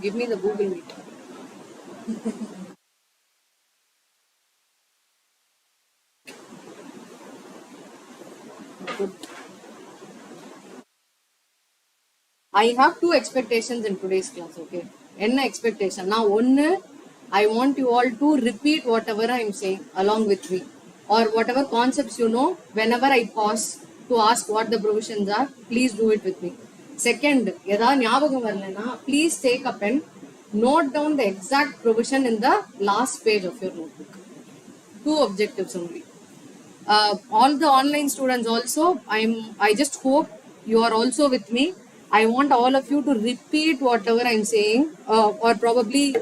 Give me the Google Meet. Good. I have two expectations in today's class, okay? Enna expectation? Now, one, I want you all to repeat whatever I am saying along with me, or whatever concepts you know. Whenever I pause to ask what the provisions are, please do it with me. Second, please take a pen, note down the exact provision in the last page of your notebook. Two objectives only. All the online students also, I just hope you are also with me. I want all of you to repeat whatever I'm saying, or probably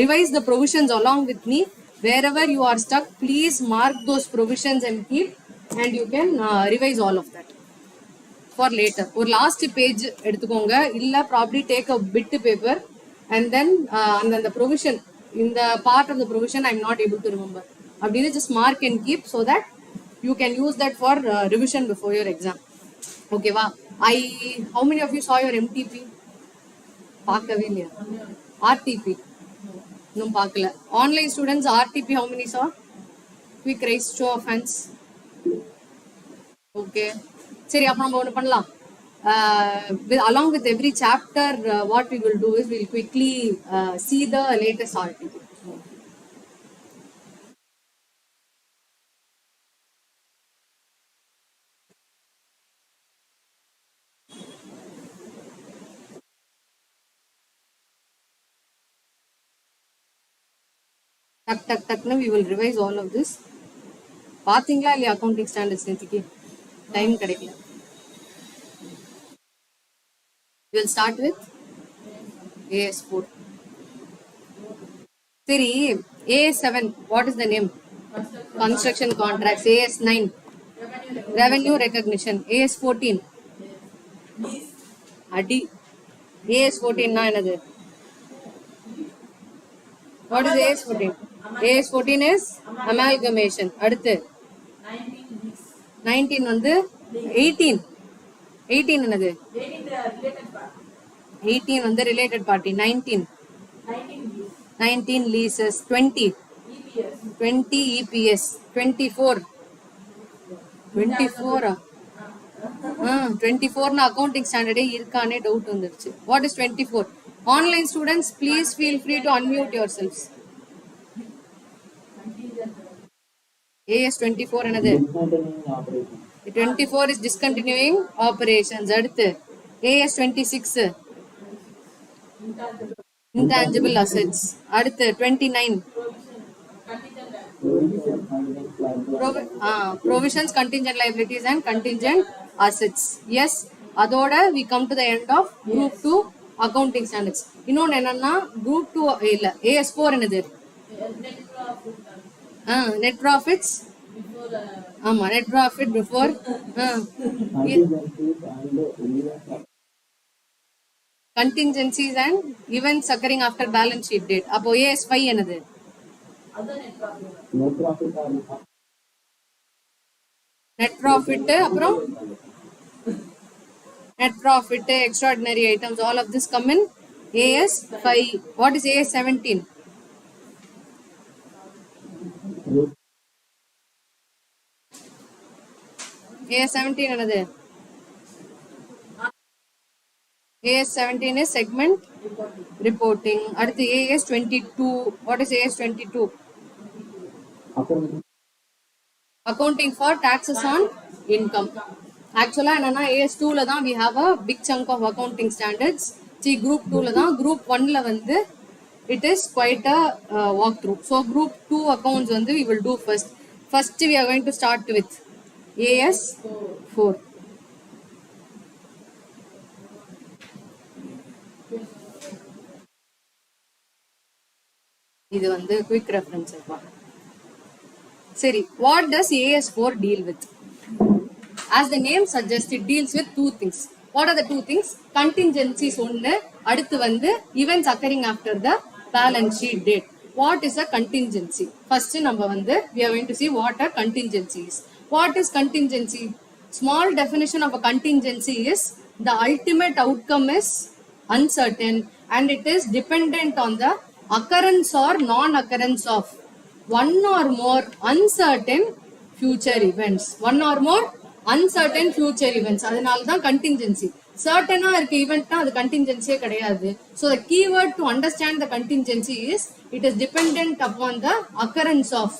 revise the provisions along with me. Wherever you are stuck, please mark those provisions and keep, and you can revise all of that for later. Or last page edutukonga illa, probably take a bit paper, and then the provision in the part of the provision I'm not able to remember. Abdina just mark and keep, so that you can use that for revision before your exam. Okay, wow. How many of you saw your MTP? Paakave illaya. RTP innum paakala. Online students RTP how many saw? Quick raise show of hands. Okay, சரி அப்ப நம்ம ஒண்ணு பண்ணலாம். Along with every chapter, what we will do is we'll quickly see the latest RTP. Tuck, we will revise all of this. பாத்தீங்களா இல்லையா accounting standards நேத்திக்கு time கிடைக்கல. We will start with AS4. சரி, AS7 what is the name? Construction contracts. AS9 revenue recognition. AS14 adi. AS14 na enadhu? What is AS14? AS14 is amalgamation. Aduthu 19 வந்து 18 என்னது? 18 வந்து related party. 19 leases. 20 EPS. 24 na accounting standard irkaane doubt vandiruchu. What is 24? Online students, please feel free to unmute yourselves. AS24 என்னது? 24 is discontinuing operations. அடுத்து AS26 intangible assets. அடுத்து 29 provisions, contingent liabilities and contingent assets. Yes, அதோட we come to the end of group 2 accounting standards. இன்னொன்னு என்னன்னா group 2 இல்ல AS4 என்னது? net profits. ஆமா, net profit before contingencies and events occurring after balance sheet date. அப்போ AS5 என்னது? net profit அப்புறம் net profit, extraordinary items, all of this come in AS5. What is AS17? AS17 என்னது? AS17 is segment reporting. அடுத்து AS22. What is AS22? Accounting for taxes on income. Actually என்னன்னா AS2 ல தான் we have a big chunk of accounting standards. group 2 ல தான். group 1 ல வந்து it is quite a walkthrough. So group 2 accounts வந்து we will do first. We are going to start with AS4. இது வந்து quick reference. சரி, what does AS4 deal with? As the name suggests, it deals with two things. What are the two things? Contingencies ஒன்னு, அடுத்து வந்து events occurring after the balance sheet date. What is a contingency? First நம்ம வந்து we are going to see what are contingencies. What is contingency? Small definition of a contingency is the ultimate outcome is uncertain, and it is dependent on the occurrence or non-occurrence of one or more uncertain future events. One or more uncertain future events. அதனால தான் contingency. Certain-ஆ இருக்க event-னா அது contingency கிடையாது. So the keyword to understand the contingency is it is dependent upon the occurrence of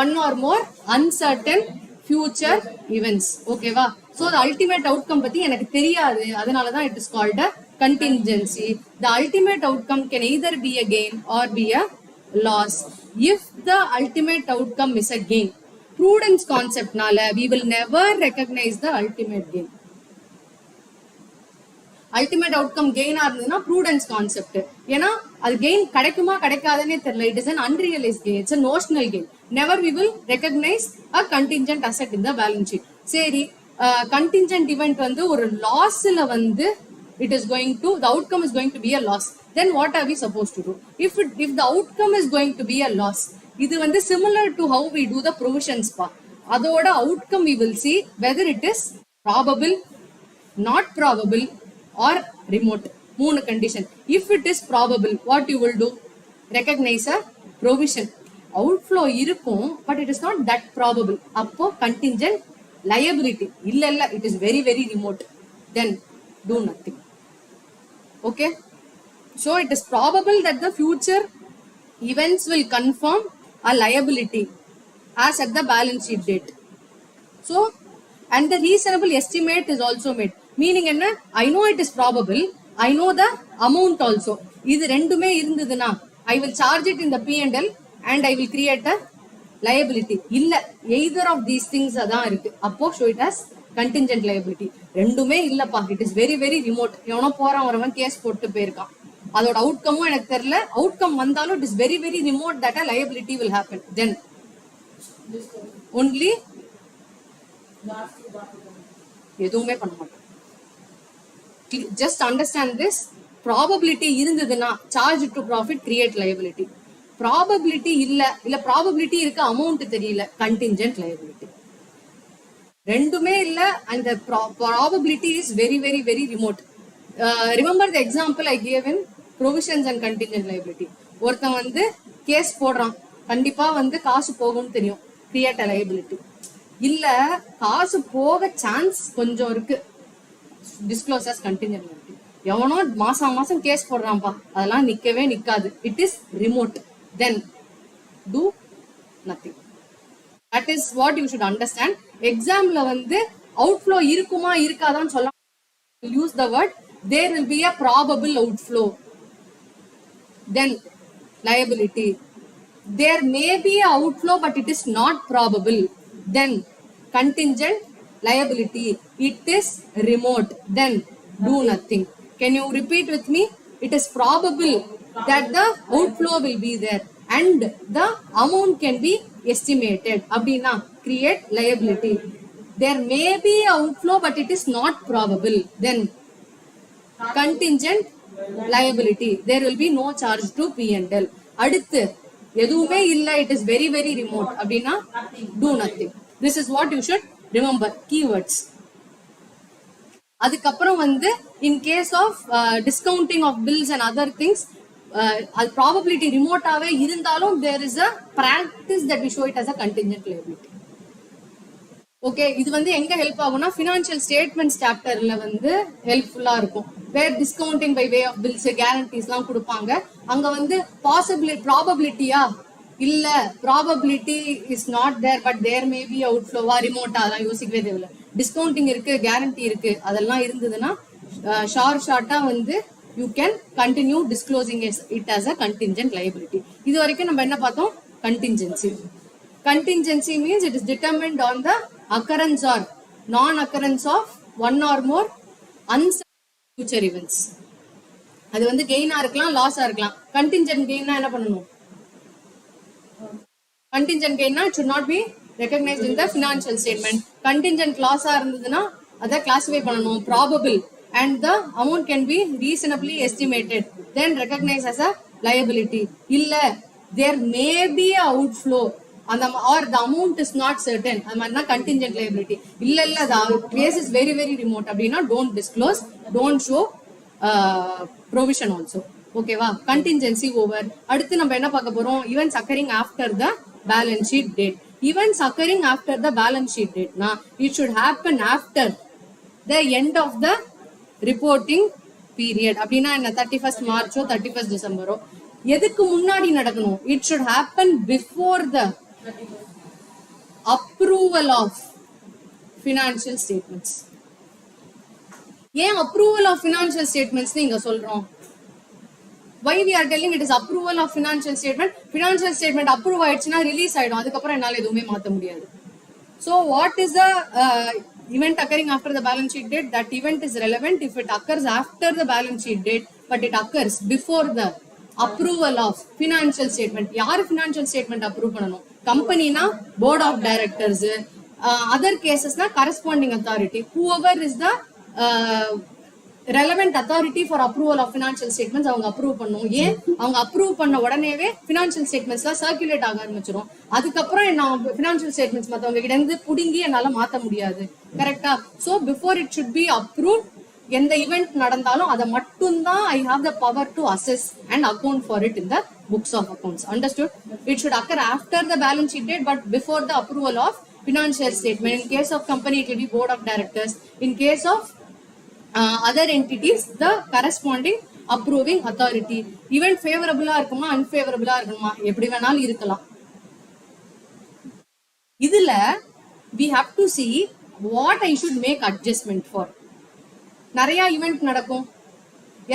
one or more uncertain future events. ஓகேவா? So the ultimate outcome பத்தி எனக்கு தெரியாது, அதனால தான் it is called a contingency. The ultimate outcome can either be a gain or be a loss. If the ultimate outcome is a gain, prudence concept நால we will never recognize the ultimate gain. Ultimate outcome gain இருந்ததுன்னா prudence concept. ஏன்னா அது gain கிடைக்குமா கிடைக்காதுன்னே தெரியல. It is an unrealized gain. It's a notional gain. Never we will recognize a contingent asset in the balance sheet. சரி, contingent event வந்து ஒரு lossல வந்து it is going to, the outcome is going to be a loss. Then what are we supposed to do? If the outcome is going to be a loss, இது வந்து similar to how we do the provisions pa. அதோட outcome we will see whether it is probable, not probable or remote. மூணு condition. If it is probable, what you will do? Recognize a provision. Outflow இருக்கும், but it is not that probable. அப்போ contingent liability. இல்ல, it is very very remote. Then do nothing. Okay? So it is probable that the future events will confirm a liability as at the balance sheet date. So, and the reasonable estimate is also made. Meaning என்ன? I know it is probable, I know the amount also. இது ரெண்டுமே இருந்ததுன்னா I will charge it in the P&L and I will create a liability. இல்ல, either of these things அதான் இருக்கு. அப்போ show it as contingent liability. ரெண்டுமே இல்லப்பா, it is very very remote. எவனோ போறான் வரவன் கேஸ் போட்டு போயிருக்கான், அதோட அவுட்கமும் எனக்கு தெரியல, அவுட்கம் வந்தாலும் it is very very remote that a liability will happen. Then only எதுவுமே பண்ண மாட்டோம். Just understand this. Probability இருந்ததுன்னா charge to profit create liability. Probability இல்ல probability இருக்க amount தெரியல, contingent liability. ரெண்டுமே இல்ல, and the probability is very very very remote. Remember the example I gave in provisions and contingent liability. ஒருத்தன் வந்து case போடுறான், கண்டிப்பா வந்து காசு போகும்னு தெரியும், create a liability. இல்ல காசு போக சான்ஸ் கொஞ்சம் இருக்கு, disclose as contingent liability. எவனோ மாசம் கேஸ் போடுறான்ப்பா, அதெல்லாம் நிக்கவே நிக்காது, it is remote. Then do nothing. That is what you should understand. Examல வந்து outflow இருக்குமா இருக்காதான்னு சொல்ல, use the word there will be a probable outflow. Then liability. There may be a outflow but it is not probable. Then contingent liability. It is remote. Then do nothing. Can you repeat with me? It is probable that the outflow will be there and the amount can be estimated. Abdina, create liability. There may be outflow but it is not probable. Then contingent liability. There will be no charge to P&L. அடுத்து எதுவுமே இல்ல, it is very very remote. அப்படின்னா do nothing. This is what you should remember. Keywords. அதுக்கப்புறம் வந்து in case of discounting of bills and other things, அது probability remote-ஆவே இருந்தாலும் there is a practice that we show it as a contingent liability. Okay, இது வந்து எங்க help ஆகும்னா financial statements சாப்டர்ல வந்து ஹெல்ப்ஃபுல்லா இருக்கும். Where discounting by way of bills கேரண்டிஸ்லாம் கொடுப்பாங்க. அங்க வந்து ப்ராபபிலிட்டியா இல்ல, probability is not there but there may be அவுட்ஃப்ளோவா ரிமோட்டா, அதெல்லாம் யோசிக்கவே தேவையில்ல. டிஸ்கவுண்டிங் இருக்கு, கேரண்டி இருக்கு, அதெல்லாம் இருந்ததுன்னா ஷார்ட்டா வந்து you can continue disclosing it as a contingent liability. இது வரைக்கும் நம்ம என்ன பார்த்தோம்? Contingency. Contingency means it is determined on the occurrence or non-occurrence of one or more uncertain future events. அது வந்து கெயினா இருக்கலாம், லாஸா இருக்கலாம். contingent gain என்ன பண்ணணும்? contingent gain should not be recognized in the financial statement. contingent loss-ஆ இருந்ததுன்னா அதை classify பண்ணணும் probable and the amount can be reasonably estimated, then recognized as a liability. இல்ல, there may be a outflow or the amount is not certain, அது மாதிரினா contingent liability. இல்ல the case is very very remote அப்படின்னா don't disclose, don't show, provision also. ஓகேவா? contingency over. அடுத்து நம்ம என்ன பார்க்க போறோம்? events occurring after the balance sheet date. Events occurring after the balance sheet date na it should happen after the end of the reporting period. அப்படின்னா என்ன? 31st March 31st December. எதுக்கு முன்னாடி நடக்கணும்? it should happen before the approval of financial statements. ஏன் approval of financial statements நீங்க சொல்றோம்? Why we are telling it is approval of financial statement? Financial statement approve ஆயிடுச்சுன்னா release ஆயிடும். அதுக்கப்புறம் என்னால எதுவுமே மாத்த முடியாது. So what is the event occurring after the balance sheet date? That event is relevant if it occurs after the balance sheet date, but it occurs before the approval of financial statement. யாரு financial statement approve பண்ணணும்? கம்பெனினா board of directors, other cases na corresponding authority, whoever is the relevant authority for approval of financial statements அவங்க approve பண்ணும். ஏன் அவங்க approve பண்ண உடனேவே financial statements தான் circulate ஆக ஆரம்பிச்சிடும். அதுக்கப்புறம் நான் financial statements மத்தவங்க கிட்ட இருந்து புடுங்கி என்னால மாத்த முடியாது. கரெக்டா? So before it should be approved, எந்த ஈவெண்ட் நடந்தாலும் அதை மட்டும்தான் I have the power to assess and account for it in the books of accounts. Understood? It should occur after the balance sheet date but before the approval of financial statement. In case of company it will be board of directors. In case of other entities, the corresponding approving authority. Event favorable இருக்குமா unfavorable இருக்குமா? எப்படி வேணாலும் இருக்கலாம். இதுல we have to see what I should make adjustment for. நிறைய event நடக்கும்.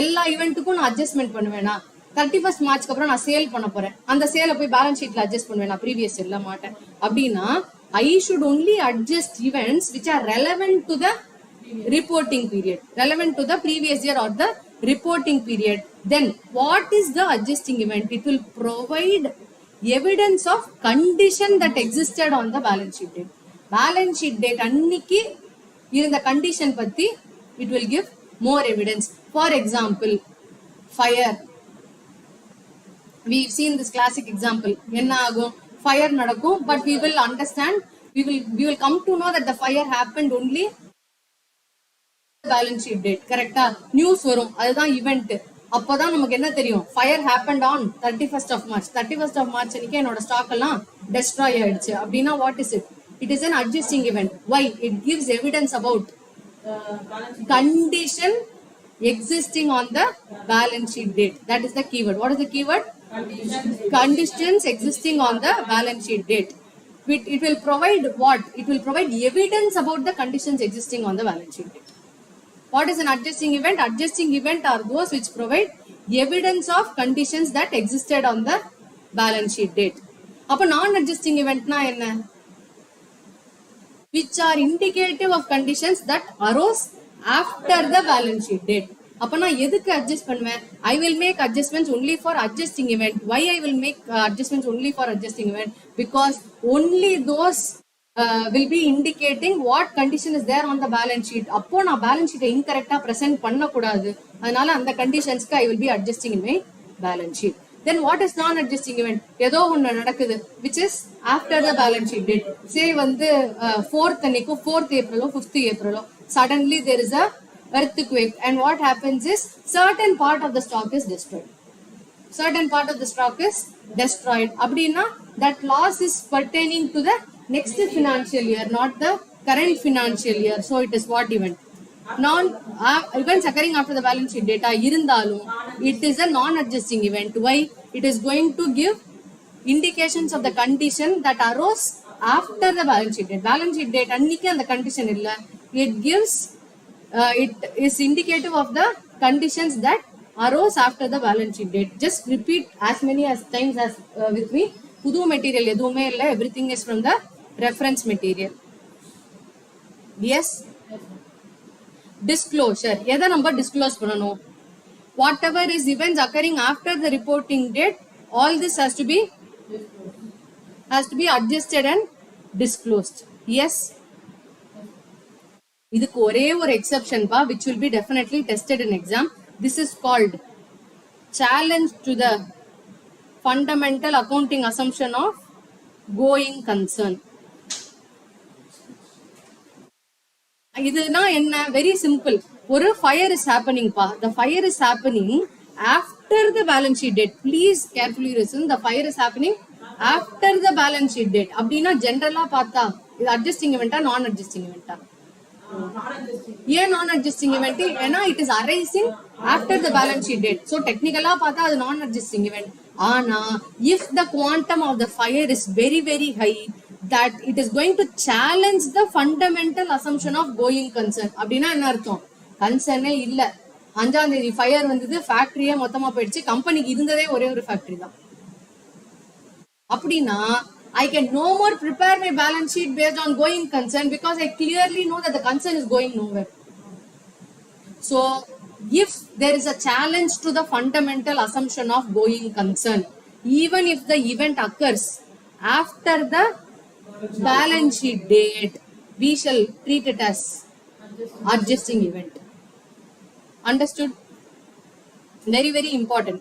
எல்லா ஈவெண்ட்டுக்கும் நான் அட்ஜஸ்ட்மெண்ட் பண்ணுவேனா? 31st March அப்புறம் நான் சேல் பண்ண போறேன். அந்த சேலை போய் பேலன்ஸ் ஷீட்ல அட்ஜஸ்ட் பண்ணுவேனா? ப்ரீவியஸ் செல்ல மாட்டேன். அப்படின்னா I should only adjust events which are relevant to the reporting period, relevant to the previous year or the reporting period. Then what is the adjusting event? It will provide evidence of condition that existed on the balance sheet date. Balance sheet date அன்னைக்கு இருந்த condition பத்தி it will give more evidence. For example, fire. We've seen this classic example. என்ன ஆகும்? Fire நடக்கும், but we will understand, we will come to know that the fire happened only balance sheet date. கரெக்டா? News வரும், அதுதான் event. அப்பதான் நமக்கு என்ன தெரியும்? Fire happened on 31st of March. 31st of March அன்னைக்கு என்னோட ஸ்டாக் எல்லாம் டெஸ்ட்ராய் ஆயிடுச்சு. அப்படின்னா what is it? It is an adjusting event. Why? It gives evidence about condition existing on the balance sheet date. That is the keyword. What is the keyword? Conditions existing on the balance sheet date. It will provide what? It will provide evidence about the conditions existing on the balance sheet date. What is an adjusting event? Adjusting event are those which provide evidence of conditions that existed on the balance sheet date. அப்ப non-adjusting event na enna? Which are indicative of conditions that arose after the balance sheet date. அப்ப நான் எதுக்கு adjust பண்ணுவேன்? I will make adjustments only for adjusting event. Why I will make adjustments only for adjusting event? Because only those will be indicating what condition is there on the balance sheet. அப்போ நான் balance sheet incorrectா present பண்ண கூடாது. அதனால அந்த conditionsக்கு I will be adjusting in my balance sheet. Then what is non-adjusting event? ஏதோ ஒன்று நடக்குது which is after the balance sheet date. Say வந்து 4th அன்னைக்கு 4th April 5th April suddenly there is a earthquake and what happens is certain part of the stock is destroyed. Certain part of the stock is destroyed. அப்படின்னா that loss is pertaining to the next financial year, not the current financial year. So it is what event? Events occurring after the balance sheet data irundalum it is a non-adjusting event. Why? It is going to give indications of the condition that arose after the balance sheet date. Balance sheet date anniki and the condition illa. It gives it is indicative of the conditions that arose after the balance sheet date. Just repeat as many as times as with me. புது material எதுவுமே இல்லை. Everything is from the reference material. Yes. Disclosure. எதை நம்ம disclose பண்ணணும்? Whatever is events occurring after the reporting date, all this has to be adjusted and disclosed. Yes. இதுக்கு ஒரே ஒரு exception பா, which will be definitely tested in exam. This is called challenge to the fundamental accounting assumption of going concern. இதுனா என்ன, very simple. ஒரு fire is happening பா, த fire is happening after the balance sheet date. Please carefully listen, the fire is happening after the balance sheet date. அப்படின்னா ஜென்ரலா பார்த்தா இது adjusting இவெண்டா நான் adjusting இவெண்டா? ஏன் நான் அட்ஜஸ்டிங் இவெண்ட்? ஏன்னா it is arising after the balance sheet date. So டெக்னிக்கலா பார்த்தா அது நான் அட்ஜஸ்டிங் இவெண்ட். ஆனா if the quantum of the fire is very very high, that it is going to challenge the fundamental assumption of going concern. அப்படின்னா என்ன அர்த்தம்? கன்சர்னே இல்ல, 5ஆம் தேதி ஃபயர் வந்தது, ஃபேக்டரியே மொத்தமா போயிடுச்சு, கம்பெனிக்கு இருந்ததே ஒரே ஒரு ஃபேக்டரி தான். அப்படின்னா I can no more prepare my balance sheet based on going concern because I clearly know that the concern is going nowhere. So if there is a challenge to the fundamental assumption of going concern, even if the event occurs after the balance sheet date, we shall treat it as adjusting event. Understood? Very very important.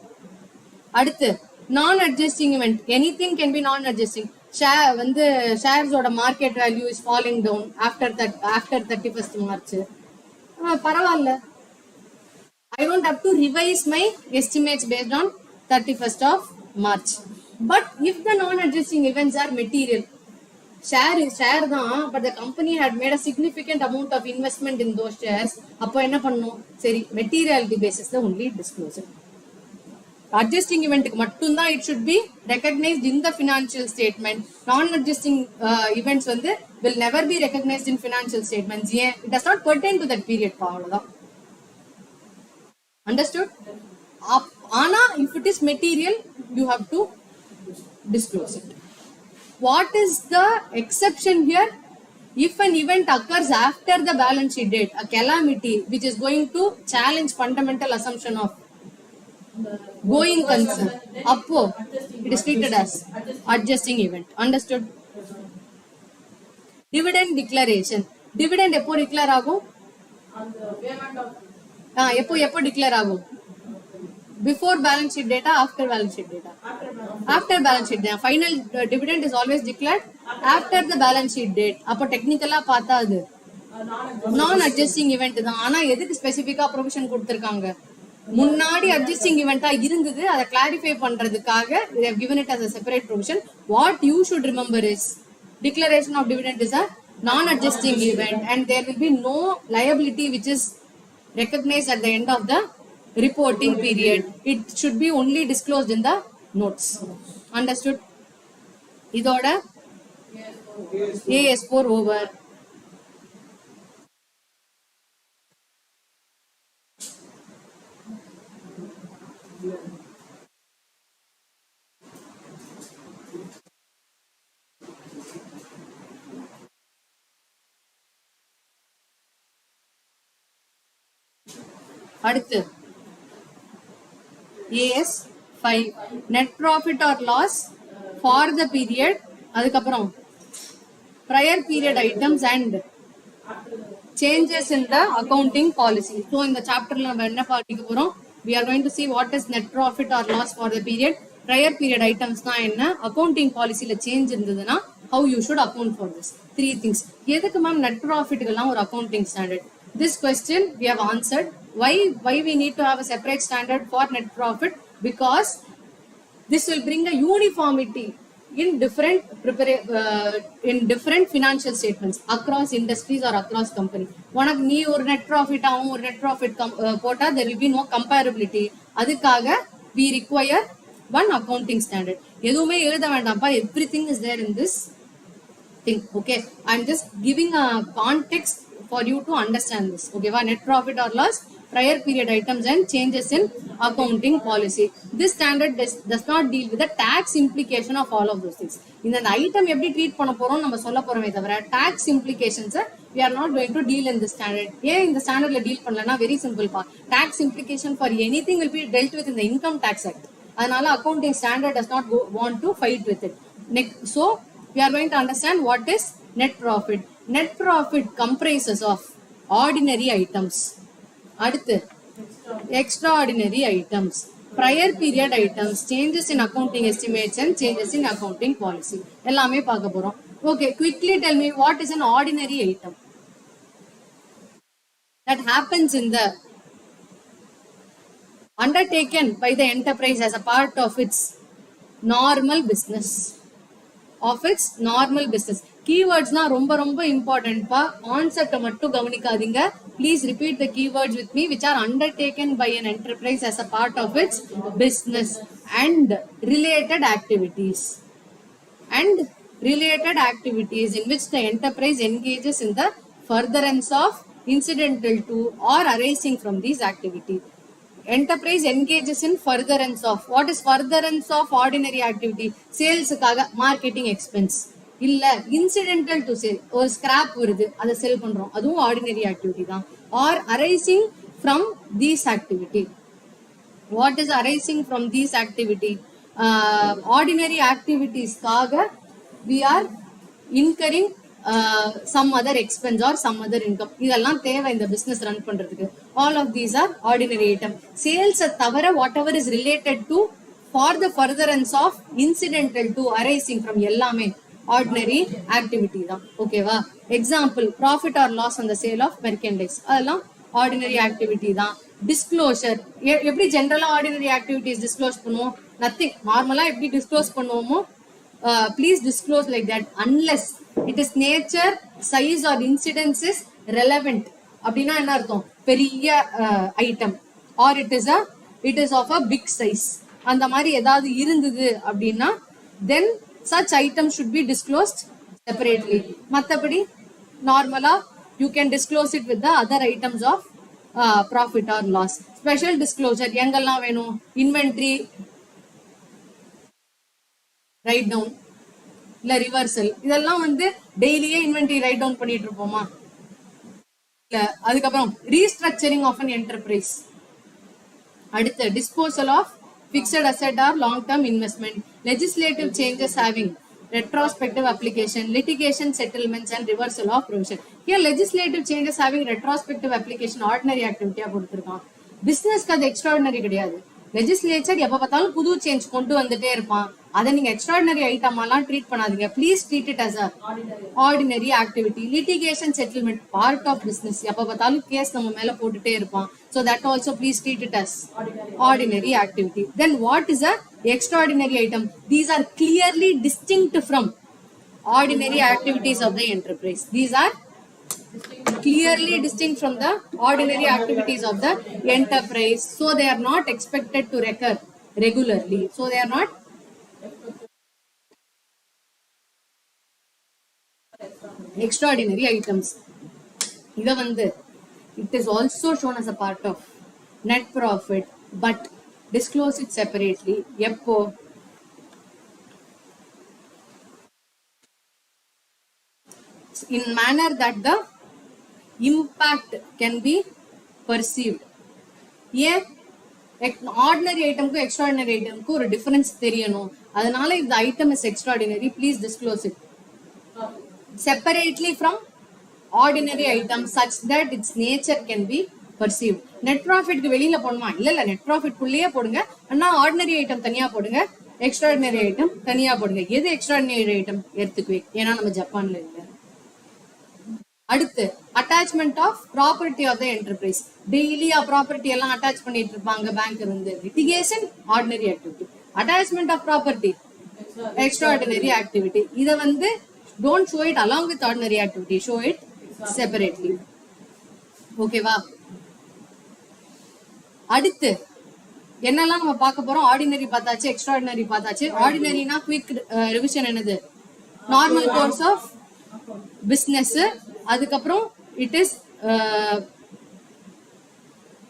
அடுத்து நான் adjusting event. Anything can be non adjusting. Share வந்து ஷேர்ஸோட market value is falling down after 31st March. பரவாயில்ல, I don't have to revise my estimates based on 31st of March. But if the non-adjusting events are material, share தான், but the company had made a significant amount of investment in those shares, அப்போ என்ன பண்ணும்? சரி, materiality பேசிஸ்ல only disclose it. Adjusting event மட்டும் தான் it should be recognized in the financial statement. Non-adjusting events வந்து will never be recognized in financial statements. ஏன்? It does not pertain to that period. அவ்வளவுதான். Understood? ஆனா if it is material, you have to disclose it. What is the exception here? If an event occurs after the balance sheet date, a calamity which is going to challenge fundamental assumption of going concern, appo it is treated as adjusting event. Understood? Dividend declaration. Dividend எப்போ declare ஆகும்? எப்போ declare ஆகும்? Before balance sheet data, after balance sheet data? After balance sheet data. Final dividend is always declared after the balance sheet date. அப்போ டெக்னிக்கலா பார்த்தா அது non adjusting event தான். ஆனா எதுக்கு ஸ்பெசிபிக்கா ப்ரொவிஷன் கொடுத்திருக்காங்க? முன்னாடி அட்ஜஸ்டிங் இவெண்டா இருந்தது, அதை கிளாரிஃபை பண்றதுக்காக they have given it as a separate provision. What you should remember is declaration of dividend is a non-adjusting event and there will be no liability which is recognized at the end of the reporting period. It should be only disclosed in the notes. Understood? இதோட AS4 over. அடுத்து AS5 net profit or loss for the period, அதுக்கப்புறம் prior period items and changes in the accounting policy. So இந்த சாப்டர்ல நம்ம என்ன பார்க்க போறோம்? We are going to see what is net profit or loss for the period. Prior period items தான் என்ன, accounting policyல change இருந்ததுன்னா how you should account for this. 3 things. எதுக்கு மேம் net profit எல்லாம் ஒரு accounting standard? This question we have answered. Why we need to have a separate standard for net profit? Because this will bring a uniformity in different financial statements across industries or across company. உனக்கு நீ ஒரு net profit ஆகும் ஒரு net profit போட்டா there will be no comparability. அதுக்காக we require one accounting standard. எதுவுமே எழுத வேண்டாம்ப்பா, everything is there in this thing. Okay, I'm just giving a context for you to understand this. Okay, net profit or loss, prior period items and changes in accounting policy. This standard does not deal with the tax implication of all of those things. In an item எப்படி treat பண்ண போறோம் நம்ம சொல்ல போறோமே தவிர tax implications we are not going to deal in this standard. ஏன் இந்த ஸ்டாண்டர்ட்ல deal பண்ணலனா very simple பா. Tax implication for anything will be dealt with in the Income Tax Act. அதனால accounting standard does not want to fight with it. So we are going to understand what is net profit. Net profit comprises of ordinary items. அடுத்து extraordinary items, prior period items, changes in accounting estimates and changes in accounting policy. எல்லாமே பார்க்க போறோம். Okay, quickly tell me what is an ordinary item? that happens in the undertaken by the enterprise as a part of its normal business. Of its normal business. Keywords na romba romba important pa. Concept mattu gavanikadinga. Please repeat the keywords with me, which are undertaken by an enterprise as a part of its business and related activities. And related activities in which the enterprise engages in the furtherance of incidental to or arising from these activities. Enterprise engages in furtherance of. What is furtherance of ordinary activity? Sales marketing expense. இல்ல incidental to sale. ஒரு scrap வருது அதை sell பண்றோம், அதுவும் ordinary activity தான். Or arising from these activity. What is arising from these activity? Ordinary activities kaga we are incurring some other expense or some other income. இதெல்லாம் தேவை இந்த business run பண்றதுக்கு. All of these are ordinary item. Sales தவிர whatever is related to for the furtherance of incidental to arising from எல்லாமே ordinary activity தான். ஓகேவா? Example, profit or loss on the sale of merchandise. அதெல்லாம் ordinary activity தான். Disclosure. எப்படி general ordinary activities disclose பண்ணுவோம்? Nothing. நார்மலா எப்படி disclose பண்ணுவோமோ please disclose like that unless it is nature, size or incidence is relevant. அப்படின்னா என்ன அர்த்தம்? பெரிய item or it is of a big size. அந்த மாதிரி ஏதாவது இருந்தது அப்படின்னா then such item should be disclosed separately. மற்றபடி நார்மலா you can disclose it with the other items of profit or loss. Special disclosure எங்கெல்லாம் வேணும்? Inventory ரைட் டவுன் இல்ல ரிவர்சல், இதெல்லாம் வந்து டெய்லியே இன்வென்டரி ரைட் டவுன் பண்ணிட்டு இருப்போமா? இல்ல. அதுக்கப்புறம் ரீஸ்ட்ரக்சரிங் ஆஃப் அன் என்டர்பிரைஸ். அடுத்து disposal of fixed asset or long term investment. Legislative changes having retrospective application, litigation settlements and reversal of provision. Here legislative changes having retrospective application ordinary activity கொடுத்திருக்கான். பிசினஸ்க்கு அது extraordinary கிடையாது. Legislature எப்ப பார்த்தாலும் புது change கொண்டு வந்துட்டே இருப்பான். அதை நீங்க எக்ஸ்ட்ராடினரி ஐட்டமாலாம் ட்ரீட் பண்ணாதீங்க. Please treat it as ordinary activity. Litigation settlement part of business. எப்ப பார்த்தாலும் கேஸ் நம்ம மேல போட்டுட்டே இருப்பான். So that also please treat it as ordinary activity. Then what is a extraordinary item? These are clearly distinct from ordinary activities of the enterprise. These are clearly distinct from the ordinary activities of the enterprise. So they are not expected to recur regularly. So they are not extraordinary items. இத வந்து it is also shown as a part of net profit, but disclose it separately. எப்போ? In manner that the impact can be perceived. ஏன் ordinary ஐட்டம்க்கும் extraordinary ஐட்டம்க்கும் ஒரு difference தெரியணும். அதனால இந்த item is extraordinary, please disclose it separately from ordinary item such that its nature can be perceived. net profit க்கு வெளியில போடுமா? இல்ல net profit குள்ளேயே போடுங்க. ஆனா ordinary item தனியா போடுங்க, extraordinary item தனியா போடுங்க. எது extraordinary item? earthquake. ஏன்னா நம்ம ஜப்பான்ல இல்ல. அடுத்து attachment of property of the enterprise. Daily property எல்லாம் அட்டாச் பண்ணிட்டு இருப்பாங்க பேங்க் இருந்து. litigation ordinary activity. attachment of property extraordinary activity. இத வந்து don't show it along with ordinary activity, show it separately. ஓகேவா? அடுத்து என்னெல்லாம் நம்ம பார்க்க போறோம்? ஆர்டினரி பார்த்தாச்சு, எக்ஸ்ட்ராடினரி பார்த்தாச்சு. ஆர்டினரினா குவிக் ரிவிஷன் என்னது? Normal course of business. அதுக்கப்புறம்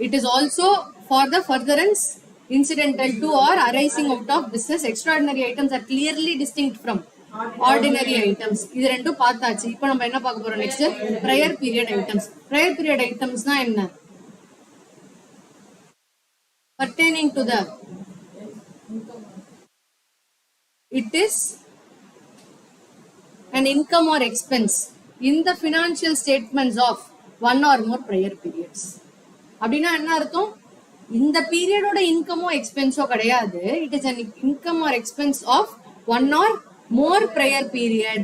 it is also for the furtherance incidental to or arising out of business. Extraordinary items are clearly distinct from ordinary items. இது ரெண்டும் பார்த்தாச்சு. இப்போ நம்ம என்ன பார்க்க போறோம்? Next prior period items. prior period itemsனா என்ன? pertaining to the it is an income or expense in the financial statements of one or more prior periods. அப்படின்னா என்ன அர்த்தம்? இந்த பீரியடோட இன்கமோ எக்ஸ்பென்ஸோ கிடையாது. It is an income or expense of one or more prior period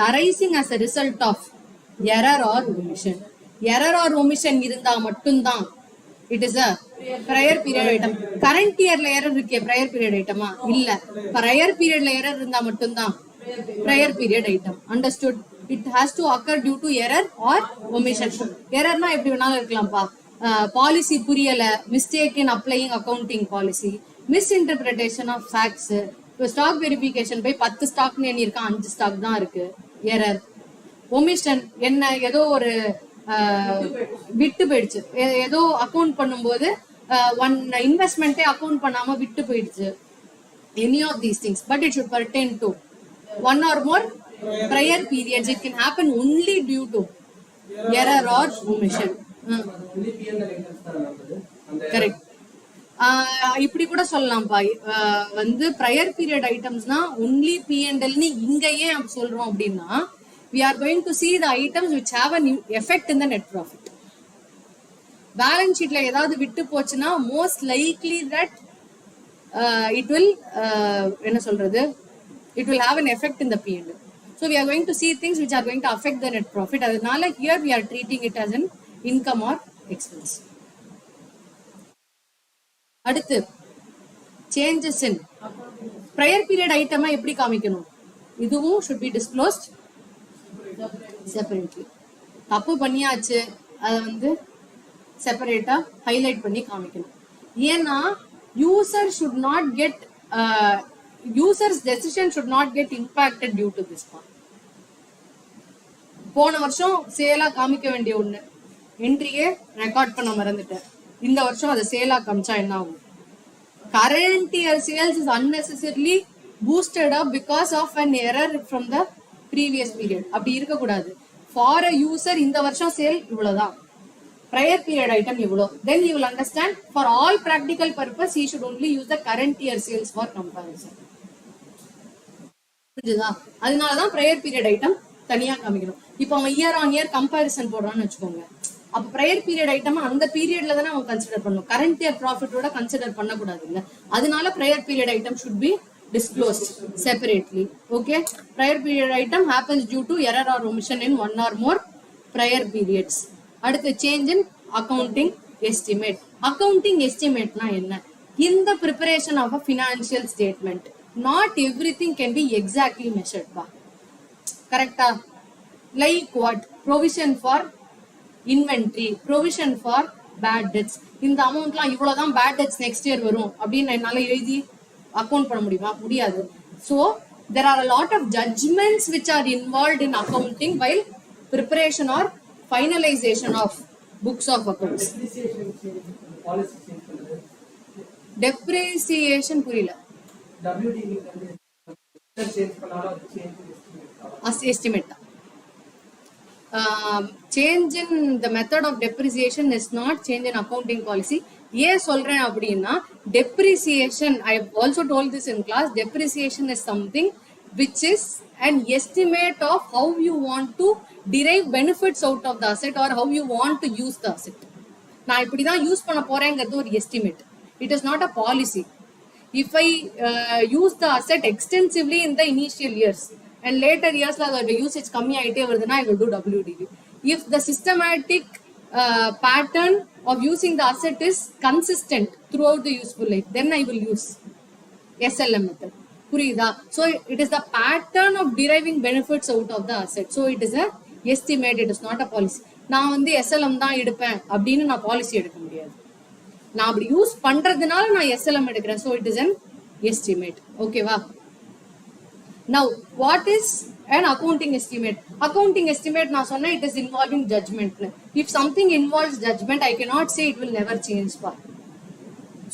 arising as a result of error or omission. Error or omission இருந்தா மட்டும்தான் it is a prior period item. Current இயர்ல error இருக்கே prior period ஐட்டமா இல்ல, prior பீரியட்ல error இருந்தா மட்டும்தான் prior period item. Understood? It has to occur due to error or omission. எரர்னா எப்படி வேணாலும் இருக்கலாம்ப்பா. பாலிசி புரியல, mistake in applying accounting policy, misinterpretation of facts. இப்போ ஸ்டாக் வெரிஃபிகேஷன் போய் 10 ஸ்டாக்னு எண்ணி இருக்கா, 5 ஸ்டாக் தான் இருக்கு, எரர். ஒமிஷன் என்ன, ஏதோ ஒரு விட்டு போயிடுச்சு, ஏதோ அக்கௌண்ட் பண்ணும்போது ஒன் இன்வெஸ்ட்மெண்ட்டே அக்கௌண்ட் பண்ணாம விட்டு போயிடுச்சு. Any of these things, but it should pertain to one or more prior periods. It can happen only due to error or omission. Correct. இப்படி கூட சொல்லலாம்ப்பா. வந்து ப்ரையர் பீரியட் ஐட்டம்ஸ்னா ஒன்லி P&L னு இங்கேயே சொல்றோம் அப்படின்னா, we are going to see the items which have an effect in the net profit. Balance ஷீட்ல ஏதாவது விட்டு போச்சுன்னா most likely that it will என்ன சொல்றது, it will have an effect in the P&L. So we are going to see things which are going to affect the net profit. அதனால here we are treating it as an income or expense. அடுத்து changes in prior period item எப்படி காமிக்கணும், இதுவும் should be disclosed separately. தப்பு பண்ணியாச்சு, அதை வந்து செப்பரேட்டா highlight பண்ணி காமிக்கணும். ஏன்னா user should not get user's decision should not get impacted due to this part. போன வருஷம் சேலா காமிக்க வேண்டிய ஒண்ணு என்ட்ரியே ரெக்கார்ட் பண்ண மறந்துட்டேன், இந்த வருஷம் அதை சேலா காமிச்சா என்ன ஆகும்? Current year sales is unnecessarily boosted up because of an error from the previous period. அப்படி இருக்க கூடாது. ஃபார் அ யூசர் இந்த வருஷம் சேல் இவ்வளவுதான், prior period item இவ்வளோ, then you will understand for all practical purpose he should only use the current year sales for comparison. புரிஞ்சுதா? அதனாலதான் prior period item தனியா காமிக்கணும். இப்போ அவன் இயர் ஆன் இயர் கம்பேரிசன் போடுறான்னு வச்சுக்கோங்க, அப்ப prior period item அந்த பீரியட்ல தானே அவன் கன்சிடர் பண்ணணும், கரண்ட் இயர் ப்ராஃபிட்டோட கன்சிடர் பண்ணக்கூடாது இல்ல. அதனால prior period item should be disclosed separately. Okay, prior period item happens due to error or omission in one or more prior periods. அடுத்து change in accounting estimate. Accounting எஸ்டிமேட்னா என்ன? In the preparation of a financial statement, not everything can be exactly measured ba. Correcta? Like what? Provision for inventory, provision for bad debts. இந்த அமௌண்ட்லாம் இவ்வளவுதான் bad debts next year வரும் அப்படின்னு என்னால எழுதி account பண்ண முடியுமா? முடியாது. So there are a lot of judgments which are involved in accounting while preparation or finalization of books of accounts. Depreciation புரியல. Estimate. Change in the method of depreciation is not change in accounting policy. ஏன் சொல்றேன் அப்படின்னா, depreciation, I have also told this in class, depreciation is something which is an estimate of how you want to derive benefits out of the asset or how you want to use the asset. நான் இப்படிதான் use பண்ண போறேங்கிறது ஒரு estimate. It is not a policy. If I use the asset extensively in the initial years and later years la the usage kammi aite varuduna, I will do WDV. If the systematic pattern of using the asset is consistent throughout the useful life, then I will use SLM method. புரியுதா? So it is the pattern of deriving benefits out of the asset. So it is a estimate, it is not a policy. நான் வந்து SLM தான் எடுப்பேன் அப்படின்னு நான் policy எடுக்க முடியாது. நான் அப்படி யூஸ் பண்றதுனால நான் SLM எடுக்கிறேன். So it is an estimate. ஓகேவா? Now what is an accounting estimate? Accounting estimate நான் சொன்னேன் it is involving judgment. If something involves judgment, I cannot say it will never change.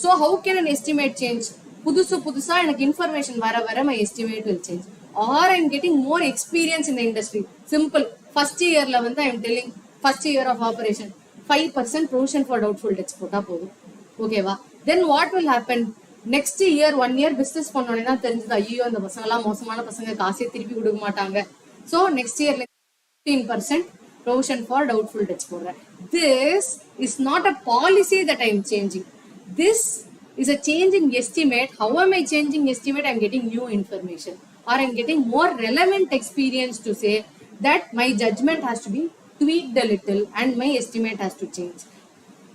So how can an estimate change? புதுசா எனக்கு information வர வர my estimate will change. Or I am getting more experience in the industry. Simple. First yearல வந்து I am telling first year of operation 5% provision for doubtful debts போட்டா போதும். ஓகேவா? Then what will happen? Next year 1 year business பண்ணோனே தான் தெரிஞ்சது, ஐயோ அந்த பசங்க எல்லாம் மோசமான பசங்க, காசே திருப்பி கொடுக்க மாட்டாங்க. So next year 15% provision for doubtful debts போடுறேன். This is not a policy that I am changing. This is a change in estimate. How am I changing estimate? I am getting new information or I am getting more relevant experience to say that my judgment has to be tweaked a little and my estimate has to change.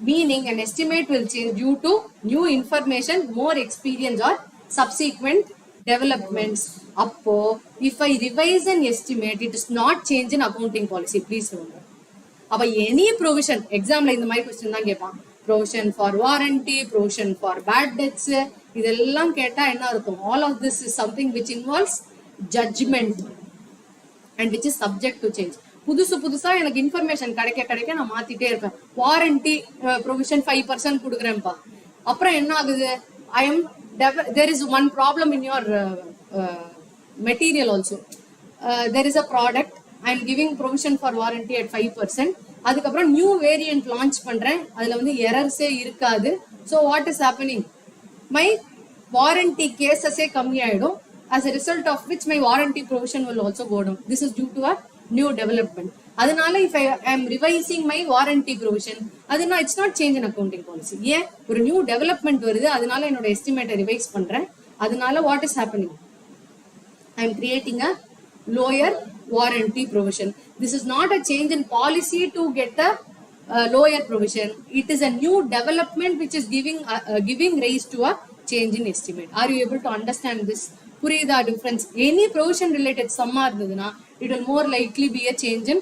Meaning an estimate will change due to new information, more experience or subsequent developments. Appo if I revise an estimate, it is not change in accounting policy. Please remember. அப்ப any provision எக்ஸாம்ல இந்த மாதிரி question தான் கேட்பான். Provision for warranty, provision for bad debts, இதெல்லாம் கேட்டா என்ன இருக்கும்? All of this is something which involves judgment and which is subject to change. புதுசா எனக்கு இன்ஃபர்மேஷன் கிடைக்க நான் மாத்திட்டே இருப்பேன். வாரண்டி ப்ரொவிஷன் 5% கொடுக்குறேன்ப்பா, அப்புறம் என்ன ஆகுது? there is one problem in your material also. There is a product, I am giving provision for warranty at 5%. அதுக்கப்புறம் new variant launch பண்றேன், அதுல வந்து எரர்ஸே இருக்காது. So what is happening? My warranty கேசஸே கம்மி ஆயிடும். as a result of which my warranty provision will also go down. This is due to a new development. அதனால if I am revising my warranty provision, அதுனா it's not change in accounting policy. ஏன்? ஒரு new development வருது, அதனால என்னோட எஸ்டிமேட்டை revise பண்றேன். அதனால what is happening? I am creating a lower warranty provision. This is not a change in policy to get the lower provision. It is a new development which is giving rise to a change in estimate. Are you able to understand this? புரியுதா difference? Any provision related சம்மா இருந்ததுன்னா it will more likely be a change in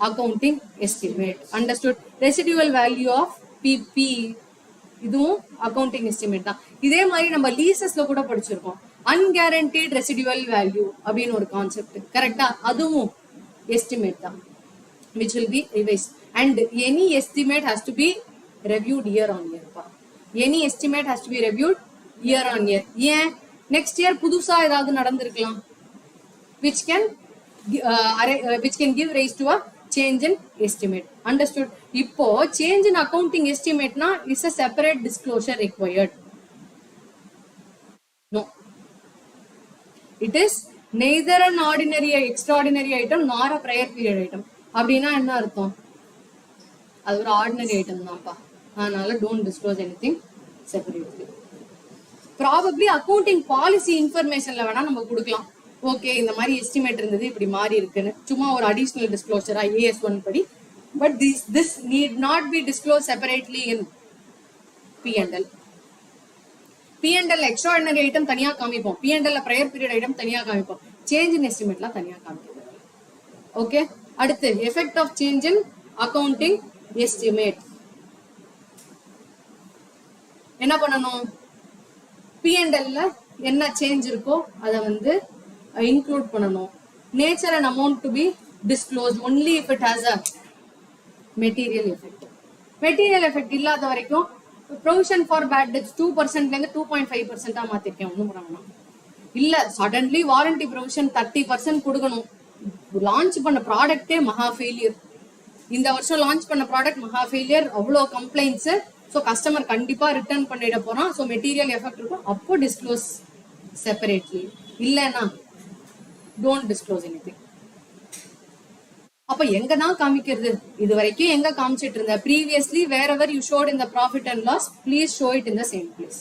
accounting estimate. Understood? Residual value of PP, இதுவும் accounting estimate தான். இதே மாதிரி நம்ம லீசஸ்ல கூட படிச்சிருக்கோம். அன்கேரண்டீட் residual value அப்படின்னு ஒரு கான்செப்ட், கரெக்டா? அதுவும் எஸ்டிமேட் தான், which will be revised. And any estimate has to be reviewed year on year. Any estimate has to be reviewed year on year. ஏன்? நெக்ஸ்ட் இயர் புதுசா ஏதாவது நடந்திருக்கலாம், which can give rise to a change in estimate. Understood? இப்போ change in accounting estimate na is a separate disclosure required. No, it is neither an ordinary extraordinary item nor a prior period item. அப்படின்னா என்ன அர்த்தம்? அது ஒரு ordinary item தான்ப்பா, அதனால don't disclose anything separately. Probably accounting policy இன்ஃபர்மேஷன்ல வேணா நம்ம கொடுக்கலாம். ஓகே, இந்த மாதிரி எஸ்டிமேட் இருந்தது, இப்படி மாறி இருக்குன்னு சும்மா ஒரு அடிஷனல் டிஸ்க்ளோசரா AS1 படி. But this need not be disclosed separately in P&L. P&L extraordinary item தனியா காமிப்போம், P&L prior period ஐட்டம் தனியா காமிப்போம், சேஞ்ச் இன் எஸ்டிமேட்லாம் தனியா காமிப்போம். ஓகே, அடுத்து effect of change in accounting estimate. என்ன பண்ணணும்? P&L என்ன சேஞ்ச் இருக்கோ அதை வந்து இன்க்ளூட் பண்ணணும். Nature and amount to be disclose only if it has a material effect. Material effect இல்லாத வரைக்கும் ப்ரொவிஷன் ஃபார் பேட் டெட்ஸ் 2%ல இருந்து 2.5% மாத்திருக்கேன், ஒன்றும் பண்ணணும். இல்ல சடன்லி வாரண்டி ப்ரொவிஷன் 30% கொடுக்கணும். லான்ச் பண்ண ப்ராடக்டே மகா ஃபெயிலியர், இந்த வருஷம் லான்ச் பண்ண ப்ராடக்ட் மகா ஃபெயிலியர், அவ்வளோ கம்ப்ளைண்ட்ஸ், ஸோ கஸ்டமர் கண்டிப்பா ரிட்டர்ன் பண்ணிட போறான். ஸோ மெட்டீரியல் எஃபெக்ட் இருக்கும், அப்போ டிஸ்க்ளோஸ் செப்பரேட்லி. இல்லைன்னா டோன்ட் டிஸ்க்ளோஸ் எனிதிங். அப்ப எங்க தான் காமிக்கிறது? இது வரைக்கும் எங்க காமிச்சிட்டு இருந்த? Previously wherever you showed in the profit and loss, please show it in the same place.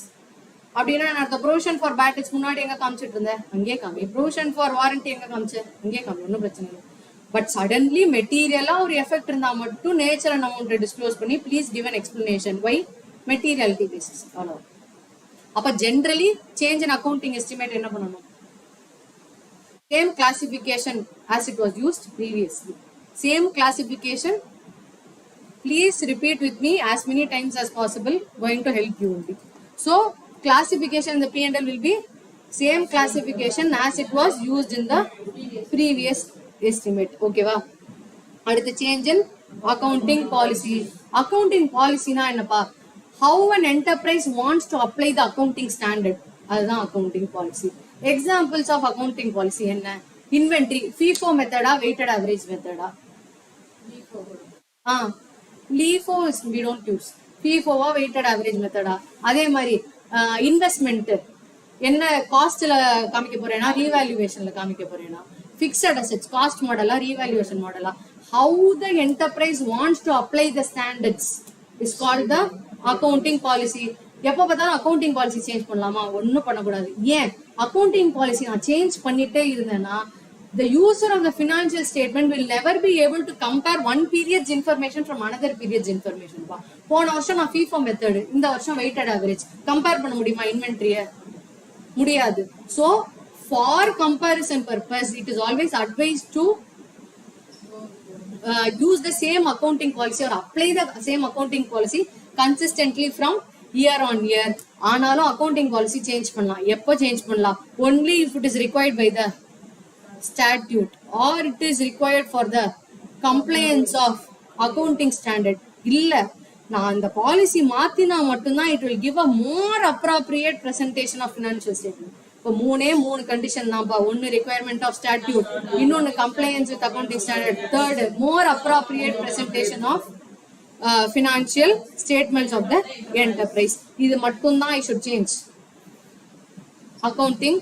அப்படின்னா நான் ப்ரொவிஷன் ஃபார் பேட் டெட்ஸ் முன்னாடி எங்க காமிச்சிட்டு இருந்தேன், அங்கே காமி. ப்ரொவிஷன் ஃபார் வாரண்டி எங்க காமிச்சேன், அங்கே காமி, ஒன்றும் பிரச்சனை இல்லை. பட் சடன்லி மெட்டீரியலா ஒரு எஃபெக்ட் இருந்தா மட்டும் நேச்சர் அண்ட் அமௌண்ட் டிஸ்க்ளோஸ் பண்ணி please give an explanation by materiality basis. அவ்வளோ. அப்ப generally change in accounting estimate என்ன பண்ணணும்? Same classification as it was used previously. Same classification. Please repeat with me as many times as possible, going to help you only. So classification in the P&L will be same classification as it was used in the previous estimate. Okay va? Adutha change in accounting policy. Accounting policy na enna pa? How an enterprise wants to apply the accounting standard, adha accounting policy. Examples of accounting policy enna? Inventory FIFO method ah, weighted average method ah? LIFO is we don't use. FIFO ah, weighted average method ah? அதே மாதிரி investment என்ன காஸ்ட்ல காமிக்க போறேனா, ரீவாலுவேஷன்ல காமிக்க போறேனா, fixed assets cost மாடலா, ரீவாலுவேஷன் மாடலா, how the enterprise wants to apply the standards is called the accounting policy. எப்ப பார்த்தாலும் அக்கௌண்டிங் பாலிசி சேஞ்ச் பண்ணலாமா? ஒன்னும் பண்ணக்கூடாது. ஏன்? அக்கௌண்டிங் பாலிசி நான் சேஞ்ச் பண்ணிட்டே இருந்தேன்னா The user of the financial statement will never be able to compare one period's information from another period's information. போன வருஷம் நான் FIFO மெத்தட், இந்த வருஷம் வெயிட்டட் ஆவரேஜ் கம்பேர் பண்ண முடியுமா இன்வென்ட்ரிய? முடியாது. So for comparison purpose it is always advised to use the same accounting policy or apply the same accounting policy consistently from year on year. ஆனாலும் accounting policy change பண்ணலாம். எப்போ change பண்ணலாம்? Only if it is required by the statute or it is required for the compliance of accounting standard. இல்ல நான் அந்த policy மாத்தினா மட்டும்தான் it will give a more appropriate presentation of financial statement. இப்போ மூணு கண்டிஷன் தான்ப்பா. ஒன்னு requirement of statute, இன்னொன்னு compliance with accounting standard, third more appropriate presentation of financial statements of the enterprise. இது மட்டும்தான் I should change accounting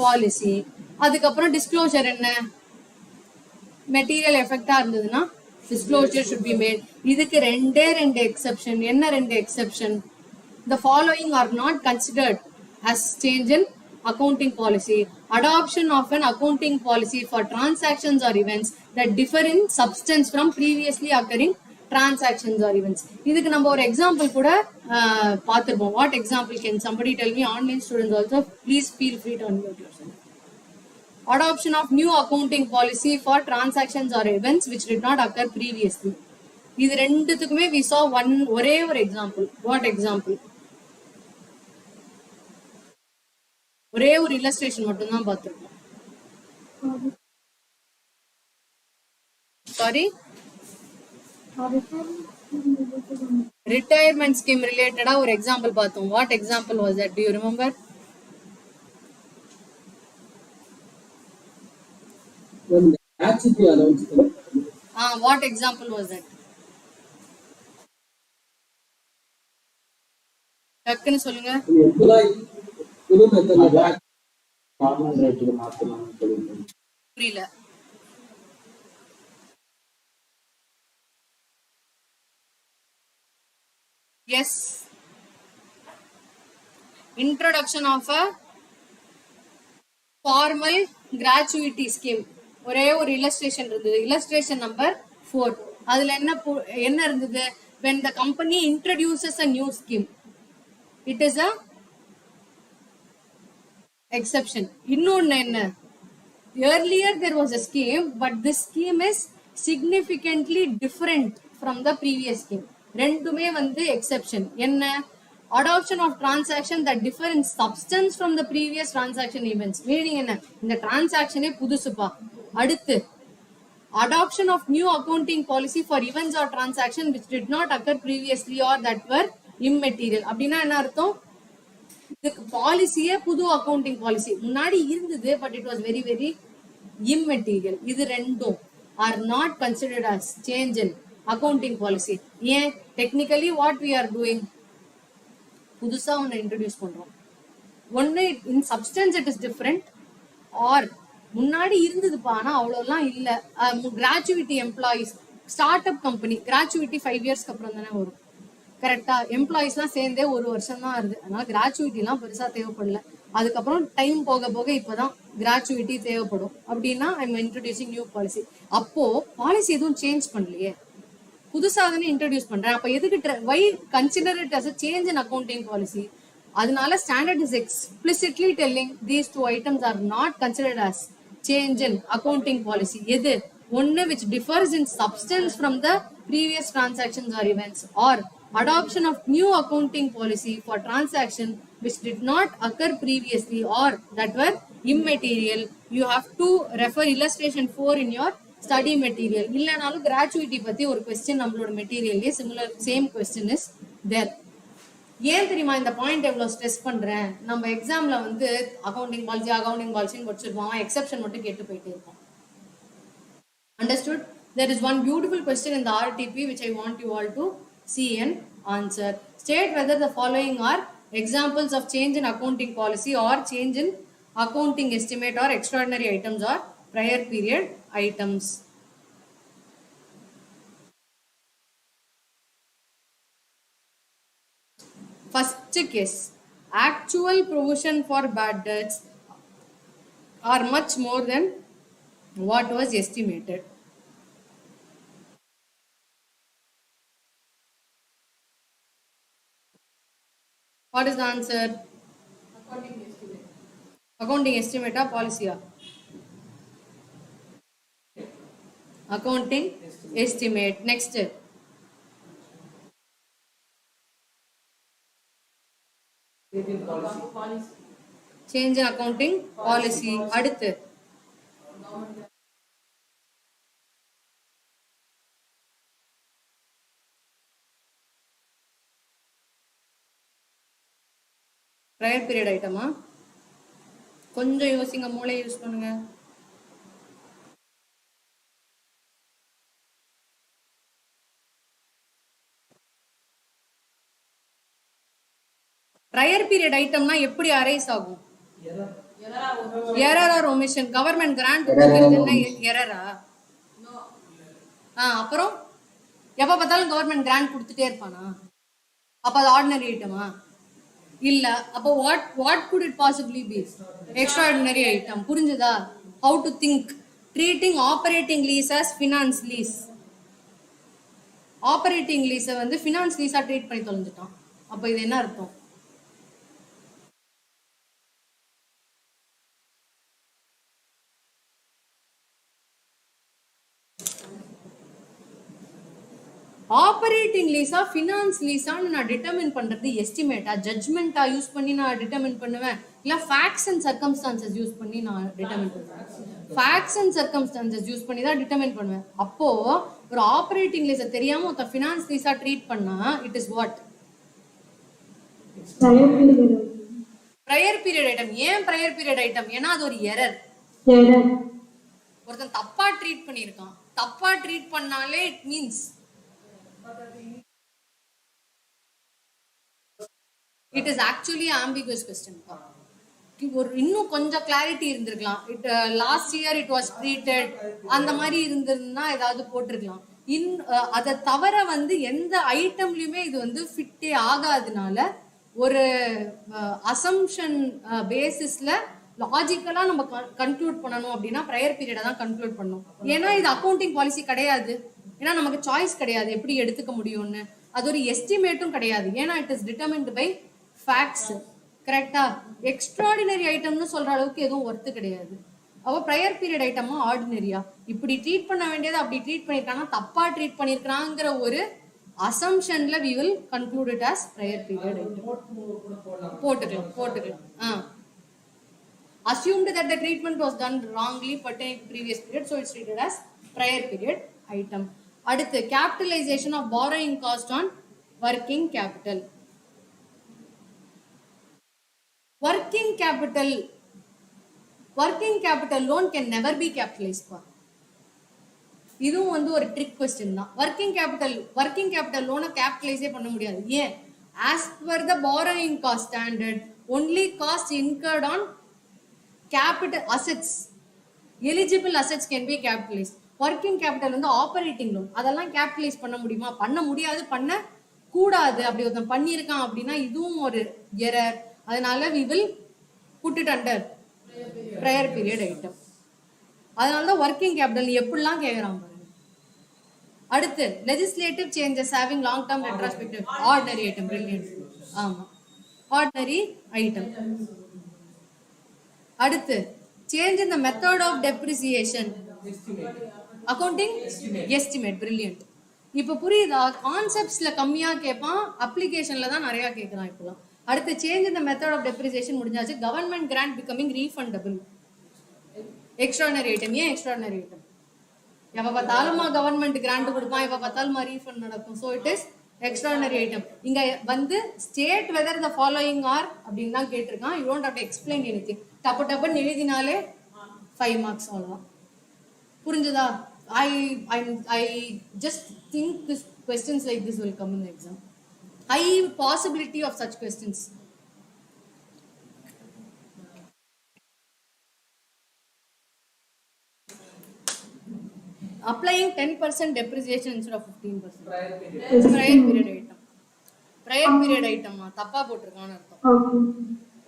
policy. அதுக்கப்புறம் disclosure என்ன? Material எஃபெக்டா இருந்ததுன்னா disclosure should be made. இதுக்கு ரெண்டு எக்ஸெப்ஷன். என்ன ரெண்டு exception? The following are not considered as change in accounting policy. Adoption of an accounting policy for transactions or events that differ in substance from previously occurring transactions or events. இதுக்கு நம்ம ஒரு example கூட பார்த்திருப்போம். What example can somebody tell me? Online students also, please feel free to unmute yourself. Adoption of new accounting policy for transactions or events which did not occur previously. இது ரெண்டுத்துக்குமே we saw ஒரே ஒரு example. What example? ஒரே ஒரு illustration மட்டும் தான் பார்த்திருக்கோம். Sorry? Retirement scheme related ஒரு எக்ஸாம்பிள் பார்த்தோம். What example was that? Do you remember? What example was that? டக்குன்னு சொல்லுங்க. புரியல. Yes. Introduction of a formal gratuity scheme. ஒரே ஒரு illustration இருந்தது. Illustration number 4. அதுல என்ன இருந்தது? When the company introduces a new scheme, it is a exception. இன்னொன்னு என்ன? Earlier there was a scheme, but this scheme is significantly different from the previous scheme. ரெண்டுமே exception. என்ன? Adoption of transaction that differ in substance from the previous transaction events. Meaning என்ன? இந்த transaction புதுசுப்பா. அடுத்து adoption of new accounting policy for events or transaction which did not occur previously or that were immaterial. அப்படின்னா என்ன அர்த்தம்? இதுக்கு பாலிசியே புது accounting policy. முன்னாடி இருந்தது, but it was very very immaterial. இது ரெண்டும் are not considered as change in accounting policy. ஏன்? technically what we are doing, புதுசா ஒன்னு இன்ட்ரோடியூஸ் பண்றோம். ஒன்னு in substance it is different, or முன்னாடி இருந்ததுப்பா ஆனா அவ்வளவுலாம் இல்ல. Gratuity employees, start up company gratuity 5 இயர்ஸ்க்கு அப்புறம் தானே வரும். கரெக்டா? எம்ப்ளாயிஸ் எல்லாம் சேர்ந்தே 1 வருஷம் தான் ஆகுது. அதனால கிராச்சுவிட்டி எல்லாம் பெருசா தேவைப்படல. அதுக்கப்புறம் டைம் போக போக இப்பதான் கிராச்சுவிட்டி தேவைப்படும். அப்படின்னா I am introducing new policy. அப்போ பாலிசி எதுவும் சேஞ்ச் பண்ணலையே, புதுசா தானே இன்ட்ரோடியூஸ் பண்றேன். அப்ப எதுக்கு why consider it as a change in accounting policy? அதனால standard is explicitly telling these two items are not considered as change in accounting policy. எது? ஒன்னு which differs in substance from the previous transactions or events, or adoption of new accounting policy for transaction which did not occur previously or that were immaterial. You have to refer illustration 4 in your study material. இல்லனாலும் gratuity பத்தி ஒரு question நம்மளோட மெட்டீரியல்லே similar same question is there. ஏன் தெரியுமா இந்த point எவ்வளவு stress பண்றேன்? நம்ம எக்ஸாம்ல அக்கவுண்டிங் பாலிசின்னு படிச்சிருப்போம், எக்ஸெப்ஷன் மட்டும் கேட்டு போயிட்டே இருப்போம். Understood? There is one beautiful question in the RTP which I want you all to see and answer. State whether the following are examples of change in accounting policy or change in accounting estimate or extraordinary items or prior period items. First case, actual provision for bad debts are much more than What was estimated? What is the answer? Accounting estimate or policy? Accounting estimate. Next. Change in accounting policy. அடுத்து prior period item. கொஞ்சம் யோசிங்க, மூளை use பண்ணுங்க. prior period itemனா எப்படி arise ஆகும்? Error or omission. Government grant கொடுக்கிறதுன்னா எரரா? அப்புறம் எப்ப பார்த்தாலும் கவர்மெண்ட் கிராண்ட் கொடுத்துட்டே இருப்பானா? அப்ப அது ஆர்டினரி ஐட்டமா? இல்ல. அப்போ what could it possibly be? Extraordinary item. புரிஞ்சுதா? How to think. Treating operating lease as finance lease. Operating லீஸை வந்து ஃபினான்ஸ் லீஸா ட்ரீட் பண்ணி தொலைஞ்சிட்டான். அப்ப இது என்ன அர்த்தம்? ஆப்பரேட்டிங் லீஸா ஃபினான்ஸ் லீஸான்னு நான் டிட்டர்மின் பண்றது எஸ்டிமேட்டா ஜட்ஜ்மெண்டா யூஸ் பண்ணி நான் டிட்டர்மின் பண்ணுவேன், இல்ல ஃபேக்ட்ஸ் அண்ட் சர்க்கம்ஸ்டான்சஸ் யூஸ் பண்ணி நான் டிட்டர்மின் பண்ணுவேன்? ஃபேக்ட்ஸ் அண்ட் சர்க்கம்ஸ்டான்சஸ் யூஸ் பண்ணி தான் டிட்டர்மின் பண்ணுவேன். அப்போ ஒரு ஆப்பரேட்டிங் லீஸை தெரியாம ஒரு ஃபினான்ஸ் லீஸா ட்ரீட் பண்ணா it is what? prior period item. ஏன் prior period item? ஏன்னா அது ஒரு எரர். ஒருத்தன் தப்பா ட்ரீட் பண்ணியிருக்கான். தப்பா ட்ரீட் பண்ணாலே it means it is actually ambiguous question. ஒரு இன்னும் கொஞ்சம் கிளாரிட்டி இருந்திருக்கலாம். It last year it was treated அந்த மாதிரி இருந்திருந்தா ஏதாவது போட்டிருக்கலாம். அதை தவிர வந்து எந்த ஐட்டம்லயுமே இது வந்து ஃபிட்டே ஆகாதனால ஒரு அசம்ஷன் பேசிஸ்ல லாஜிக்கலா நம்ம கன்க்ளூட் பண்ணணும் அப்படின்னா ப்ரையர் பீரியடை தான் கன்க்ளூட் பண்ணணும். ஏன்னா இது அக்கௌண்டிங் பாலிசி கிடையாது. ஏன்னா நமக்கு சாய்ஸ் கிடையாது எப்படி எடுத்துக்க முடியும்னு. அது ஒரு எஸ்டிமேட்டும் கிடையாது. ஏன்னா it is determined by facts. Correct? Extraordinary ஐட்டம்னு சொல்ற அளவுக்கு எதுவும் ஒர்த்து கிடையாது. அவ ப்ரையர் பீரியட் ஐட்டமா ஆர்டினரியா? இப்படி ட்ரீட் பண்ண வேண்டியது அப்படி ட்ரீட் பண்ணிருக்காங்க, தப்பா ட்ரீட் பண்ணிருக்காங்கிற ஒரு அசம்ஷன்ல we will conclude it as prior period item. போட்டுக்கலாம். Assumed that the treatment was done wrongly pertaining to previous period, so it's treated as prior period item. அடுத்து capitalization of borrowing cost on working capital. Working capital loan can never be capitalized for. இதுவும் வந்து ஒரு trick question தான். Working capital லோனை கேபிட்டலைஸே பண்ண முடியாது. ஏன்? As per the borrowing cost standard only cost incurred on capital assets, eligible assets can be capitalise. Working capital வந்து operating loan, அதெல்லாம் கேபிட்டலைஸ் பண்ண முடியுமா? பண்ண முடியாது, பண்ண கூடாது. அப்படி ஒருத்தன் பண்ணியிருக்கான் அப்படின்னா இதுவும் ஒரு எரர். அதனால we will put it under prior period item. அதனாலதான் ஒர்க்கிங் கேபிட்டல் எப்படிலாம் கேட்கறான் பாருங்க. அடுத்து legislative changes having long term retrospective. Ordinary item. Brilliant. ஆமா, ஆர்டினரி ஐட்டம். அடுத்து change in the method of depreciation. Accounting estimate. Brilliant. இப்ப புரியுதா? கான்செப்ட்ஸ்ல கம்மியா கேட்பான், அப்ளிகேஷன்ல தான் நிறைய கேட்கறான் இப்பெல்லாம். அடுத்து change in the method of depreciation முடிஞ்சாச்சு. Government grant becoming refundable. Extraordinary item. ஏன் எக்ஸ்ட்ராடினரி ஐட்டம்? எப்ப பார்த்தாலும் கவர்மெண்ட் கிராண்ட் கொடுப்பான், எப்ப பார்த்தாலும் ரீஃபண்ட் நடக்கும். So it is extraordinary item. இங்க வந்து state whether the following are அப்படின்னு தான் கேட்டிருக்கான். You don't have to explain anything. டப்புன்னு எழுதினாலே 5 மார்க்ஸ் அவ்வளவுதான். புரிஞ்சுதா? I just think this questions like this will come in the exam. High possibility of such questions. Applying 10% depreciation instead of 15%. Prior period item. Prior period item தப்பா போட்டிருக்கான்னு அர்த்தம்.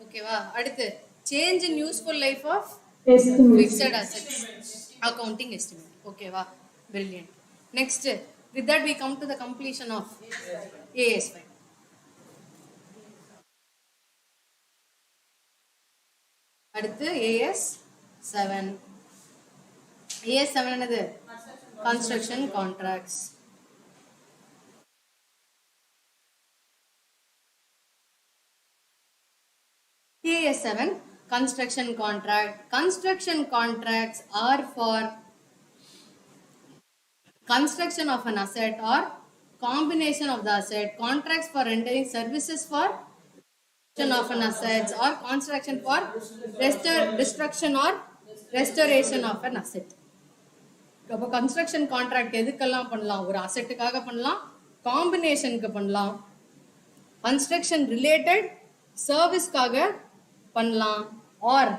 ஓகேவா? அடுத்து change in useful life of fixed assets. accounting estimate. Okay, wow, brilliant. Next, with that we come to the completion of AS5. அடுத்து AS7. AS7 என்னது? Construction contracts. AS7 construction contract. Construction contracts are for construction of an asset or combination of the asset. Contracts for rendering services for of an assets or construction for destruction or restoration of an asset. அப்போ construction contract எதுக்கெல்லாம் பண்ணலாம்? ஒரு அசெட்டுக்காக பண்ணலாம், காம்பினேஷனுக்கு பண்ணலாம், construction related சர்வீஸ்க்காக பண்ணலாம், or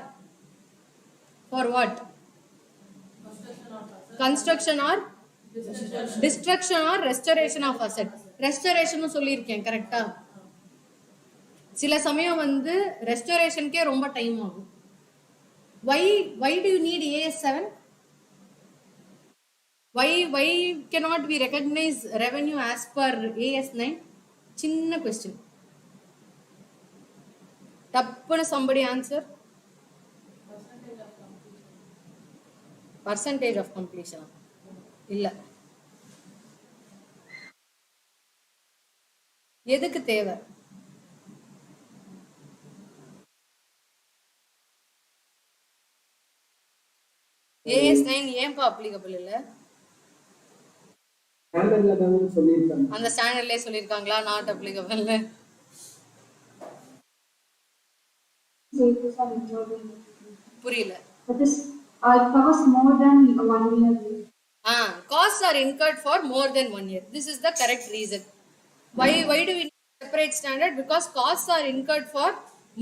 for what? Construction or destruction or restoration of asset. ரெஸ்டரேஷனும் சொல்லியிருக்கேன் கரெக்டா? சில சமயம் வந்து ரெஸ்டரேஷனுக்கே ரொம்ப டைம் ஆகும். why do you need AS7? why cannot we recognize revenue as per AS9? சின்ன question. டப்புன்னு somebody answer. Percentage of completion இல்ல. எதுக்கு தேவை? AS9 ஏன்பா அப்ளிகபிள் இல்ல? அந்த ஸ்டாண்டர்ட்லயே சொல்லிருக்காங்களா நாட் அப்ளிகபிள்? புரியல. Cost more than 1 year. Costs are incurred for more than 1 year. This is the correct reason. Why do we need separate standard? Because costs are incurred for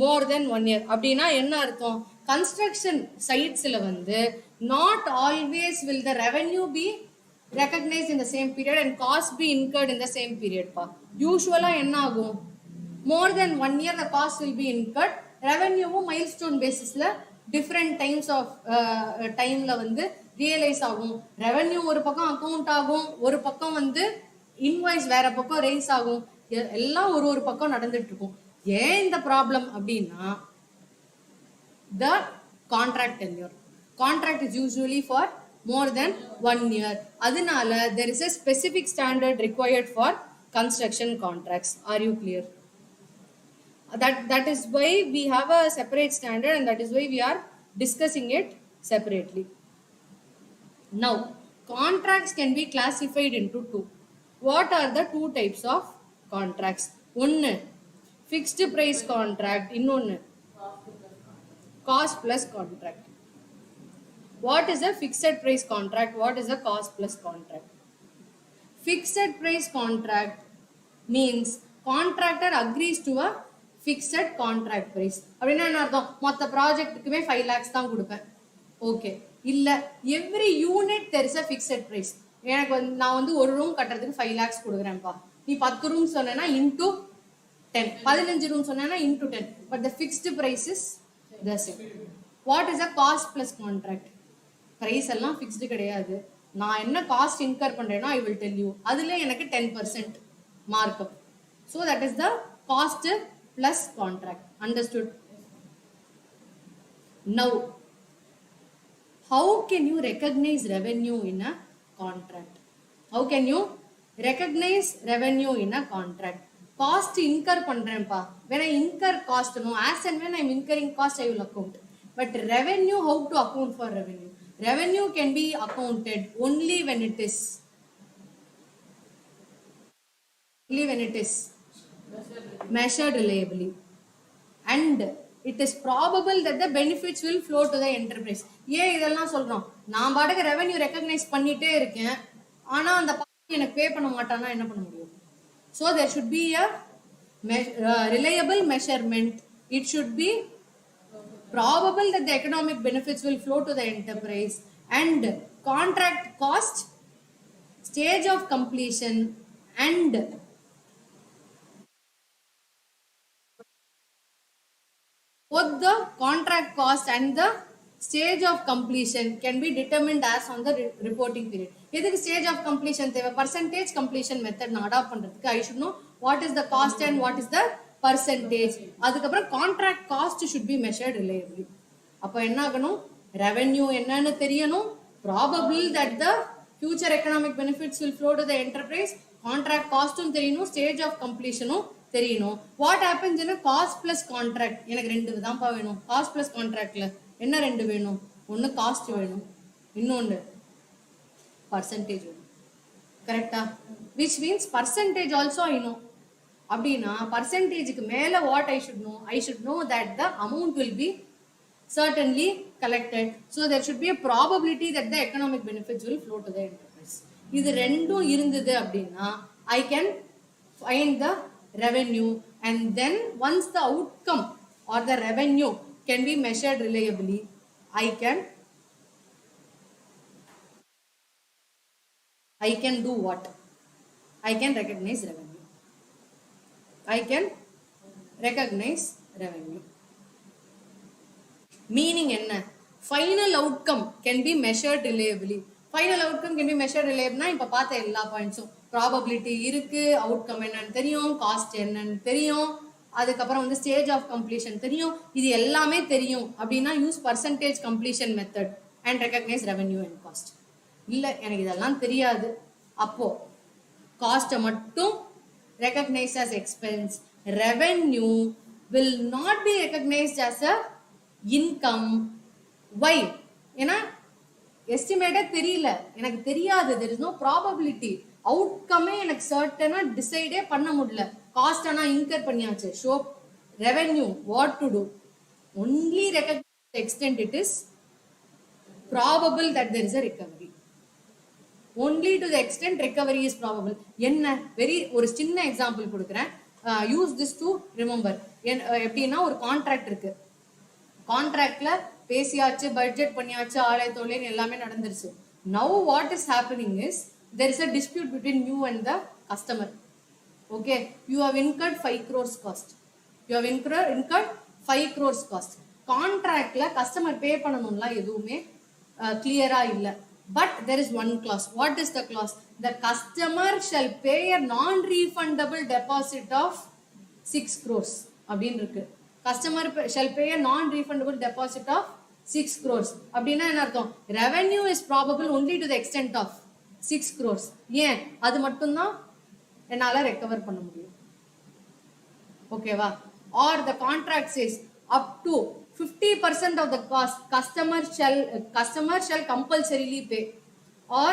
more than 1 year. அப்படின்னா என்ன அர்த்தம்? Construction சைட்ஸ்ல வந்து not always will the revenue be recognized in the same period and cost be incurred in the same period pa. Usually என்ன ஆகும்? More than 1 year the cost will be incurred. Revenue milestone basisல different times of timeல வந்து realise ஆகும். Revenue ஒரு பக்கம் account ஆகும், ஒரு பக்கம் வந்து இன்வாய்ஸ் வேற பக்கம் ரைஸ் ஆகும். எல்லாம் ஒரு பக்கம் நடந்துட்டு இருக்கும். ஏன் இந்த ப்ராப்ளம் அப்படின்னா the contract tenure. Contract is usually for more than 1 year. அதனால there is a specific standard required for construction contracts. Are you clear? That is why we have a separate standard and that is why we are discussing it separately. Now, contracts can be classified into two. What are the two types of contracts? One, fixed price contract. Innone, cost plus contract. What is a fixed price contract? What is a cost plus contract? Fixed price contract means contractor agrees to a fixed contract price. அப்படின்னா என்ன அர்த்தம்? மொத்த ப்ராஜெக்ட்டுக்குமே 5 lakhs தான் கொடுப்பேன். Okay. இல்ல every unit there is a fixed price. எனக்கு வந்து நான் வந்து ஒரு ரூம் கட்டுறதுக்கு 5 lakhs கொடுக்குறேன்ப்பா. நீ 10 ரூம் சொன்னேன்னா into 10. 15 ரூம் சொன்னேன்னா into 10. But the fixed price is the same. What is a cost plus contract? Price எல்லாம் ஃபிக்ஸ்டு கிடையாது. நான் என்ன காஸ்ட் இன்கர் பண்றேனோ ஐ வில் டெல் யூ. அதுல எனக்கு 10% markup. So that is the cost plus contract. Understood? Now how can you recognize revenue in a contract? How can you recognize revenue in a contract? Cost incur பண்றேன்ப்பா. When I incur cost, no, as and when I am incurring cost I will account. But revenue, how to account for revenue? Revenue can be accounted only when it is measured reliably and it is probable that the benefits will flow to the enterprise. ஏன் இதெல்லாம் சொல்றோம்? நான் பாட்டுக்கு revenue recognise பண்ணிட்டே இருக்கேன், ஆனா அந்த எனக்கு பே பண்ண மாட்டானா என்ன பண்ண முடியும்? So there should be a reliable measurement. It should be probable that the economic benefits will flow to the enterprise and contract cost, stage of completion and both the contract cost and the stage of completion can be determined as on the reporting period. எதுக்கு stage of completion தேவை? Percentage completion method நான் adopt பண்றதுக்கு I should know what is the cost and what is the percentage. அதுக்கப்புறம் contract cost should be measured reliably. அப்போ என்ன ஆகணும்? Revenue என்னன்னு தெரியணும், probable that the future economic benefits will flow to the enterprise, contract காஸ்ட்டும் தெரியணும், stage of கம்ப்ளீஷனும் தெரியணும். What happens in cost plus contract? எனக்கு ரெண்டு தான்ப்பா வேணும். காஸ்ட் பிளஸ் கான்ட்ராக்ட்ல என்ன ரெண்டு வேணும்? ஒன்னு காஸ்ட் வேணும், இன்னொன்று பர்சன்டேஜ் வேணும். கரெக்டா? Which means percentage also I know. அப்படின்னா பர்சன்டேஜுக்கு மேல what I should no? I should know that the amount will be certainly collected, so there should be a probability that the economic benefits will flow to the enterprise. இது ரெண்டும் இருந்தது அப்படின்னா I can find the revenue, and then once the outcome or the revenue can be measured reliably, I can do what? I can recognize revenue. I can recognize revenue. Meaning என்ன? Final outcome can be measured reliably. Final outcome can be measured reliably. இப்ப பார்த்த எல்லா பாயிண்ட்ஸும் probability இருக்கு, outcome என்னன்னு தெரியும், cost என்னன்னு தெரியும், அதுக்கப்புறம் வந்து ஸ்டேஜ் ஆஃப் கம்ப்ளீஷன் தெரியும். இது எல்லாமே தெரியும் அப்படின்னா use percentage completion method and recognise revenue and cost. இல்ல எனக்கு இதெல்லாம் தெரியாது, அப்போ காஸ்ட்டை மட்டும் recognize as expense, revenue will not be recognized as a income. Why? ஏன்னா எஸ்டிமேட்டே தெரியல, எனக்கு தெரியாது, there is no probability. அவுட்கமே எனக்கு சர்டனா டிசைடே பண்ண முடியல. காஸ்ட் ஆனா இன்கர் பண்ணியாச்சு. Show revenue what to to? Only recognise extend it is probable that there is a recovery. Only to the extent recovery is probable. என்ன வெரி ஒரு சின்ன எக்ஸாம்பிள் கொடுக்குறேன். Use this to remember. எப்படின்னா ஒரு contract இருக்கு, கான்ட்ராக்ட்ல பேசியாச்சு, budget பண்ணியாச்சு, ஆலை தொழில் எல்லாமே நடந்துருச்சு. Now what is happening is there is a dispute between you and the customer. Okay, you have incurred 5 crores cost. You have incurred 5 crores cost. கான்ட்ராக்ட்ல கஸ்டமர் பே பண்ணணும்லாம் எதுவுமே கிளியரா இல்ல. But there is one clause. What is the clause? The customer shall pay a non-refundable deposit of 6 crores. அப்படின்னு இருக்கு. Customer shall pay a non-refundable deposit of 6 crores. அப்படின்னா என்ன அர்த்தம்? Revenue is probable only to the extent of 6 crores. ஏன்? அது மட்டும்தான் என்னால recover பண்ண முடியும். ஓகேவா? Or the contract says up to 50% of the cost customer shall compulsorily pay, or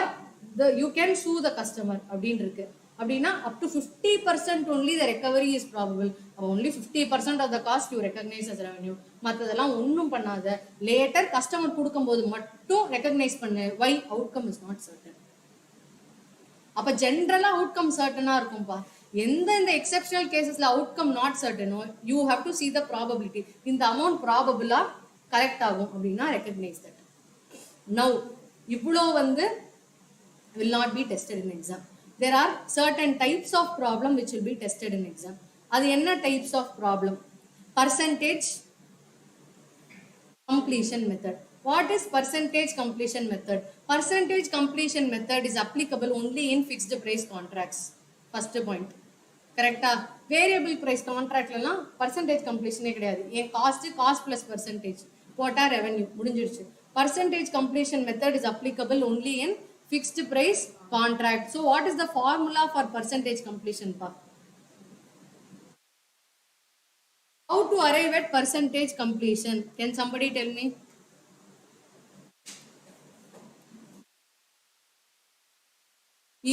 you can sue the customer அப்படின்னு இருக்கு. அப்படின்னா up to 50% only the recovery is probable. Only 50% of the cost you recognize as revenue. மற்றதெல்லாம் ஒன்றும் பண்ணாத, later customer கொடுக்கும்போது மட்டும் recognise பண்ணு. why? outcome is not certain. அப்ப ஜென்ரலா அவுட்கம் சர்டனா இருக்கும்பா. எந்த எக்ஸெப்ஷனல் கேசஸ்ல அவுட்கம் நாட் சர்டனோ you have to see the probability. இந்த அமௌண்ட் ப்ராபபிளா கரெக்ட் ஆகும் அப்படின்னா ரெக்கக்னைஸ் தட். நவ் இவ்வளோ வந்து will not be tested in exam. There are certain types of problem which will be tested in exam. அது என்ன types of problem? Percentage completion method. What is percentage completion method? Percentage completion method is applicable only in fixed price contracts. First point. Correct? Variable price contract லாம் percentage completion கிடையாது. ஏன் cost plus percentage போட்டா revenue முடிஞ்சிருச்சு. Percentage completion method is applicable only in fixed price contract. So what is the formula for percentage completion pa? How to arrive at percentage completion? Can somebody tell me?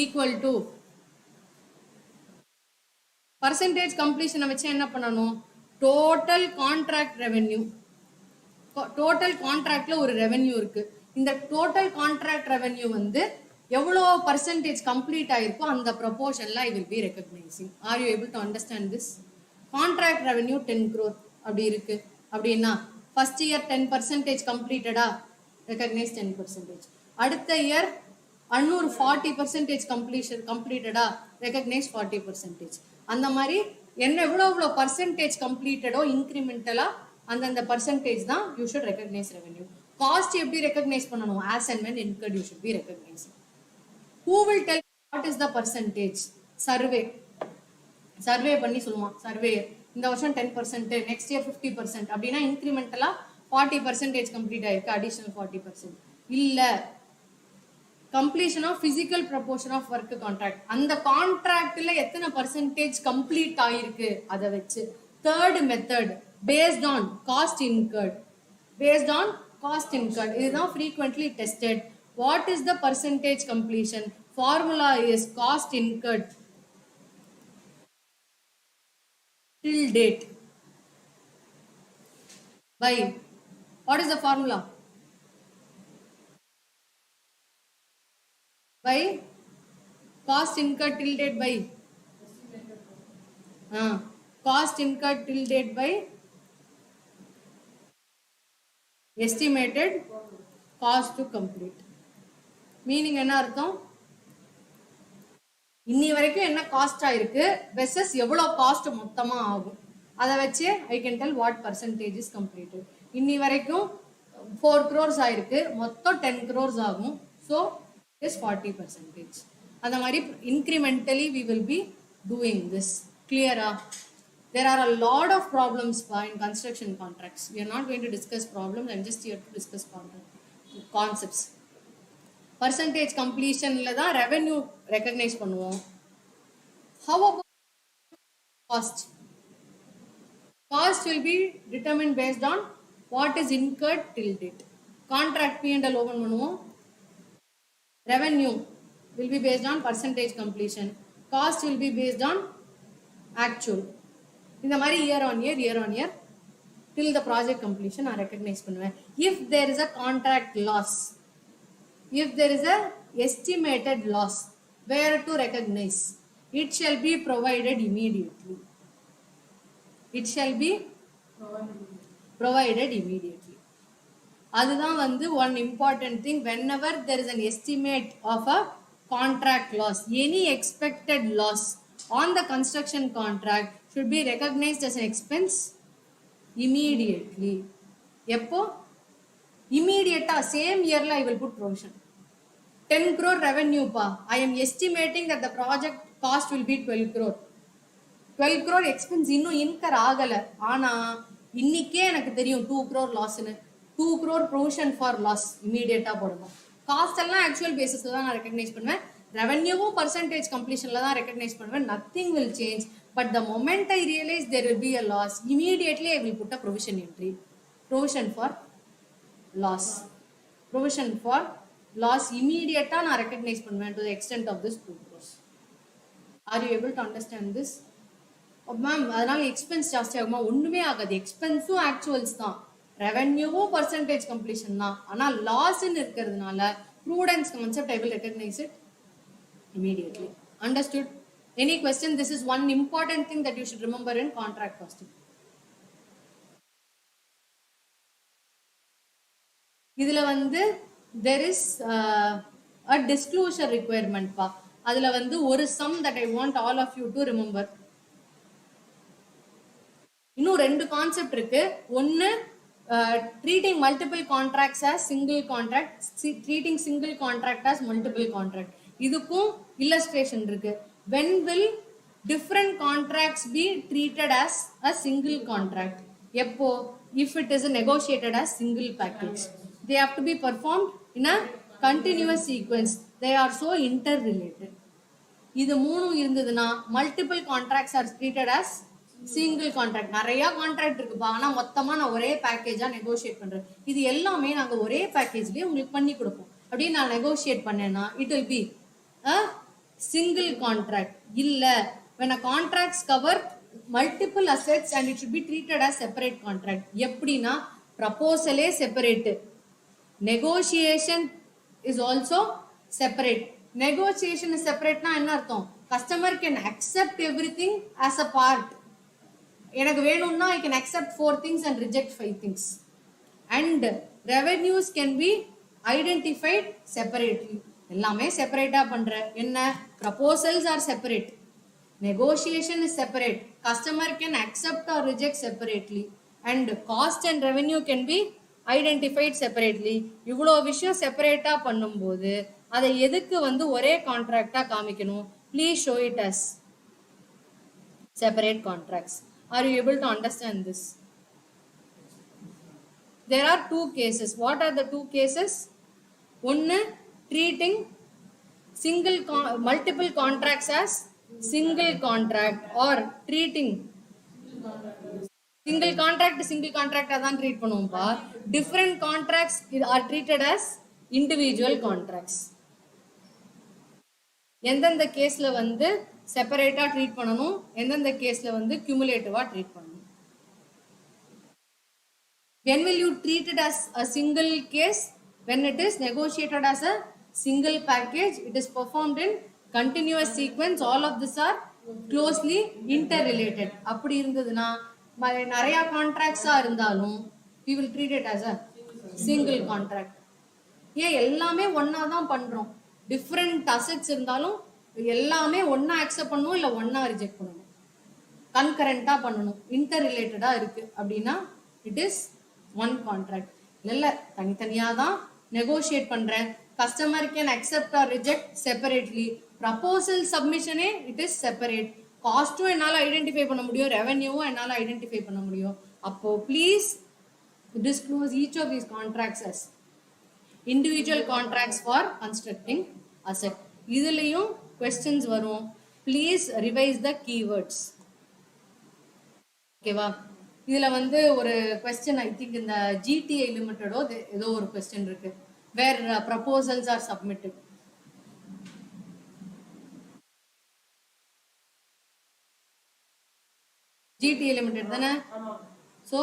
Equal to percentage completion வச்சு என்ன பண்ணணும்? total contract revenue. total contractல ஒரு revenue இருக்கு. இந்த total contract revenue வந்து எவ்வளோ percentage complete ஆயிருக்கோ அந்த proportionல I will be recognizing. Are you able to understand this? Contract revenue 10 crore அப்படி இருக்கு அப்படின்னா first year 10% completedா recognize 10%. அடுத்த year அன்னூறு 40% completedா recognize 40%. அந்த மாதிரி என்ன எவ்வளோ பர்சன்டேஜ் கம்ப்ளீட்டடோ இன்க்ரிமெண்டலா அந்தந்த பர்சன்டேஜ் தான் you should recognise revenue. Cost எப்படி ரெகக்னைஸ் பண்ணணும்? as and when incurred you should be recognizing. who will tell what is the percentage? Survey பண்ணி சொல்லுவான் சர்வேயர், இந்த வருஷம் 10%, நெக்ஸ்ட் இயர் 50%, அப்படின்னா இன்க்ரிமெண்டலா 40% கம்ப்ளீட் ஆயிருக்கு, அடிஷனல் 40%. இல்ல completion of physical proportion of work contract, அந்த கான்ட்ராக்ட்ல எத்தனை பர்சன்டேஜ் கம்ப்ளீட் ஆயிருக்கு அதை வச்சு. Third method based on cost incurred. Based on cost incurred இதுதான் frequently tested. what is the percentage completion? formula is cost incurred till date by, what is the formula? By cost incurred till date by cost incurred till date by estimated cost to complete. Meaning என்ன அர்த்தம்? இன்னி வரைக்கும் என்ன cost ஆயிருக்கு versus எவ்வளவு cost மொத்தமா ஆகும், அதை வச்சு I can tell what percentage is completed. இன்னி வரைக்கும் 4 crores ஆயிருக்கு, மொத்தம் 10 crores ஆகும். So is 40%. அந்த மாதிரி incrementally we will be doing this. Clear? There are a lot of problems in construction contracts. We are not going to discuss problems. I'm just here to discuss concepts. Percentage completion ல தான் revenue recognize பண்ணுவோம். How about cost? Cost will be determined based on what is incurred till date. Contract P&L open பண்ணுவோம். Revenue will be based on percentage completion. Cost will be based on actual. இந்த மாதிரி year on year till the project completion I recognize பண்ணுவேன். If there is a contract loss, if there is a estimated loss, where to recognize? It shall be provided immediately. It shall be provided immediately. அதுதான் வந்து one important thing. Whenever there is an estimate of a contract loss, any expected loss on the construction contract should be recognized as an expense immediately. எப்போ? Immediate same yearல I will put provision. 10 crore revenue pa, I am estimating that the project cost will be 12 crore. 12 crore expense இன்னும் incur ஆகல, ஆனா இன்னிக்கே எனக்கு தெரியும் 2 crore lossனு. 2 crore provision for loss immediate போடணும். Cost எல்லாம் actual பேசிஸ்ல தான் நான் ரெகக்னைஸ் பண்ணுவேன். ரெவன்யூவும் பர்சன்டேஜ் கம்ப்ளீஷன்ல தான் ரெகக்னைஸ் பண்ணுவேன். Nothing will change. But the moment I realise there will be a loss, immediately I will put a provision entry. Provision for loss. Provision for loss இமீடியட்டா நான் recognise பண்ணுவேன் to the extent of this 2 crores. Are you able to understand this? Ma'am அதனால expense ஜாஸ்தி ஆகுமா? ஒண்ணுமே ஆகாது. எக்ஸ்பென்ஸும் actuals தான், ரெவன்யூவும் percentage completion தான். ஆனா லாஸ்ன்னு இருக்கிறதுனால prudence concept I will recognise it immediately. Understood? Any question? This is one important thing that you should remember in contract costing. இதுல வந்து there is a disclosure requirement pa. அதுல வந்து ஒரு sum that I want all of you to remember. இன்னும் ரெண்டு concept இருக்கு. ஒன்னு treating multiple contracts as single contract, treating single contract as multiple contract. இதுக்கும் illustration இருக்கு. When will different contracts be treated as a single contract? எப்போ? If it is negotiated as single package. They have to be performed in a continuous sequence. They are so interrelated. இது மூணும் இருந்ததுன்னா multiple contracts are treated as single contract. நிறைய contract இருக்குப்பா, ஆனா மொத்தமா நான் ஒரே பேக்கேஜா நெகோசியேட் பண்றேன். இது எல்லாமே நாங்க ஒரே பேக்கேஜ்லயே உங்களுக்கு பண்ணி கொடுப்போம். அப்படின்னு நான் நெகோசியேட் பண்ணேன்னா it will be a single contract. இல்ல when a contracts cover multiple assets and it should be treated as separate contract. எப்படின்னா ப்ரப்போசலே separate, negotiation is also separate. Negotiation is separate னா என்ன அர்த்தம்? Customer can accept everything as a part. எனக்கு வேணும்னா I can accept 4 things and reject 5 things. And revenues can be identified separately. எல்லாமே செப்பரேட்டா பண்ற. என்ன? proposals are separate, negotiation is separate, customer can accept or reject separately, and cost and revenue can be identified separately. இவ்வளோ விஷயம் செப்பரேட்டா பண்ணும்போது அதை எதுக்கு வந்து ஒரே கான்ட்ராக்டா காமிக்கணும்? Please show it as separate contracts. Are you able to understand this? There are two cases. What are the two cases? One, treating multiple contracts as single contract, or treating single contract தான் treat பண்ணுவோம்ப்பா. different contracts are treated as individual contracts. எந்தெந்த கேஸ்ல வந்து செப்பரேட்டா treat பண்ணணும், எந்தெந்த கேஸ்ல வந்து கியூமுலேட்டிவா treat பண்ணணும். When will you treat it as a single case? When it is negotiated as a single package, it is performed in continuous sequence, all of these are closely interrelated. அப்படி இருந்ததுன்னா நிறைய கான்ட்ராக்ட்ஸா இருந்தாலும் we will treat it as a single contract. ஏன் எல்லாமே ஒன்னா தான் பண்றோம். Different assets இருந்தாலும் எல்லாமே ஒன்னா அக்செப்ட் பண்ணணும், இல்ல ஒன்னா ரிஜெக்ட் பண்ணணும், கன்கரண்டா பண்ணணும், இன்டர் ரிலேட்டடா இருக்கு அப்படின்னா இட் இஸ் ஒன் கான்ட்ராக்ட். இல்ல தனித்தனியா தான் நெகோஷியேட் பண்றேன், customer can accept or reject separately, proposal சப்மிஷனே இட் இஸ் செப்பரேட், காஸ்ட்டும் என்னால ஐடென்டிஃபை பண்ண முடியும், ரெவன்யூவும் என்னால ஐடென்டிஃபை பண்ண முடியும். அப்போ please disclose each of these contracts as individual contracts for constructing asset. இதுலயும் questions வரும். Please revise the keywords. ஓகேவா? இதுல வந்து ஒரு question, I think இந்த GTA Limited ஏதோ ஒரு question இருக்கு, where proposals are submitted. GTA Limited தானே? So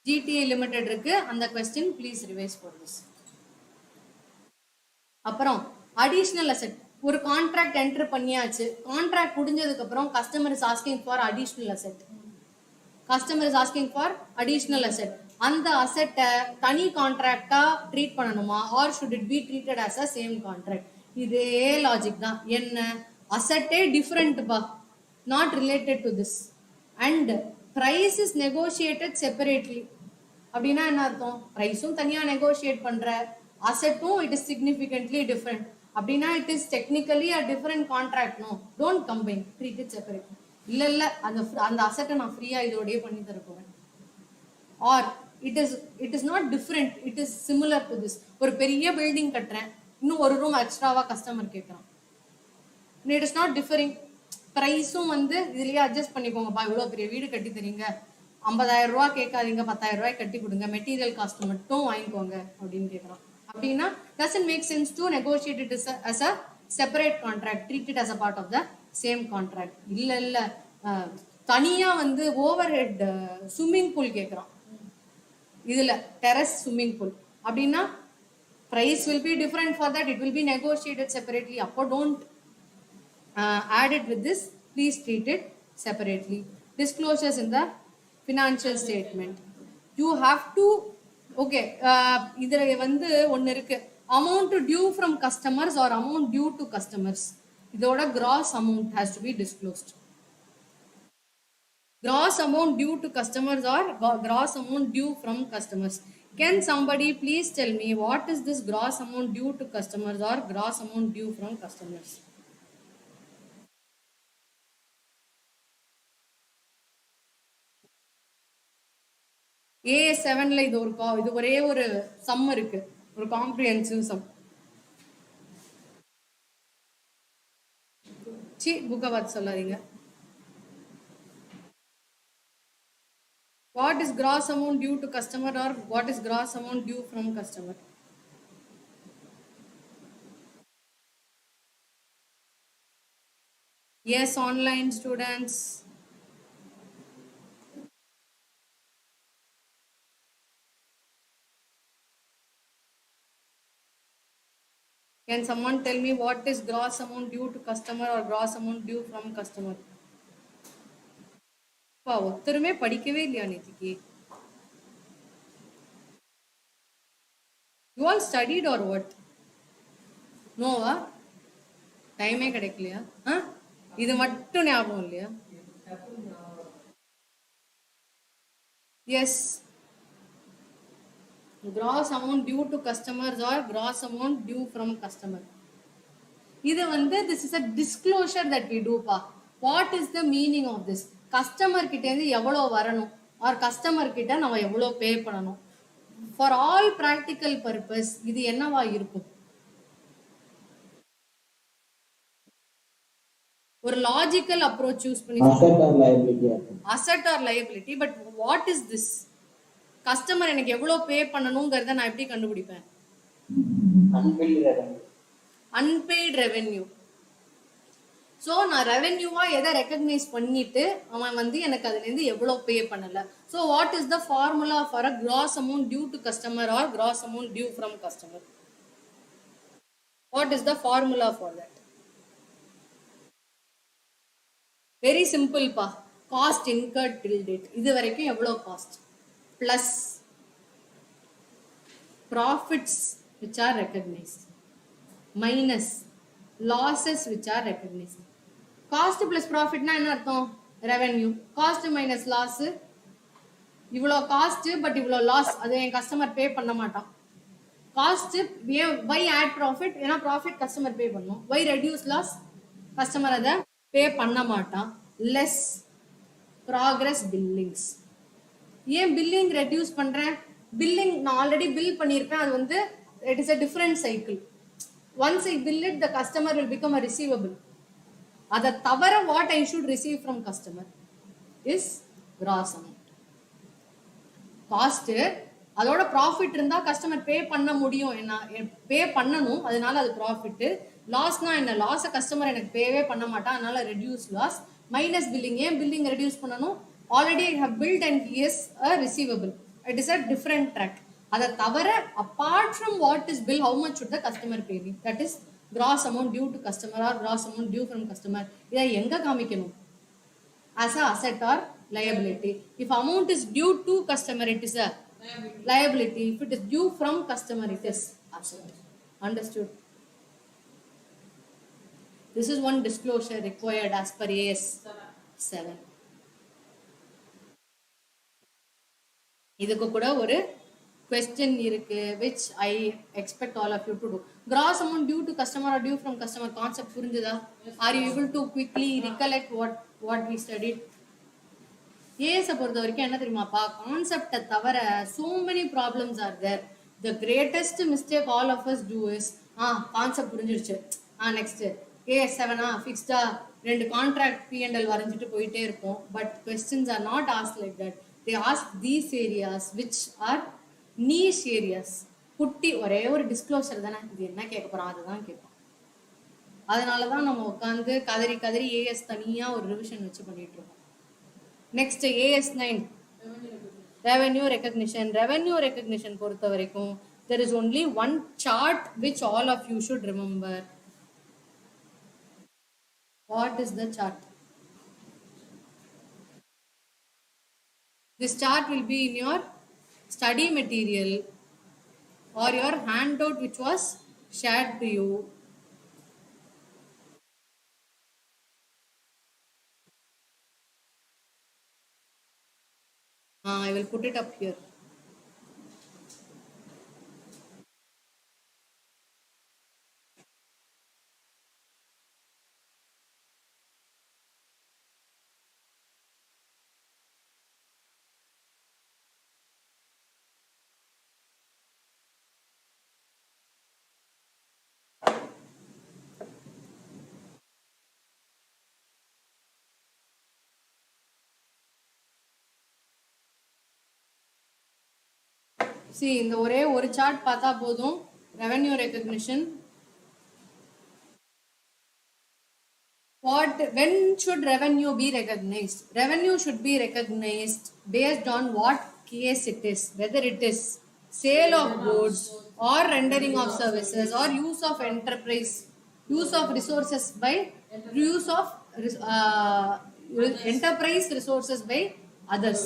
GTA Limited இருக்கு அந்த question, please revise for this. அப்புறம் additional asset, ஒரு கான்ட்ராக்ட் என்டர் பண்ணியாச்சு, கான்ட்ராக்ட் முடிஞ்சதுக்கு அப்புறம் customer is asking for additional asset, customer is asking for additional asset. அந்த அசெட்டை தனி கான்ட்ராக்டா ட்ரீட் பண்ணணுமா, or should it be treated as a same contract? இதே லாஜிக் தான். என்ன, அசெட்டே டிஃப்ரெண்ட் பா, not related to this, and price is negotiated separately. அப்படின்னா என்ன அர்த்தம்? பிரைஸும் தனியா நெகோஷியேட் பண்ற, அசெட்டும் இட் இஸ் சிக்னிஃபிகன்ட்லி டிஃப்ரெண்ட். அப்படின்னா it is technically a different contract. No, don't combine, treat it separately. இல்ல அந்த அசெட்டை நான் ஃப்ரீயா இதோடய பண்ணி தர போறேன். Or it is not different, it is similar to this. ஒரு பெரிய பில்டிங் கட்டுறேன், இன்னும் ஒரு ரூம் எக்ஸ்ட்ராவா கஸ்டமர் கேட்கறான், இட் இஸ் நாட் டிஃபரிங். பிரைஸும் வந்து இதுலயே அட்ஜஸ்ட் பண்ணிக்கோங்கப்பா, இவ்வளவு பெரிய வீடு கட்டி தரீங்க, 50,000 ரூபாய் கேட்காதீங்க, 10,000 ரூபாய் கட்டி கொடுங்க, மெட்டீரியல் காஸ்ட் மட்டும் வாங்கிக்கோங்க அப்படின்னு கேட்கறான். அப்படின்னா doesn't make sense to negotiate it as a separate contract, treat it as a part of the same contract. இல்ல தனியா வந்து ஓவர் ஹெட் ஸ்விம்மிங் பூல் கேட்கறான், இதுல டெரஸ் ஸ்விம்மிங் பூல் அப்படின்னா price will be different for that, it will be negotiated separately. அப்போ don't add it with this, please treat it separately. Disclosures in the financial statement, you have to, okay, இதுல வந்து ஒன்னு இருக்கு, amount due from customers or amount due to customers. இதோட gross amount has to be disclosed. Gross amount due to customers or gross amount due from customers. Can somebody please tell me what is this gross amount due to customers or gross amount due from customers? A7ல இது ஒரே ஒரு sum இருக்கு, ஒரு comprehensive some. புக்க பார்த்து சொல்லாதீங்க. What is gross amount due to customer or what is gross amount due from customer? Yes, online students. Can someone tell me what is gross amount due to customer or gross amount due from customer? ஒருத்தருமே படிக்கவே இல்லையா நேத்திக்கு? You all studied or what? Noah? டைமே கிடைக்கலையா? இது மட்டும் ஞாபகம் இல்லையா? Yes, gross amount due to customers or gross amount due from customer. இது வந்து this is a disclosure that we do பா. What is the meaning of this? Customer கிட்ட இருந்து எவ்வளோ வரணும் ஆர் கஸ்டமர் கிட்ட நம்ம எவ்வளோ பே பண்ணணும். ஃபார் ஆல் ப்ராக்டிக்கல் பர்பஸ் இது என்னவா இருக்கும்? ஒரு லாஜிக்கல் அப்ரோச் யூஸ் பண்ணி asset or liability. But what is this? Customer எனக்கு எவ்வளவு பே பண்ணணுங்கிறத நான் எப்படி கண்டுபிடிப்பேன்? Unpaid revenue. ஸோ நான் ரெவென்யூவா எதை ரெக்கக்னைஸ் பண்ணிட்டு அவன் வந்து எனக்கு அதுல இருந்து எவ்வளவு பே பண்ணல. So what is the formula for a gross amount due to customer or gross amount due from customer? What is the formula for that? Very simple பா. காஸ்ட் இன்கர்ட் டில் டேட், இது வரைக்கும் எவ்வளோ cost, plus profits which are recognized minus losses which are recognized. Cost plus ப்ராஃபிட்னா என்ன அர்த்தம்? Revenue. Cost minus loss, இவ்வளோ cost but இவ்வளோ loss, அது என் கஸ்டமர் பே பண்ண மாட்டான். காஸ்ட் வை ஆட் ப்ராஃபிட், ஏன்னா ப்ராஃபிட் கஸ்டமர் பே பண்ணும். வை ரெடியூஸ் லாஸ், கஸ்டமர் அதை பே பண்ண மாட்டான். Less progress Billings. ஏன் பில்லிங் ரெடியூஸ் பண்றேன்? பில்லிங் நான் ஆல்ரெடி பில் பண்ணியிருப்பேன், அது வந்து it is a different cycle. Once I bill it, the customer will become a receivable. அதை தவிர what I should receive from customer is gross amount. Cost அதோட profit இருந்தா customer pay பண்ண முடியும், என்ன பே பண்ணணும், அதனால அது ப்ராஃபிட். லாஸ்னா என்ன? லாஸை கஸ்டமர் எனக்கு பேவே பண்ண மாட்டான், அதனால ரெடியூஸ் லாஸ். Minus billing. ஏன் பில்லிங் ரெடியூஸ் பண்ணணும்? Already I have billed and he is a receivable. It is a different track. அதை தவிர apart from what is bill, how much should the customer pay me? That is gross amount due to customer or gross amount due from customer. இதை எங்க காமிக்கணும்? As a asset or liability. If amount is due to customer, it is a liability. If it is due from customer, it is asset. Understood? This is one disclosure required as per AS 7. இதுக்கு கூட ஒரு question இருக்கு, which I expect all of you to do. Gross amount due to customer or due from customer concept புரிஞ்சுதா? Are you able to quickly recollect what we studied? As பொறுத்த வரைக்கும் என்ன தெரியுமாப்பா, கான்செப்டை தவிர so many problems are there. The greatest mistake all of us do is concept புரிஞ்சிருச்சு, next as 7 ஃபிக்ஸ்டா 2 contract P&L வரைஞ்சிட்டு போயிட்டே இருப்போம். But questions are not asked like that. They ask these areas which are niche areas. குட்டி ஒரே ஒரு disclosure தானே, இது என்ன கேட்க போறோம் அதுதான் கேட்போம். அதனாலதான் நம்ம உட்காந்து கதறி கதறி ஏஎஸ் தனியா ஒரு ரிவிஷன் வச்சு பண்ணிட்டு இருக்கோம். Next AS 9 revenue recognition. Revenue recognition பொறுத்த வரைக்கும் there is only one chart which all of you should remember. What is the chart? This chart will be in your study material or your handout which was shared to you. I will put it up here. See, இந்த ஒரே ஒரு chart பார்த்தா போதும். Revenue recognition. When should revenue be recognized? Revenue should be recognized based on what case it is, whether it is sale of goods or rendering of services or use of enterprise, use of resources by use of enterprise resources by others.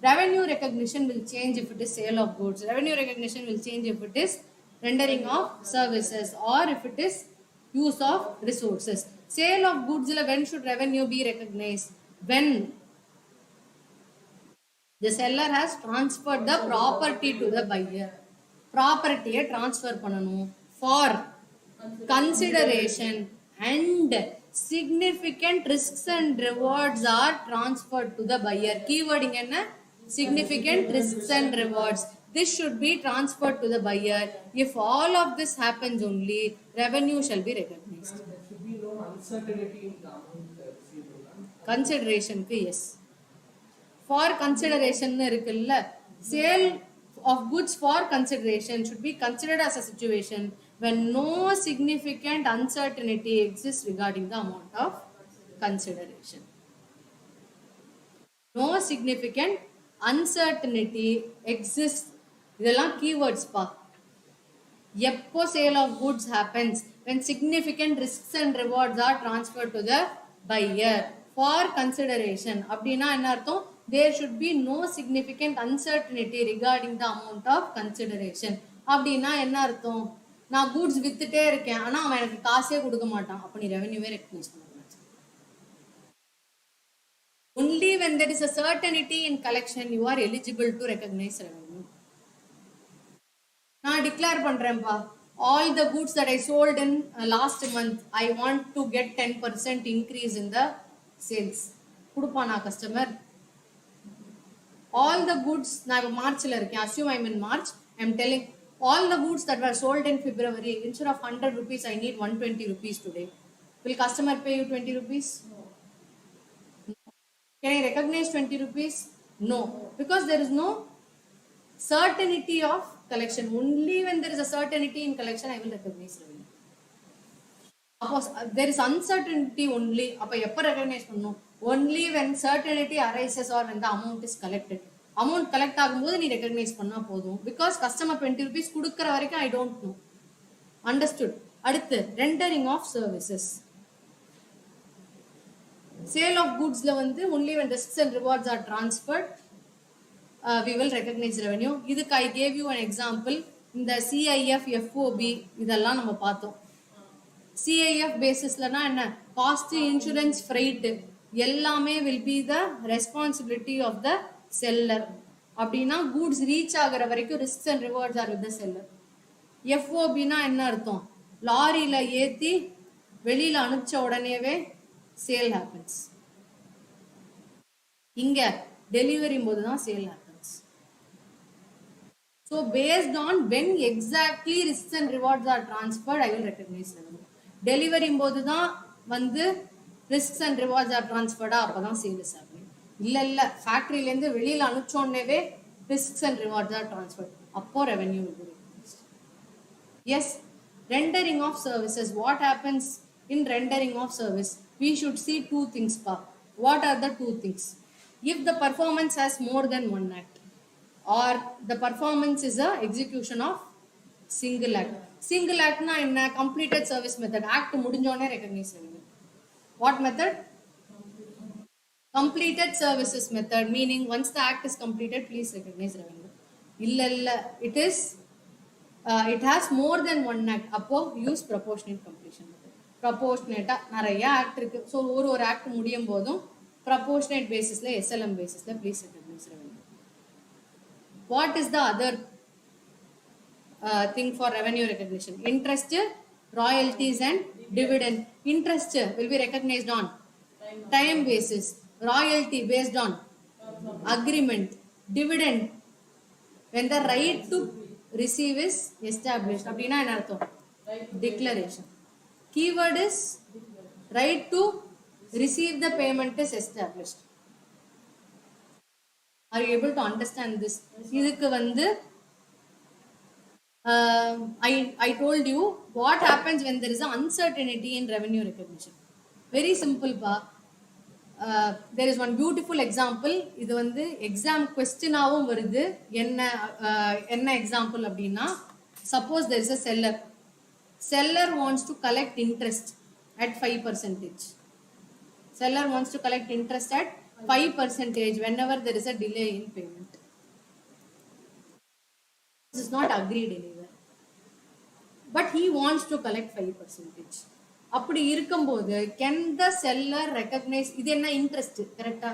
Revenue recognition will change if it is sale of goods. Revenue recognition will change if it is rendering of services or if it is use of resources. Sale of goods, when should revenue be recognized? When The seller has transferred the property to the buyer. Property transfer பண்ணனும் for consideration and significant risks and rewards are transferred to the buyer. Keyword இங்க என்ன? Significant risks and rewards. This should be transferred to the buyer. If all of this happens only, revenue shall be recognized. There should be no uncertainty in the amount receivable. Consideration க்கு yes. For consideration இருக்குல்ல, sale of goods for consideration should be considered as a situation when no significant uncertainty exists regarding the amount of consideration. No significant uncertainty exists. இதெல்லாம் keywords பா. எப்போ sale of goods happens when significant risks and rewards are transferred to the buyer for consideration. அப்படின்னா என்ன அர்த்தம்? There should be no significant uncertainty regarding the amount of consideration. அப்படின்னா என்ன அர்த்தம்? நான் goods வித்துட்டே இருக்கேன், ஆனா அவன் எனக்கு காசே கொடுக்க மாட்டான், அப்ப நீ ரெவென்யூவே ரெக்கக்னைஸ் பண்ண கூடாது. Only when there is a certainty in collection you are eligible to recognize revenue. நான் declare பண்றேன்பா, all the goods that I sold in last month I want to get 10% increase in the sales. கொடுப்பானா customer? All the goods, நான் மார்ச்ல இருக்கேன், assume I'm in March, I'm telling all the goods that were sold in February, instead of 100 rupees I need 120 rupees today. Will customer pay you 20 rupees? No. Can I recognize 20 rupees? No, because there is no certainty of collection. Only when there is a certainty in collection I will recognize revenue. Suppose there is uncertainty only, அப்ப எப்ப recognize பண்ணனும்? Only when certainty arises or when the amount is collected. Amount collect ஆகும்போது நீ recognize பண்ணா போதும். Because customer 20 rupees கொடுக்கிற வரைக்கும் I don't know. Understood? அடுத்து rendering of services. Sale of goodsல வந்து only when risks and rewards are transferred we will recognize revenue. இதுக்கு I gave you an example. இந்த CIF, FOB இதெல்லாம் நம்ம பார்த்தோம். CIF basisலனா என்ன? Cost, insurance, freight எல்லாமே will be the responsibility of the seller. அப்படின்னா goods reach ஆகிற வரைக்கும் risks and rewards are with the seller. FOB னா என்ன அர்த்தம்? லாரியில ஏத்தி வெளியில அனுப்பிச்ச உடனேவே sale happens. இங்க டெலிவரி போது தான் sale happens. So based on when exactly risks and rewards are transferred, I will recognize revenue. Delivery போது தான் வந்து risks and rewards are transferred, அப்பதான் sales happening. இல்ல ஃபேக்டரியில இருந்து வெளியில அனுப்பிச்ச உடனேவே risks and rewards are transferred, அப்போ revenue will be recognized. Yes, rendering of services. What happens in rendering of service? We should see two things pa. What are the two things? If the performance has more than one act, or the performance is a execution of single act. Single act na enna? Completed service method. Act முடிஞ்சோனே recognize revenue. What method? Completed services method, meaning once the act is completed please recognize revenue. illa it is it has more than one act, அப்போ use proportionate completion method. Proportionate நிறைய act இருக்கு, so ஒரு act முடியும் போதும் proportionate basisல SLM basisல please recognize revenue. What is the other thing for revenue recognition? Interest, royalties and dividend. Interest will be recognized on time basis, royalty based on agreement, dividend when the right to receive is established. அப்படின்னா என்ன அர்த்தம்? Declaration. Keyword is right to receive the payment is established. Are you able to understand this? இதுக்கு வந்து I told you what happens when there is an uncertainty in revenue recognition. Very simple pa. There is one beautiful example. இது வந்து exam question ஆவும் வருது. என்ன example அப்படின்னா, suppose there is a seller. Seller wants to collect interest at 5%. Seller wants to collect interest at 5% whenever there is a delay in payment. This is not agreed anywhere, but he wants to collect 5%. அப்படி இருக்கும்போது can the seller recognize இது என்ன interest? கரெக்டா?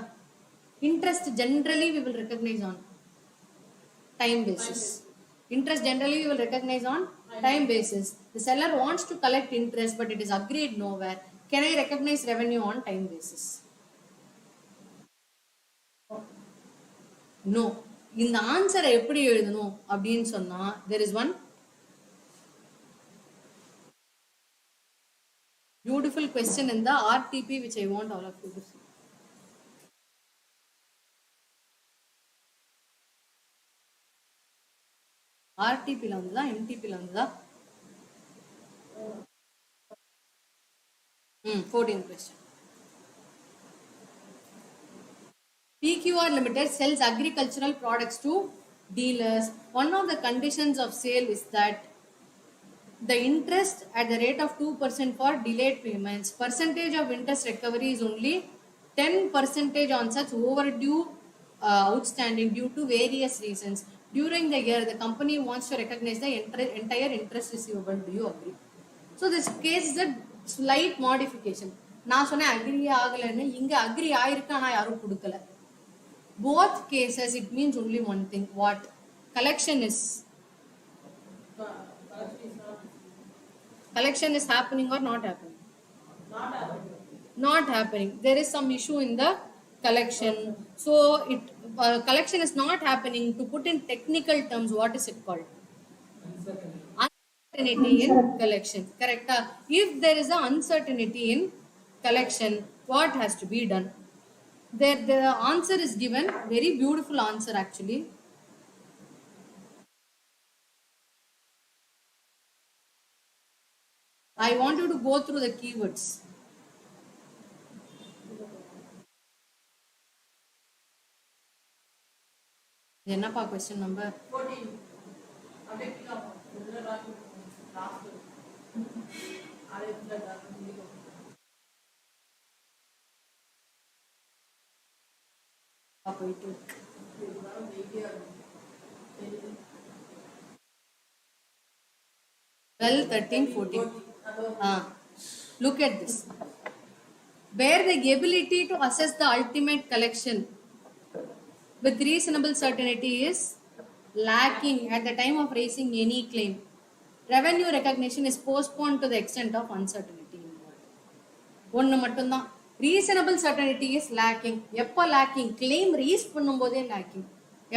Interest generally we will recognize on time basis. Interest generally we will recognize on time basis. The seller wants to collect interest, but it is agreed nowhere. Can I recognize revenue on time basis? No. இந்த ஆன்சரை எப்படி எழுதணும் அப்படின்னு சொன்னா there is one beautiful question in the RTP which I want all of you to see. RTP ல வந்ததா MTP ல வந்ததா 14th question. PQR Limited sells agricultural products to dealers. One of the conditions of sale is that the interest at the rate of 2% for delayed payments. Percentage of interest recovery is only 10% on such overdue outstanding due to various reasons. During the year, the company wants to recognize the entire interest receivable. Do you agree? So this case is a slight modification. நான் சொன்னேன் agri ஆகலைன்னு, இங்க agri ஆயிருக்கு ஆனா யாரும் கொடுக்கல. Both cases it means only one thing. What? Collection is happening or not happening? Not happening. There is some issue in the collection. So it collection is not happening. To put in technical terms, what is it called? Uncertainty in collection. Correct? If there is an uncertainty in collection, what has to be done? There the answer is given. Very beautiful answer actually. I want you to go through the keywords. என்னப்பா question number 14. அப்படியே pick up. இதுல last. அதே இதுல போயிட்டு இருக்கு. 12, 13, 14. Look at this. Where the ability to assess the ultimate collection with reasonable certainty is lacking at the time of raising any claim. Revenue recognition is postponed to the extent of uncertainty. ஒன்று மட்டும்தான். Reasonable certainty is lacking. எப்போ lacking? Claim raise பண்ணும்போதே lacking.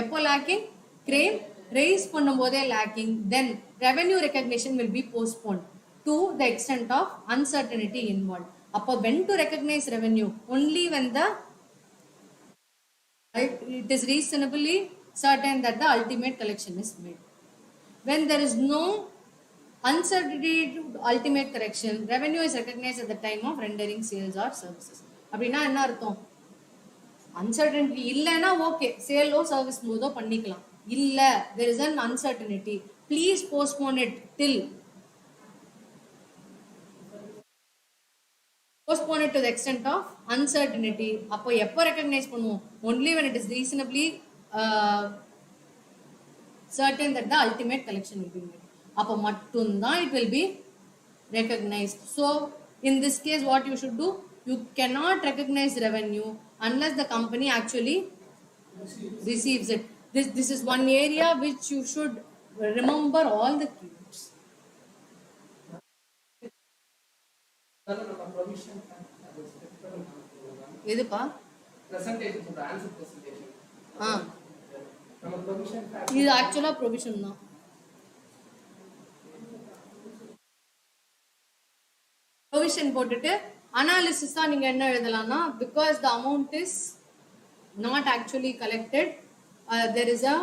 எப்போ lacking? Claim raise பண்ணும்போதே lacking. Then revenue recognition will be postponed to the extent of uncertainty involved. அப்போ when to recognize revenue? Only when it is reasonably certain that the ultimate collection is made. When there is no uncertainty to ultimate correction, revenue is recognized at the time of rendering sales or services. அப்படின்னா என்ன அர்த்தம்? Uncertainty இல்லைன்னா okay, Salem service போதோ பண்ணிக்கலாம். இல்ல, there is an uncertainty, please postpone it till postpone it to the extent of uncertainty. அப்போ எப்போ recognise பண்ணுவோம்? only when it is reasonably certain that the ultimate collection will be made. அப்போ மட்டும்தான் it will be recognized. So in this case what you should do? You cannot recognize revenue unless the company actually receives it. This is one area which you should remember all the keywords. எதுப்பா? presentation for the answer presentation. நம்ம provision இது ஆக்சுவலா provision தான். Provision போட்டுட்டு analysis தான் நீங்க என்ன எழுதலாம்னா, because the amount is not actually collected, there is a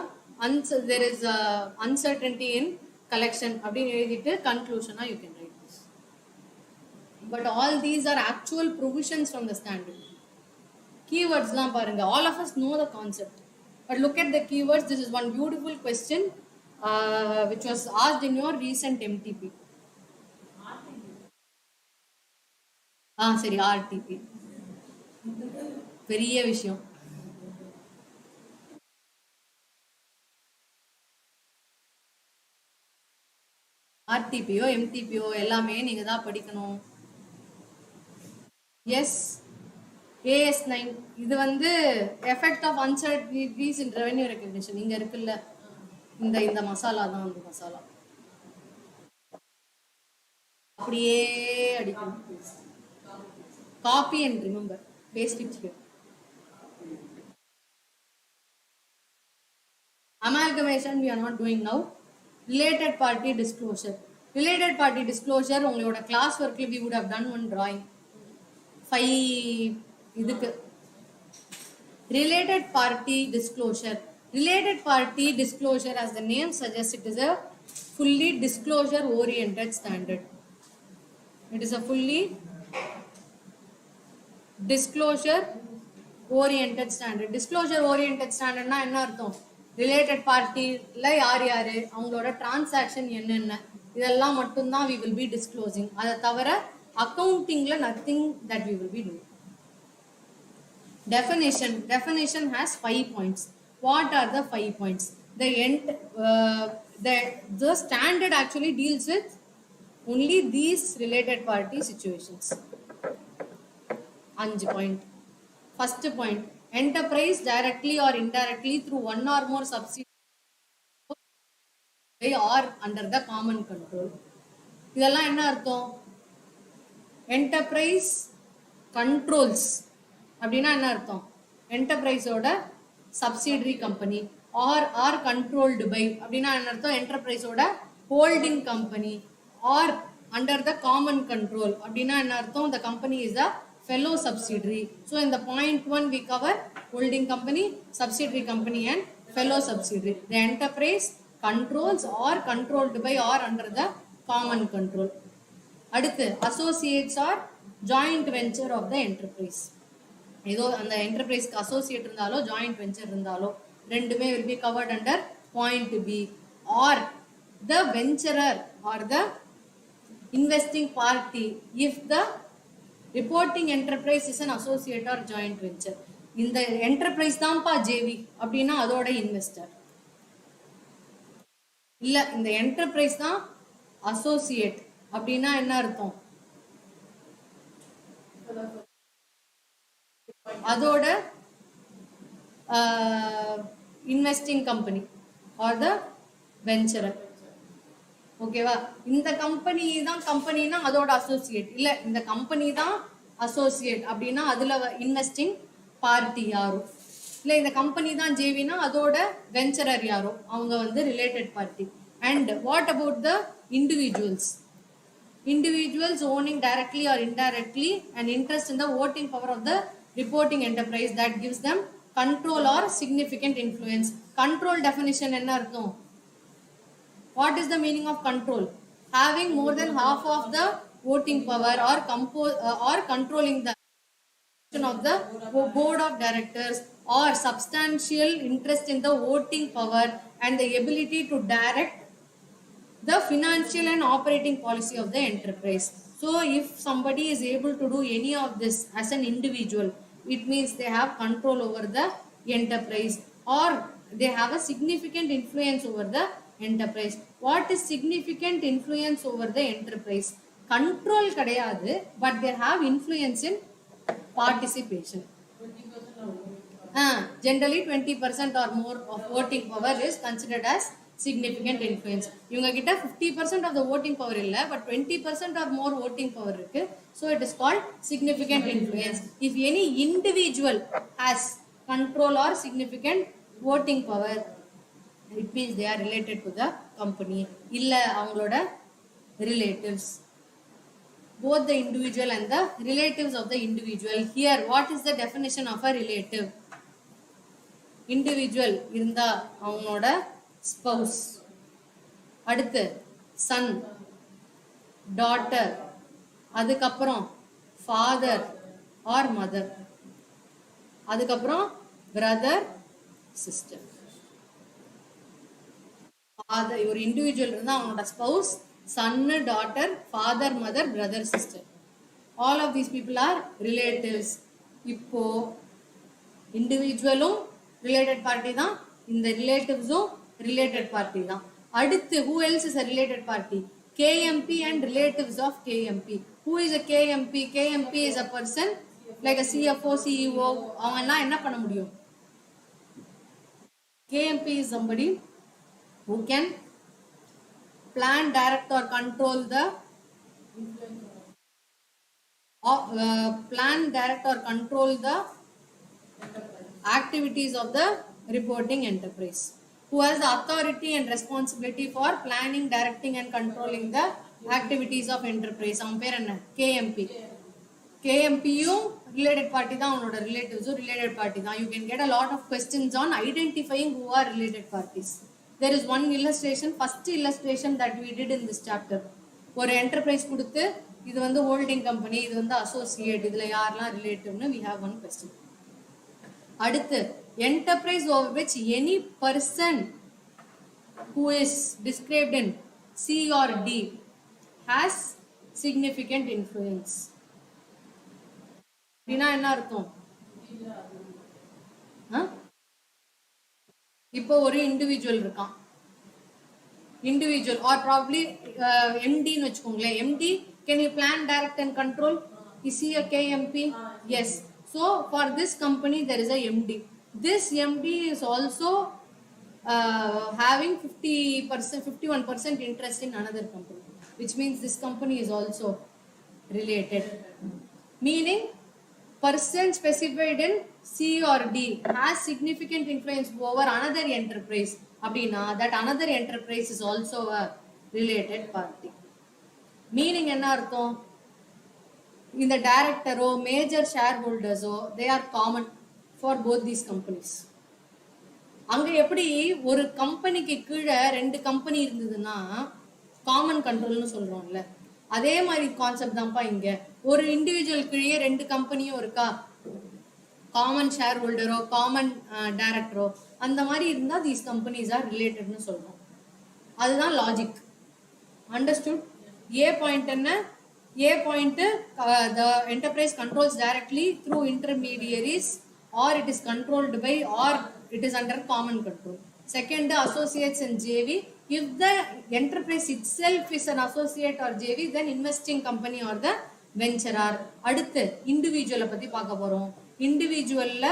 uncertainty in collection அப்படின்னு எழுதிட்டு கன்க்ளூஷனா you can write this. But all these are actual provisions from the standard. Keywords லாம் பாருங்க, all of us know the concept, but look at the keywords. This is one beautiful question which was asked in your recent MTP. சரி, RTP பெரிய விஷயம். RTPயோ MTPயோ எல்லாமே நீங்க தான் படிக்கணும். S, AS9 இது வந்து effect of uncertainties in revenue recognition. இங்க இருக்குல்ல இந்த மசாலா தான் அந்த மசாலா. அப்படியே அடிக்கணும். Copy and remember, paste it here. Amalgamation we are not doing now. Related party disclosure. Related party disclosure உங்களோட class workல we would have done one drawing. 5 இதுக்கு related party disclosure. Related party disclosure, as the name suggests, it is a fully disclosure oriented standard. It is a fully disclosure oriented standard. Disclosure oriented standard na enna artham? Related party la யாரு அவங்களோட transaction என்னென்ன இதெல்லாம் மட்டும் தான் we will be disclosing. அத தவிர accountingல nothing that we will be doing. Definition has 5 points. What are the 5 points? The standard actually deals with only these related party situations. 5 point. First point, enterprise directly or indirectly through one or more subsidiaries or under the common control. இதெல்லாம் என்ன அர்த்தம்? enterprise controls அப்படின்னா என்ன அர்த்தம்? enterpriseோட subsidiary company or controlled by அப்படின்னா என்ன அர்த்தம்? enterpriseோட holding company or under the common control அப்படின்னா என்ன அர்த்தம்? the company is a fellow subsidiary. So in the point 1 we cover holding company, subsidiary company and fellow subsidiary. The enterprise controls or controlled by or under the common control. அடுத்து associates or joint venture of the enterprise. ஏதோ அந்த enterpriseக்கு associate இருந்தாலோ joint venture இருந்தாலோ ரெண்டுமே will be covered under point B. Or the venturer or the investing party if the reporting enterprise is an associate or joint venture. இந்த enterprise தான்ப்பா JV அப்படின்னா அதோட investor இல்ல, இந்த enterprise தான் associate அப்படின்னா என்ன அர்த்தம்? அதோட இன்வெஸ்டிங் கம்பெனி ஆர் த வெஞ்சரர். ஓகேவா? இந்த கம்பெனினா அதோட அசோசியேட் இல்ல, இந்த கம்பெனி தான் அசோசியேட் அப்படின்னா அதுல இன்வெஸ்டிங் பார்ட்டி யாரோ, இல்ல இந்த கம்பெனி தான் ஜேவினா அதோட வெஞ்சரர் யாரோ அவங்க வந்து related party. And what about the individuals? Individuals owning directly or indirectly an interest in the voting power of the reporting enterprise that gives them control or significant influence. Control definition enna artham? What is the meaning of control? Having more than half of the voting power or controlling the of the board of directors or substantial interest in the voting power and the ability to direct the financial and operating policy of the enterprise. So if somebody is able to do any of this as an individual, it means they have control over the enterprise or they have a significant influence over the enterprise. What is significant influence over the enterprise? Control kadayadu, but they have influence in participation. Generally 20% or more of voting power is considered as significant influence. இவங்க கிட்ட 50% of the voting power இல்ல, but 20% or more voting power இருக்கு. So it is called significant influence. If any individual has control or significant voting power, it means they are related to the company. இல்ல அவங்களோட relatives. Both the individual and the relatives of the individual. Here, what is the definition of a relative? Individual இருந்தா அவங்களோட spouse, அடுத்து son, daughter, அதுக்கப்புறம் father or mother, அதுக்கப்புறம் brother, sister. father ஒரு individual இருந்தா அவனோட spouse, son, daughter, father, mother, brother, sister. All of these people are relatives. இப்போ இண்டிவிஜுவலும் related party தான், இந்த ரிலேட்டிவ்ஸும் related party தான். அடுத்து who else is a related party? KMP and relatives of KMP. Who is a KMP? KMP is a person like CFO CEO அவங்க எல்லாம் என்ன பண்ண முடியும்? KMP is somebody who can plan, direct or control the activities of the reporting enterprise, who has the authority and responsibility for planning, directing and controlling the activities of enterprise. அவன் பேர் என்ன? KMP. KMPயும் related party தான், அவனோட relatives related party தான். You can get a lot of questions on identifying who are related parties. There is one illustration, first illustration that we did in this chapter. ஒரு enterprise கொடுத்து இது வந்து holding company, இது வந்து associate, இதுல யாரெல்லாம் ரிலேட்டிவ்னு we have one question. அடுத்து enterprise over which any person who is described in C or D has significant influence. அப்படின்னா என்ன அர்த்தம்? இப்போ ஒரு இண்டிவிஜுவல் இருக்கான், இண்டிவிஜுவல் ஆர் ப்ராபப்லி MDன்னு வச்சுக்கோங்களேன். MD, can you plan, direct and control? Is he a KMP? Yes. So for this company there is a MD. This MD is also having 51% interest in another company, which means this company is also related. Meaning person specified in C or D has significant influence over another enterprise. அப்படின்னா that another enterprise is also a related party. Meaning என்ன அர்த்தம்? இந்த டைரக்டரோ major share ஹோல்டர்ஸோ they are common for both these companies. அங்க எப்படி ஒரு கம்பெனிக்கு கீழே 2 கம்பெனி இருந்ததுன்னா காமன் கண்ட்ரோல்னு சொல்றோம்ல, அதே மாதிரி கான்செப்ட் தான்ப்பா இங்க. ஒரு இண்டிவிஜுவல் கீழே 2 கம்பெனியும் இருக்கா, காமன் ஷேர் ஹோல்டரோ காமன் டைரக்டரோ, அந்த மாதிரி இருந்தா தீஸ் கம்பெனிஸ் ஆர் ரிலேட்டட்னு சொல்றோம். அதுதான் லாஜிக். அண்டர்ஸ்டுட்? ஏ பாயிண்ட் என்ன? ஏ point the enterprise controls directly through intermediaries or it is controlled by or it is under common control. Second, associates and JV. If the enterprise itself is an associate or JV, then investing company or the venturer. அடுத்து இண்டிவிஜுவலை பத்தி பார்க்க போறோம். இண்டிவிஜுவல்ல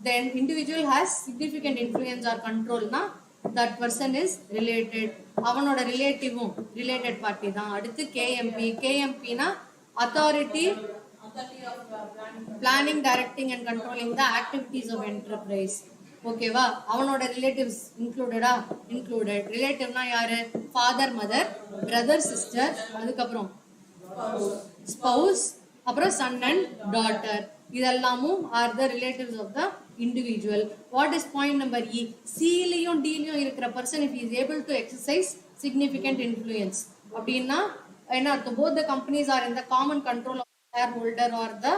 the individual has significant influence or control na that person is related. அவனோட ரிலேட்டிவும் related party தான். அடுத்து KMP. KMP na authority of planning, directing and controlling the activities of enterprise. ஓகேவா? அவனோட relatives இன்க்ளூடடா? Included. ரிலேட்டிவ்னா யாரு? ஃபாதர், மதர், பிரதர், சிஸ்டர், அதுக்கப்புறம் spouse, அப்புறம் son and daughter. இதெல்லாமும் are the relatives of the individual. What is point number E? சிலையும் டிலையும் இருக்கிற person if is able to exercise significant influence அப்படின்னா என்ன அர்த்தம்? Both the companies are in the common control of share holder or the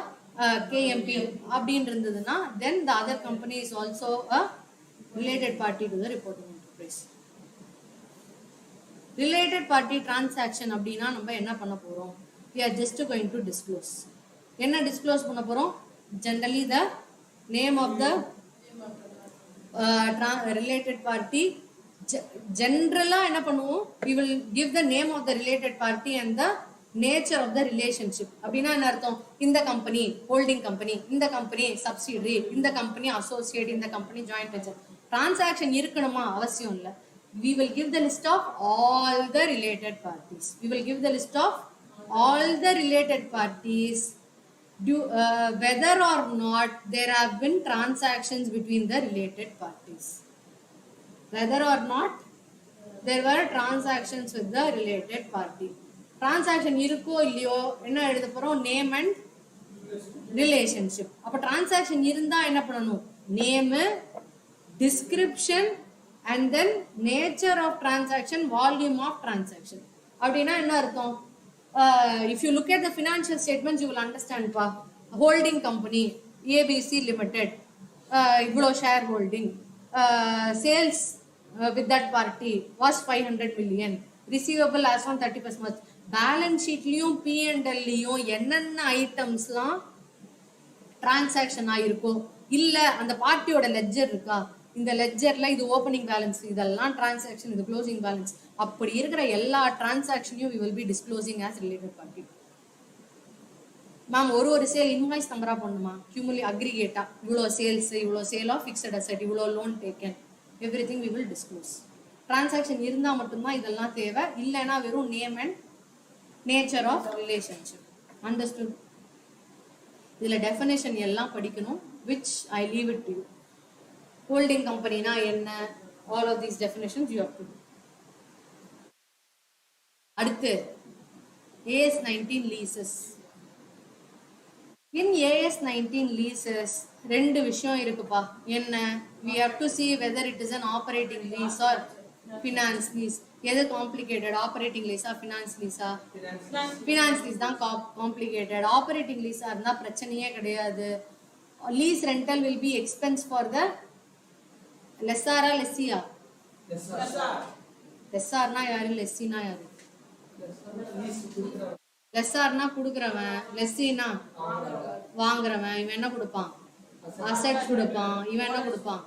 KMP அப்படின்னு இருந்ததுன்னா then the other company is also a related party to the reporting enterprise. Related party transaction அப்படின்னா நம்ம என்ன பண்ண போறோம்? We are just going to disclose. என்ன disclose பண்ண போறோம்? Generally the name of the related party. Generally என்ன பண்ணுவோம்? We will give the name of the related party and the nature of the relationship. அப்படின்னா என்ன அர்த்தம்? இந்த கம்பெனி ஹோல்டிங் கம்பெனி, இந்த கம்பெனி சப்சிடரி, இந்த கம்பெனி அசோசியேட், இந்த கம்பெனி ஜாயிண்ட் வெஞ்சர். டிரான்சாக்ஷன் இருக்கணுமா? அவசியம் இல்லை. We will give the list of all the related parties. We will give the list of all the related parties whether or not there have been transactions between the related parties. Whether or not there were transactions with the related party. Transaction இருக்கோ இல்லையோ என்ன எழுத போறோம்? Name and relationship. அப்ப transaction இருந்தா என்ன பண்ணணும்? Name, description and then nature of transaction, volume of transaction. அப்படின்னா என்ன அர்த்தம்? If you look at the financial statements you will understand பா. ஹோல்டிங் கம்பெனி ABC லிமிடெட், இவ்வளோ share holding, sales with that party was 500 million, receivable as on 31st March. Balance ஷீட்லயும் P&Lலையும் என்னென்ன ஐட்டம்ஸ்லாம் transaction ஆயிருக்கோ, இல்ல அந்த பார்ட்டியோட லெட்ஜர் இருக்கா, இந்த லெட்ஜர்ல இது ஓப்பனிங் பேலன்ஸ், இதெல்லாம் டிரான்சாக்ஷன், இது க்ளோசிங் பேலன்ஸ், அப்படி இருக்கிற எல்லா டிரான்சாக்ஷனையும் we will be disclosing as related party. Ma'am ஒரு சேல் இன்வாய்ஸ் நம்பரா பண்ணுமா, கியூமுலி அக்ரிகேட்டா, இவ்வளோ சேல்ஸ், இவ்வளோ சேல் ஆஃப் ஃபிக்ஸட் அசெட், இவ்வளோ லோன் டேக்கன், எவ்ரி திங் வி வில் டிஸ்க்ளோஸ். டிரான்சாக்ஷன் இருந்தால் மட்டும்தான் இதெல்லாம் தேவை, இல்லைன்னா வெறும் name and nature of relationship. Understood? இதில் டெஃபினேஷன் எல்லாம் படிக்கணும், which I leave it to you. Holding கம்பெனினா என்ன, all of these definitions you have to do. அடுத்து AS 19 leases. In AS 19 leases ரெண்டு விஷயம் இருக்குப்பா. என்ன, we have to see whether it is an operating lease or finance lease. எது complicated, operating லீஸா finance லீஸா? Finance lease தான் complicated. Operating லீஸா இருந்தா பிரச்சனையே கிடையாது. Lease rental will be expense for the லெஸ்ஸாரா லெஸ்ஸியா? லெஸ்ஸார்னா யாரு, லெஸ்ஸினா யாரு? லெஸ்ஸார்னா குடுக்குறவன், லெஸ்ஸினா வாங்குறவன். இவன் என்ன கொடுப்பான், அசெட் கொடுப்பான். இவன் என்ன கொடுப்பான்,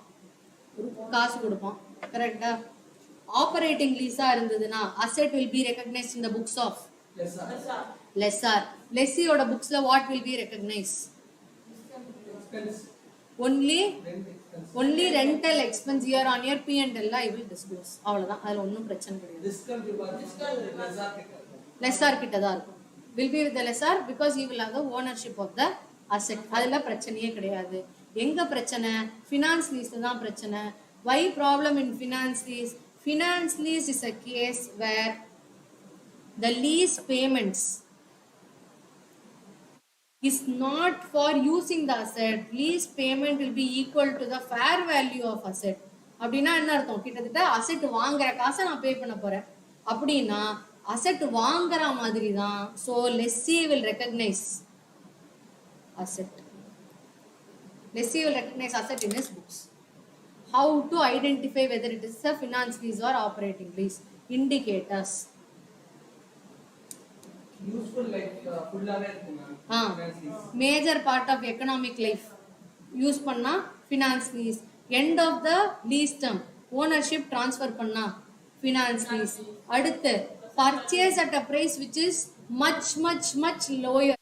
காசு கொடுப்பான். கரெக்டா? ஆப்பரேட்டிங் லீஸா இருந்ததுன்னா asset will be recognised in the books of lessor. லெஸ்ஸியோட புக்ஸ்ல what will be recognised? only rental expense year on year P&L I will disclose. அவ்வளவுதான், அதுல ஒன்றும் பிரச்சனை கிடையாது. லெஸ்ஸார் கிட்ட தான் இருக்கும். will be with the lessor because he will have the ownership of the asset. அதுல பிரச்சனையே கிடையாது. எங்க பிரச்சனை, ஃபினான்ஸ் லீஸ்ல தான் பிரச்சனை. why problem in finance lease? Finance lease is a case where the lease payments is not for using the asset. Lease payment will be equal to the fair value of asset. அப்படின்னா என்ன அர்த்தம், கிட்டத்தட்ட asset வாங்குற காசை நான் pay பண்ண போறேன் அப்படின்னா அசெட் வாங்குற மாதிரி தான். So lessee will recognise asset. Lessee will recognise asset in his books. How to identify whether it is a finance lease or operating lease? Indicators. Useful like full-ஆவே இருக்கும் ma'am. Major part of economic life use பண்ணா finance lease. End of the lease term ownership transfer பண்ணா finance lease. அடுத்து purchase at a price which is much lower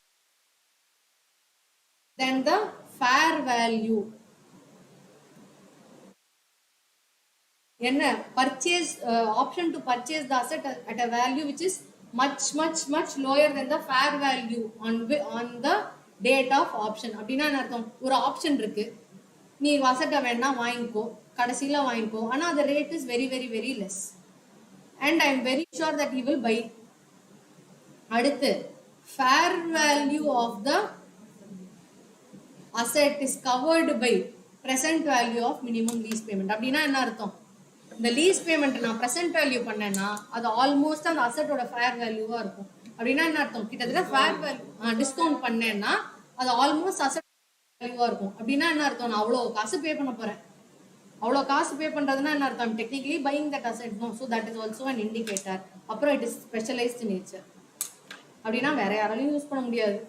than the fair value. என்ன, purchase option to purchase the asset at a value which is much lower than the fair value on the date of option. அப்படின்னா என்ன அர்த்தம், ஒரு option இருக்கு, நீ அசெட்டை வேணா வாங்கிக்கோ, கடைசியில வாங்கிக்கோ, ஆனா the rate is very less and I am very sure that he will buy. அடுத்து fair value of the asset is covered by present value of minimum lease payment. அப்படின்னா என்ன அர்த்தம், இந்த லீஸ் பேமெண்ட் நான் பிரசன்ட் வேல்யூ பண்ணேன்னா அது almost அந்த அசெட்டோட fair வேல்யூவா இருக்கும். அப்படின்னா என்ன அர்த்தம், கிட்டத்தட்ட ஃபேர் வேல்யூ டிஸ்கவுண்ட் பண்ணேன்னா அது ஆல்மோஸ்ட் அசெட் வேல்யூவா இருக்கும். அப்படின்னா என்ன அர்த்தம், நான் அவ்வளோ காசு பே பண்ண போறேன். அவ்வளோ காசு பே பண்றதுன்னா என்ன அர்த்தம், technically buying that asset. No, so that is also an indicator. அப்புறம் இட் இஸ் ஸ்பெஷலைஸ்ட் நேச்சர். அப்படின்னா வேற யாராலையும் யூஸ் பண்ண முடியாது.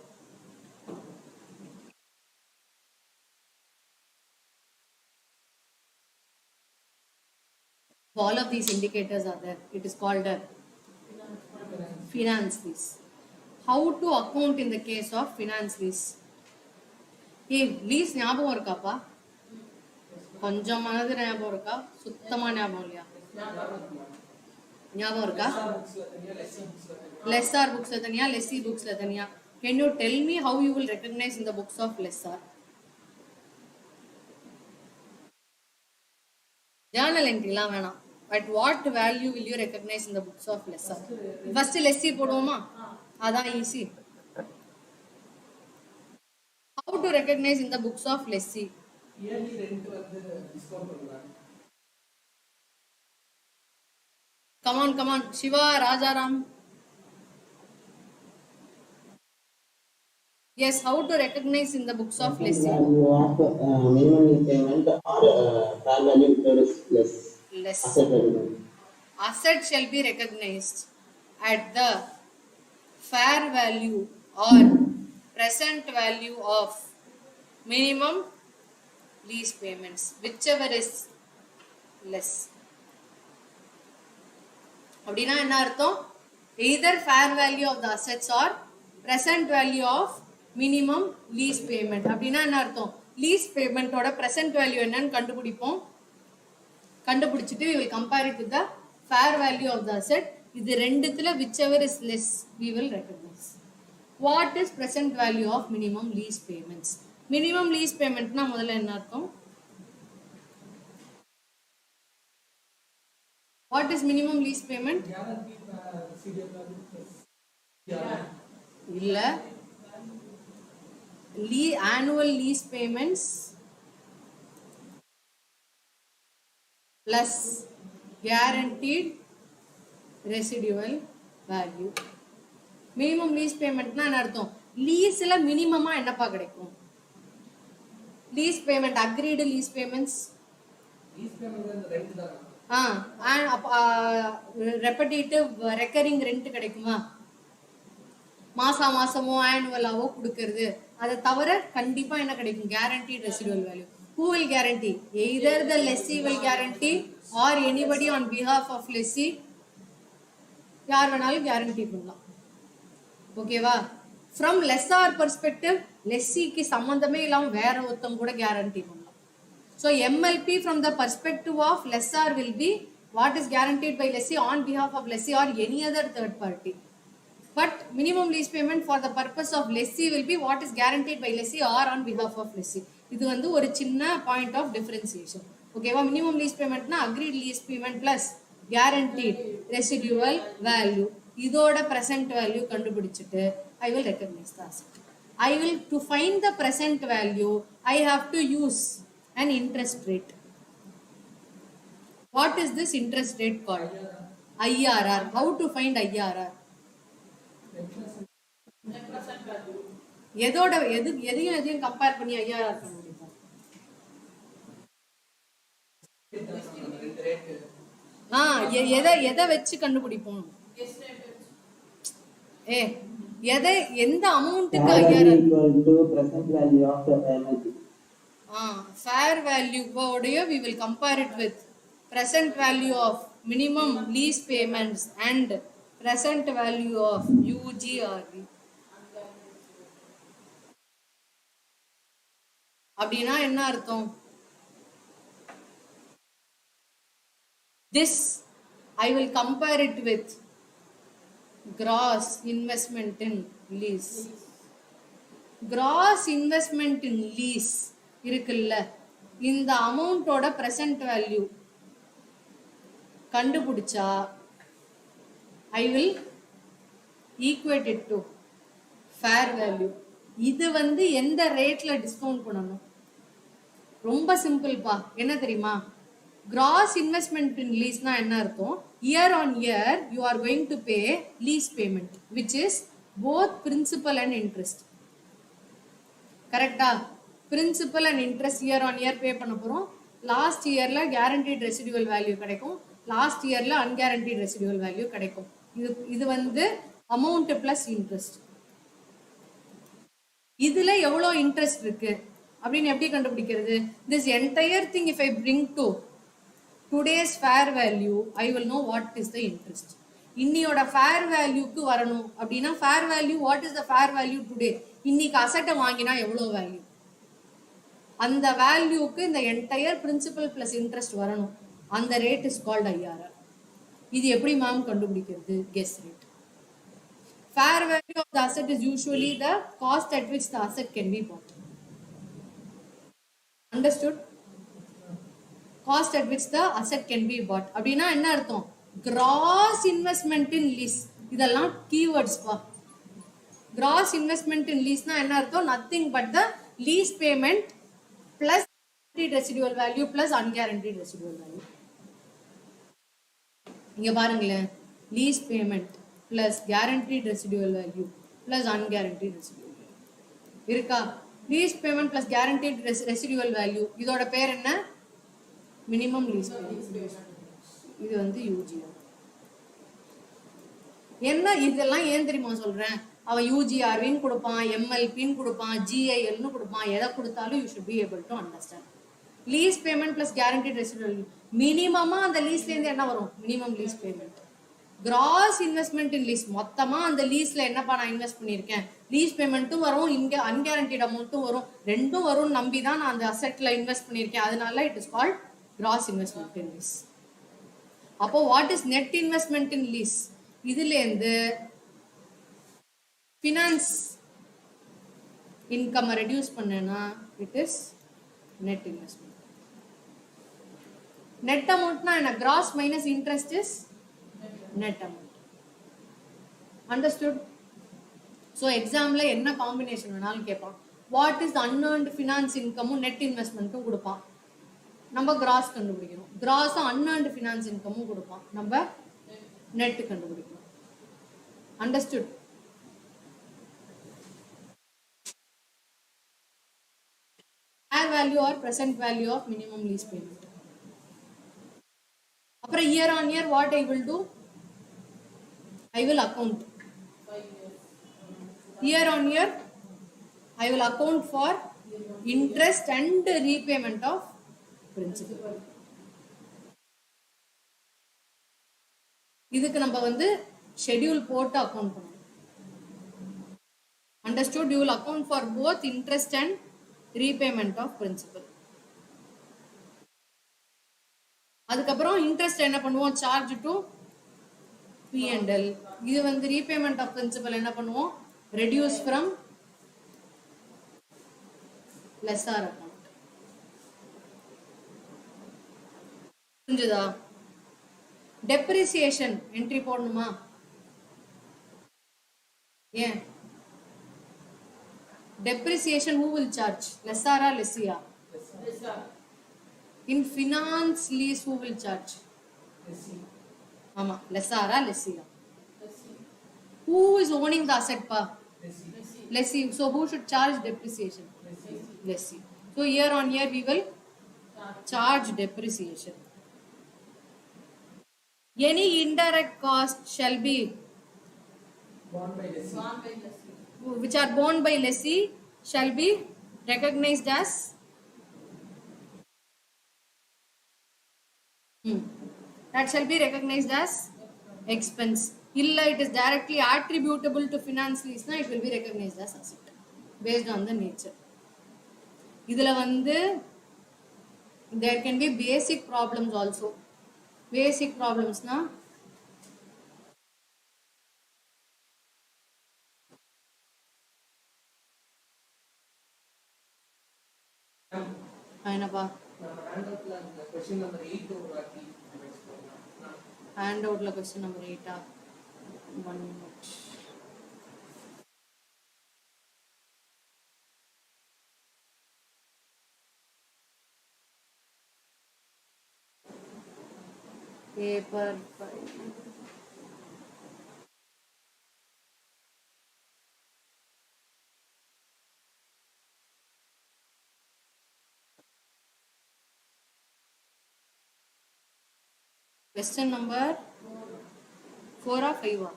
All of these indicators are there. It is called a finance lease. How to account in the case of finance lease? Lease ஞாபகம் இருக்காப்பா? கொஞ்சம் மனது ஞாபகம் இருக்கா, சுத்தமா ஞாபகம் இல்லையா? ஞாபகம் இருக்கா? லெஸ்ஸார் புக்ஸ்ல தனியா, லெஸ்ஸி புக்ஸ்ல தனியா. Can you tell me how you will recognize in the books of lessor? Journal entry la வேணாம். At what value will you recognize in the books of lessor? First lessee போடுவோமா, அதான் easy. How to recognize in the books of lessee? Yearly rent வந்து discount பண்ணுவாங்க. Come on Shiva, Rajaram. Yes, how to recognize in the books of lessee? Minimum payment or fair value is less. Asset shall be recognized at the fair value or present value of minimum lease payments, whichever is less. அப்படின்னா என்ன அர்த்தம், either fair value of the assets or present value of minimum lease payment. அப்படின்னா என்ன அர்த்தம்? Lease பேமெண்டோட present value என்னன்னு கண்டுபிடிப்போம். கண்டுபிடிச்சிட்டு we will compare it with the fair value of the asset. இது ரெண்டுத்துல whichever is less we will recognize. What is present value of minimum lease payments? Minimum lease payment னா முதல்ல என்ன அர்த்தம்? What is minimum lease payment? Guarantee residual value plus. இல்ல, annual lease payments plus guaranteed residual value. Minimum lease பேமெண்ட்னா என்ன அர்த்தம்? லீஸ்ல மினிமமா என்னப்பா கிடைக்கும்? Lease payment agreed lease payments Lease payment வந்து rent தான். ரெப்படேட்டிவ் ரெக்கரிங் ரெண்ட் கிடைக்குமா? மாசமோ ஆனுவலாவோ கொடுக்கறது. அதை தவிர கண்டிப்பா என்ன கிடைக்கும்? Guaranteed residual value. Who will guarantee? Either the lessee will guarantee or anybody on behalf of lessee. யார் வேணாலும் கேரண்டி பண்ணலாம். ஓகேவா? ஃப்ரம் லெஸ்ஸார் பெர்ஸ்பெக்டிவ், லெஸ்ஸிக்கு சம்பந்தமே இல்லாம வேற ஒருத்தம் கூட கேரண்டி பண்ணலாம். So MLP from the perspective of lessor will be what is guaranteed by lessee on behalf of lessee or any other third party. But minimum lease payment for the purpose of lessee will be what is guaranteed by lessee or on behalf of lessee. இது வந்து ஒரு சின்ன point of differentiation. ஓகேவா? Minimum lease பேமெண்ட்னா agreed lease payment plus guaranteed residual value. இதோட present value கண்டுபிடிச்சிட்டு I will recognize the asset. To find the present value, I have to use an interest rate. What is this interest rate called? IRR. How to find IRR? எதையும் compare பண்ணி IRR பண்ண முடியுமா? எதை வச்சு கண்டுபிடிப்போம்? எந்த அமௌண்ட்டுக்கு ஐஆர்ஆர்? ஃபேர் வேல்யூவோடைய we will compare it with present value of minimum lease payments and present value of UGRV. அப்படின்னா என்ன அர்த்தம்? This I will compare it with gross investment in lease. Gross investment in lease இருக்குல்ல, இந்த அமௌண்டோட present value கண்டுபிடிச்சா I will equate it to fair value. இது வந்து எந்த ரேட்ல டிஸ்கவுண்ட் பண்ணணும்? ரொம்ப சிம்பிள்பா. என்ன தெரியுமா? Gross investment in lease na enna artham? Year on year you are going to pay lease payment, which is both principal and interest. Correct ah? Principal and interest year on year pay panna porom. Last year la guaranteed residual value kadaikum, last year la unguaranteed residual value kadaikum. இது வந்து amount plus interest. இதுல எவ்வளவு interest இருக்கு அப்படின்னு எப்படி கண்டுபிடிக்கிறது? This entire thing if I bring to today's fair value, I will know what is the interest. இன்னியோட fair value க்கு வரணும் அப்படின்னா fair value, what is the fair value today? இன்னைக்கு அசட்டை வாங்கினா எவ்வளவு வேல்யூ, அந்த வேல்யூக்கு இந்த என்டையர் பிரின்சிபல் பிளஸ் இன்ட்ரெஸ்ட் வரணும். அந்த ரேட் இஸ் கால்ட் IRR. இது எப்படி மேம் கண்டுபிடிக்கிறது? Guess rate. Fair value of the asset is usually the cost at which the asset can be bought. Understood? Cost at which the asset can be bought. அப்படின்னா என்ன அர்த்தம்? Gross investment in lease. இதெல்லாம் keywords பா. Gross investment in lease na என்ன அர்த்தம்? Nothing but the lease payment plus guaranteed residual value plus unguaranteed residual value. இங்க பாருங்களேன், lease payment plus guaranteed residual value plus unguaranteed residual value இருக்கா? lease payment plus guaranteed residual value இதோட பேர் என்ன? minimum lease payment. இது வந்து UGR. என்ன இதெல்லாம் ஏன் தெரியுமா சொல்றேன்? அவன் UGRவின்னு கொடுப்பான், MLPன்னு கொடுப்பான், GILன்னு கொடுப்பான். எதை கொடுத்தாலும் you should be able to understand. lease payment plus guaranteed residual value. மினிமமா அந்த லீஸ்ல இருந்து என்ன வரும்? minimum lease payment. Gross investment in lease, மொத்தமா அந்த லீஸ்ல என்னப்பா நான் இன்வெஸ்ட் பண்ணியிருக்கேன், லீஸ் பேமெண்ட்டும் வரும், இங்க அன்கேரண்டீட் அமௌண்ட்டும் வரும், ரெண்டும் வரும் நம்பி தான் நான் அந்த அசெட்ல இன்வெஸ்ட் பண்ணியிருக்கேன், அதனால it is called gross investment in lease. அப்போ what is net investment in lease? இதுல இருந்து ஃபினான்ஸ் இன்கம் ரெடியூஸ் பண்ணேன்னா it is net investment. Net அமௌண்ட்னா என்ன? Gross minus interest is net amount. Understood? So எக்ஸாம்ல என்ன காம்பினேஷன் வேணாலும் கேட்பான். வாட் இஸ் அன்ஏர்ன்ட் ஃபினான்ஸ் இன்கமும் நெட் இன்வெஸ்ட்மெண்ட்டும் கொடுப்பான், நம்ம கிராஸ் கண்டுபிடிக்கணும். கிராஸும் அன்ஏர்ன்ட் ஃபினான்ஸ் இன்கமும் கொடுப்பான், நம்ம நெட் கண்டுபிடிக்கணும். Understood? fair value or present value of minimum lease payment. அப்புறம் year on year what I will do? I will account. Year on year I will account for interest and repayment of principal. இதுக்கு நம்ம வந்து schedule போட்டு account பண்ணணும். Understood? You will account for both interest and repayment of principal. அதுக்கப்புறம் interest என்ன பண்ணுவோம்? Charge to P&L. இது வந்து ரீபேமெண்ட் ஆஃப் பிரின்சிபல் என்ன பண்ணுவோம்? Reduce from lessor account. புரிஞ்சுதா? டெப்ரிசியேஷன் என்ட்ரி போடணுமா? ஏன்? Depreciation who will charge? Lessor or lessee? In finance lease who will charge? Ama, lessor or lessee? Who is owning the asset pa? Lessee. So who should charge depreciation? Lessee. So year on year we will charge depreciation. Any indirect cost shall be borne by lessee. Which are borne by lessee shall be recognized as that shall be recognized as expense. Illa it is directly attributable to finance lease na it will be recognized as asset based on the nature. Idhula vandu there can be basic problems also. Basic problems na என்னப்பா question number 8 hand out la question number 8 1 minute. paper 5. Question number 4 or 5?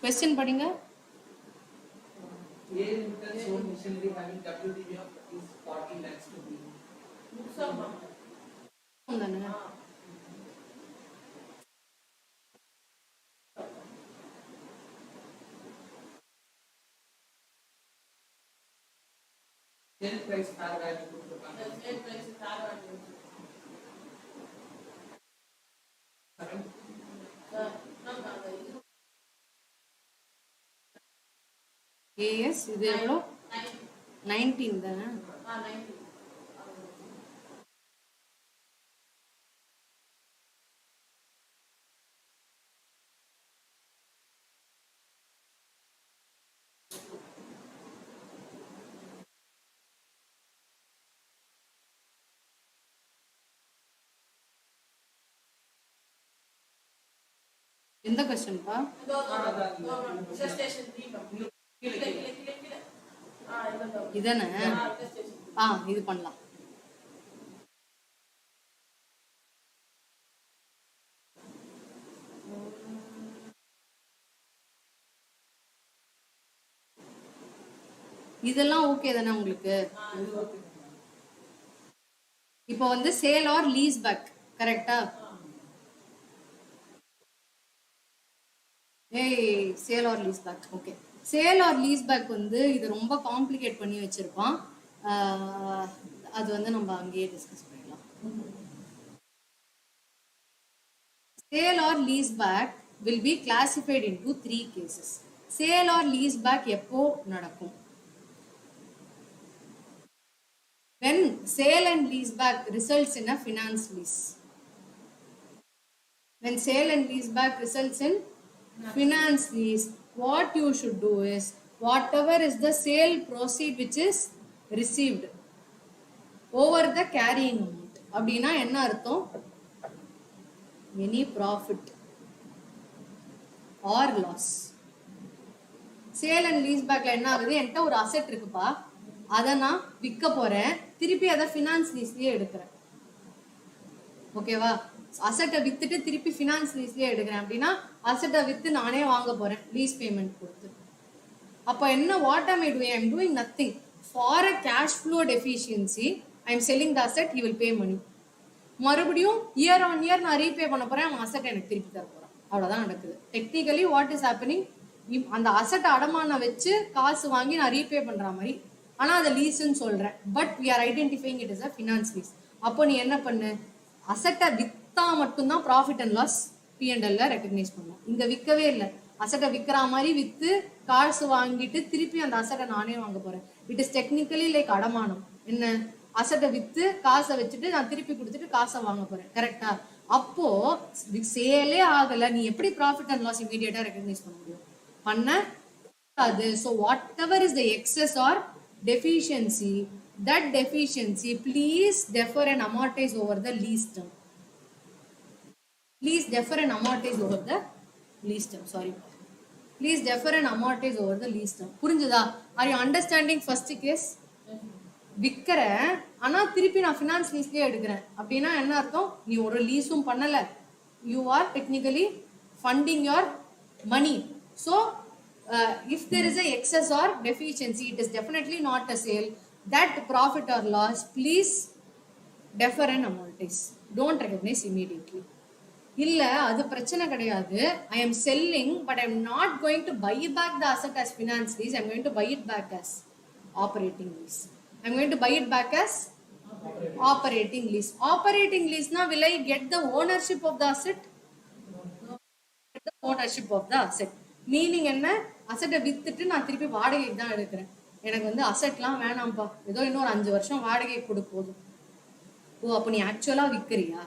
Question padinga. A Newton sold machinery having WDV of is 40 lakhs to be. Undana. Sale price fair value to the company. Sale price fair value. Yes, இது எவ்வளோ? 19 தானே? எந்த question பா? இதானே? இது பண்ணலாம். இதெல்லாம் okay தானே உங்களுக்கு? இப்போ வந்து sale or lease back correct? ஏய் sale or lease back. Okay, sale or lease back வந்து இது ரொம்ப காம்ப்ளிகேட் பண்ணி வச்சிருப்பான். அது வந்து நம்ம அங்கேயே டிஸ்கஸ் பண்ணிடலாம். Sale or lease back will be classified into 3 cases. Sale or lease back எப்போ நடக்கும்? When sale and lease back results in a finance lease. When sale and lease back results in finance lease, what you should do is whatever is the sale proceed which is received over the carrying amount. அப்படின்னா என்ன அர்த்தம்? Any profit or loss. Sale and lease பேக்ல என்ன ஆகுது, என்கிட்ட ஒரு asset இருக்குப்பா, அதை நான் விற்க போறேன், திருப்பி அதை ஃபினான்ஸ் லீஸ்லயே எடுக்கிறேன். ஓகேவா? அசெட்டை வித்துட்டு திருப்பி ஃபினான்ஸ் லீஸ்லயே எடுக்கிறேன் அப்படின்னா அசெட்டை வித்து நானே வாங்க போறேன் லீஸ் பேமெண்ட் கொடுத்து. அப்போ என்ன, what am I doing? I am doing nothing. For a cash flow deficiency I am selling the asset, he will pay money. மறுபடியும் இயர் ஆன் இயர் நான் ரீபே பண்ண போறேன், அவன் அசெட் எனக்கு திருப்பி தர போறான். அவ்வளவுதான் நடக்குது. டெக்னிக்கலி வாட் இஸ் ஹேப்பனிங், அந்த அசெட் அடமான வச்சு காசு வாங்கி நான் ரீபே பண்ற மாதிரி, ஆனா அதை லீஸ்ன்னு சொல்றேன். But we are identifying it is a finance lease. அப்போ நீ என்ன பண்ணு, அசெட்டை வித்தா மட்டும்தான் profit and loss P&L recognise பண்ணும். இங்க விற்கவே இல்லை, அசெட்டை விற்கிற மாதிரி வித்து காசு வாங்கிட்டு திருப்பி அந்த அசெட்டை நானே வாங்க போறேன். இட் இஸ் டெக்னிக்கலி லைக் அடமானம். என்ன, அசட்டை வித்து காசை வச்சுட்டு நான் திருப்பி கொடுத்துட்டு காசை வாங்க போறேன். கரெக்டா? அப்போ சேலே ஆகல, நீ எப்படி ப்ராஃபிட் அண்ட் லாஸ் இமீடியட்டா ரெகக்னைஸ் பண்ண முடியும்? பண்ண அது. So whatever is the excess or deficiency, that deficiency please defer and amortise over the lease term. Please defer and amortise over the lease term. Sorry, please defer and amortise over the lease term. புரிஞ்சுதா? Are you understanding first case? விற்கிறேன், ஆனா திருப்பி நான் finance லீஸ்லயே எடுக்கிறேன் அப்படின்னா என்ன அர்த்தம்? நீ ஒரு லீஸும் பண்ணல, you are technically funding your money. So if there is a excess or deficiency, it is definitely not a sale. That profit or loss please defer and amortise, don't recognise immediately. இல்ல அது பிரச்சனை கிடையாது, I am selling but I am not going to buy back the asset as finance lease, I am going to buy it back as operating lease. I'm going to buy it back as operating lease. Operating lease na will I get the ownership of the asset? Get the ownership of the asset. Meaning என்ன, அசெட்டை வித்துட்டு நான் திருப்பி வாடகைக்கு தான் எடுக்கிறேன். எனக்கு வந்து அசெட்லாம் வேணாம்ப்பா, ஏதோ இன்னொரு 5 வருஷம் வாடகை கொடு போதும். ஓ, அப்போ நீ ஆக்சுவலா விற்கிறியா?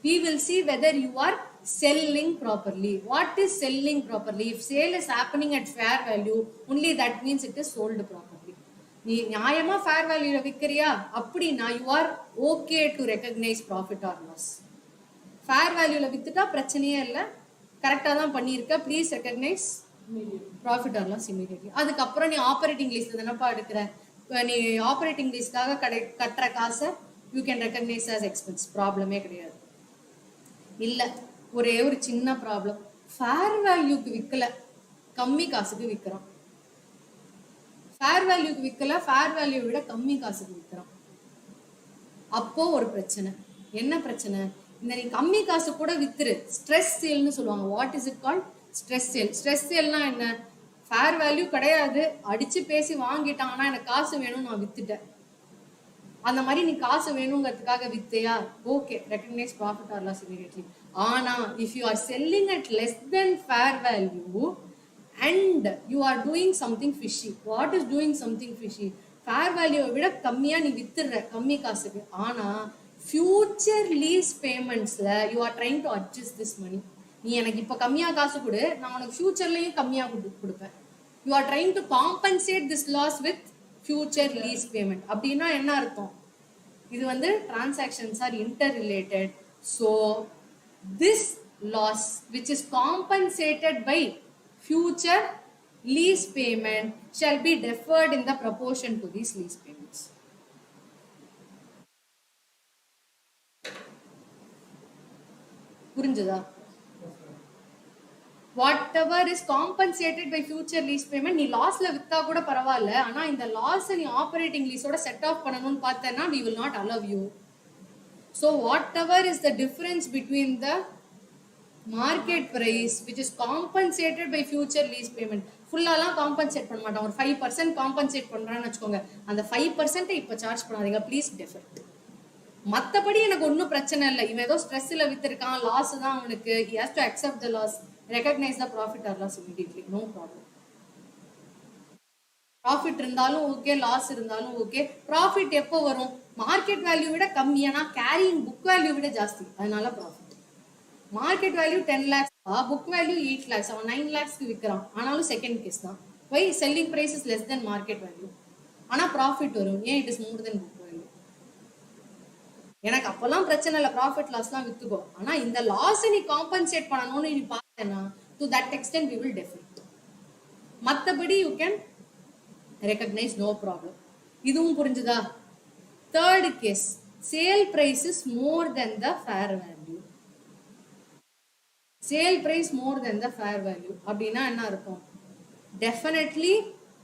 We will see whether you are selling properly. What is selling properly? If sale is happening at fair value, only that means it is sold properly. நீ நியாயமா ஃபேர் வேல்யூல விற்கிறியா அப்படின்னா you are okay to recognise profit or loss. Fair வேல்யூல வித்துட்டா பிரச்சனையே இல்லை, கரெக்டா தான் பண்ணியிருக்க, please recognise profit or loss immediately. அதுக்கப்புறம் நீ ஆப்பரேட்டிங் லீஸ்ல தானப்பா எடுக்கிற, நீ ஆப்பரேட்டிங் லீஸ்க்காக கட்டுற காசை you can recognise as expense, ப்ராப்ளமே கிடையாது. இல்லை, ஒரே ஒரு சின்ன ப்ராப்ளம், ஃபேர் வேல்யூக்கு விற்கல, கம்மி காசுக்கு விற்கிறோம். ஃபேர் வேல்யூக்கு விற்கல, ஃபேர் வேல்யூ விட கம்மி காசுக்கு விற்கிறோம். அப்போ ஒரு பிரச்சனை. என்ன பிரச்சனை? இந்த நீ கம்மி காசு கூட வித்துரு, ஸ்ட்ரெஸ் சேல்னு சொல்லுவாங்க. What is it called? Stress sale. Stress சேல்னா என்ன? ஃபேர் வேல்யூ கிடையாது, அடிச்சு பேசி வாங்கிட்டான், ஆனா எனக்கு காசு வேணும், நான் வித்துட்டேன். அந்த மாதிரி நீ காசு வேணுங்கிறதுக்காக வித்தையா, okay, recognise profit or loss immediately. ஆனா if you are selling at less than fair value and you are doing something fishy. What is doing something fishy? Fair value விட கம்மியா நீ வித்துற கம்மி காசுக்கு, ஆனா future lease payments ல you are trying to adjust this money. நீ எனக்கு இப்ப கம்மியா காசு கொடு, நான் உனக்கு ஃபியூச்சர்லயும் கம்மியா கொடுப்பேன். You are trying to compensate this loss with future lease payment. அப்படின்னா என்ன அர்த்தம்? இது வந்து transactions are interrelated. So this loss which is compensated by future lease payment shall be deferred in the proportion to these lease payments. புரிஞ்சுதா? whatever is compensated by future lease payment, நீ லாஸ்ல வித்தா கூட பரவாயில்ல, ஆனா இந்த லாஸ் நீ operating லீஸோட set of பண்ணணும்னு பார்த்தேன்னா we will not allow you. So whatever is the difference between the market price which is compensated by future lease payment. ஃபுல்லாலாம் காம்பன்சேட் பண்ண மாட்டோம். ஒரு 5% காம்பன்சேட் பண்றான்னு வச்சுக்கோங்க. அந்த 5% இப்ப சார்ஜ் பண்ணாதீங்க ப்ளீஸ் டெஃபர். மத்தபடி எனக்கு ஒன்றும் பிரச்சனை இல்லை. இவன் ஏதோ ஸ்ட்ரெஸ்ல வித்திருக்கான், லாஸ் தான் அவனுக்கு. he has to accept the loss, recognize the profit or loss immediately, no problem. Profit இருந்தாலும் ஓகே, லாஸ் இருந்தாலும் ஓகே. ப்ராஃபிட் எப்போ வரும்? மார்க்கெட் வேல்யூ விட கம்மியானா கேரிங் புக் வேல்யூ விட ஜாஸ்தி, அதனால profit. Market value 10 lakhs, book value 8 lakhs, அவன் 9 lakhsக்கு விற்கிறான், ஆனாலும் செகண்ட் கேஸ் தான். Why selling price is less than market value, ஆனா ப்ராஃபிட் வரும். ஏன்? It is more than book value. எனக்கு அப்பெல்லாம் பிரச்சனை இல்லை, ப்ராஃபிட் லாஸ்லாம் வித்துக்கோ. ஆனா இந்த லாஸ் நீ காம்பன்சேட் பண்ணணும்னு நீ பார்த்தேன்னா to that extent we will defer. மத்தபடி you can recognize, no problem. இதுவும் புரிஞ்சுதா? Third case, sale price is more than the fair value. Sale price more than the fair value அப்படின்னா என்ன அர்த்தம்? Definitely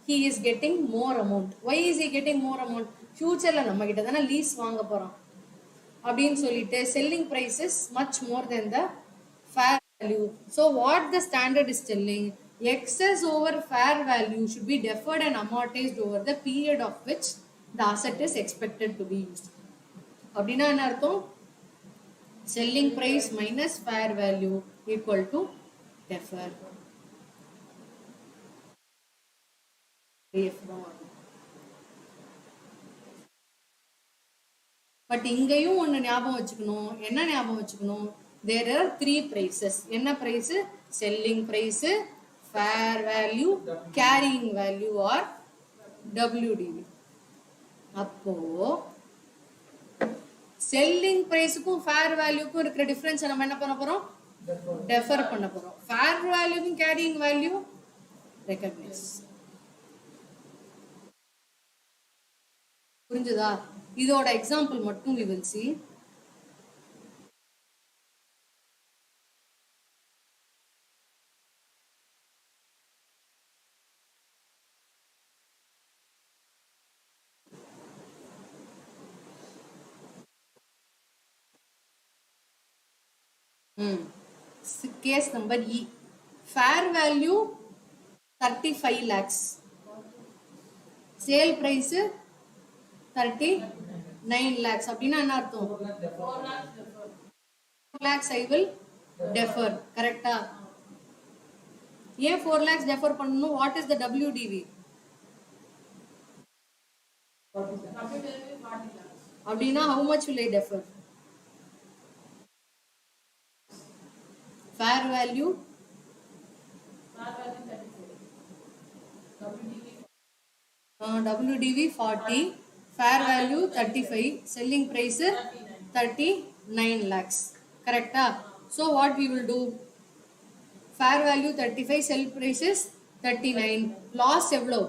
he is getting more amount. Why is he getting more amount? ஃபியூச்சர்ல நம்ம கிட்ட தானே lease வாங்க போறோம் அப்படின்னு சொல்லிட்டு selling price is much more than the fair value. So what the standard is telling, excess over fair value should be deferred and amortized over the period of which the asset is expected to be used. அப்படின்னா என்ன அர்த்தம்? selling price minus fair value equal to defer. But இங்கேயும் ஒன்று ஞாபகம் வச்சுக்கணும். என்ன ஞாபகம் வச்சுக்கணும்? there are 3 prices. என்ன price? Selling price, fair value, carrying value or WDV. அப்போ செல்லிங் பிரைஸுக்கும் ஃபேர் வேல்யூக்கும் இருக்கிற டிஃபரன்ஸ் நம்ம என்ன பண்ண போறோம்? டெஃபர் பண்ண போறோம். ஃபேர் வேல்யூக்கும் கேரியிங் வேல்யூ ரெகக்னைஸ். புரிஞ்சுதா? இதோட எக்ஸாம்பிள் மட்டும் we will see. Case number E. Fair value 35 lakhs. Sale price 39 lakhs. அப்படின்னா என்ன அர்த்தம்? 4 lakhs I will defer. கரெக்டா? ஏன் 4 lakhs defer பண்ணணும்? What is the WDV? அப்படின்னா how much will I defer? Fair value WDV 40, fair value 35, selling price 39 lakhs. Correcta? So what we will do? Fair value 35, sell price is 39. Loss evlo?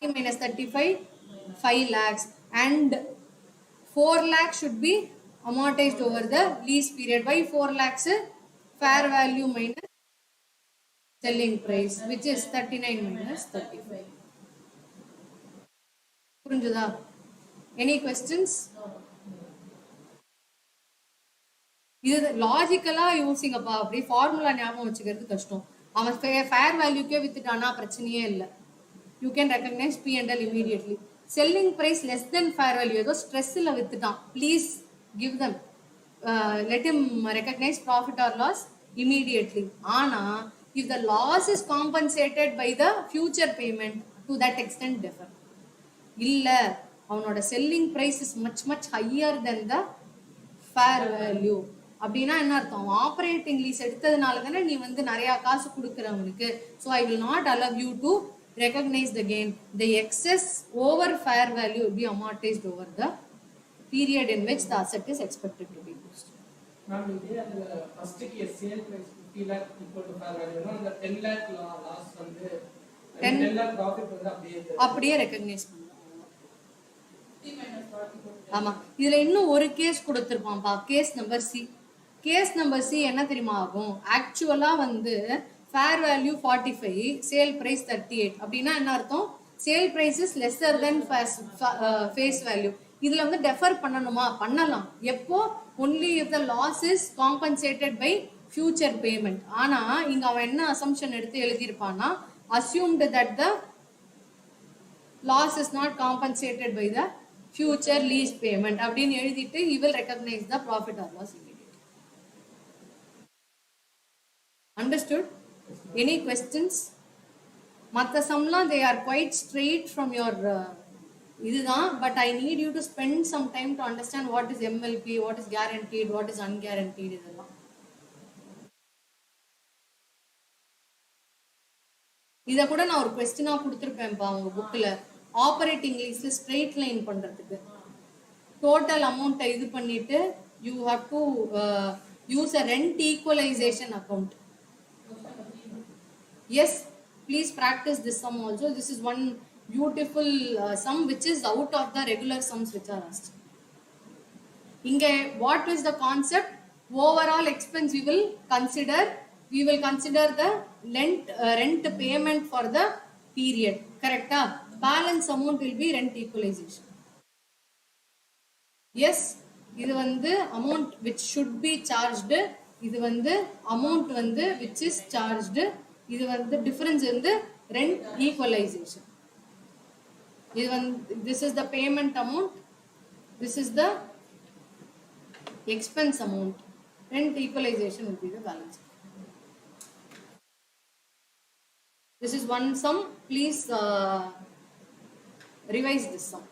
40 minus 35, 5 lakhs. And 4 lakhs should be amortized over the lease period. By 4 lakhs? Fair value minus selling price, which is 39 minus 35. புரிஞ்சுதா? Any questions? இது லாஜிக்கலா யோசிங்கப்பா. அப்படி formula ஞாபகம் வச்சுக்கிறது கஷ்டம். அவன் fair வேல்யூக்கே வித்துட்டானா பிரச்சனையே இல்லை. You can recognise P&L immediately. Selling price less than fair value, ஏதோ ஸ்ட்ரெஸ்ல வித்துட்டான், please give them, let him recognize profit or loss immediately. Ana if the loss is compensated by the future payment, to that extent differ. Illa avanoda selling price is much higher than the fair value. அப்படின்னா என்ன அர்த்தம்? Operating lease எடுத்ததுனால தானே நீ வந்து நிறைய காசு கொடுக்குற அவனுக்கு. So I will not allow you to recognize the gain. The excess over fair value will be amortized over the period in which the asset is expected to be used. Ma'am, இதே அந்த first case sale price 50 lakh equal to fair value னா அந்த 10 lakh loss வந்து 10 lakh profit வந்து அப்படியே recognise பண்ணுவோம். ஆமா, இதுல இன்னும் ஒரு கேஸ் கொடுத்திருப்பான்பா, case number C. Case number C என்ன தெரியுமா ஆகும்? ஆக்சுவலா வந்து ஃபேர் வேல்யூ 45, சேல் பிரைஸ் 38. அப்படின்னா என்ன அர்த்தம்? Sale price is lesser than face value. இதுல வந்து டெஃபர் பண்ணணுமா? பண்ணலாம். எப்போ? only if the loss is compensated by future payment. ஆனா இங்க அவன் என்ன assumption எடுத்து எழுதியிருப்பான்னா assumed that the loss is not compensated by the future lease payment அப்படின்னு எழுதிட்டு he will recognize the profit or loss immediately. Understood? Any questions? மற்ற சம்லாம் they are quite straight from your இதுதான், but I need you to spend some time to understand what is MLP, what is guaranteed, what is unguaranteed இதெல்லாம். இத கூட நான் ஒரு question கொடுத்திருப்பேன்ப்பா உங்க புக்ல. Operating லீஸ்ல straight line பண்றதுக்கு டோட்டல் அமௌண்ட் இது பண்ணிட்டு you have to use a rent equalization account. Yes, please practice this sum also. This is one beautiful sum which is out of the regular sums which are asked. Inge what is the concept? Overall expense we will consider the rent payment for the period, correct? Balance amount will be rent equalization. Yes, இது வந்து amount which should be charged, இது வந்து amount வந்து which is charged, இது வந்து difference வந்து rent equalization. இது வந்து this is the payment amount, this is the expense amount, rent equalization will be the balance. This is one sum, please revise this sum.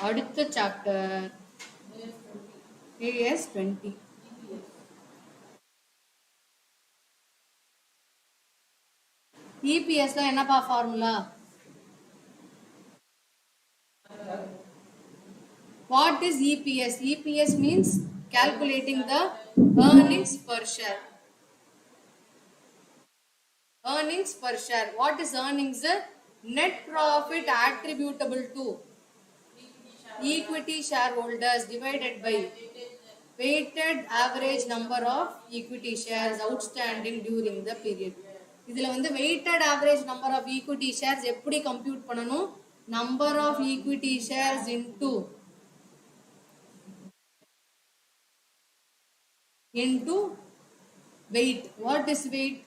அடுத்த chapter AS 20. EPS ல என்னப்பா formula? What is EPS? EPS means calculating the earnings per share. Earnings per share. What is earnings? Net profit attributable to equity shareholders divided by weighted average number of equity shares outstanding during the period. இதுல வந்து weighted average number of equity shares எப்படி compute பண்ணனும்? Number of equity shares into weight. What is weight?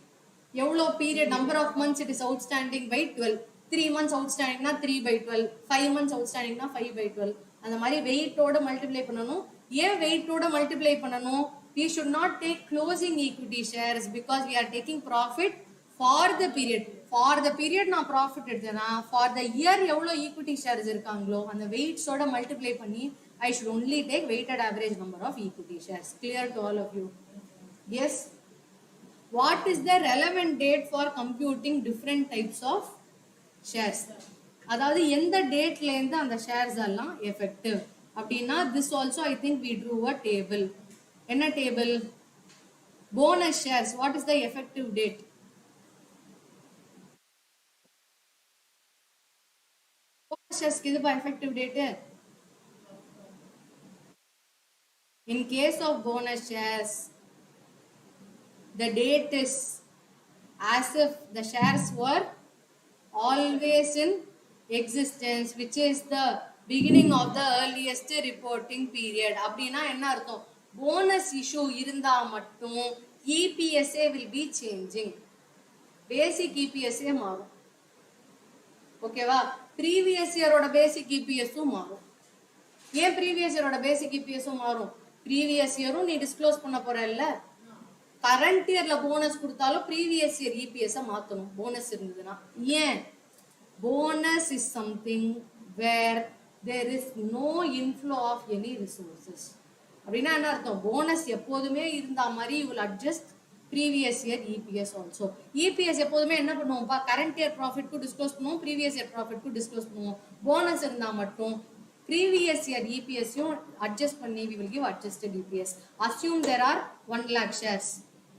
எவ்வளோ period, number of months it is outstanding by 12. 3 months outstanding na 3 by 12, 5 months outstanding na 5 by 12. அந்த மாதிரி weight ஓட multiply பண்ணனும். ஏன் weight ஓட multiply பண்ணனும்? We should not take closing equity shares because we are taking profit for the period. For the period நான் profit எடுத்தேனா for the year எவ்வளோ equity shares இருக்காங்களோ அந்த weights ஓட multiply பண்ணி I should only take weighted average number of equity shares. Clear to all of you? Yes. What is the relevant date for computing different types of shares? அதாவது எந்த டேட்ல இருந்து அந்த shares எல்லாம் எஃபெக்டிவ் அப்படின்னா this also I think we drew a table. என்ன table? bonus shares. What is the effective date? bonus shares க்கு இதுப்பா effective date. In case of bonus shares, the date is as if the shares were always in existence, which is the beginning of the earliest reporting period. அப்படின்னா என்ன அர்த்தம்? Bonus issue இருந்தா மட்டும் EPSA will be changing. Basic EPSA மாறும். ஓகேவா? Previous இயரோட பேசிக் EPSும் மாறும். ஏன் previous இயரோட பேசிக் EPSும் மாறும்? ப்ரீவியஸ் இயரும் நீ டிஸ்க்ளோஸ் பண்ண போறல்ல, கரண்ட் இயர்ல போனஸ் கொடுத்தாலும் ப்ரீவியஸ் இயர் இபிஎஸ் மாத்தணும் போனஸ் இருந்ததுன்னா. ஏன்? Bonus is something where there is no inflow of any resources. அப்படின்னா என்ன அர்த்தம்? போனஸ் எப்போதுமே இருந்தா மாதிரி you will adjust previous year EPS also. EPS எப்போதுமே என்ன பண்ணுவோம்ப்பா? கரண்ட் இயர் ப்ராஃபிட்க்கு டிஸ்க்ளோஸ் பண்ணுவோம், ப்ரீவியஸ் இயர் ப்ராஃபிட்க்கு டிஸ்க்ளோஸ் பண்ணுவோம். போனஸ் இருந்தா மட்டும் previous year EPS adjust பண்ணி we will give adjusted EPS. Assume there are 1 lakh shares.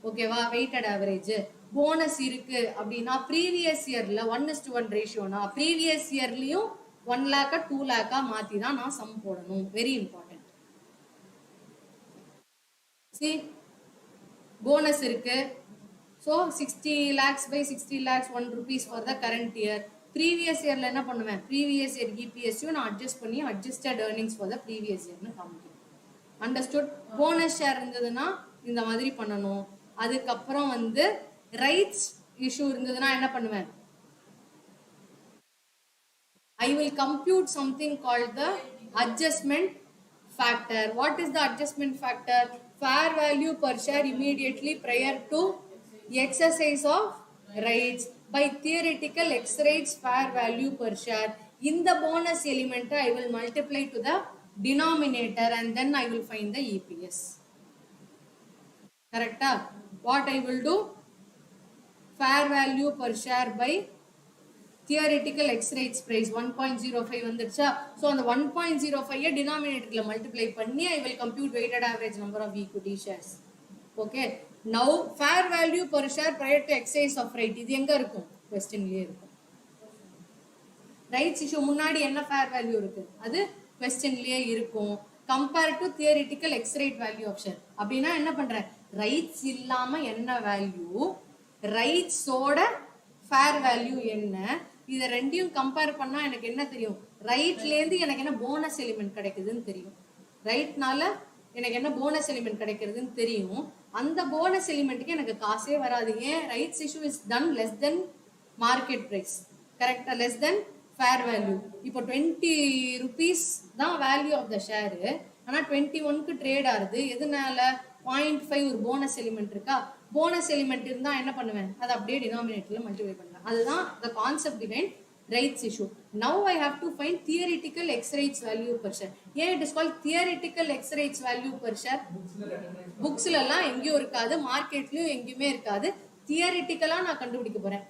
ஓகேவா? weighted average. போனஸ் இருக்கு அப்படின்னா previous yearல 1:1 ரேஷியோனா previous yearலயும் 1 lakh 2 lakh மாத்தி தான் நான் சம் போடணும். Very important. see போனஸ் இருக்கு. so 60 lakhs by 60 lakhs 1 rupees for the current year. Previous இயர்ல என்ன பண்ணுவேன், ப்ரீவியஸ் இயர் இபிஎஸ்ஸையும் நான் அட்ஜஸ்ட் பண்ணி adjusted earnings for the previous இயர்னு காமிக்கணும். அண்டர்ஸ்டுட்? போனஸ் ஷேர் இருந்ததுன்னா இந்த மாதிரி பண்ணணும். அதுக்கப்புறம் வந்து ரைட்ஸ் இஷ்யூ இருந்ததுன்னா என்ன பண்ணுவேன், I will compute something called the adjustment factor. What is the adjustment factor? Fair value per share immediately prior to exercise of rights by theoretical X rates fair value per share. In the bonus element, I will multiply to the denominator and then I will find the EPS. Correct? What I will do? Fair value per share by theoretical X rates price 1.05 வந்துருச்சா. So அந்த 1.05 டினாமினேட்டர்ல multiply பண்ணி I will compute weighted average number of equity shares. Okay. Now fair value per share prior to exercise of right இது எங்க இருக்கும், கொஸ்டின்லயே இருக்கும். Rights issue முன்னாடி என்ன fair value இருக்கு அது கொஸ்டின்லயே இருக்கும். Compare to theoretical ex rights value of share அப்படின்னா என்ன பண்றேன், ரைட்ஸ் இல்லாம என்ன வேல்யூ, ரைட்ஸோட ஃபேர் வேல்யூ என்ன, இதை ரெண்டையும் கம்பேர் பண்ணா எனக்கு என்ன தெரியும், ரைட்ல இருந்து எனக்கு என்ன போனஸ் எலிமெண்ட் கிடைக்குதுன்னு தெரியும். ரைட்னால எனக்கு என்ன போனஸ் எலிமெண்ட் கிடைக்கிறதுன்னு தெரியும். அந்த போனஸ் எலிமெண்ட்டுக்கு எனக்கு காசே வராது. ஏன், rights issue is done less than market price. கரெக்டா? Less than fair value. இப்போ 20 rupees தான் வேல்யூ ஆஃப் த ஷேரு, ஆனால் 21க்கு ட்ரேட் ஆகுது. எதனால? 0.5 ஒரு போனஸ் எலிமெண்ட் இருக்கா. போனஸ் எலிமெண்ட் இருந்தா என்ன பண்ணுவேன், அதை அப்படியே டினாமினேட்டர்ல மல்டிப்ளை பண்ணுவேன். அதுதான் the concept behind rights issue. Now I have to find theoretical X rates value per share. ஏன் it is called theoretical X rates value per share? புக்ஸ்ல எல்லாம் எங்கேயும் இருக்காது, மார்க்கெட்லயும் எங்கேயுமே இருக்காது. தியரிட்டிக்கலா நான் கண்டுபிடிக்க போறேன்.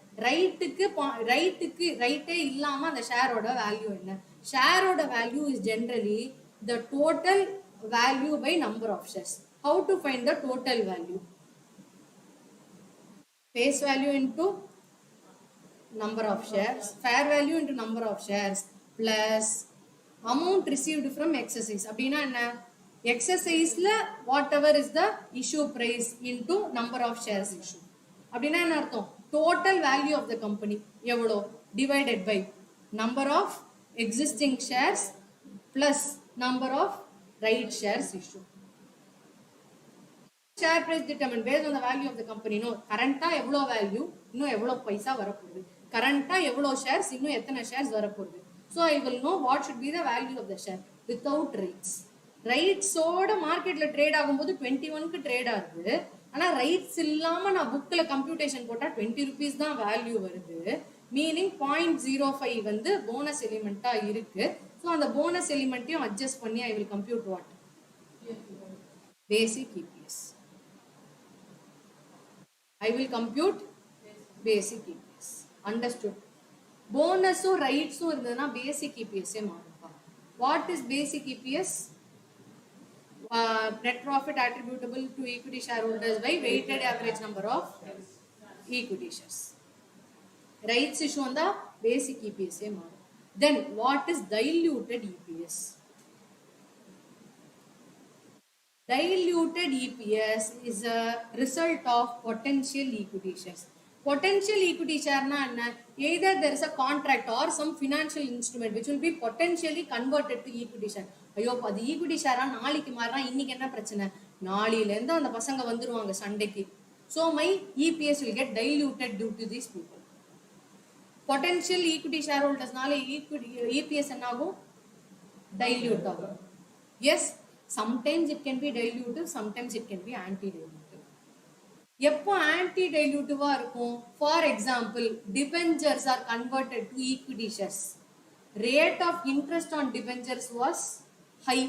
ரைட்டே இல்லாம அந்த ஷேரோட வேல்யூ என்ன. ஷேரோட value is generally the total value by number of shares. How to find the total value? Face value into number of shares, fair value into number of shares plus amount received from exercise. அப்படின்னா என்ன, எக்ஸசைஸ்ல whatever is the issue price into number of shares issue. அப்படின்னா என்ன அர்த்தம், total value of the company எவ்வளோ divided by number of existing shares plus number of right shares issue. Share price determine based on the value of the company. No கரண்டா எவ்வளோ value, இன்னும் எவ்வளோ பைசா வரப்போகுது, கரண்டா எவ்வளோ ஷேர்ஸ், இன்னும் எத்தனை ஷேர்ஸ் வரப்போகுது. So I will know what should be the value of the share without rights. ரைட்ஸோட மார்க்கெட்ல ட்ரேட் ஆகும்போது 21க்கு ட்ரேட் ஆகுது, ஆனால் ரைட்ஸ் இல்லாம நான் புக்ல கம்ப்யூட்டேஷன் போட்டால் 20 rupees தான் வேல்யூ வருது. மீனிங் 0.05 வந்து போனஸ் எலிமெண்டா இருக்கு. ஸோ அந்த போனஸ் எலிமெண்ட்டையும் அட்ஜஸ்ட் பண்ணி I will compute what, basic EPS. I will compute basic EPS. Understood? போனஸும் ரைட்ஸும் இருந்ததுன்னா பேசிக் இபிஎஸ்ஸே மாறும்பா. What is basic EPS? Net profit attributable to equity shareholders by weighted average number of equity shares. Rights issue வந்தா basic இபிஎஸ்ஸே மாறும். Then what is diluted EPS? Diluted EPS is a result of potential equity shares. Potential equity share na enna? Either there is a contract or some financial instrument which will be potentially converted to equity share. ஐயோ அது equity ஷேரா நாளைக்கு மாறா, இன்னைக்கு என்ன பிரச்சனை, நாளையில இருந்து அந்த பசங்க வந்துருவாங்க சண்டைக்கு. So my EPS will get diluted due to these people. Potential equity shareholders நாளை EPS என்ன ஆகும், dilute ஆகும். Yes, sometimes it can be dilutive, sometimes it can be anti-dilutive. எப்போ anti-dilutive இருக்கும்? For example, debentures are converted to equity shares. Rate of interest on debentures was high,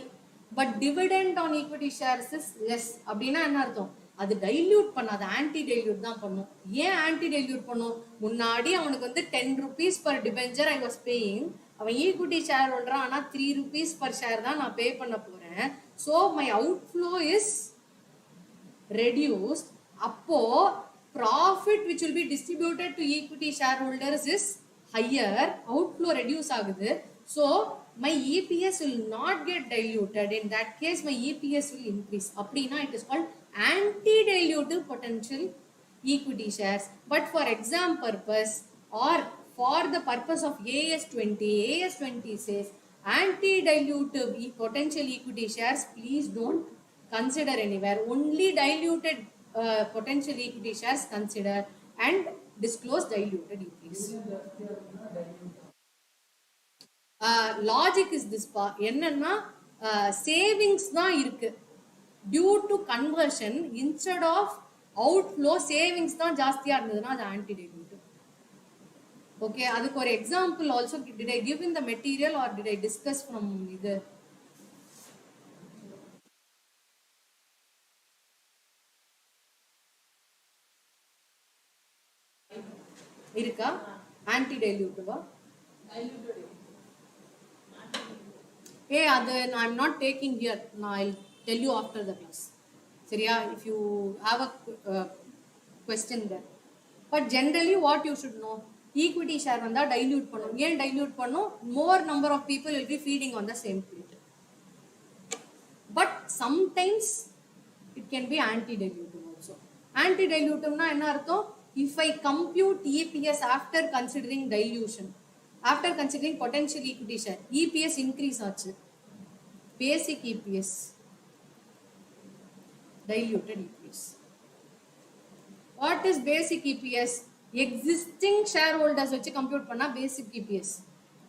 but dividend on equity shares is less. அப்படின்னா என்ன அர்த்தம், அது dilute பண்ணாது, anti dilute தான் பண்ணும். ஏன் ஆன்டி டைல்யூட் பண்ணும், முன்னாடி அவனுக்கு வந்து 10 rupees per debenture I was paying, அவன் ஈக்விட்டி ஷேர் ஹோல்டரா, ஆனால் 3 rupees per share தான் நான் பே பண்ண போறேன். So my outflow is reduced. அப்போ profit which will be distributed to equity share holders is higher, outflow reduce ஆகுது. So my EPS will not get diluted. In that case, my EPS will increase. அப்படின்னா it is called anti-dilutive potential equity shares. But for exam purpose or for the purpose of AS20, AS20 says anti-dilutive potential equity shares, please don't consider anywhere. Only diluted potential equity shares consider and disclose diluted EPS. Logic is this பா. என்னன்னா savings தான் இருக்கு. Due to conversion instead of outflow savings தான் ஜாஸ்தியா இருந்ததுன்னா அது anti dilutive. Okay, அதுக்கு ஒரு example also did I give in the material or did I discuss from இது? இருக்கா ஆன்டி டைலூட்டிவா? Hey, I'm not taking here. No, I'll tell you after the class. Seriya, if you have a question there. But generally, what you should know, equity share vanda dilute pannom. Yen dilute pannom? More number of people will be feeding on the same plate. But sometimes it can be anti-dilutive also. Anti-dilutive na enna artham? If I compute EPS after considering dilution, after considering potential equity share, EPS increase ஆச்சு. Basic EPS, diluted EPS. What is basic EPS? Existing shareholders வச்சு compute பண்ணா basic EPS.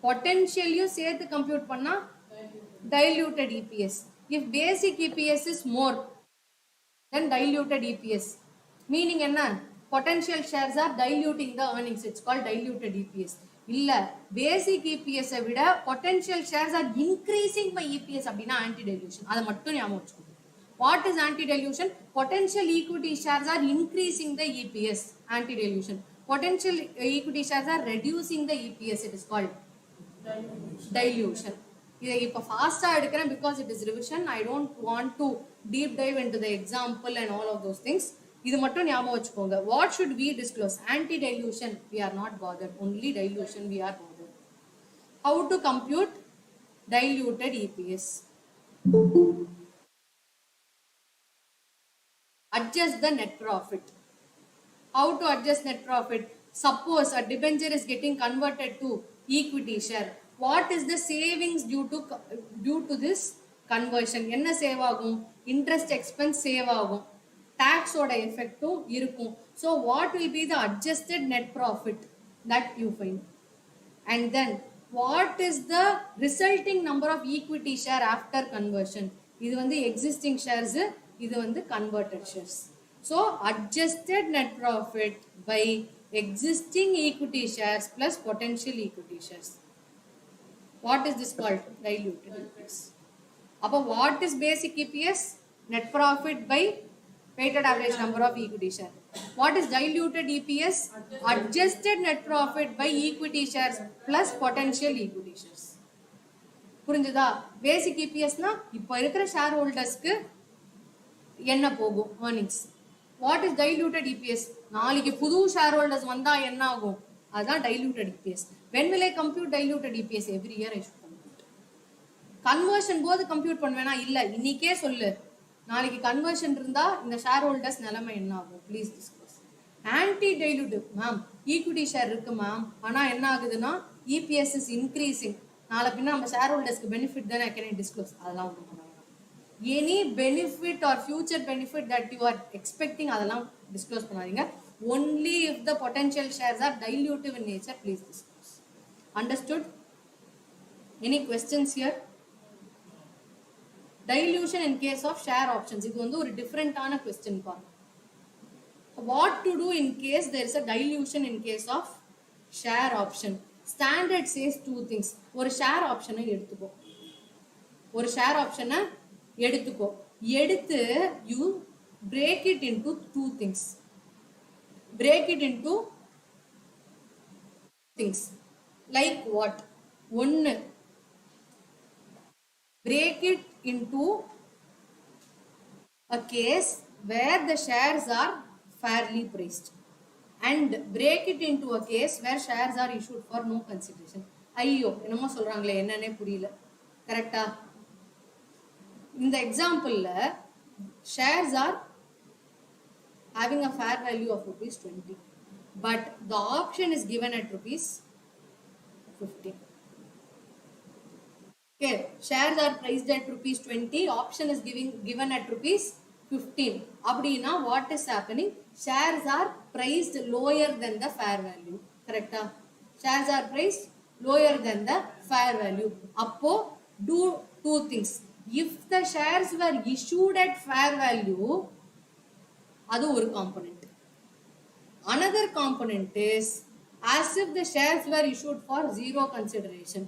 Potentially சேர்த்து compute பண்ணா diluted EPS. If basic EPS is more than diluted EPS, meaning enna? Potential shares are diluting the earnings. It's called diluted EPS. இல்ல basic EPS விட potential shares are increasing by EPS அப்படின்னா anti dilution. அதை மட்டும் ஞாபகம் வச்சுக்கோங்க. What is anti dilution? Potential equity shares are increasing the EPS, anti dilution. Potential equity shares are reducing the EPS, it is called dilution. இதை இப்போ ஃபாஸ்டா எடுக்கிறேன் because it is revision. I don't want to deep dive into the example and all of those things. இது மட்டும் ஞாபகம் வச்சுக்கோங்க. What should we disclose? Anti dilution we are not bothered, only dilution we are bothered. How to compute diluted EPS? Adjust the net profit. How to adjust net profit? Suppose a debenture is getting converted to equity share. What is the savings due to this conversion? என்ன save ஆகும்? Interest expense save ஆகும். டாக்ஸோட எஃபெக்டும் இருக்கும். So what will be the adjusted net profit that you find? And then what is the resulting number of equity share after conversion? இது வந்து existing shares, இது வந்து converted shares. So adjusted net profit by existing equity shares plus potential equity shares. What is this called? Diluted EPS. அப்போ what is basic EPS? Net profit by weighted average number of equity share. What is diluted EPS? Adjusted net profit by equity shares plus potential equity shares. புரிஞ்சுதா? basic EPS னா இப்போ இருக்கிற share ஹோல்டர்ஸ்க்கு என்ன போகும் earnings. What is diluted EPS? நாளைக்கு புது share holders வந்தா என்ன ஆகும்? அதான் diluted EPS. When will I compute diluted EPS? Every year I should compute. Conversion போது கம்ப்யூட் பண்ணுவேனா? இல்ல, இன்னைக்கே சொல்லு. நாளைக்கு கன்வர்ஷன் இருந்தா இந்த ஷேர் ஹோல்டர்ஸ் நிலைமை என்ன ஆகும்? Please discuss. Anti dilutive ma'am, equity share இருக்கு மேம், ஆனா என்ன ஆகுதுன்னா இபிஎஸ் இஸ் இன்க்ரீசிங். நாளை பின்ன நம்ம ஷேர் ஹோல்டர்ஸ்க்கு பெனிஃபிட் தானே கேன் டிஸ்க்ளோஸ். அதெல்லாம் ஒன்றும் பண்ண வேண்டாம். Any benefit or future benefit that you are expecting அதெல்லாம் டிஸ்க்ளோஸ் பண்ணாதீங்க. Only if the potential shares are dilutive in nature, please disclose. Understood? Any questions here? Dilution in case of share options. இது வந்து ஒரு டிஃபரெண்டான question பா. What to do in case there is a dilution in case of share option? Standard says two things. ஒரு share ஆப்ஷனை எடுத்துக்கோ. ஒரு share ஆப்ஷனை எடுத்துக்கோ. எடுத்து you break it into two things. Break it into things. Like what? ஒன்னு, break it into a case where the shares are fairly priced and break it into a case where shares are issued for no consideration. ஐயோ என்னமோ சொல்றாங்களே, என்னன்னே புரியல. கரெக்டா? இந்த எக்ஸாம்பிள்ல shares are having a fair value of rupees 20, but the option is given at rupees 15. Okay, shares are priced at rupees 20, option is given at rupees 15. அப்படினா what is happening? Shares are priced lower than the fair value. Correct? Shares are priced lower than the fair value. அப்போ do two things. If the shares were issued at fair value, அது ஒரு component. Another component is as if the shares were issued for zero consideration.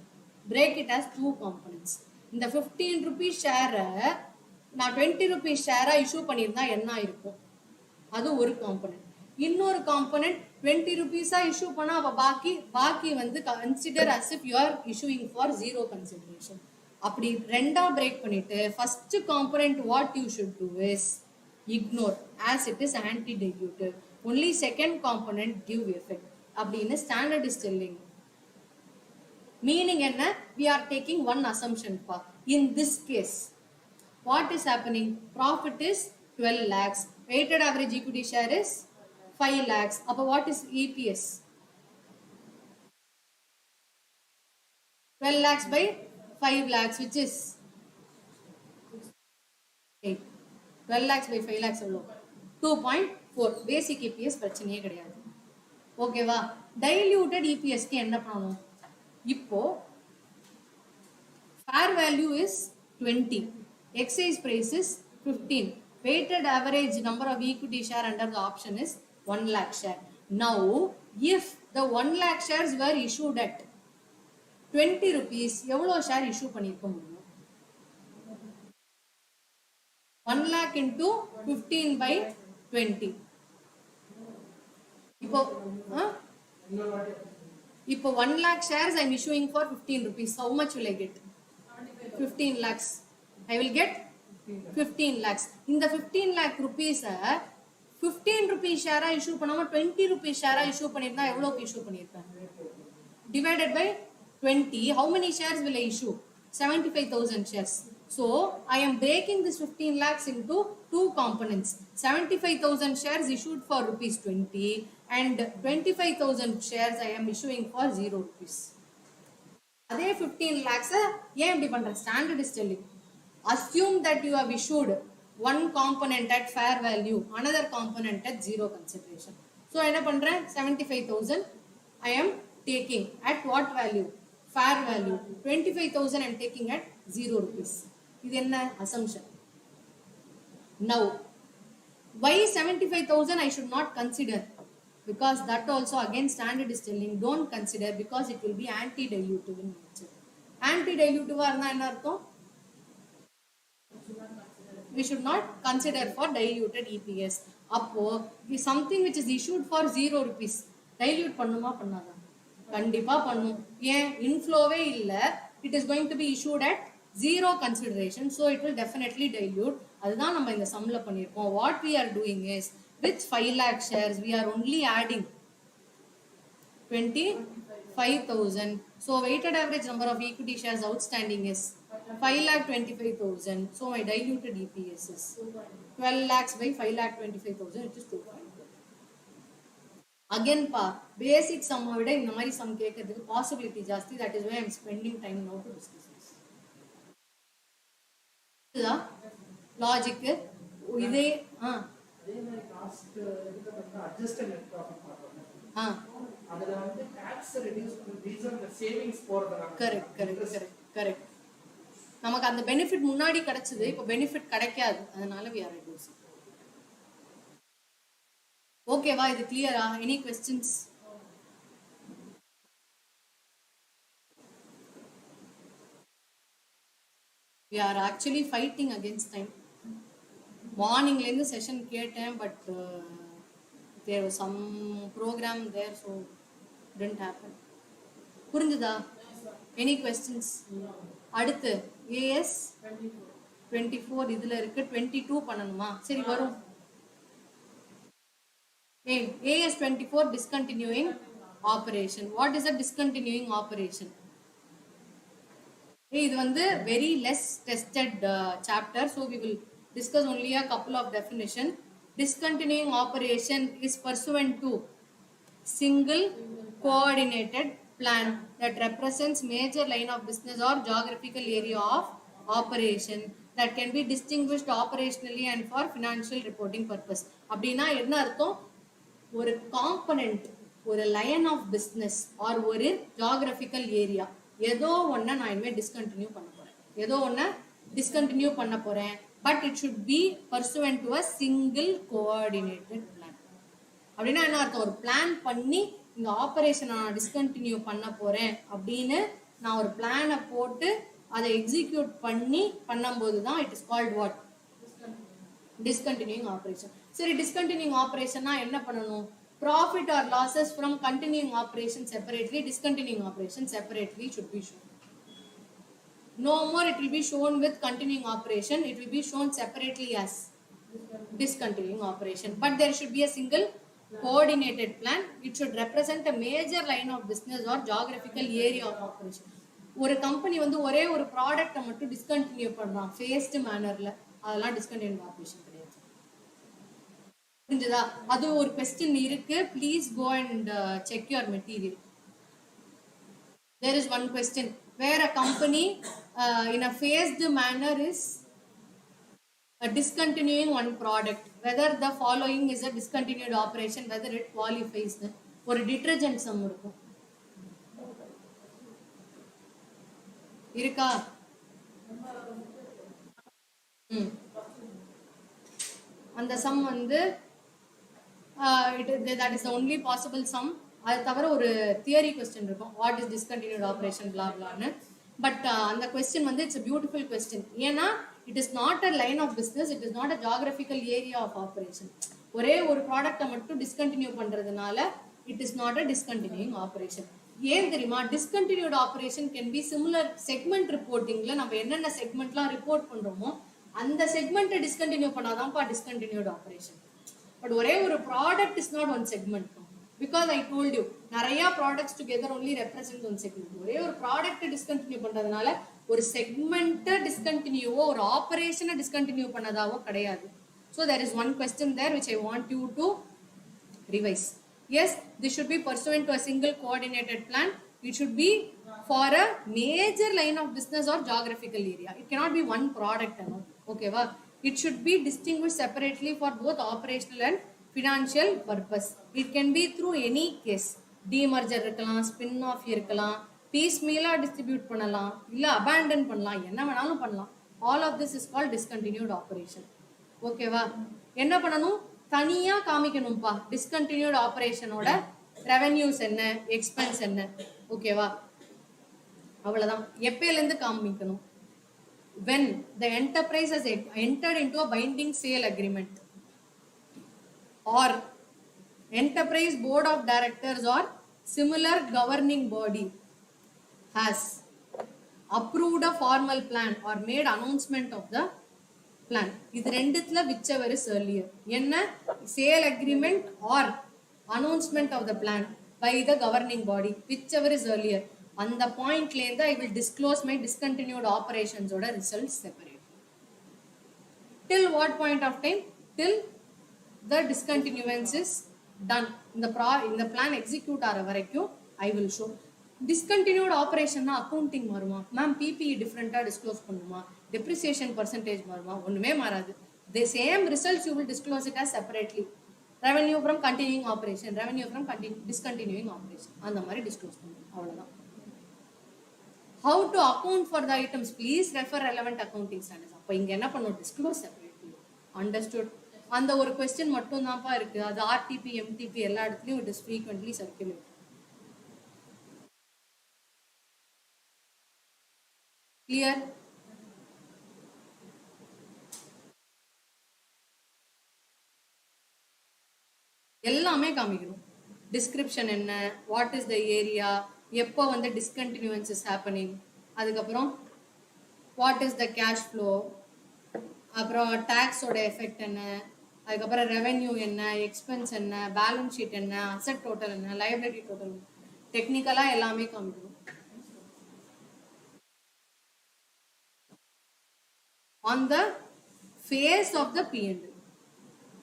Break it as two components. இந்த 15 rupees share நான் 20 rupees share issue பண்ணியிருந்தா என்ன இருக்கும்? அது ஒரு component. இன்னொரு component 20 rupees issue பண்ணா அப்ப பாக்கி வந்து consider as if you are issuing for zero consideration. அப்படி ரெண்டா break பண்ணிட்டு first component what you should do is ignore as it is anti-dilutive. Only second component give effect. அப்படின்னு standard is telling. Meaning enna? We are taking one assumption pa. In this case, what is happening? Profit is 12 lakhs. Weighted average equity share is 5 lakhs. Appa what is EPS? 12 lakhs by 5 lakhs, which is 8. 12 lakhs by 5 lakhs எவ்வளோ? 2.4. Basic EPS பிரச்சனையே கிடையாது. ஓகேவா? Diluted EPS க்கு என்ன பண்ணணும்? இப்போ fair value is 20, excise price is 15, weighted average number of equity share under the option is 1 lakh share. Now if the 1 lakh shares were issued at 20 rupees, எவ்வளோ share issue பண்ணிருக்க முடியும்? 1 lakh into 15 by 20. இப்போ 1 lakh shares I am issuing for 15 rupees. How much will I get? 15 lakhs. I will get 15 lakhs. In the 15 lakh rupees 15 rupees share issue பண்ணாம 20 rupees share issue பண்ணிருந்தா எவ்வளவுக்கு issue பண்ணிருப்பேன்? Divided by 20, how many shares will I issue? 75,000 shares. So I am breaking this 15 lakhs into two components. 75,000 shares issued for rupees 20 and 25,000 shares I am issuing for 0 rupees. அதே 15 lakhs ஏன் இப்படி பண்றேன்? Standard is telling. Assume that you have issued one component at fair value, another component at zero consideration. So என்ன பண்றேன்? 75,000 I am taking at what value? Fair value. 25,000 I am taking at 0 rupees. இது என்ன? Assumption. Now, why 75,000 I should not consider? Because that also again standard is telling don't consider because it will be anti-dilutive in nature. Anti-dilutive இருந்தா என்ன அர்த்தம்? We should not consider for diluted EPS. அப்போ something which is issued for 0 rupees dilute பண்ணுமா பண்ணாதா? கண்டிப்பா பண்ணும். ஏன்? இன்ஃப்ளோவே இல்ல. It is going to be issued at zero consideration, so it will definitely dilute. அதுதான் நம்ம இந்த சம்ல பண்ணிருக்கோம். What we are doing is with 5 lakh shares we are only adding 25,000. So weighted average number of equity shares outstanding is 5,25,000. So my diluted EPS is 12 lakhs by 5,25,000, which is 2.4. Again pa basic sum விட இந்த மாதிரி some கேட்கிறதுக்கு possibility ஜாஸ்தி. That is why I am spending time now to discuss this. Logic இதே அதே மாதிரி cost எடுக்கப்பட்ட adjusted net profit பார்த்தோம். அதுல வந்து டாக்ஸ் ரெடியூஸ் பண்ணி ரீசன் தி சேவிங்ஸ் போறதுனால கரெக்ட். நமக்கு அந்த பெனிஃபிட் முன்னாடி கிடைச்சது, இப்போ பெனிஃபிட் கிடைக்காது, அதனால we are reducing. ஓகேவா? இது கிளியரா? Any questions? We are actually fighting against time. மார்னிங்ல இருந்து செஷன் கேட்டேன், but there was some program there, so didn't happen. புரிஞ்சுதா? Any questions? அடுத்து AS 24 இதுல இருக்கு, 22 பண்ணணுமா? சரி வரும். AS 24 discontinuing operation. What is a discontinuing operation? இது வந்து very less tested chapter, so we will discuss only a couple of definition. Discontinuing operation is pursuant to single coordinated plan that represents major line of business or geographical area of operation that can be distinguished operationally and for financial reporting purpose. அப்படின்னா என்ன அர்த்தம்? ஒரு component, ஒரு line of business or ஒரு geographical area, ஏதோ ஒன்றை நான் இனிமேல் டிஸ்கண்டினியூ பண்ண போறேன், ஏதோ ஒன்றை டிஸ்கண்டினியூ பண்ண போறேன். But it should be pursuant to a single coordinated plan. அப்படின்னா என்ன அர்த்தம்? ஒரு பிளான் பண்ணி இந்த ஆபரேஷனை நான் டிஸ்கண்டினியூ பண்ண போறேன் அப்படின்னு நான் ஒரு பிளானை போட்டு அதை எக்ஸிக்யூட் பண்ணி பண்ணும்போது தான் it is called what? Discontinuing operation. சரி, டிஸ்கண்டினியூங் ஆபரேஷன்னா என்ன பண்ணணும்? Profit R losses from continuing operation separately, discontinuing operation separately should be shown. No more it will be shown with continuing operation, it will be shown separately as discontinuing operation. But there should be a single coordinated plan. It should represent a major line of business or geographical area of operation. ஒரு company வந்து ஒரே ஒரு ப்ராடக்ட்டை மட்டும் discontinue பண்றான் faced மேனர்ல, அதெல்லாம் discontinue operation கிடையாது. புரிஞ்சுதா? அது ஒரு கொஸ்டின் இருக்கு. Please go and check your material. There is one question where a company in a phased manner is discontinuing one product, whether the following is a discontinued operation, whether it qualifies. ஒரு detergent some இருக்கும், இருக்கா? அந்த some வந்து that is the only possible sum. அது தவிர ஒரு theory question இருக்கும், what is discontinued operation blah blah. But அந்த கொஸ்டின் வந்து இட்ஸ் a beautiful question. ஏன்னா it is not a line of business, it is not a geographical area of operation. ஒரே ஒரு ப்ராடக்ட்டை மட்டும் டிஸ்கண்டினியூ பண்றதுனால it is not a discontinuing operation. ஏன் தெரியுமா? Discontinued operation can be similar segment ரிப்போர்ட்டிங்ல நம்ம என்னென்ன செக்மெண்ட்லாம் ரிப்போர்ட் பண்றோமோ அந்த செக்மெண்ட்டை டிஸ்கண்டினியூ பண்ணாதான்ப்பா டிஸ்கண்டினியூட் ஆபரேஷன். பட் ஒரே ஒரு product is not one segment. Because I told you, நிறைய products together only represent one segment. ஒரே ஒரு ப்ராடக்ட் டிஸ்கண்டினியூ பண்றதுனால ஒரு செக்மெண்ட்டை டிஸ்கண்டினியூவோ ஒரு ஆபரேஷனை டிஸ்கண்டினியூ பண்ணதாவோ கிடையாது. So there is one question there which I want you to revise. Yes, this should be pursuant to a single coordinated plan. It should be for a major line of business or geographical area. It cannot be one product alone. Okay, va? It should be distinguished separately for both operational and financial purpose. It can be through any case. Demerger இருக்கலாம், spin off இருக்கலாம், piecemeal distribute பண்ணலாம், இல்ல abandon பண்ணலாம், என்ன வேணாலும் பண்ணலாம். All of this is called discontinued operation. ஓகேவா? என்ன பண்ணணும்? தனியா காமிக்கணும்பா டிஸ்கண்டினியூட் ஆபரேஷனோட ரெவென்யூஸ் என்ன, எக்ஸ்பென்ஸ் என்ன. ஓகேவா? அவ்வளவுதான். எப்பையில இருந்து காமிக்கணும்? when the enterprise has entered into a binding sale agreement or enterprise board of directors or similar governing body has approved a formal plan or made announcement of the plan. இது ரெண்டுத்துல whichever is earlier. என்ன? sale agreement or announcement of the plan by the governing body, whichever is earlier. அந்த பாயிண்ட்ல இருந்து I will disclose my discontinued operations ஓட results separate. Till what point of time? Till the discontinuance is done. இந்த plan execute ஆற வரைக்கும் I will show. Discontinued operation accounting மாறுமா? Ma'am PPE different disclose பண்ணுமா? depreciation percentage மாறுமா? ஒண்ணுமே மாறாது. The same results you will disclose it as separately. Revenue from continuing operation, revenue from discontinuing operation. அந்த மாதிரி disclose பண்ணும். அவ்வளவுதான். How to account for the items? Please refer relevant accounting standards. அப்ப இங்க என்ன பண்ணணும்? disclose separately. Understood? அந்த ஒரு question மட்டும் தான்ப்பா இருக்கு. அது RTP, MTP எல்லா இடத்துலயும் it is frequently circulated. Clear? எல்லாமே காமிக்கணும். டிஸ்கிரிப்ஷன் என்ன, வாட் இஸ் த ஏரியா, எப்போ வந்து டிஸ்கண்டினியூன்ஸ் இஸ் ஹேப்பனிங், அதுக்கப்புறம் what is the cash flow, அப்புறம் டேக்ஸோட எஃபெக்ட் என்ன, அதுக்கப்புறம் ரெவென்யூ என்ன, எக்ஸ்பென்ஸ் என்ன, பேலன்ஸ் ஷீட் என்ன, அசெட் டோட்டல் என்ன, லைபிலிட்டி டோட்டல், டெக்னிக்கலா எல்லாமே காமிக்கணும். On the phase of the P&L.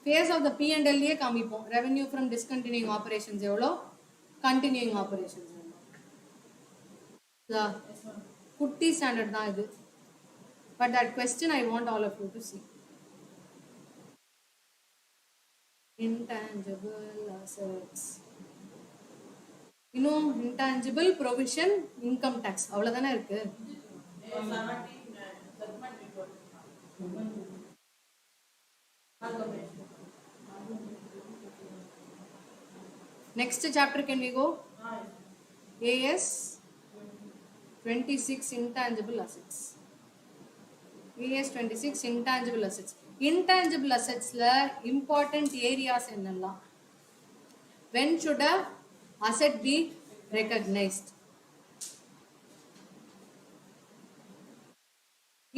Phase of the P&L காமிப்போம். Revenue from discontinuing operations எவ்வளோ, continuing operations எவ்வளோ. குட்டி ஸ்டாண்டர்ட் தான் இது. But that question I want all of you to see. Intangible assets. இன்னும் intangible provision income tax அவ்வளவுதானே இருக்கு. Next chapter can we go? AS 26 intangible assets. AS 26 intangible assets. Intangible assets la important areas என்னெல்லாம்? When should a asset be recognized?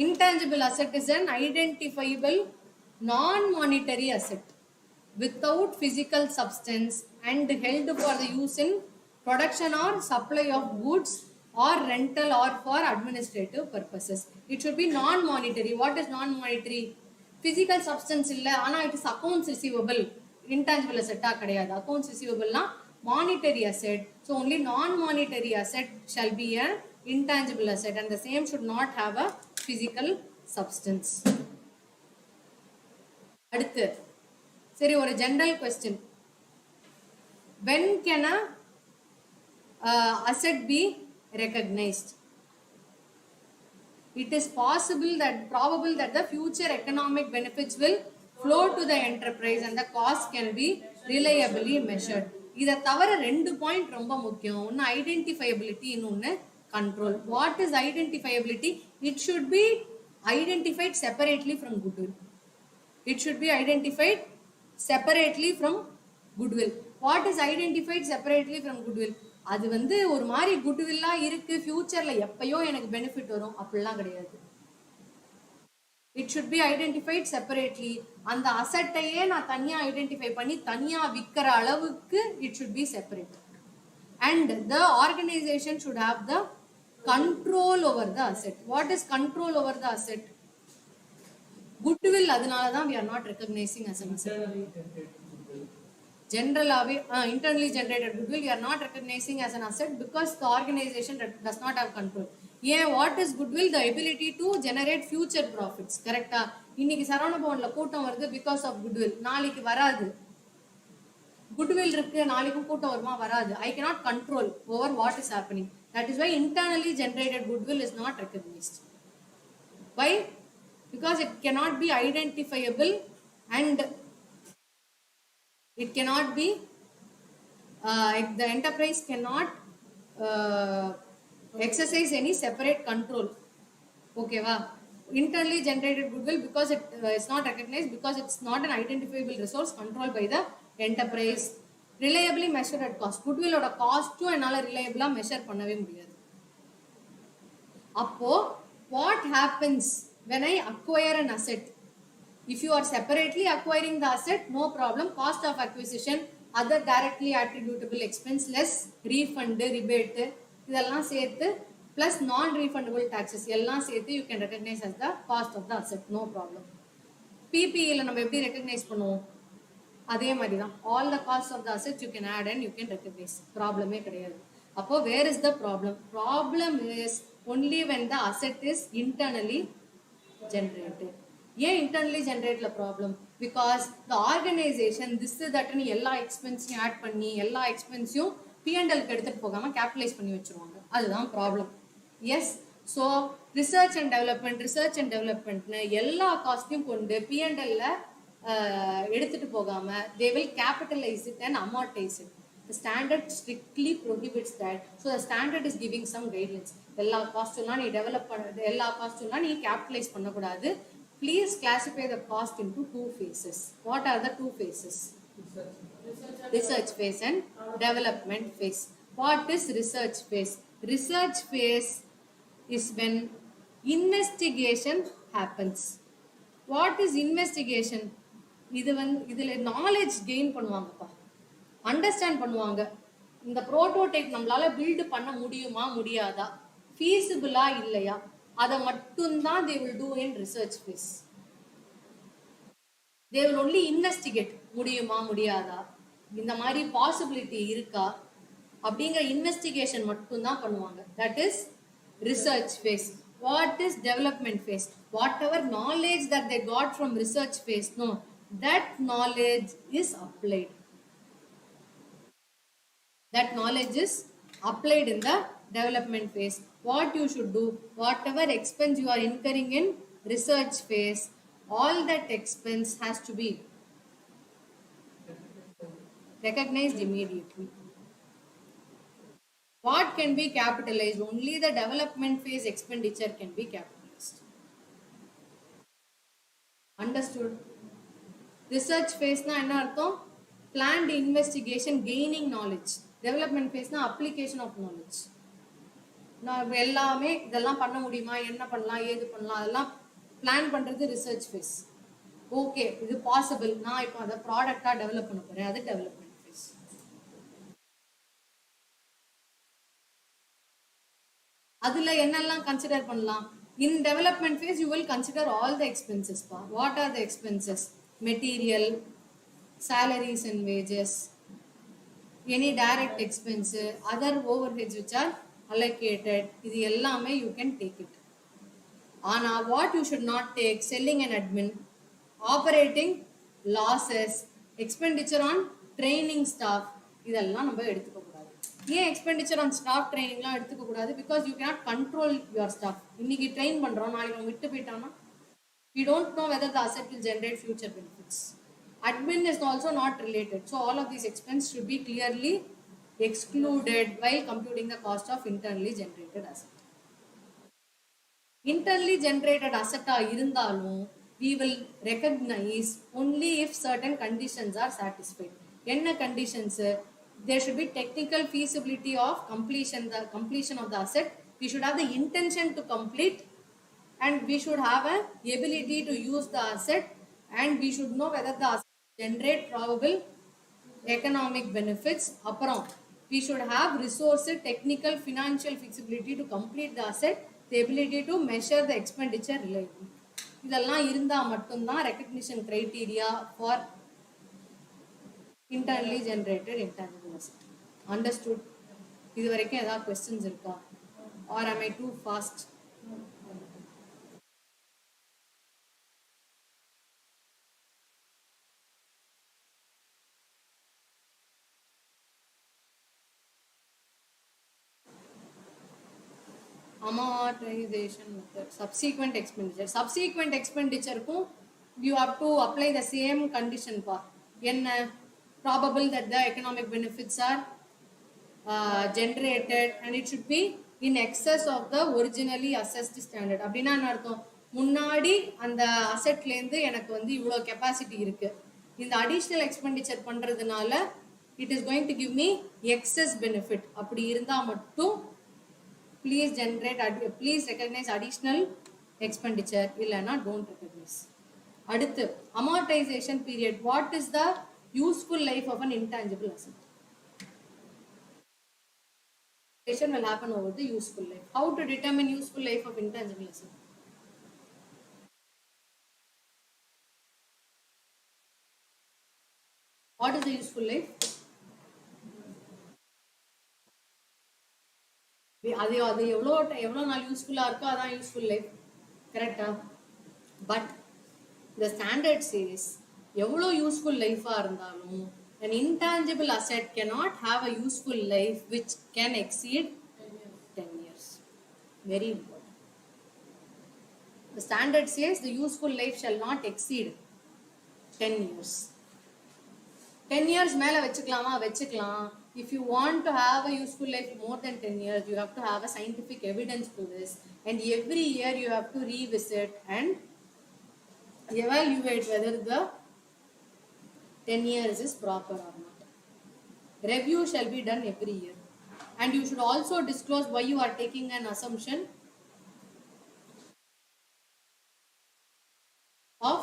Intangible asset is an identifiable non-monetary asset without physical substance and held for the use in production or supply of goods or rental or for administrative purposes. It should be non-monetary. What is non-monetary? Physical substance illa, ana it is accounts receivable. Intangible asset kadiyadu. Accounts receivable na monetary asset. So only non-monetary asset shall be an intangible asset, and the same should not have a physical substance. அடுத்து சரி, ஒரு general question. When can a asset be recognized? It is probable that the future economic benefits will flow to the enterprise and the cost can be reliably measured. இதை தவிர 2 point ரொம்ப முக்கியம். ஒன்று identifiability, இன்னொன்று control. What is identifiability? It should be identified separately from goodwill. It should be identified separately from goodwill. What is identified separately from goodwill? அது வந்து ஒரு மாதிரி குட்வில்லா இருக்கு, ஃபியூச்சர்ல எப்பயோ எனக்கு பெனிஃபிட் வரும் அப்படிலாம் கிடையாது. It should be identified separately. அந்த அசட்டையே நான் தனியா ஐடென்டிஃபை பண்ணி தனியா விற்கிற அளவுக்கு it should be separate. And the organization should have the control over the asset. What is control over the asset? Goodwill, அதனால தான் we are not recognizing as an asset. Internally generated goodwill we are not recognizing as an asset because the organization does not have control. What is goodwill? The ability to generate future profits. Correct? இன்னைக்கு சரவண பவன்ல கூட்டம் வருது because of goodwill. நாளைக்கு வராது. Goodwill இருக்கு, நாளைக்கும் கூட்டம் வருமா? வராது. I cannot control over what is happening. That is why internally generated goodwill is not recognized. Why? Because it cannot be identifiable and it cannot be the enterprise cannot exercise any separate control. Okay va? Internally generated goodwill, because it is not recognized because it's not an identifiable resource controlled by the enterprise. Reliably measured at cost. Goodwill oda cost என்னால reliably measure பண்ணவே முடியாது. அப்போ what happens when I acquire an asset? If you are separately acquiring the asset, no problem. Cost of acquisition, other directly attributable expense, less refund, rebate, இதெல்லாம் சேர்த்து plus non-refundable taxes எல்லாம் சேர்த்து you can recognize as the cost of the asset, no problem. PPE ல நம்ம எப்படி recognize பண்ணுவோம்? அதே மாதிரி தான். All the costs of the assets you can add and you can recognize. ப்ராப்ளமே கிடையாது. அப்போ where is the problem? Problem is only when the asset is internally generated. ஏன் internally generated problem? Because the organization this that எல்லா எக்ஸ்பென்ஸையும் add பண்ணி எல்லா எக்ஸ்பென்ஸையும் P&L எடுத்துட்டு போகாம capitalise பண்ணி வச்சிருவாங்க. அதுதான் problem. Yes, so research and டெவலப்மெண்ட்னு எல்லா காஸ்ட்டையும் கொண்டு P&L எடுத்துட்டு போகாம they will capitalize it and amortize it. The standard strictly prohibits that. So the standard is giving some guidelines. எல்லா காஸ்ட்லாம் நீ டெவலப் பண்ண எல்லா காஸ்ட்லாம் நீ கேபிட்டலைஸ் பண்ணக்கூடாது. Please classify the cost into 2 phases. What are the 2 phases? Research phase and development phase. What is research phase? Research phase is when investigation happens. What is investigation? இதுல knowledge gain பண்ணுவாங்கப்பா, understand பண்ணுவாங்க. இந்த prototype நம்மளால build பண்ண முடியுமா முடியாதா, ஃபீஸிபிளா இல்லையா, அதை மட்டும்தான் they will do in research phase. They will only investigate முடியுமா முடியாதா, இந்த மாதிரி பாசிபிலிட்டி இருக்கா அப்படிங்கிற இன்வெஸ்டிகேஷன் மட்டும்தான் பண்ணுவாங்க. That is research phase. What is development phase? Whatever knowledge that they got from research phase, no, that knowledge is applied. That knowledge is applied in the development phase. What you should do, whatever expense you are incurring in research phase, all that expense has to be recognized immediately. What can be capitalized? Only the development phase expenditure can be capitalized. Understood? Research phase na enna artham? Planned investigation, gaining knowledge. Development phase na application of knowledge. நான் எல்லாமே இதெல்லாம் பண்ண முடியுமா, என்ன பண்ணலாம், ஏது பண்ணலாம், அதெல்லாம் பிளான் பண்றது ரிசர்ச் ஃபேஸ். ஓகே, இது பாசிபிள், நான் இப்போ அதை ப்ராடக்டா டெவலப் பண்ண போறேன், அது டெவலப்மெண்ட் ஃபேஸ். அதுல என்னெல்லாம் கன்சிடர் பண்ணலாம்? In development phase you will consider all the expenses. What are the expenses? Material, salaries and wages, any direct expense, other overheads which are allocated, இது எல்லாமே you can take it. ஆனா what you should not take, selling and admin, operating losses, expenditure on training staff, இதெல்லாம் நம்ம எடுத்துக்க கூடாது. ஏன் expenditure on staff trainingலாம் எடுத்துக்க கூடாது? Because you cannot control your staff. இன்னைக்கு ட்ரெயின் பண்றோம், நாளைக்கு அவங்க விட்டு போயிட்டானா we don't know whether the asset will generate future benefits. Admin is also not related. So all of these expenses should be clearly excluded while computing the cost of internally generated asset. Internally generated asset irundhalum we will recognize only if certain conditions are satisfied. Enna conditions? There should be technical feasibility of completion, the completion of the asset. We should have the intention to complete, and we should have an ability to use the asset, and we should know whether the asset generate probable economic benefits. Apparam we should have resources, technical, financial feasibility to complete the asset, the ability to measure the expenditure reliably. இதெல்லாம் இருந்தா மட்டும்தான் recognition criteria for internally generated intangible asset. Understood? இது வரைக்கும் ஏதாவது questions இருக்கா? Or am I too fast? Amortization method, subsequent expenditure. Subsequent expenditure ku you have to apply the same condition pa. Enna probable that the economic benefits are generated, and it should be in excess of the originally assessed standard. அப்படின்னா என்ன அர்த்தம்? முன்னாடி அந்த அசெட்ல இருந்து எனக்கு வந்து இவ்வளவு capacity இருக்கு, இந்த அடிஷனல் எக்ஸ்பெண்டிச்சர் பண்றதுனால it is going to give me excess benefit. அப்படி இருந்தா மட்டும் please recognize additional expenditure, illana don't recognize. Aduthu amortization period. What is the useful life of an intangible asset? Amortization will happen over the useful life. How to determine useful life of intangible asset? What is the useful life? அது எவ்வளோ நாள் யூஸ்ஃபுல்லாக இருக்கோ அதான் useful life. கரெக்டா? But the standard chase எவ்வளோ useful லைஃபாக இருந்தாலும் an intangible asset cannot have a useful life which can exceed 10 years. Very important. The standard says the useful life shall not exceed 10 years. 10 years மேலே வச்சுக்கலாமா? வச்சுக்கலாம். If you want to have a useful life more than 10 years, you have to have a scientific evidence to this, and every year you have to revisit and evaluate whether the 10 years is proper or not. Review shall be done every year, and you should also disclose why you are taking an assumption of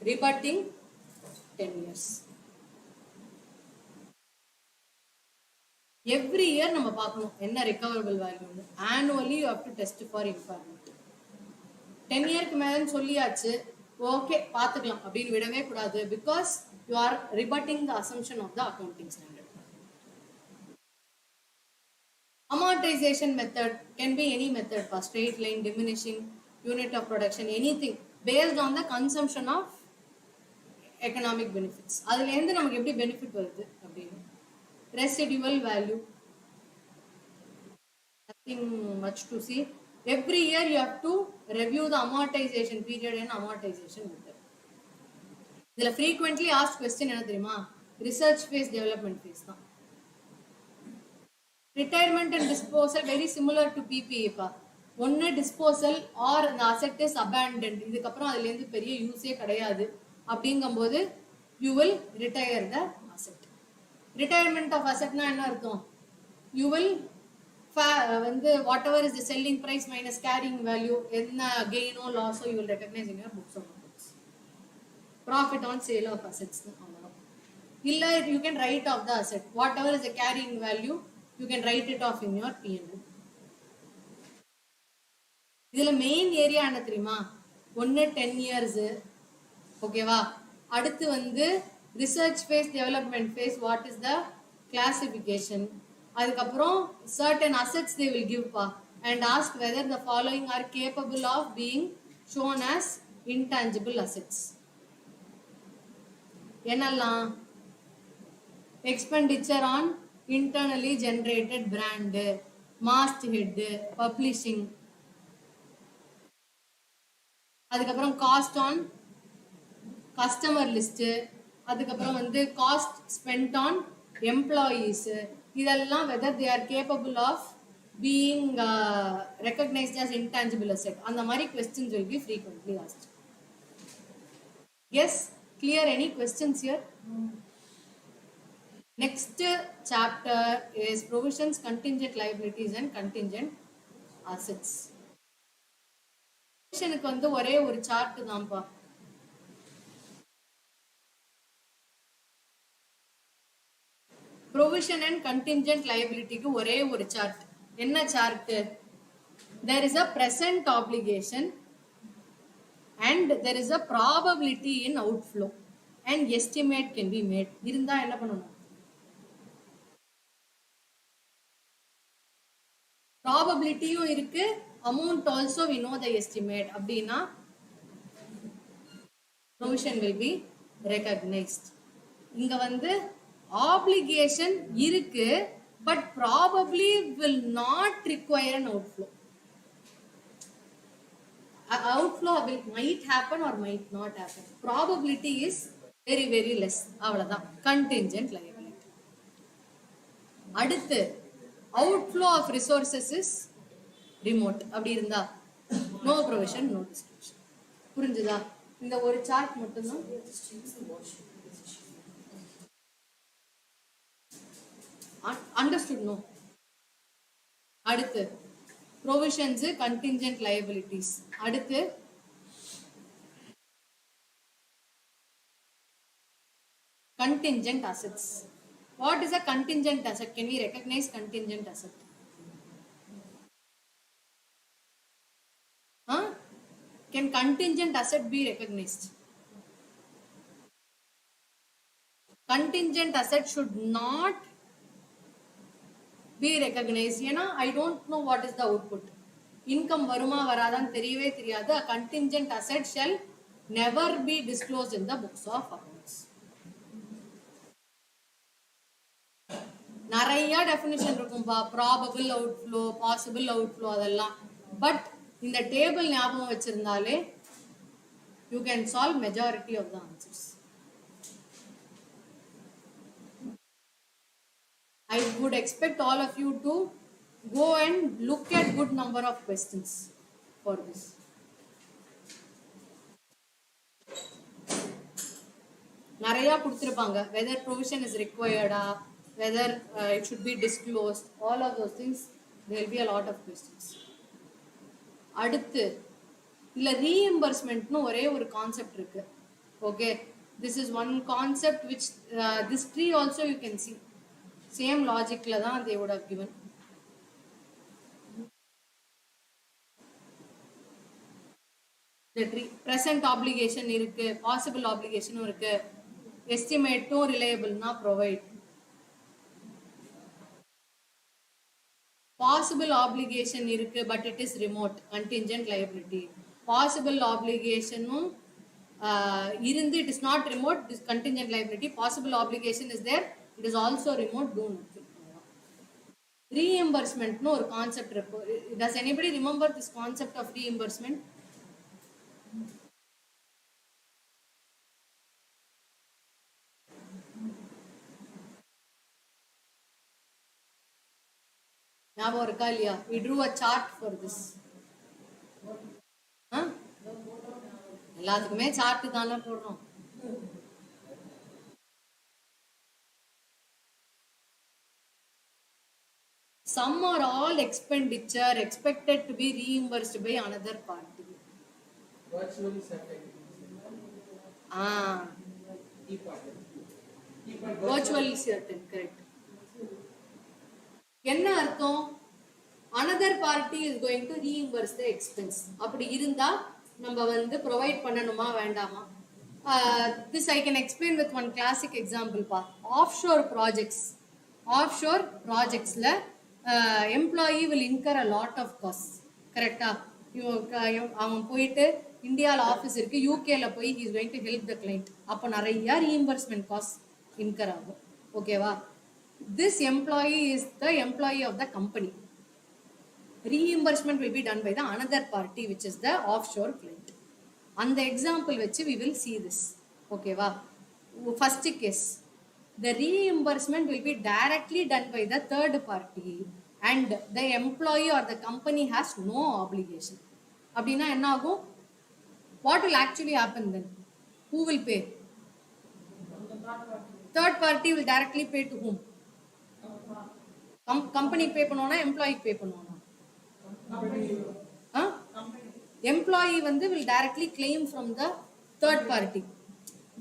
rebutting 10 years. Every year நம்ம பார்க்கணும் என்ன recoverable value. Annually you have to test for impairment. 10 years மேலன்னு சொல்லியாச்சு, okay பார்த்துக்கலாம் அப்படின்னு விடவே கூடாது. Because you are rebutting the assumption of the accounting standard. Amortization method can be any method, for straight line, diminishing unit of production, anything based on the consumption of economic benefits. அதுல இருந்து நமக்கு எப்படி benefit வருது அப்படின்னு. Residual value, nothing much to see. Every year you have to review the amortization period and amortization method. இதுல frequently asked question என்ன தெரியுமா? Research phase, development phase தான். Retirement and disposal very similar to PPA பா. ஒன்னு disposal or the asset is abandoned, இதுக்கப்புறம் அதுல இருந்து பெரிய யூஸே கிடையாது அப்படிங்கும்போது you will retire the asset. Retirement of asset னா என்ன அர்த்தம்? You will வந்து whatever is the selling price minus carrying value, என்ன gain or loss you will recognize in your books of accounts. Profit on sale of assets அவ்வளவுதான். இல்ல you can write off the asset, whatever is the carrying value you can write it off in your P&L. இதுல main area என்ன தெரியுமா? ஒன்னு 10 years, ஓகேவா? அடுத்து வந்து research phase, development phase, what is the classification, அதுக்கப்புறம் certain assets they will give pa and ask whether the following are capable of being shown as intangible assets. என்னெல்லாம்? expenditure on internally generated brand, masthead, publishing, அதுக்கப்புறம் cost on customer list, அதுக்கப்புறம் வந்து cost spend on employees, இதெல்லாம் whether they are capable of being recognised as intangible asset. அந்த மாதிரி questions will be frequently asked. Yes, clear? Any questions here? Next chapter is provisions, contingent liabilities and contingent assets. ப்ரொவிஷனுக்கு வந்து ஒரே ஒரு chart தான்ப்பா. Provision and கண்டின்ஜென்ட் லைபிலிட்டிக்கு ஒரே ஒரு chart. என்ன chart? there is a present obligation and there is a probability in outflow and estimate can be made. இருந்தா என்ன பண்ணணும்? ப்ராபபிலிட்டியும் இருக்கு, amount also we know the estimate. அப்படின்னா provision will be recognized. இங்க வந்து obligation இருக்கு, but probably will not require an outflow. Outflow might happen or might not happen. Probability is very very less. அவ்வளவுதான் contingent liability. அடுத்து outflow of resources is remote. அப்படி இருந்தா no provision, no distribution. புரிஞ்சுதா? இந்த ஒரு chart மட்டும்தான். Understood? No. அடுத்து provisions, contingent liabilities. அடுத்து contingent assets. What is a contingent asset? Can we recognize contingent asset? Can contingent asset be recognized? Contingent asset should not be recognized. ஏன்னா I don't know what is the output. Income வருமா வராதான்னு தெரியவே தெரியாது. A contingent asset shall never be disclosed in the books of accounts. நிறைய definition இருக்கும்பா, probable outflow, possible outflow, அதெல்லாம். But இந்த table ஞாபகம் வச்சிருந்தாலே you can solve majority of the answers. I would expect all of you to go and look at good number of questions for this. நிறைய கொடுத்திருப்பாங்க, whether provision is required, whether it should be disclosed, all of those things there will be a lot of questions. அடுத்து இல்ல reimbursement ஒரே ஒரு concept இருக்கு. Okay, this is one concept which this tree also you can see same logic la தான் they would have given. The tree present obligation இருக்கு, possible obligation இருக்கு, estimate reliable na provide. Possible obligation இருக்கு but it is remote contingent liability. Possible ஆப்ளிகேஷனும் இருந்து it is not remote is contingent liability. Possible obligation is there it is also remote do nothing. ரீஎம்பர்ஸ்மெண்ட்னு ஒரு concept இருக்கு. Does anybody remember this concept of reimbursement? ஞாபகம் இருக்கா இல்லையா? we drew a chart for this. எல்லாத்துக்குமே chart தானே போடுறோம். Some or all expenditure expected to be reimbursed by another party. Virtually certain. Virtually certain, correct. என்ன அர்த்தம்? another party is going to reimburse the expense. அப்படி இருந்தா நம்ம வந்து provide பண்ணணுமா வேண்டாமா? This I can explain with one classic example pa. Offshore projectsல employee will incur a lot of costs. கரெக்டா? அவன் போயிட்டு இந்தியாவில் ஆஃபீஸ் இருக்கு, யூகேல போய் he is going to help the client. அப்போ நிறைய ரீஎம்பர்ஸ்மெண்ட் காஸ்ட் இன்கர் ஆகும். ஓகேவா? This employee is the employee of the company. Reimbursement will be done by the another party which is the offshore client. And the example which we will see this. Okay va? First case, the reimbursement will be directly done by the third party and the employee or the company has no obligation. Abdina enna agum? What will actually happen then? Who will pay? Third party will directly pay to whom? Company pay பண்ணுவானா employee pay பண்ணுவானா? Employee வந்து will directly claim from the third party.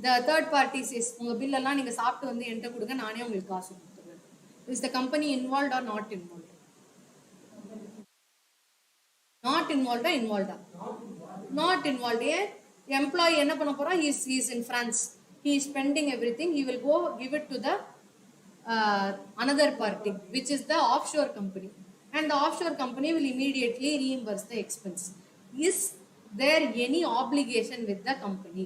The third party says உங்க bill எல்லாம் நீங்க சாப்பிட்டு வந்து என்கிட்ட கொடுங்க, நானே உங்களுக்கு காசு கொடுத்துருவேன். Is the company involved or not involved? Not involved or involved? Not involved. Employee என்ன பண்ண போறா? He is in France. He is spending everything. He will go give it to the another party which is the offshore company, and the offshore company will immediately reimburse the expense. Is there any obligation with the company?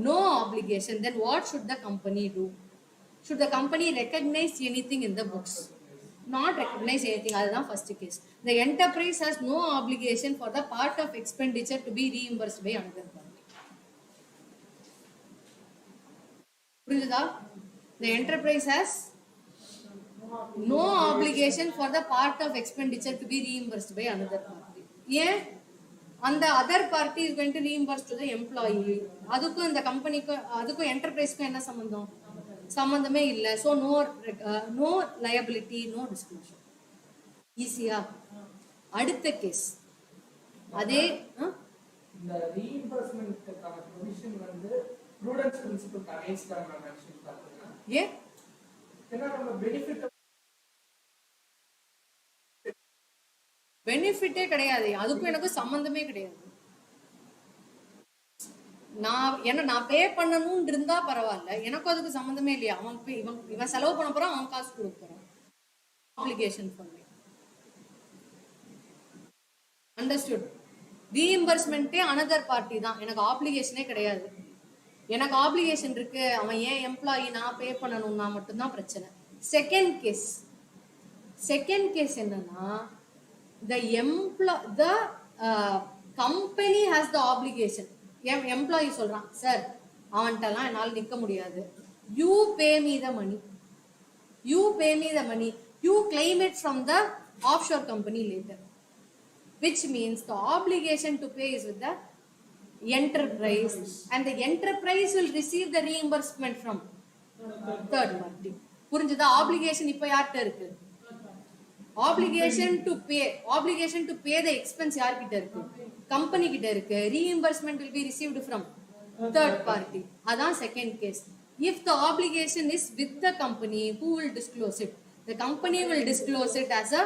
No obligation. Then what should the company do? Should the company recognize anything in the books? Not recognize anything. That's the first case. The enterprise has no obligation for the part of expenditure to be reimbursed by another party. The enterprise has no obligation for the part of expenditure to be reimbursed by another party. Yeah, and the other party is going to reimburse to the employee. அதுக்கும் இந்த கம்பெனிக்கு அதுக்கும் என்டர்பிரைஸ்க்கும் என்ன சம்பந்தம்? சம்பந்தமே இல்லை. So no liability, no disclosure. ஈஸியா? அடுத்த கேஸ் அதே இந்த ரீஇம்பர்ஸ்மென்ட்க்கான ப்ரொவிஷன் வந்து ப்ரூடன்ஸ் பிரின்சிபல் அகைன்ஸ்ட் தான் நான் ஆக்சுவலி பார்த்தேன். ஏன்னா நம்ம பெனிஃபிட்டே கிடையாது, அதுக்கும் எனக்கும் சம்பந்தமே கிடையாது. நான் பே பண்ணணும்னு இருந்தா பரவாயில்ல, எனக்கும் அதுக்கு சம்பந்தமே இல்லையா? இவன் செலவு பண்ண போறான், அவன் காசு கொடுக்க போறான். அப்ளிகேஷன் பண்ணி அண்டர்ஸ்டுட். ரீஇம்பர்ஸ்மெண்ட்டே அனதர் பார்ட்டி தான், எனக்கு ஆப்ளிகேஷனே கிடையாது. எனக்கு ஆப்ளிகேஷன் இருக்கு, அவன் ஏன் எம்ப்ளாயி, நான் பே பண்ணணும்னா மட்டும்தான் பிரச்சனை. செகண்ட் கேஸ் என்னன்னா, the company has the obligation. Employee சொல்றான், சார் அவன்கிட்டலாம் என்னால் நிற்க முடியாது, you pay me the money, you claim it from the offshore company later, which means the obligation to pay is with the enterprise, and the enterprise will receive the reimbursement from third party. புரிஞ்சுதா? Application இப்ப யார்கிட்ட இருக்கு? obligation to pay the expense யார்கிட்ட இருக்கு? Company கிட்ட இருக்கு. reimbursement will be received from third party. அதான் second case. if the obligation is with the company, who will disclose it? The company will disclose it as a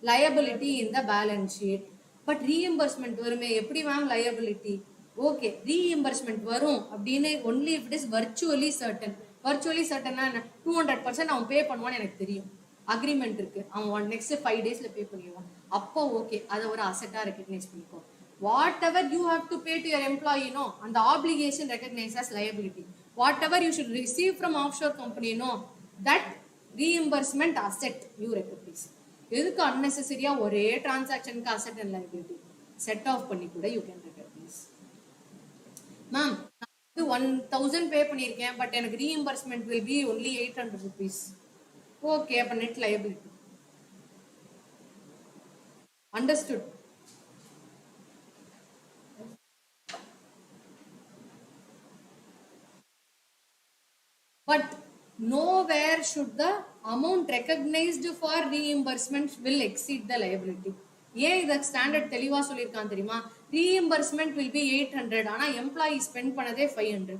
liability in the balance sheet. but reimbursement வருமே, எப்படி ma'am liability? okay, reimbursement வரும் அப்படின்னு only if it is virtually certain. 200% அவன் பே பண்ணுவான்னு எனக்கு தெரியும். Agreement இருக்கு, அவன் நெக்ஸ்ட் 5 டேஸ்ல பே பண்ணிடுவான், அப்போ ஓகே, அதை ஒரு அசெட்டா ரெகக்னைஸ் பண்ணிக்கோ. Whatever you have to pay to your employee no, அந்த obligation recognise as liability. Whatever you should receive from offshore company no, that reimbursement asset you recognise. எதுக்கு அன்னெசரியா ஒரே டிரான்சாக்ஷனுக்கு asset and liability set off பண்ணி கூட you can recognise. Ma'am, நான் 1000 பே பண்ணியிருக்கேன், but எனக்கு reimbursement will be only 800 rupees. Okay, அப்ப net liability. Understood? But nowhere should the amount recognized for reimbursement will exceed the liability. ஏன் இத standard தெளிவா சொல்லியிருக்கான் தெரியுமா? reimbursement will be 800, ஆனா எம்ப்ளாயி ஸ்பெண்ட் பண்ணதே 500.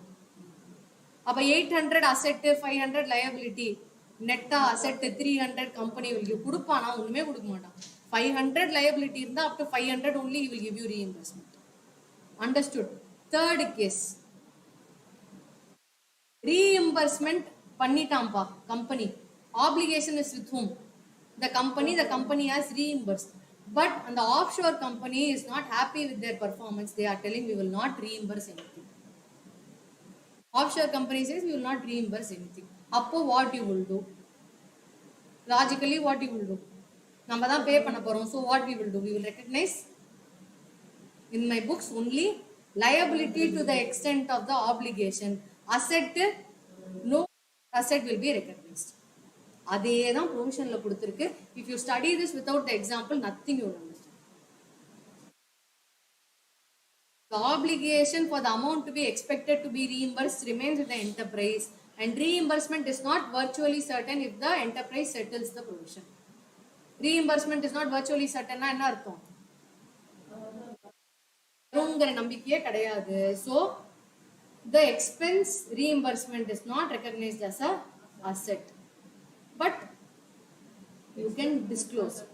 அப்ப 800 அசெட், 500 liability, நெட்டா அசெட் 300 கம்பெனி will give. கொடுப்பானா? ஒண்ணுமே கொடுக்க மாட்டான். 500 liability இருந்தா up to 500 only he will give you reimbursement. Understood? Third case, reimbursement பண்ணிட்டாம்பா company, obligation is with whom? The company has reimbursed, but அந்த offshore company is not happy with their performance. They are telling we will not reimburse anything. Offshore company says we will not reimburse anything. அப்போ what you will do? Logically what you will do? நம்ம தான் பே பண்ண போறோம், so what we will do? We will recognize in my books only liability to the extent of the obligation. Asset, no asset will be recognized. அதே தான் ப்ரொவிஷன்ல கொடுத்திருக்கு. If you study this without the example, nothing you will understand. The obligation for the amount to be expected to be reimbursed remains with the enterprise, and reimbursement is not virtually certain if the enterprise settles the provision. Reimbursement is not virtually certain என்ன அர்த்தம்? உங்கிற நம்பிக்கையே கிடையாது. So the expense reimbursement is not recognized as a asset, but you can disclose it.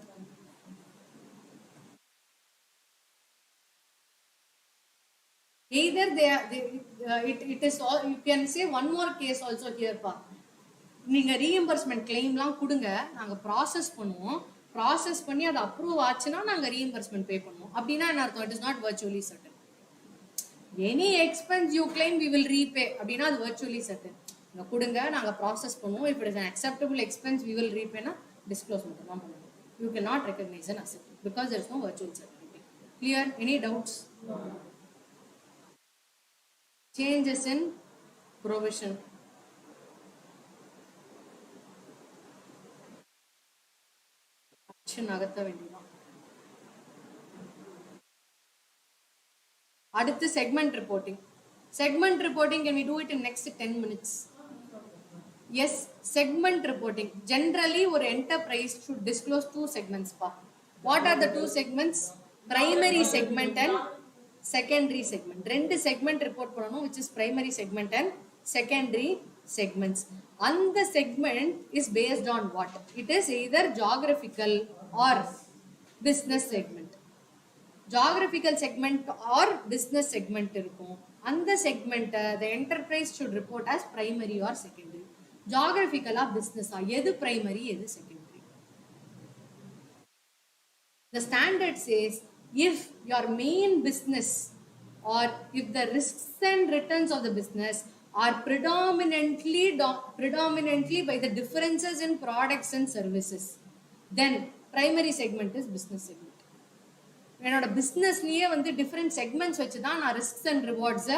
Either it is all, you can say one more case also here pa, நீங்க reimbursement கிளைம்லாம் கொடுங்க, நாங்க process பண்ணுவோம், process பண்ணி அது approve ஆச்சுன்னா நாங்க reimbursement பே பண்ணுவோம். அப்படின்னா என்ன அர்த்தம்? It is not virtually certain. Any expense you claim we will repay அப்படின்னா அது வர்ச்சுவலி சர்டன். நீங்க கொடுங்க, நாங்க ப்ராசஸ் பண்ணுவோம், if it is an acceptable expense we will repay னா டிஸ்க்ளோஸ் மட்டும் தான் பண்ணுவோம். You cannot recognize an asset because there is no virtual certainty. Clear? Any doubts? Changes in provision. Action நகர்த்த வேண்டியதான். அடுத்து segment reporting. Segment reporting, can we do it in next 10 minutes? Yes, segment reporting. Generally, ஒரு enterprise should disclose 2 segments. What are the 2 segments? Primary segment and secondary segment. 2 segment report பண்ணனும், which is primary segment and secondary segments. And the segment is based on what? It is either geographical or business segment. Geographical segment or business segment இருக்கும். அந்த segment the enterprise should report as primary or secondary. Geographical or business எது primary எது secondary. The standard says if your main business or if the risks and returns of the business are predominantly by the differences in products and services, then primary segment is business segment. என்னோட பிசினஸ்லயே வந்து different segments வச்சு தான் நான் risks and ரிவார்ட்ஸை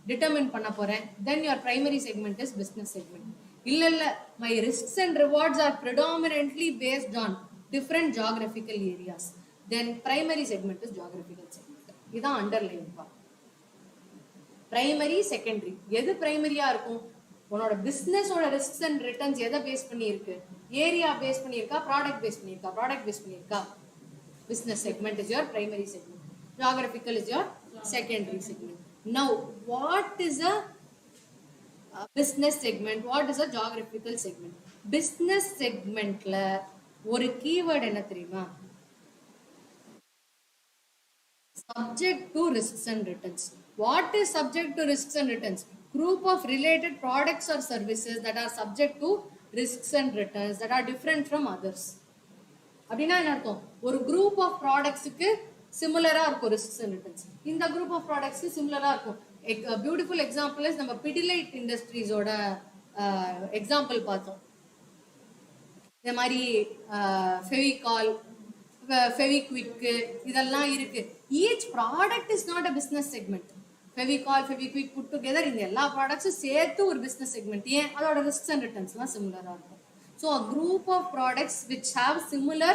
determine பண்ண போறேன். Then your primary segment is business segment. இல்ல my risks and rewards are predominantly based on different geographical areas, then primary segment is geographical segment. இதான் underline பா. பிரைமரி செகண்டரி எது பிரைமரியா இருக்கும்? உன்னோட பிசினஸோட ரிஸ்க்ஸ் அண்ட் ரிட்டர்ன்ஸ் எதை பேஸ் பண்ணி இருக்கு? ஏரியா பேஸ் பண்ணியிருக்கா, ப்ராடக்ட் பேஸ் பண்ணியிருக்கா? ப்ராடக்ட் பேஸ் பண்ணியிருக்கா? Business segment is your primary segment. Geographical is your secondary segment. Now, what is a business segment? What is a geographical segment? Business segment la ஒரு keyword என்ன தெரியுமா? Subject to risks and returns. What is subject to risks and returns? group of related products or services that are subject to risks and returns that are different from others. அப்படின்னா என்ன அர்த்தம்? ஒரு group of ப்ராடக்ட்ஸுக்கு சிமிலரா இருக்கும் risks and returns, இந்த group of ப்ராடக்ட்ஸ்க்கு சிமிலரா இருக்கும். Beautiful example is நம்ம Pidilite இண்டஸ்ட்ரீஸோட example பார்த்தோம். இந்த மாதிரி ஃபெவிகால், ஃபெவிக்விக் இதெல்லாம் இருக்கு. Each product is not a business segment. Fevicol, Fevikwik put together இந்த எல்லா ப்ராடக்ட்ஸும் சேர்த்து ஒரு பிஸ்னஸ் செக்மெண்ட். ஏன்? அதோட ரிஸ்க்ஸ் அண்ட் ரிட்டர்ன்ஸ்லாம் சிமிலரா இருக்கும். So a group of products which have similar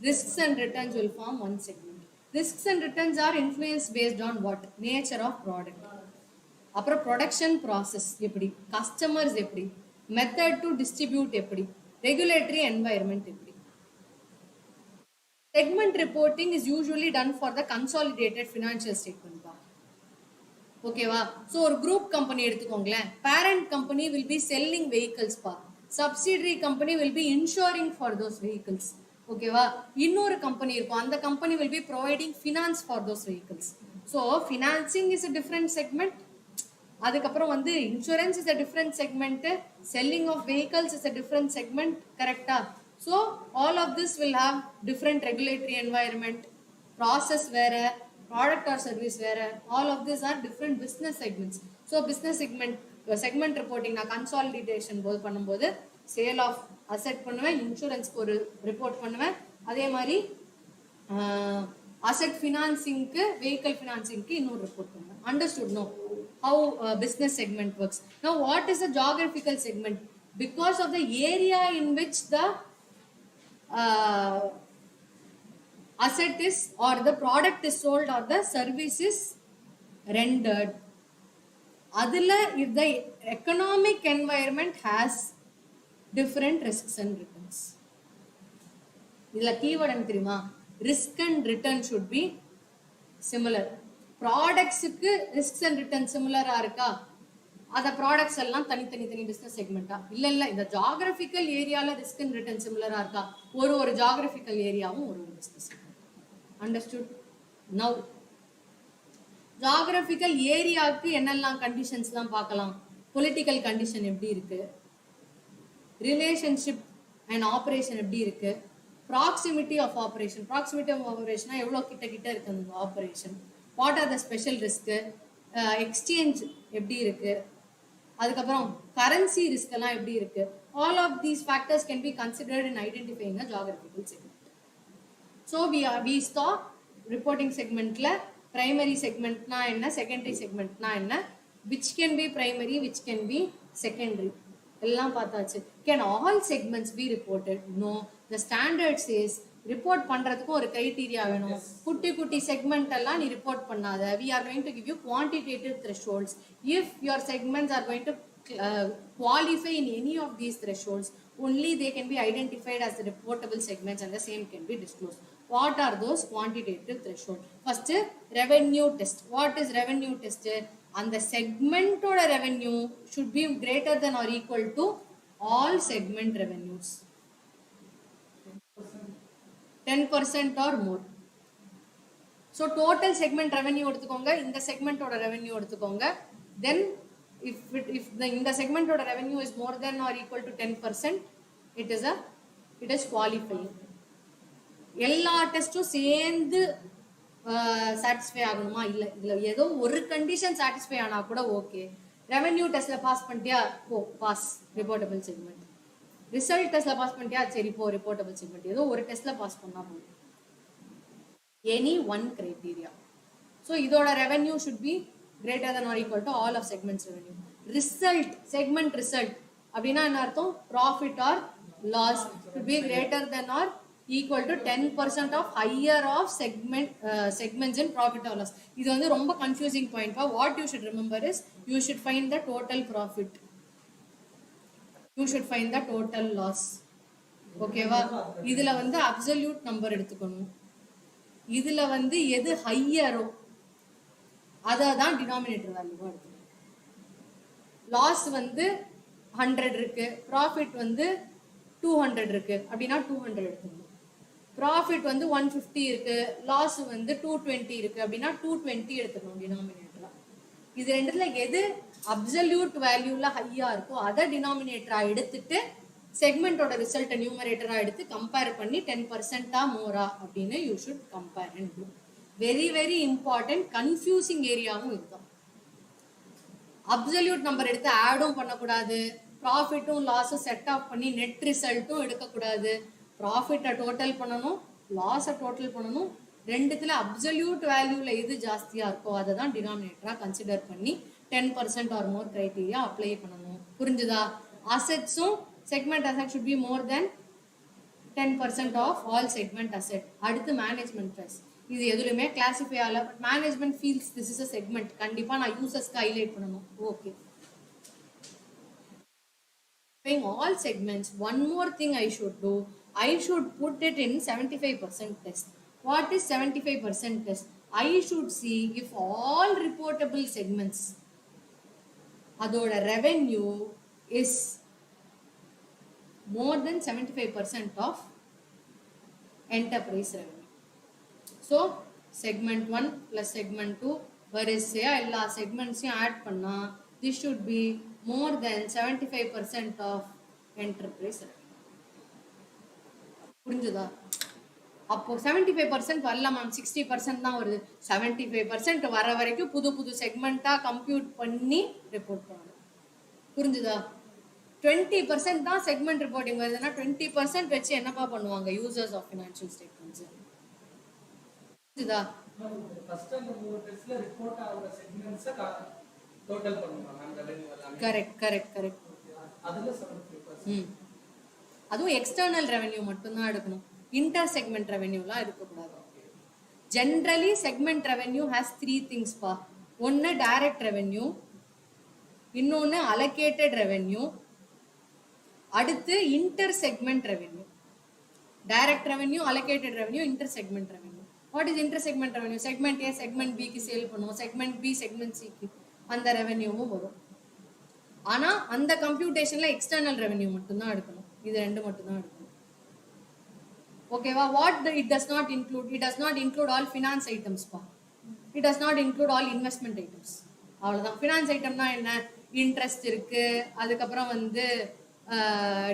risks and returns will form one segment. Risks and returns are influenced based on what? Nature of product. அப்புறம் production process எப்படி, customers எப்படி, method to distribute எப்படி, regulatory environment எப்படி. Segment reporting is usually done for the consolidated financial statement தான். ஓகேவா? So ஒரு group company எடுத்துக்கோங்களேன். Parent company will be selling vehicles பா, subsidiary company will be insuring for those vehicles. ஓகேவா? இன்னொரு company இருக்கும், அந்த company will be providing finance for those vehicles. So financing is a different segment. அதுக்கப்புறம் வந்து insurance is a different segment, selling of vehicles is a different segment. கரெக்டா? So all of this will have different regulatory environment, process வேற, product or service வேற. All of these are different business segments. So business segment reporting நான் consolidation போது பண்ணும்போது sale of asset பண்ணுவேன், இன்சூரன்ஸ்க்கு ஒரு report பண்ணுவேன், அதே மாதிரி அசெட் ஃபினான்சிங்க்கு, வெஹிக்கல் ஃபினான்சிங்க்கு இன்னொரு ரிப்போர்ட் பண்ணுவேன். Understood no how business segment works. Now what is a geographical segment? Because of the area in which the asset is or the product is sold or the service is rendered. Adila, if the economic environment has different risks and returns. Idla keyword enna theriyuma? Risk and return should be similar. Products ku risks and returns similar ah iruka? Ada products எல்லாம் தனி business segment ah? இல்ல இந்த geographical area la risk and return similar ah iruka? ஒரு geographical area ஒரு business segment. Understood? Now geographical ஏரியாவுக்கு என்னெல்லாம் கண்டிஷன்ஸ்லாம் பார்க்கலாம். Political condition எப்படி இருக்கு, ரிலேஷன்ஷிப் அண்ட் ஆப்ரேஷன் எப்படி இருக்கு, proximity of operation, proximity of ஆப்ரேஷனா எவ்வளோ கிட்ட இருக்கு அந்த operation, what are the special risk, exchange எப்படி இருக்கு, அதுக்கப்புறம் கரன்சி ரிஸ்க் எல்லாம் எப்படி இருக்கு. All of these factors can be considered in identifying a geographical segment. So we ஸ்டா ரிப்போர்ட்டிங் செக்மெண்ட்ல primary segment na enna, secondary segment na enna, which can be primary, which can be secondary, ellam paathachu. Can all segments be reported? No. The standard says report பண்றதுக்கு ஒரு criteria வேணும். குட்டி segment எல்லாம் நீ report பண்ணாத. We are going to give you quantitative thresholds. If your segments are going to qualify in any of these thresholds, only they can be identified as the reportable segments and the same can be disclosed. What are those quantitative thresholds? First, revenue test. What is revenue test? And the segment or revenue should be greater than or equal to all segment revenues. 10% or more. So total segment revenue எடுத்துக்கோங்க, இந்த segment ஓட revenue எடுத்துக்கோங்க. Then if the segment ஓட revenue is more than or equal to 10%, it is qualifying. எல்லா டெஸ்ட்டும் சேர்ந்து satisfy ஆகணுமா? இல்லை, இதில் ஏதோ ஒரு கண்டிஷன் சாட்டிஸ்ஃபை ஆனால் கூட ஓகே. ரெவென்யூ டெஸ்ட்டில் பாஸ் பண்ணிட்டியா, போ பாஸ், ரிப்போர்ட்டபிள் செக்மெண்ட். ரிசல்ட் டெஸ்ட்டில் பாஸ் பண்ணிட்டியா, சரி போ ரிப்போர்ட்டபிள் செக்மெண்ட். ஏதோ ஒரு டெஸ்ட்டில் பாஸ் பண்ணால் போதும். Any one criteria. ஸோ இதோட revenue should be greater than or equal to all of segments revenue. Result, segment result அப்படின்னா என்ன அர்த்தம்? Profit or loss should be greater than or equal to 10% of higher of segments in profit or loss. இது வந்து ரொம்ப confusing point. What you should remember is you should find the total profit, you should find the total loss. ஓகேவா? இதுல வந்து absolute number எடுத்துக்கணும். இதுல வந்து எது ஹையரோ அதான் டினாமினேட்டர் வேல்யூவா எடுத்துக்கணும். லாஸ் வந்து 100 இருக்கு, ப்ராஃபிட் வந்து 200 இருக்கு அப்படின்னா 200 எடுத்துக்கணும். ப்ராஃபிட் வந்து 150 இருக்கு, லாஸ் வந்து 220 இருக்கு அப்படின்னா 220 எடுத்துக்கணும் டினாமினேட்டரா. இது ரெண்டுல எது அப்சல்யூட் வேல்யூல ஹையா இருக்கோ அதை டினாமினேட்டரா எடுத்துட்டு செக்மெண்டோட ரிசல்ட்டை நியூமரேட்டரா எடுத்து கம்பேர் பண்ணி 10% மோரா அப்படின்னு you should compare and do. Very very important. Confusing ஏரியாவும் இதுதான். அப்சல்யூட் நம்பர் எடுத்து ஆடும் பண்ணக்கூடாது, ப்ராஃபிட்டும் லாஸும் செட் ஆஃப் பண்ணி நெட் ரிசல்ட்டும் எடுக்கக்கூடாது. ப்ராஃபிட்டை டோட்டல் பண்ணணும், லாஸை டோட்டல் பண்ணணும். ரெண்டுத்துல அப்சல்யூட் வேல்யூல எது ஜாஸ்தியா இருக்கோ அதை தான் டினாமினேட்டரா கன்சிடர் பண்ணி 10% ஆர் மோர் கிரைட்டீரியா அப்ளை பண்ணணும். புரிஞ்சுதா? அசெட்ஸும் segment asset should be more than 10% of all segment asset. அடுத்து மேனேஜ்மெண்ட் ஃபீஸ். இது எதுலையுமே கிளாசிஃபை ஆகல. But management feels this is a segment. கண்டிப்பா நான் யூசர்ஸ்க்கு ஹைலைட் பண்ணணும். Okay. All segments, one more thing I should do, I should put it in 75% test. What is 75% test? I should see if all reportable segments அதோட revenue is more than 75% of enterprise revenue. So segment 1 plus segment 2 வரிசையா எல்லா செக்மெண்ட்ஸையும் add பண்ணா this should be more than 75% of enterprise revenue. புரிஞ்சுதா? அப்போ 75% வரல ma'am, 60% தான் வருது. 75% வர வரைக்கும் புது புது செக்மெண்டா கம்ப்யூட் பண்ணி ரிப்போர்ட் பண்ணணும். புரிஞ்சுதா? 20% தான் செக்மெண்ட் ரிப்போர்ட்டிங் வருதுன்னா 20% வச்சு என்னப்பா பண்ணுவாங்க யூசர்ஸ் ஆஃப் ஃபினான்ஷியல் ஸ்டேட்மெண்ட்ஸ்? புரிஞ்சுதா? ஃபர்ஸ்ட் அந்த மூணு டெஸ்ட்ல ரிப்போர்ட் ஆகுற செக்மெண்ட்ஸ் டோட்டல் பண்ணுவாங்க அந்த ரெவென்யூ எல்லாம். Correct correct correct. அதுல 75%. அதுவும் எக்ஸ்டர்னல் ரெவென்யூ மட்டும் தான் எடுக்கணும். இன்டர் செக்மெண்ட் ரெவென்யூலாம் இருக்கக்கூடாது. Generally segment revenue has 3 things பா. ஒன்னு டைரக்ட் ரெவென்யூ, இன்னொன்னு அலோகேட்டட் ரெவென்யூ, அடுத்து inter segment revenue. Direct revenue, allocated revenue, inter segment revenue. What is inter segment revenue? Segment A segment பிக்கு sale பண்ணுவோம், செக்மெண்ட் பி செக்மெண்ட் சிக்கு, அந்த ரெவென்யூவும் வரும். ஆனா அந்த கம்ப்யூட்டேஷன்ல எக்ஸ்டர்னல் ரெவென்யூ மட்டும் தான் எடுக்கணும். இது ரெண்டு மட்டும் தான் எடுக்கணும். ஓகேவா? What it does not include? It does not include all finance items பா. It does not include all investment items. அவ்வளவுதான். ஃபினான்ஸ் ஐட்டம்னா என்ன? இன்ட்ரெஸ்ட் இருக்கு, அதுக்கப்புறம் வந்து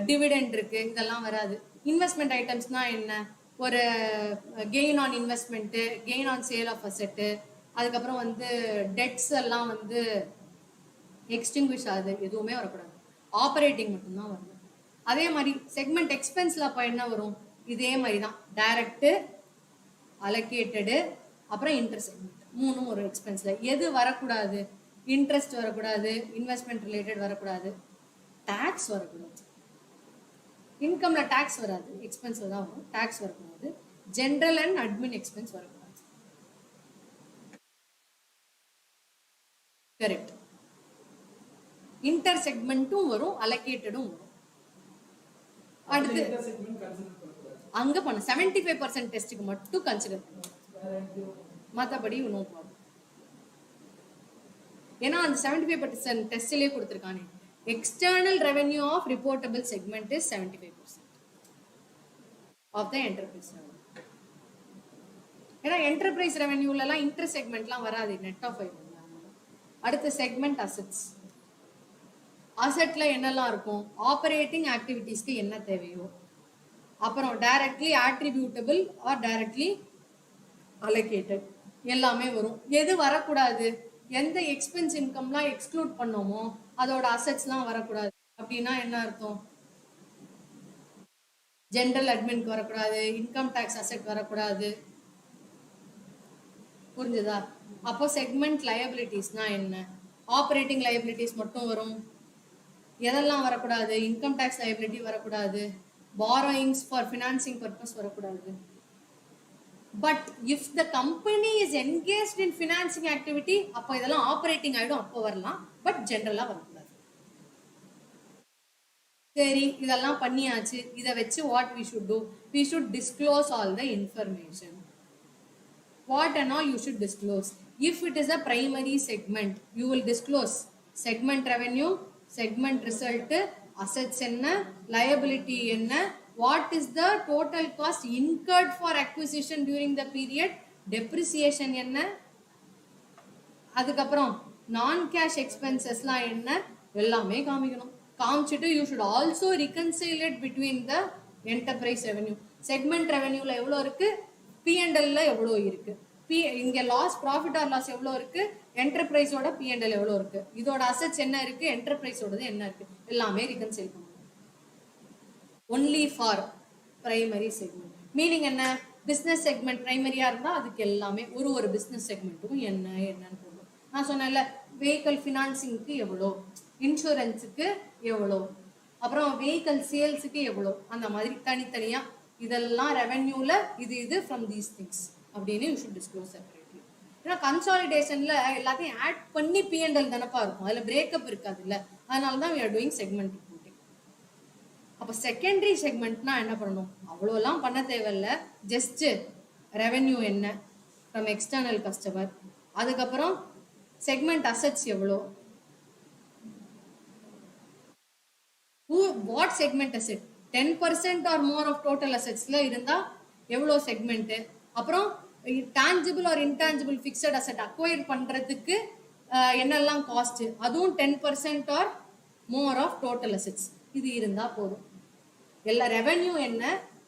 டிவிடெண்ட் இருக்கு, இதெல்லாம் வராது. இன்வெஸ்ட்மெண்ட் ஐட்டம்ஸ்னா என்ன? ஒரு gain on investment, gain on sale of asset, அதுக்கப்புறம் வந்து டெட்ஸ் எல்லாம் வந்து எக்ஸ்டிங்விஷ் ஆகுது, எதுவுமே வரக்கூடாது. ஆப்ரேட்டிங் மட்டும்தான் வரும். அதே மாதிரி செக்மெண்ட் எக்ஸ்பென்ஸ்ல அப்போ என்ன வரும்? இதே மாதிரி தான். டைரக்ட், அலோகேட்டடு, அப்புறம் இன்டர் செக்மெண்ட், மூணும் ஒரு எக்ஸ்பென்ஸ்ல. எது வரக்கூடாது? இன்ட்ரெஸ்ட் வரக்கூடாது, இன்வெஸ்ட்மெண்ட் ரிலேட்டட் வரக்கூடாது, டாக்ஸ் வரக்கூடாது. இன்கம்ல டாக்ஸ் வராது, எக்ஸ்பென்ஸ்ல தான் வரும். டாக்ஸ் வரக்கூடாது. ஜென்ரல் அண்ட் அட்மின் எக்ஸ்பென்ஸ் வரக்கூடாது. கரெக்ட். இன்டர் செக்மெண்ட்டும் வரும், அலோகேட்டடும் வரும். அடுத்து அங்க பண்ண 75% டெஸ்ட்டுக்கு மட்டும் கன்சிடர் பண்ணுவோம், மற்றபடி நோ ப்ராப்ளம். ஏன்னா அந்த 75% டெஸ்ட்லயே கொடுத்துருக்கானே, external revenue of reportable segment is 75% of the enterprise revenue. ஏன்னா என்டர்பிரைஸ் ரெவென்யூல எல்லாம் இன்டர் செக்மெண்ட்லாம் வராது, நெட் ஆஃப் ஐட்டம். அடுத்த செக்மெண்ட் அசெட்ஸ். அசெட்ல என்னெல்லாம் இருக்கும்? ஆப்பரேட்டிங் ஆக்டிவிட்டீஸ்க்கு என்ன தேவையோ, அப்புறம் directly attributable or directly allocated எல்லாமே வரும். எது வரக்கூடாது? எந்த எக்ஸ்பென்ஸ் இன்கம்லாம் எக்ஸ்க்ளூட் பண்ணோமோ அதோட அசெட்ஸ்லாம் வரக்கூடாது. அப்படின்னா என்ன அர்த்தம்? ஜென்ரல் அட்மின்க்கு வரக்கூடாது, இன்கம் டாக்ஸ் அசெட் வரக்கூடாது. புரிஞ்சுதா? அப்போ செக்மெண்ட் லயபிலிட்டிஸ்னா என்ன? ஆப்ரேட்டிங் லயபிலிட்டிஸ் மட்டும் வரும். எதெல்லாம் வரக்கூடாது? இன்கம் டாக்ஸ் லயபிலிட்டி வரக்கூடாது, borrowings for financing purpose வரக்கூடாது. But if the company is engaged in financing activity, அப்போ இதெல்லாம் ஆப்ரேட்டிங் ஆயிடும், அப்போ வரலாம். பட் ஜென்ரலா வரக்கூடாது. சரி, இதெல்லாம் பண்ணியாச்சு. இதை வச்சு what we should do? We should disclose all the information. What and all you should disclose. If it is a primary segment, you will disclose segment revenue, segment result, assets enna, liability enna, what is the total cost incurred for acquisition during the period, depreciation enna, அதுக்கப்புறம் நான் cash எக்ஸ்பென்சஸ்லாம் என்ன எல்லாமே காமிக்கணும். காமிச்சிட்டு you should also reconcile it between the enterprise revenue. Segment ரெவென்யூல எவ்வளோ இருக்கு, P&L எவ்வளோ இருக்கு, இங்க லாஸ் ப்ராஃபிட் ஆர் லாஸ் எவ்வளோ இருக்கு, என்டர்பிரைஸோட P&L எவ்வளோ இருக்கு, இதோட அசெட்ஸ் என்ன இருக்கு, என்டர்பிரைஸோடது என்ன இருக்கு, எல்லாமே ரிகன்சைல் பண்ணணும். Only for primary segment. Meaning என்ன, பிசினஸ் செக்மெண்ட் பிரைமரியா இருந்தா அதுக்கு எல்லாமே ஒரு பிசினஸ் செக்மெண்ட்டுக்கும் என்னன்னு போடும். நான் சொன்னேன்ல, வெஹிக்கல் ஃபினான்சிங்க்கு எவ்வளோ, இன்சூரன்ஸுக்கு எவ்வளோ, அப்புறம் வெஹிக்கல் சேல்ஸுக்கு எவ்வளோ, அந்த மாதிரி தனித்தனியா இதெல்லாம் ரெவென்யூல இது ஃப்ரம் தீஸ் திங்ஸ் அப்படின்னு யூ ஷுட் டிஸ்க்ளோஸ் செப்பரேட்லி. ஏன்னா கன்சாலிடேஷன்ல எல்லாத்தையும் ஆட் பண்ணி P&L தானப்பா இருக்கும், அதுல பிரேக்கப் இருக்காது இல்ல, அதனால தான் we are doing segment reporting. அப்ப செகண்டரி செக்மெண்ட்னா என்ன பண்ணணும், அவ்வளோலாம் பண்ண தேவையில்ல. ஜஸ்ட் ரெவென்யூ என்ன ஃப்ரம் எக்ஸ்டர்னல் கஸ்டமர், அதுக்கப்புறம் செக்மெண்ட் அசெட்ஸ் எவ்வளோ, what segment asset, 10% or more of total அசெட்ஸ்ல இருந்தா எவ்வளோ செக்மெண்ட், அப்புறம் tangible or intangible fixed asset acquire பண்றதுக்கு என்னெல்லாம் காஸ்ட், அதுவும் 10% or more of total assets, இது இருந்தா போதும். எல்லா ரெவென்யூ என்ன,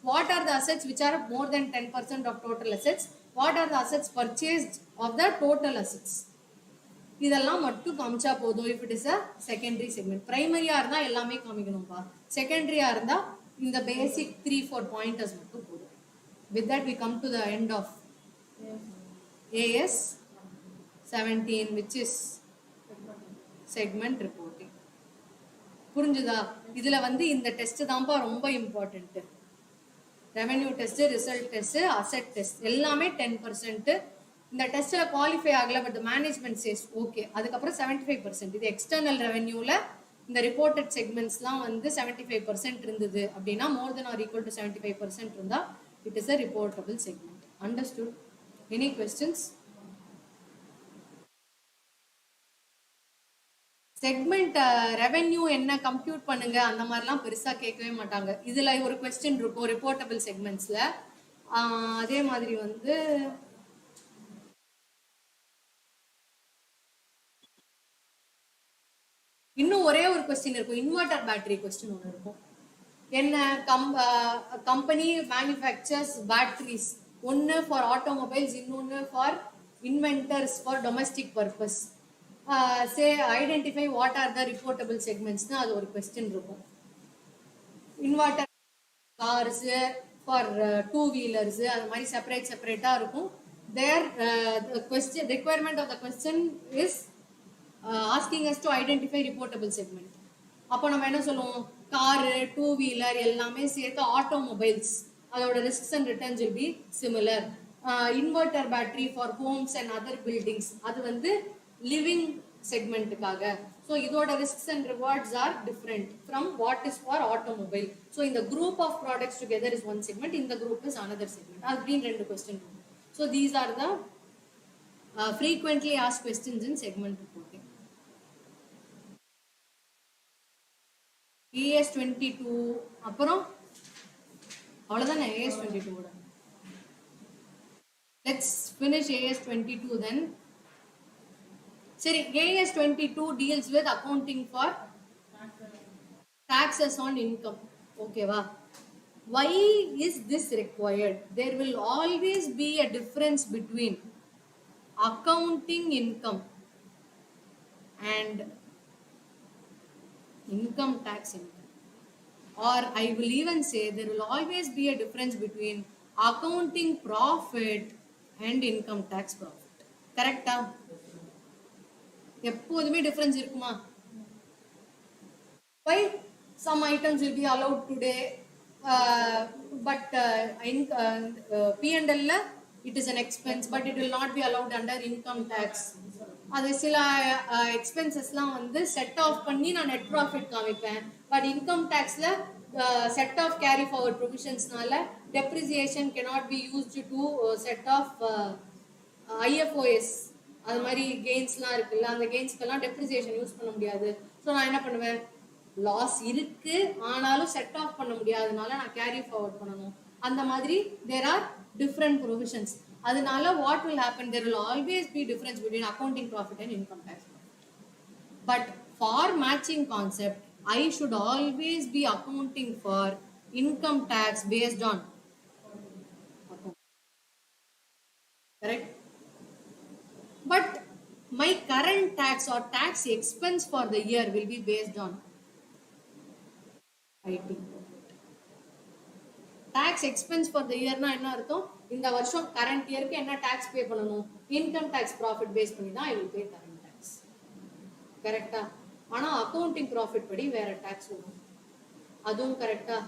what are the assets which are more than 10% of total assets, what are the assets purchased of the total assets, இதெல்லாம் மட்டும் காமிச்சா போதும். If it is a secondary segment. பிரைமரியா இருந்தா எல்லாமே காமிக்கணும்பா, செகண்டரியா இருந்தா இந்த பேசிக் 3-4 பாயிண்டர்ஸ் மட்டும் போதும். With that we come to the end of AS 17, which is segment reporting. புரிஞ்சுதா? இதுல இந்த டெஸ்ட் தான்ப்பா ரொம்ப important. Revenue test, result test, asset test எல்லாமே 10%. இந்த டெஸ்ட்ல குவாலிஃபை ஆகல, பட் மேனேஜ்மெண்ட் சேஸ் ஓகே, அதுக்கப்புறம் 75%. இது எக்ஸ்டர்னல் ரெவென்யூல இந்த ரிப்போர்ட்டட் செக்மெண்ட்ஸ்லாம் 75% இருந்தது அப்படின்னா, more than or equal to 75% இருந்தா it is a reportable segment. Understood? Any questions? Segment revenue என்ன கம்ப்யூட் பண்ணுங்க அந்த மாதிரிலாம் பெருசா கேட்கவே மாட்டாங்க. இதுல ஒரு கொஸ்டின் இருக்கும் ரிப்போர்ட்டபிள் செக்மெண்ட்ஸ்ல. அதே மாதிரி இன்னும் ஒரே ஒரு கொஸ்டின் இருக்கும், இன்வெர்டர் பேட்டரி கொஸ்டின் ஒன்று இருக்கும். என்ன, கம்பெனி மேனுஃபேக்சர்ஸ் பேட்டரிஸ், ஒன்று ஃபார் ஆட்டோமொபைல்ஸ், இன்னொன்று for inverters for domestic purpose. Say identify what are the reportable செக்மெண்ட்ஸ்னு அது ஒரு கொஸ்டின் இருக்கும். இன்வெர்டர் கார்ஸ் ஃபார் 2 வீலர்ஸ், அது மாதிரி செப்பரேட்டா இருக்கும். தேர் question requirement of the question is asking us to identify reportable segment. அப்போ நம்ம என்ன சொல்லுவோம், காரு, 2 வீலர் எல்லாமே சேர்த்து ஆட்டோமொபைல்ஸ், அதோட risks and returns will be similar. Inverter battery for homes and other buildings, அது லிவிங் செக்மெண்ட்டுக்காக. ஸோ இதோட risks and rewards are different from what is for automobile. So இந்த group of products together is one segment, இந்த group is another segment. அப்படின்னு 2 question. So these are the frequently asked questions in segment reporting. AS 22 அப்புறம் அவ்வளவுதானே AS 22. Let's finish AS 22 then. சரி, AS 22 deals with accounting for taxes on income. ஓகேவா? Why is this required? There will always be a difference between accounting income and income tax income. Or I will even say there will always be a difference between accounting profit and income tax profit. Correctா? எப்போதுமே difference இருக்குமா? Why some items will be allowed today, but in P&L it is an expense, but it will not be allowed under income tax. அது சில எக்ஸ்பென்சஸ்லாம் set off பண்ணி நான் net profit காமிப்பேன், but income டேக்ஸ்ல set off carry forward ப்ரொவிஷன்ஸ்னால depreciation cannot be used to set off IFOS. அது மாதிரி கெயின்ஸ்லாம் இருக்குல்ல, அந்த கெயின்ஸ்க்கெல்லாம் டெப்ரிசியேஷன் யூஸ் பண்ண முடியாது. ஸோ நான் என்ன பண்ணுவேன், லாஸ் இருக்கு ஆனாலும் செட் ஆஃப் பண்ண முடியாதனால நான் கேரி ஃபார்வர்ட் பண்ணணும். அந்த மாதிரி there are different provisions. அதனால what will happen, there will always be difference between accounting profit and income tax profit. But for matching concept, I should always be accounting for income tax based on account. Correct? But my current tax or tax expense for the year will be based on IT. Tax expense for the year na enna artham, இந்த வருஷம் current year க்கு என்ன tax pay பண்ணனும், income tax profit base பண்ணி தான் I will pay current tax. கரெக்ட்டா? ஆனா accounting profit படி வேற tax வரும். அதுவும் கரெக்ட்டா?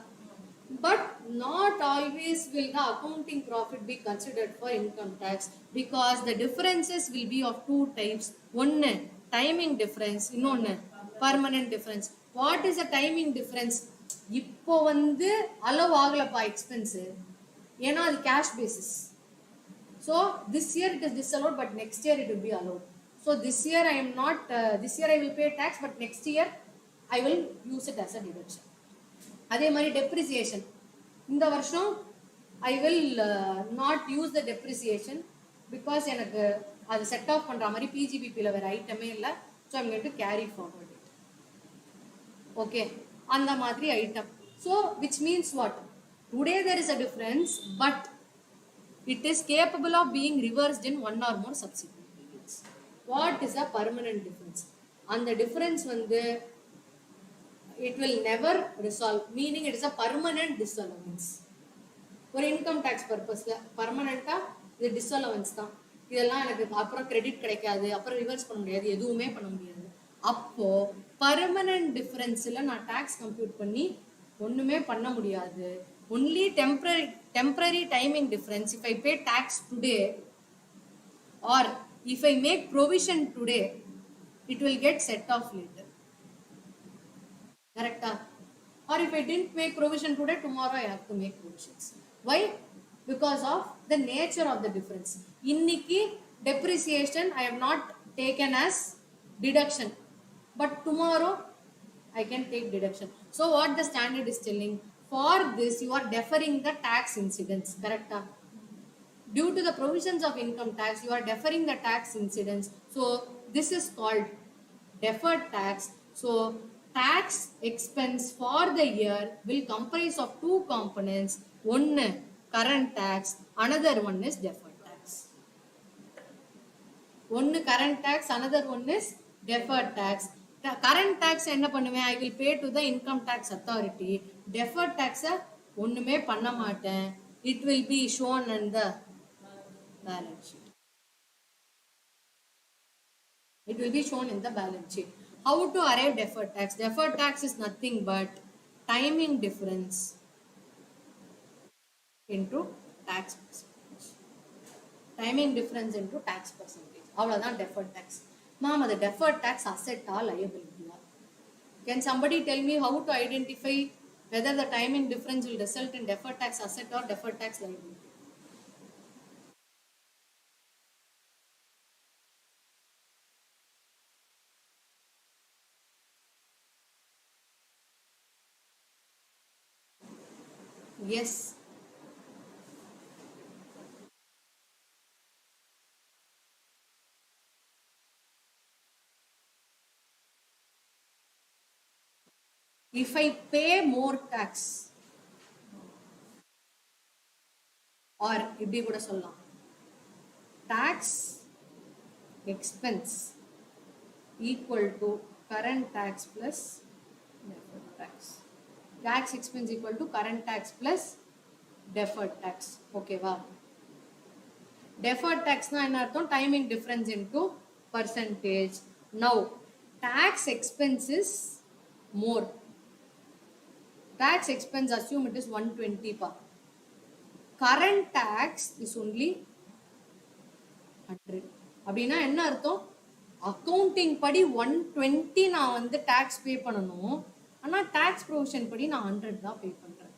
But not always will the accounting profit be considered for income tax, because the differences will be of two types. One, timing difference, இன்னொன்னு permanent difference. What is the timing difference? இப்போ வந்து allow ஆகலப்பா expense, ஏன்னா அது cash basis. So this year it is disallowed, but next year it will be allowed. So this year I am not, this year I will pay tax, but next year I will use it as a deduction. அதே மாதிரி depreciation, இந்த வருஷம் I will not use the depreciation because எனக்கு அது set of பண்ற மாதிரி பிஜிபிபியில் வேற ஐட்டமே இல்லை. So I'm going to carry forward it. Okay, அந்த மாதிரி item. So which means what, today there is a difference, but it is capable of being reversed in one or more subsequent periods. What is a permanent difference? அந்த difference வந்து it will never resolve, meaning it is a permanent disallowance. ஒரு income tax பர்பஸ்ல பர்மனண்டா இது டிஸ்அலவன்ஸ் தான். இதெல்லாம் எனக்கு அப்புறம் credit கிடைக்காது, அப்புறம் ரிவர்ஸ் பண்ண முடியாது, எதுவுமே பண்ண முடியாது. அப்போ பர்மனன்ட் டிஃபரன்ஸ்ல நான் டாக்ஸ் கம்ப்யூட் பண்ணி ஒண்ணுமே பண்ண முடியாது. Only temporary timing difference. If I pay tax today or if I make provision today, it will get set off later. Correct? Or if I didn't make provision today, tomorrow I have to make provisions. Why? Because of the nature of the difference. Inniki depreciation I have not taken as deduction, but tomorrow I can take deduction. So what the standard is telling, for this you are deferring the tax incidence. Correct? Due to the provisions of income tax, you are deferring the tax incidence. So this is called deferred tax. So tax expense for the year will comprise of two components. One, current tax, another one is deferred tax. One current tax, another one is deferred tax. Current tax enna பண்ணுவேன், I will pay to the income tax authority. Deferred tax ஒண்ணுமே பண்ண மாட்டேன், it will be shown in the balance sheet. It will be shown in the balance sheet. How to arrive deferred tax? Deferred tax is nothing but timing difference into tax percentage. Timing difference into tax percentage. அவ்வளவுதான் deferred tax. Ma'am, the deferred tax asset or liability? Can somebody tell me how to identify whether the timing difference will result in deferred tax asset or deferred tax liability? Yes. If I pay more tax, or இப்படி கூட சொல்லலாம், tax expense equal to current tax plus deferred tax. Tax expense equal to current tax plus deferred tax. Okay va? Deferred tax na enna artham, timing difference into percentage. Now tax expense is more. Tax expense, assume it is 120 pa. Current tax is only 100. அப்படின்னா என்ன அர்த்தம், accounting படி 120 நான் வந்து tax பே பண்ணணும், ஆனா tax provision படி நான் 100 தான் பே பண்றேன்.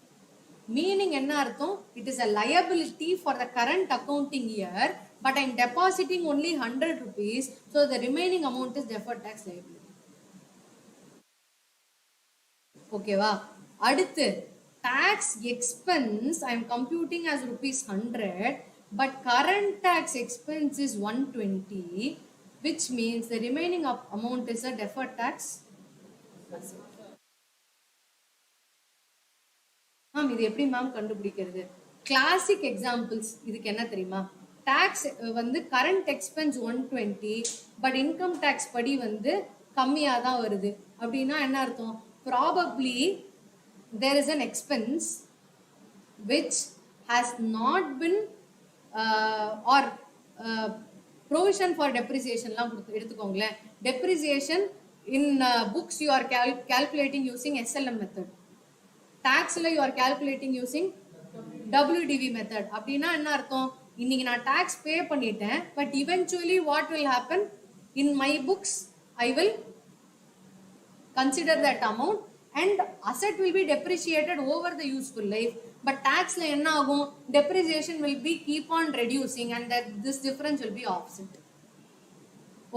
மீனிங் என்ன அர்த்தம், it is a liability for the current accounting year, but I am depositing only 100 rupees, so the remaining amount is deferred tax liability. ஓகேவா? அடுத்து tax expense I am computing as rupees 100, but current tax expense is 120. which means the remaining amount is a deferred tax asset. Ma'am இது எப்படி ma'am கண்டுபிடிக்கிறது? Classic examples இதுக்கு என்ன தெரியுமா? Tax வந்து current expense 120, but income tax படி வந்து கம்மியாக தான் வருது அப்படின்னா என்ன அர்த்தம்? Probably there is an expense which has not been or provision for depreciation லாம் எடுத்துக்கோங்களேன். depreciation in books you are calculating using SLM method. taxல you are calculating using WDV method. அப்படின்னா என்ன அர்த்தம்? இன்னைக்கு நான் டாக்ஸ் பே பண்ணிட்டேன், but eventually what will happen in my books I will consider that amount and asset will be depreciated over the useful life. But tax la enna agum, depreciation will be keep on reducing and that this difference will be offset.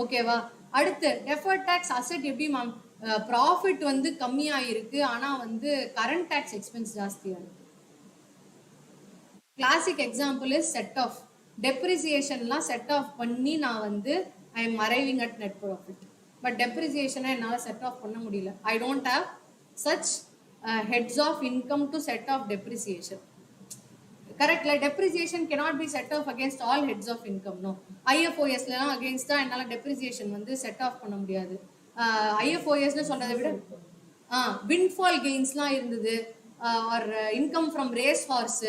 Okay va? அடுத்து deferred tax asset எப்படி ma'am? Profit வந்து கம்மியா இருக்கு, ஆனா வந்து current tax expense ஜாஸ்தியா இருக்கு. Classic example is set off. டெப்ரிசியேஷன்லாம் செட் ஆஃப் பண்ணி நான் வந்து I am arriving at net profit. But டெப்ரிசியேஷனை என்னால் செட் ஆஃப் பண்ண முடியல. I don't have such heads of income to set off depreciation. கரெக்ட்ல? Depreciation cannot be set off against all heads of income. No. IFOSலாம் அகேன்ஸ்டா என்னால depreciation வந்து set off பண்ண முடியாது. IFOSன்னு சொல்றதை விட விண்ட்ஃபால் கெயின்ஸ்லாம் இருந்தது, or income from race horse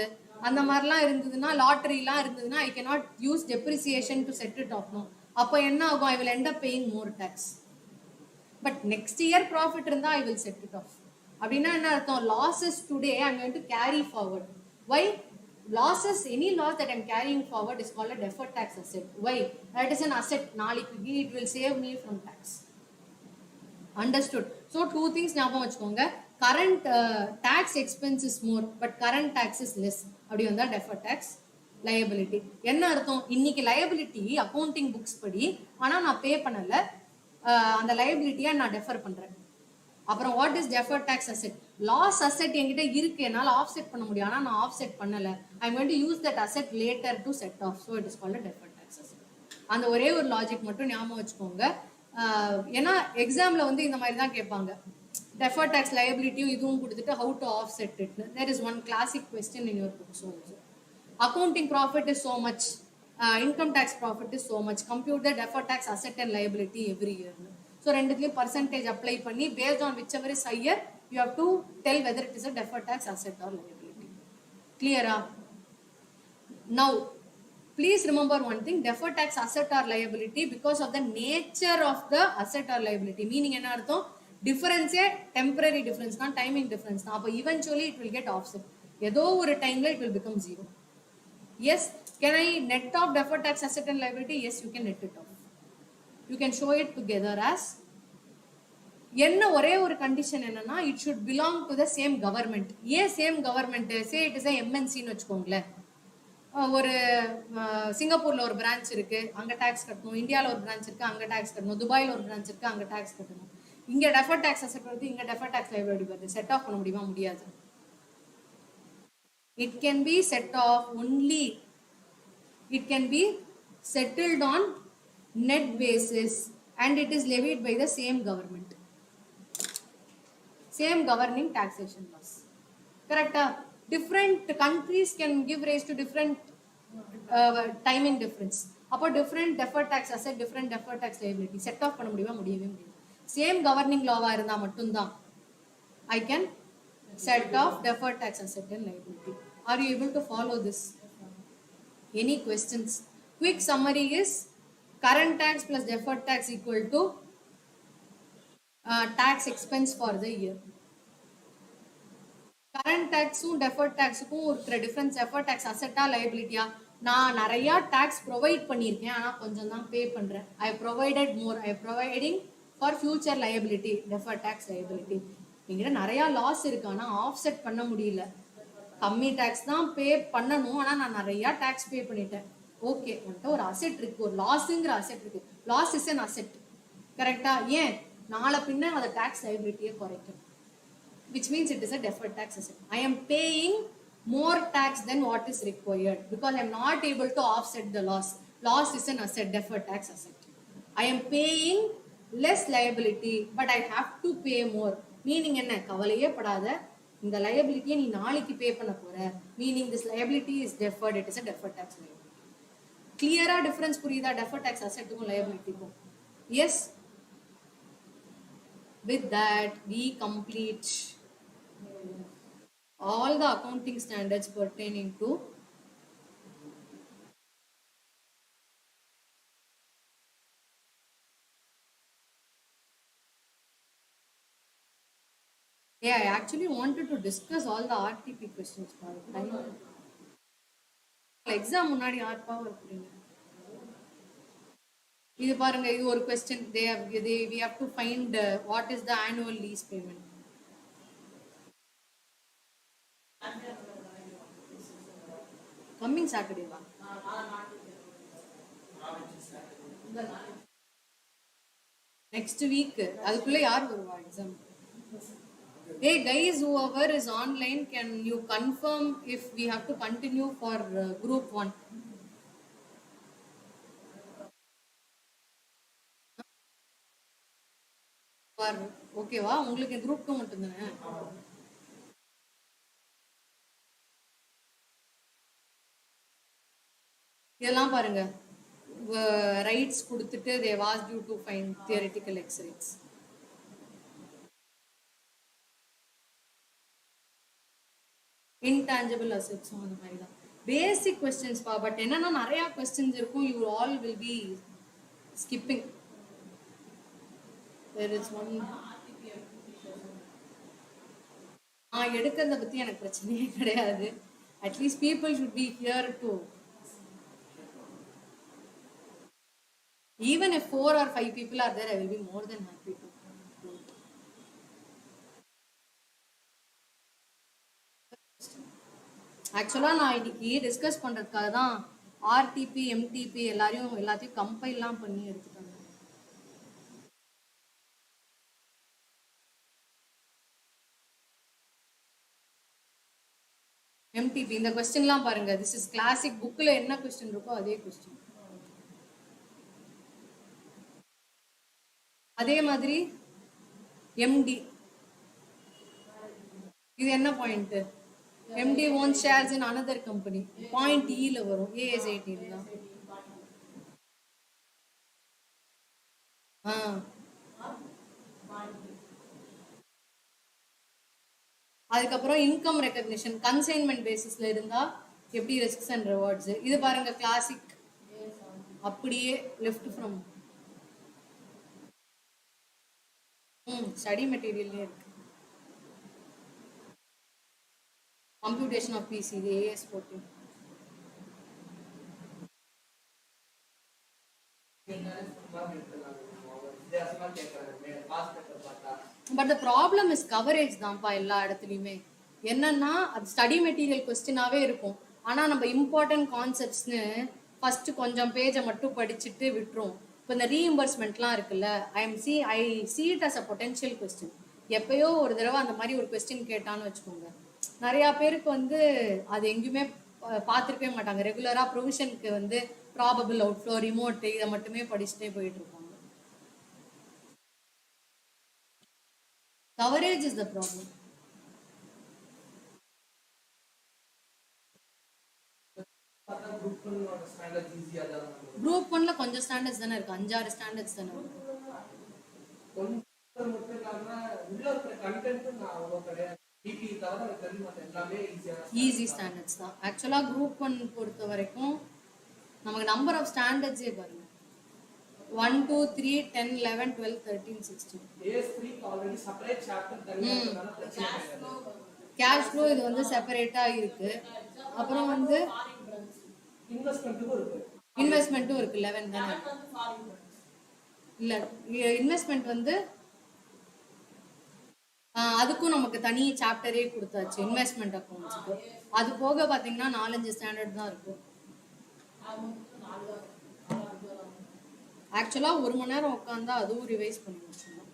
அந்த மாதிரிலாம் இருந்ததுன்னா, லாட்டரிலாம் இருந்ததுன்னா I cannot use depreciation to set it off. No. அப்போ என்ன ஆகும்? I will end up paying more tax. But next year profit இருந்தா I will set it off. அப்படின்னா என்ன அர்த்தம்? Losses today I am going to carry forward. Why? Losses, any loss that I'm carrying forward is called a deferred tax asset. Why? That is an asset. நாளைக்கு it will save me from tax. Understood? So two things ஞாபகம் வச்சுக்கோங்க. Current tax expense is more, but current tax is less. அப்படி வந்தா deferred tax liability. என்ன அர்த்தம்? இன்னைக்கு liability accounting books படி, ஆனா நான் பே பண்ணல, அந்த liability-ய நான் defer பண்றேன். அப்புறம் what is deferred tax asset? Loss asset என்கிட்ட இருக்கு, என்னால் ஆஃப்செட் பண்ண முடியும், ஆனால் நான் ஆஃப்செட் பண்ணல. I am going to use that asset later to set off. So it is called deferred tax asset. அந்த ஒரே ஒரு லாஜிக் மட்டும் ஞாபகம் வச்சுக்கோங்க. ஏன்னா எக்ஸாம்ல வந்து இந்த மாதிரி தான் கேட்பாங்க. deferred tax liabilityயும் இதுவும் கொடுத்துட்டு how to offset it. There is one classic question in your books also. Accounting profit is so much, income tax profit is so much. Compute the deferred tax asset and liability every year. So ரெண்டுத்துலயும் percentage apply பண்ணி based on whichever is higher you have to tell whether it is a deferred tax asset or liability. Clear? Now please remember one thing, deferred tax asset or liability because of the nature of the asset or liability. Meaning என்ன அர்த்தம்? difference temporary difference தான், timing difference தான். அப்போ eventually it will get offset. ஏதோ ஒரு டைம்ல it will become zero. Yes, can I net off deferred tax asset and liability? Yes, you can net it off. You can show it together as என்ன ஒரே ஒரு condition என்னன்னா, it should belong to the same government. ஏன் same government? Say it is MNCன்னு வச்சுக்கோங்களேன். ஒரு சிங்கப்பூர்ல ஒரு பிரான்ச் இருக்கு, அங்க டாக்ஸ் கட்டணும். இந்தியாவில் ஒரு பிரான்ச் இருக்கு, அங்க டாக்ஸ் கட்டணும். துபாயில் ஒரு பிரான்ச் இருக்கு, அங்க டாக்ஸ் கட்டணும். இங்க deferred tax asset வருது, இங்க deferred tax liability வருது. செட் ஆஃப் பண்ண முடியுமா? முடியாது. It can be set off only, it can be settled on net basis and it is levied by the same government, same governing taxation laws. Correct? Different countries can give rise to different timing difference. அப்போ different deferred tax asset, different deferred tax liability set off பண்ண முடியுமா? முடியவே முடியாது. Same governing lava இருந்தா மட்டும்தான் I can set off deferred tax asset and liability. Are you able to follow this? Any questions? Quick summary is current tax plus deferred tax equal to tax expense for the year. Current taxும் deferred taxுக்கும் இருக்கிற difference, deferred tax asset-ஆ liability-ஆ? நான் நிறைய tax provide பண்ணியிருக்கேன், ஆனால் கொஞ்சம் தான் pay பண்ணுறேன். I provided more, I providing for future liability, deferred tax liability. எங்கிட்ட நிறையா லாஸ் இருக்கு, ஆனால் ஆஃப்செட் பண்ண முடியல. கம்மி டேக்ஸ் தான் பே பண்ணணும், ஆனால் நான் நிறையா டேக்ஸ் பே பண்ணிட்டேன். ஓகே, உன்கிட்ட ஒரு அசெட் இருக்கு, ஒரு லாஸுங்கிற அசெட் இருக்கு. Loss is an asset. கரெக்டா? ஏன்? நாளை பின்ன அதை டேக்ஸ் லைபிலிட்டியை குறைக்கும். Which means it is a deferred tax asset. I am paying more tax than what is required because I am not able to offset the loss. Loss is an asset, deferred tax asset. I am paying less liability but I have to pay more. Meaning என்ன? கவலையே படாத, இந்த liability நீ நாளைக்கு பே பண்ண போற. Meaning this liability is deferred, it is a deferred tax liability. கிளியரா difference புரியுதா? deferred tax assetக்கும் liabilityக்கும். Yes, with that we complete all the accounting standards pertaining to I actually wanted to discuss all the RTP questions. Exam முன்னாடி ஆர்ப்பாக இருக்கிறீங்க. இது பாருங்க, இது ஒரு question. we have to find what is the annual lease payment. Coming சாட்டர்டேவா? Next week. அதுக்குள்ள யார் வருவா exam? Hey guys, whoever is online, can you confirm if we have to continue for group 1? ஓகேவா? உங்களுக்கு group 2 மட்டும் தானே? இதெல்லாம் பாருங்க, ரைட்ஸ் கொடுத்துட்டு they have asked you to find theoretical x rates. Intangible அசெட்ஸும் அந்த மாதிரி தான் பேசிக் கொஸ்டின்ஸ் பா. பட் என்னன்னா நிறைய கொஸ்டின்ஸ் இருக்கும். You all will be skipping. எடுக்கிறத பத்தி எனக்கு பிரச்சனையே கிடையாது. At least people should be here to, even if 4 or 5 people are there, I will be more than happy to. ஆக்சுவலா நான் இன்னைக்கு டிஸ்கஸ் பண்றதுக்காக தான் ஆர்டிபி எம்டிபி எல்லாத்தையும் கம்பைல்லாம் பண்ணி எடுத்துட்டாங்க. எம்டிபி இந்த கொஸ்டின்லாம் பாருங்க, திஸ் இஸ் கிளாசிக். புக்ல என்ன கொஸ்டின் இருக்கோ அதே கொஸ்டின். அதே மாதிரி எம்டி, இது என்ன point? MD owns shares in another company. Point E ல வரும், AS 18 தான். அதுக்கப்புறம் இன்கம் ரெகக்னிஷன் கன்சைன்மெண்ட் பேசிஸ்ல இருந்தா எப்படி ரிஸ்க்ஸ் அண்ட் ரிவார்ட்ஸ். இது பாருங்க கிளாசிக், அப்படியே லெஃப்ட் ஃப்ரம் ஸ்டடி மெட்டீரியல்லே இருக்கு. Computation of PC, the AS14. But the problem is coverage தான்ப்பா எல்லா இடத்துலையுமே. என்னன்னா அது ஸ்டடி மெட்டீரியல் கொஸ்டினாவே இருக்கும். ஆனா நம்ம இம்பார்ட்டன்ட் கான்செப்ட்ஸ்னு ஃபர்ஸ்ட் கொஞ்சம் பேஜை மட்டும் படிச்சுட்டு விட்டுரும். இப்போ இந்த ரீஇம்பர்ஸ்மெண்ட்லாம் இருக்குல்ல, ஐ see it as a potential question. எப்பயோ ஒரு தடவை அந்த மாதிரி ஒரு கொஸ்டின் கேட்டான்னு வச்சுக்கோங்க, நிறைய பேருக்கு அது எங்கேயுமே பார்த்துருக்கவே மாட்டாங்க. ரெகுலரா ப்ரொவிஷனுக்கு ப்ராபபிள் அவுட்ஃப்ளோ, ரிமோட் இதை மட்டுமே படிச்சுட்டே போயிட்டு இருப்பாங்க. Coverage is the problem. Group 1ல கொஞ்சம் ஸ்டாண்டர்ட்ஸ் தானே இருக்கு, 5-6 ஸ்டாண்டர்ட்ஸ் தானே இருக்கு. ஈஸி ஸ்டாண்டர்ட்ஸ் தான் ஆக்சுவலா. குரூப் 1 பொறுத்த வரைக்கும் நமக்கு நம்பர் ஆஃப் ஸ்டாண்டர்ட்ஸே பாருங்க, 1 2 3 10 11 12 13 16. கேஷ் ஃப்ளோ இது செப்பரேட்டா இருக்கு. அப்புறம் இன்வெஸ்ட்மெண்ட்டும் இருக்கு. 11 தானே இல்ல, இன்வெஸ்ட்மெண்ட் அதுக்கும் நமக்கு தனி சாப்டரே கொடுத்தாச்சு, இன்வெஸ்ட்மெண்ட் அக்கௌண்ட்ஸுக்கு. அது போக பாத்தீங்கன்னா 4-5 ஸ்டாண்டர்ட் தான் இருக்கும். ஆக்சுவலா 1 மணி நேரம் உட்காந்தா அதுவும் ரிவைஸ் பண்ணி வச்சிருந்தோம்.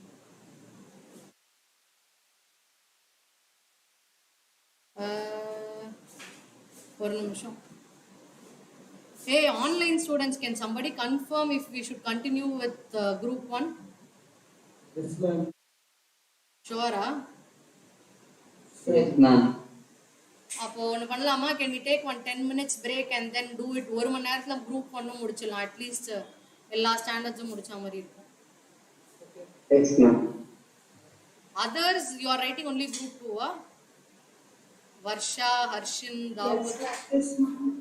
ஒரு நிமிஷம். Hey, online students, can somebody confirm if we should continue with group 1? Yes, ma'am. Sure, ah? Yes, ma'am. அப்போ ஒன்று பண்ணலாமா? Can we take 10 minutes break and then do it? ஒரு மணி நேரத்தில் குரூப் ஒன்றும் முடிச்சிடலாம். அட்லீஸ்ட் எல்லா ஸ்டாண்டர்ட்ஸும் முடிச்ச மாதிரி இருக்கும். Yes, ma'am. Others you are writing only group 2? Varsha, Harshin, Dawood. Yes, ma'am.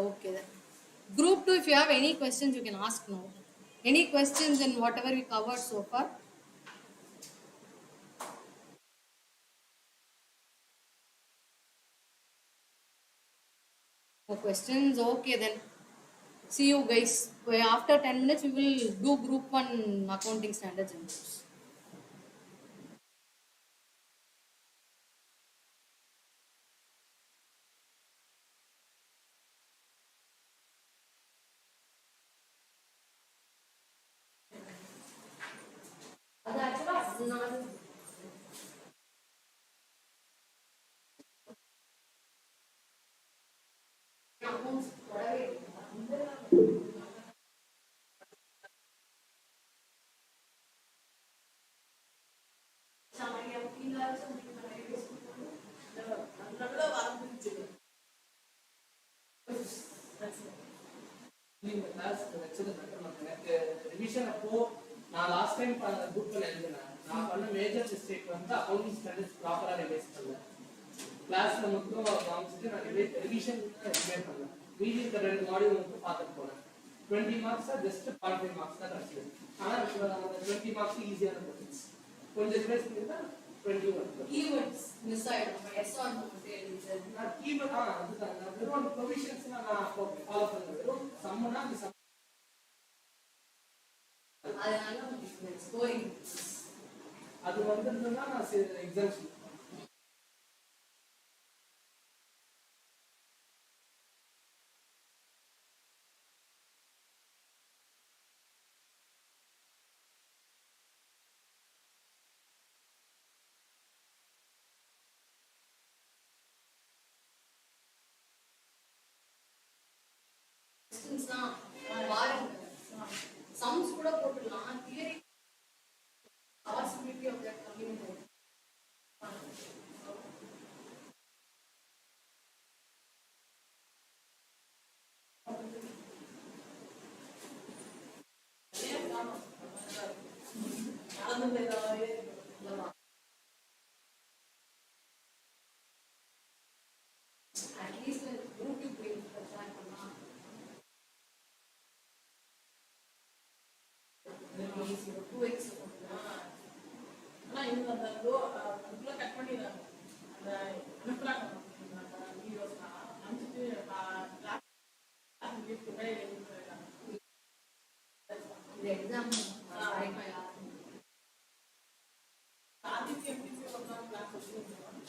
Okay then. Group 2, if you have any questions, you can ask now. Any questions in whatever we covered so far? No questions? Okay then. See you guys. After 10 minutes, we will do group 1 accounting standards and rules. இந்த class வச்சது எனக்கு revision அப்போ நான் last time குரூப்ல எழுதினேன். நான் பண்ண major mistake வந்து அக்கௌண்டிங் ஸ்டாண்டர்ட்ஸ் ப்ராப்பரா ரிவைஸ் பண்ணல. கிளாஸ்ல மட்டும் காமிச்சிட்டு நான் ரிவிஷன் எதுவுமே பண்ணல. மீதி இந்த 2 மாடியூல் மட்டும் பார்த்துட்டு போனேன். 20 மார்க்ஸ் ஜஸ்ட் 0.5 மார்க்ஸ் தான் கிடைச்சது. ஆனா அந்த 20 மார்க்ஸ் ஈஸியான கொஸ்டின்ஸ். கொஞ்சம் ரிவைஸ் பண்ணிருந்தா 20 வரும். Keywords miss ஆயிடும். S on மட்டும் நான் கீவேர்ட் அதுதான் நான் வெறும் ப்ரொவிஷன்ஸ் நான் ஃபாலோ பண்ணுவேன். வெறும் சம்மனா அந்த அதனால உங்களுக்கு ஸ்கோரிங் அது வந்திருந்தா நான் எக்ஸாம்ஸ் கொஸ்டின்ஸ்லாம் பாருங்க. சம்ஸ் கூட போட்டுடலாம். Theory possibility of that coming in. At least YouTube page try பண்ணலாம். easy 2x ஆனா இந்த அந்த அதுக்குள்ள கட் பண்ணிடுறாங்க. அந்த அனுப்புறாங்க வீடியோஸ்லாம் அனுப்பிச்சிட்டு கிளாஸ் கூட இந்த எக்ஸாம் ஆதித்ய எப்படி கிளாஸ் வச்சுருக்கோம்.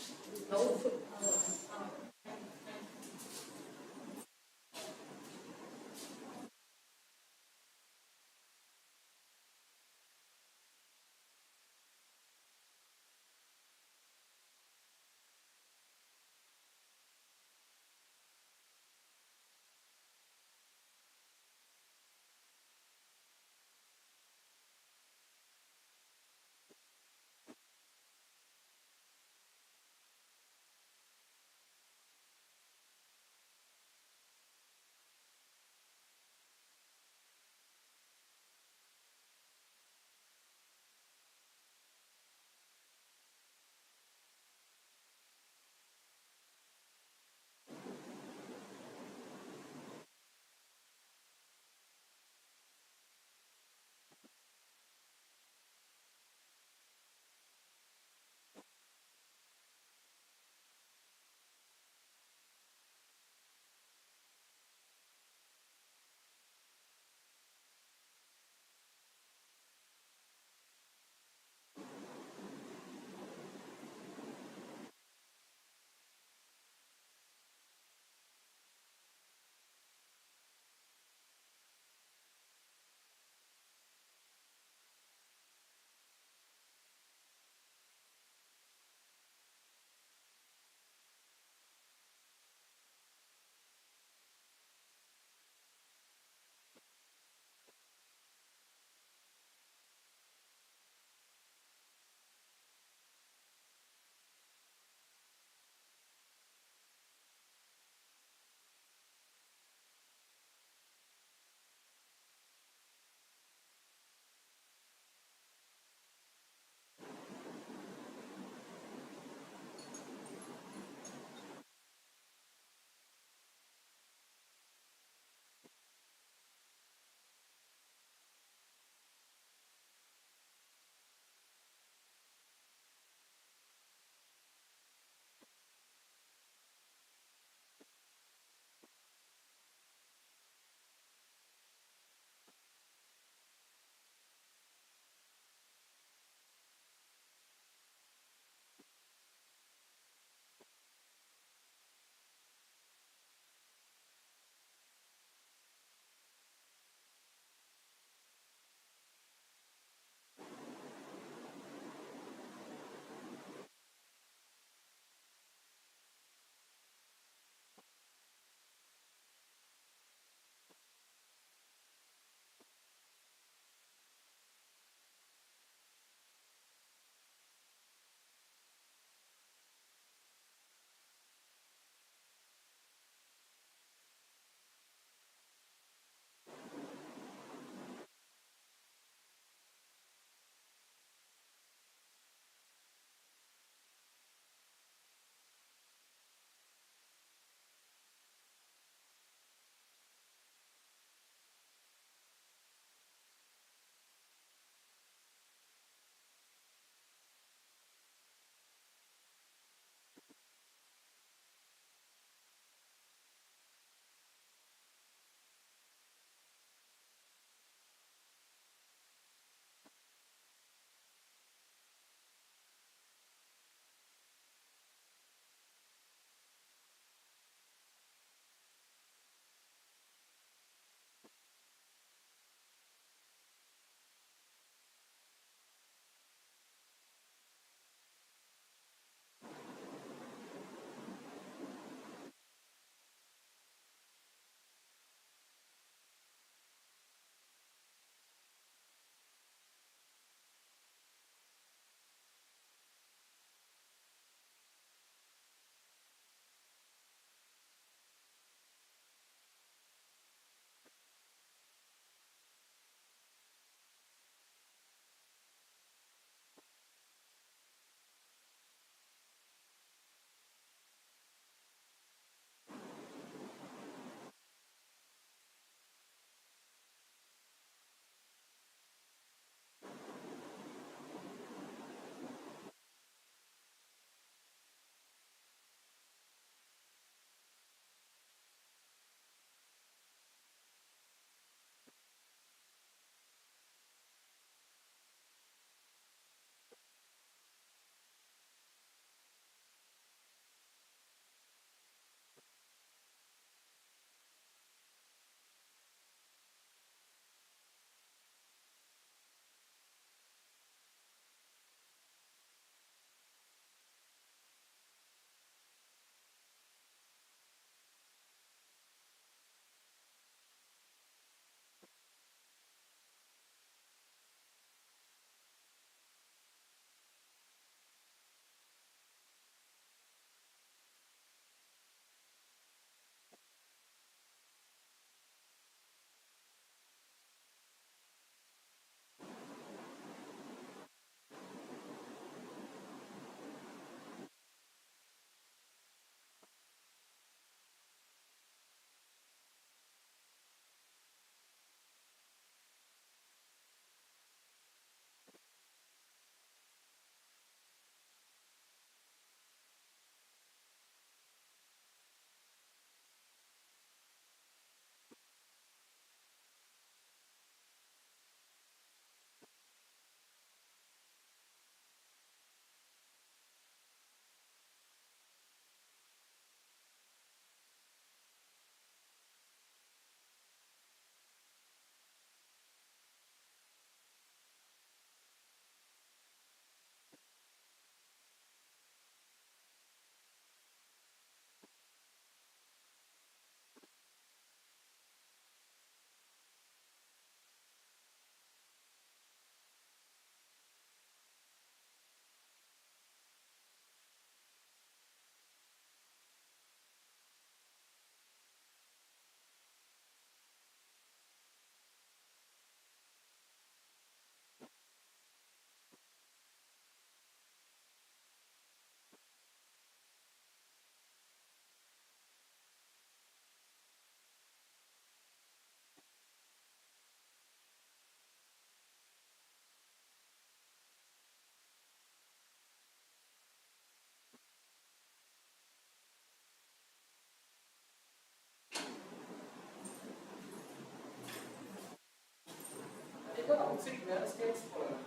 அவுட் சைட் வேற ஸ்டேட்ஸ் போகலாம்.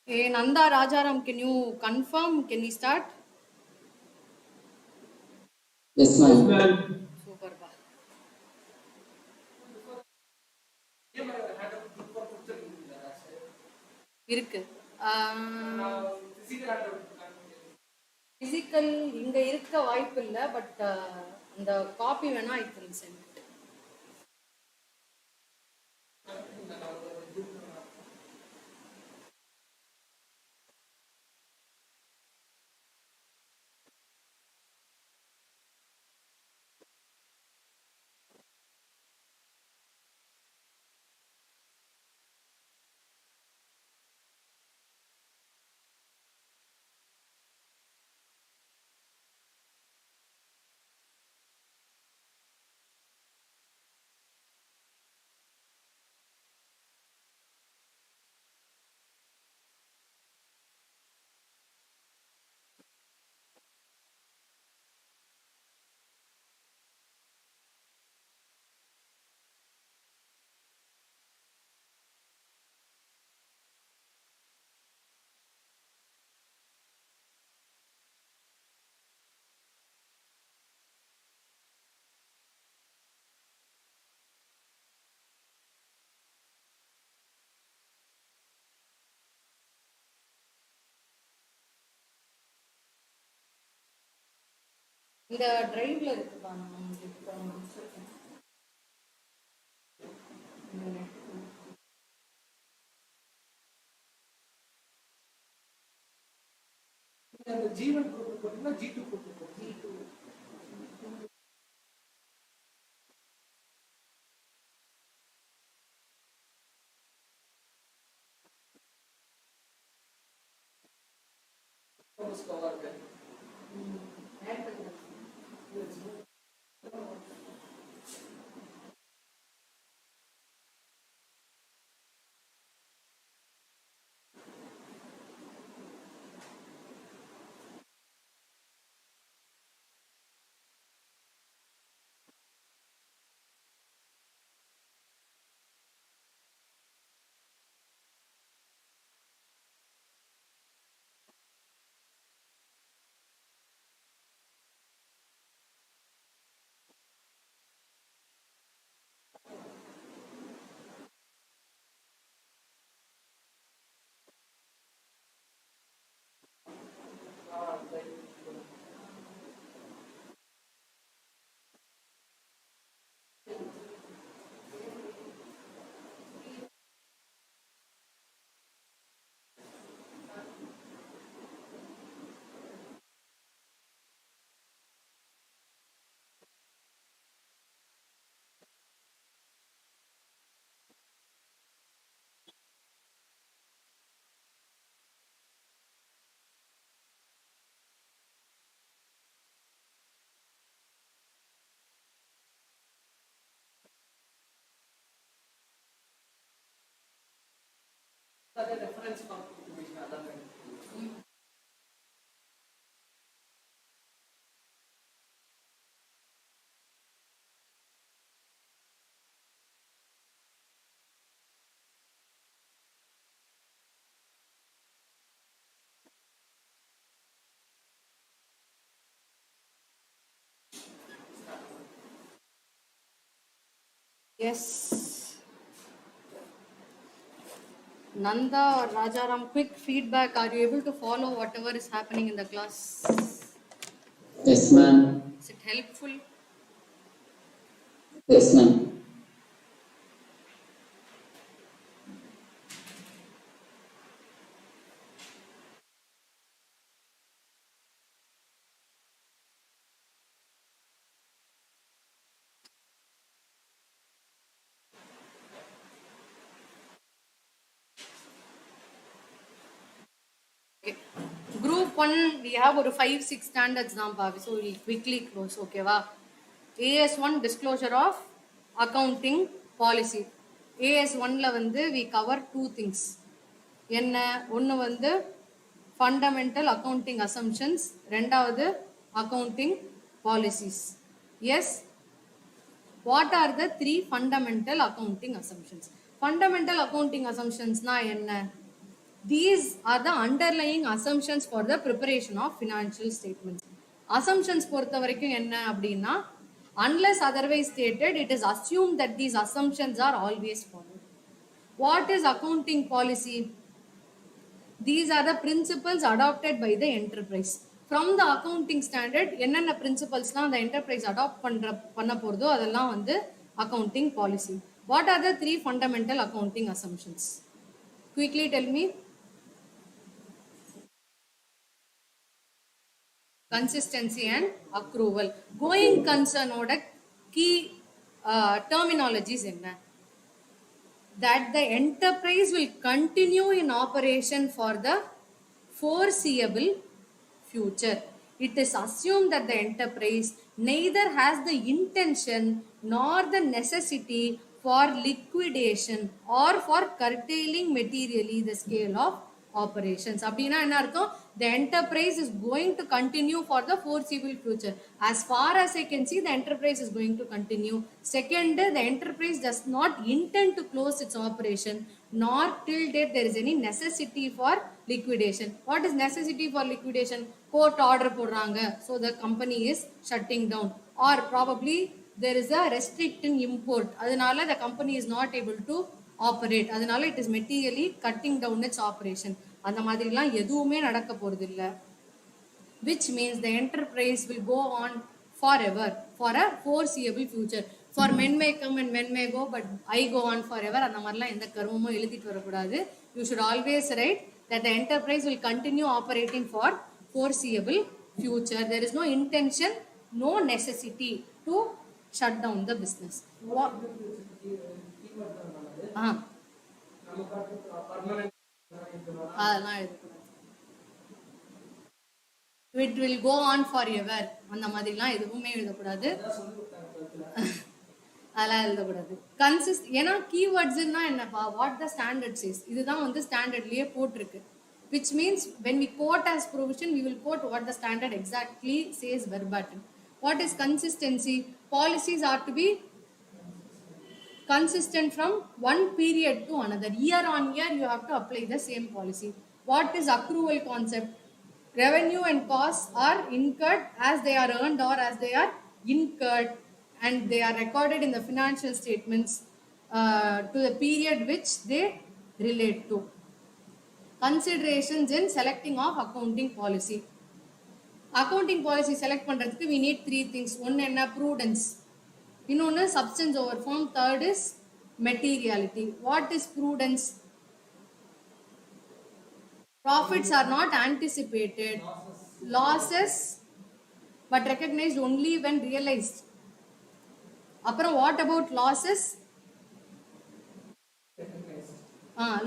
Hey, Nanda Rajaram, can you confirm? Can we start? Yes, ma'am. Super. இருக்கு. பிசிக்கல் இங்க இருக்க வாய்ப்பு இல்ல, பட் அந்த காப்பி வேணா ஐ கேன் சென்ட். இந்த டிரைவ்ல இருக்குப்பா, நான் உங்களுக்கு அனுப்பிச்சிருக்கேன். அந்த ஜீவன் குரூப் போட்டீங்கன்னா G2 group G2 focus cover இருக்கு. ஆட் பண்ணுங்க. அதே ரெஃபரன்ஸ் கான்ஃபிகரேஷன் அதான். Yes. Nanda or Rajaram, quick feedback. Are you able to follow whatever is happening in the class? Yes, ma'am. Is it helpful? Yes, ma'am. Okay. Group one we have ஒரு 5-6 standards தான் பாவி, so we'll quickly close. ஓகேவா? AS1 disclosure of accounting policy. AS1ல வந்து we cover two things. என்ன? ஒன்று வந்து fundamental accounting assumptions, ரெண்டாவது accounting policies. Yes, what are the 3 fundamental accounting assumptions? Fundamental accounting அசம்ஷன்ஸ்னா என்ன? These are the underlying assumptions for the preparation of financial statements. Assumptions பொறுத்த வரைக்கும் என்ன அப்படின்னா, unless otherwise stated, it is assumed that these assumptions are always followed. What is accounting policy? These are the principles adopted by the enterprise. From the accounting standard, என்னென்ன principles-லாம் அந்த enterprise adopt பண்ண போறதோ அதெல்லாம் வந்து accounting policy. What are the 3 fundamental accounting assumptions? Quickly tell me. Consistency and accrual. Going concern oda key terminologies enna? That the enterprise will continue in operation for the foreseeable future. It is assumed that the enterprise neither has the intention nor the necessity for liquidation or for curtailing materially the scale of operations. அப்படின்னா என்ன அர்த்தம்? The enterprise is going to continue for the foreseeable future. As far as I can see, the enterprise is going to continue. Second, the enterprise does not intend to close its operation, nor till date there is any necessity for liquidation. What is necessity for liquidation? Court order போடுறாங்க, so the company is shutting down, or probably there is a restriction import, அதனால the company is not able to operate, அதனால it is materially cutting down its operation. அந்த மாதிரிலாம் எதுவுமே நடக்க போறது இல்ல. Which means the enterprise will go on forever for a foreseeable future. For men may come and men may go, but I go on forever. அந்த மாதிரிலாம் எந்த கர்மமும் எழுதிட்டு வரக்கூடாது. You should always write that the enterprise will continue operating for foreseeable future. There is no intention, no necessity to shut down the business. What? அதெல்லாம் எழுதக்கூடாது. It will go on forever. அந்த மாதிரிலாம் எதுவுமே எழுதக்கூடாது. அதெல்லாம் எழுதக்கூடாது. ஏன்னா கீவேர்ட்ஸ்னா என்னப்பா? வாட் த ஸ்டாண்டர்ட் சேஸ், இதுதான் வந்து ஸ்டாண்டர்ட்லயே போட்டிருக்கு. Which means when we quote as provision, we will quote what the standard exactly says verbatim. What is consistency? Policies are to be consistent from one period to another. Year on year, you have to apply the same policy. What is accrual concept? Revenue and costs are incurred as they are earned or as they are incurred, and they are recorded in the financial statements to the period which they relate to. Considerations in selecting of accounting policy. Accounting policy select பண்றதுக்கு we need 3 things. One என்ன? Prudence. இன்னொன்று substance over form. Third is materiality. What is prudence? Profits are not anticipated, losses but recognized only when realized. அப்புறம் what about losses?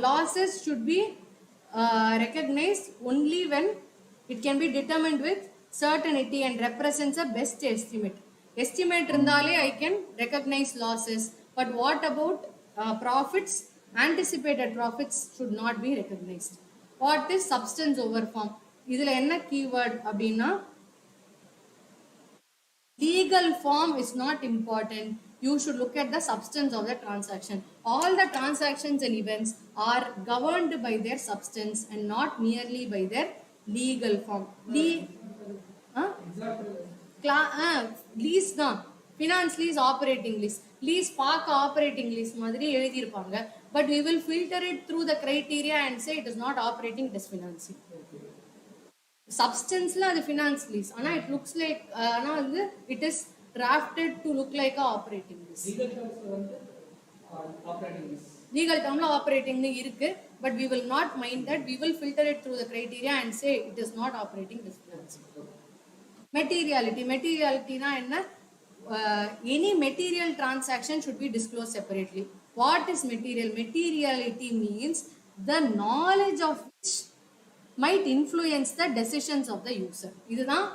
Losses should be recognized only when it can be determined with certainty and represents a best estimate. Estimate இருந்தாலே I can recognize losses, but what about profits? Anticipated profits should not be recognized. What is substance over form? இதுல என்ன keyword அப்படின்னா, legal form is not important. You should look at the substance of the transaction. All the transactions and events are governed by their substance and not merely by their legal form. Lease தான், finance lease, operating lease. Lease பார்க்க operating lease மாதிரி எழுதியிருப்பாங்க, but we will filter it through the criteria and say it is not operating, it is financing. சப்ஸ்டன்ஸ்ல அது finance lease, ஆனா it looks like ஆனா வந்து it is drafted to look like a operating lease. Legal டேர்ம்ல ஆப்ரேட்டிங்னு இருக்கு, but we will not mind that. We will filter it through the criteria and say it is not operating, it is financing. Materiality. Materiality na enna? Any material transaction should be disclosed separately. What is material? Materiality means the knowledge of which might influence the decisions of the user. இதுதான்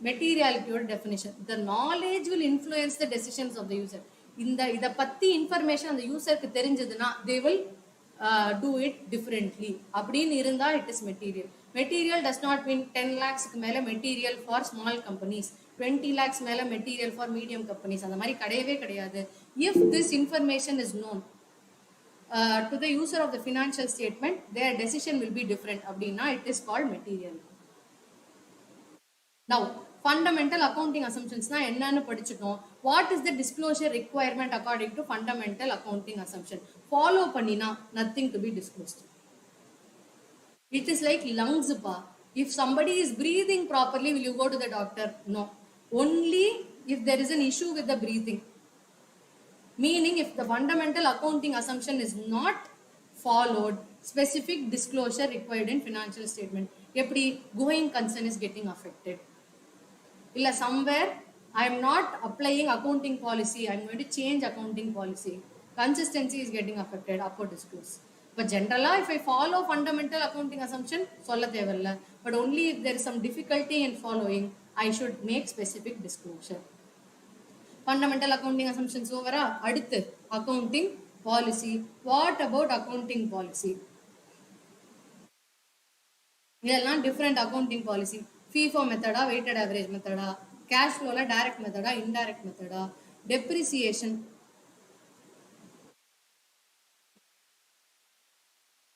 மெட்டீரியாலிட்டியோட definition. the knowledge will influence the decisions of the user. இத பத்தி information அந்த யூசருக்கு தெரிஞ்சதுன்னா they will do it differently அப்படின்னு இருந்தா it is material. Material does not mean 10 lakhs மேல material for small companies, 20 lakhs மேல material for medium companies. அந்த மாதிரி கிடையவே கிடையாது. if this information is known to the user of the financial statement, their decision will be different. Abdina, it is called material. Now, fundamental accounting assumptions na enna padichitom. What is the disclosure requirement according to fundamental accounting assumption? Follow pannina, nothing to be disclosed. It is like lungs pa. If somebody is breathing properly, will you go to the doctor? No. Only if there is an issue with the breathing. Meaning, if the fundamental accounting assumption is not followed, specific disclosure required in financial statement. Eppadi going concern is getting affected. Illa somewhere I am not applying accounting policy, I am going to change accounting policy. Consistency is getting affected, upper disclose. But generally, if I follow fundamental accounting assumption, solla thevilla. But only if there is some difficulty in following, I should make specific disclosure. Fundamental accounting assumptions over aduthu accounting policy. What about accounting policy? இதெல்லாம் different accounting policy. FIFO method, weighted average method, cash flow la direct method, indirect method, depreciation.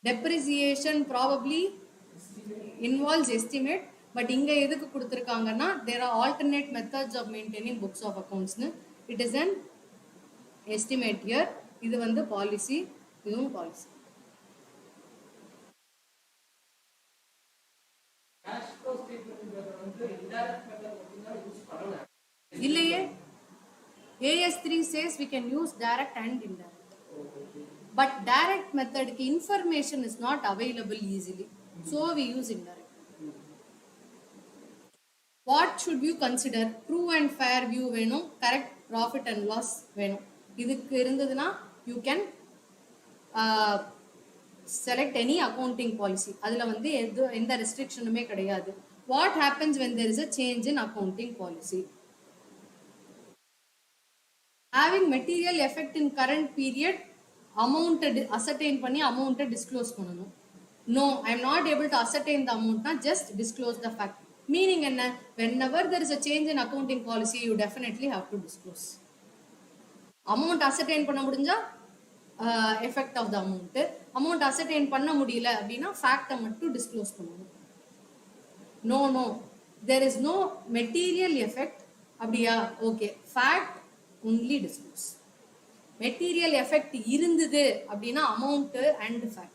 Depreciation probably involves estimate. But இங்க எதுக்கு கொடுத்திருக்காங்கன்னா there are alternate methods of maintaining books of accounts. It is an estimate here. இது வந்து policy, இதுவும் policy. cash flow statement வந்து indirect method மட்டும்தான் use பண்ணலாம். இல்லையே, AS3 says we can use direct and indirect. But direct method ki information is not available easily. So we use indirect. What should you consider? True and fair view வேணும், correct profit and loss வேணும். இதுக்கு இருந்ததுன்னா you can select any accounting policy. அதில் வந்து எந்த ரெஸ்ட்ரிக்ஷனுமே கிடையாது. What happens when there is a change in accounting policy? Having material effect in current period, amount ascertain பண்ணி amount disclose பண்ணணும். No, I am not able to ascertain the amount, na just disclose the fact. Meaning enna, whenever there is a change in accounting policy, you definitely have to disclose. Amount ascertain பண்ண முடிஞ்சா effect of the amount. Amount ascertain பண்ண முடியல அப்படின்னா fact மட்டும் disclose பண்ணணும். No, there is no material effect. அப்படியா? Okay, fact only disclose. Material effect இருந்தது அப்படின்னா amount and fact.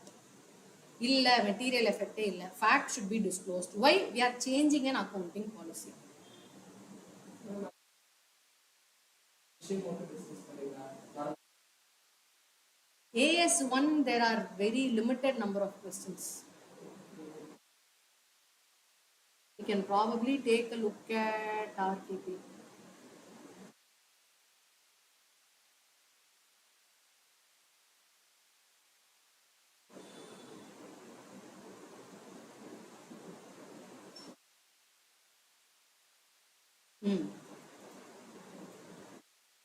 இல்ல material effect இல்ல, fact should be disclosed. Why? We are changing an accounting policy. AS1 there are very limited number of questions. You can probably take a look at RKP.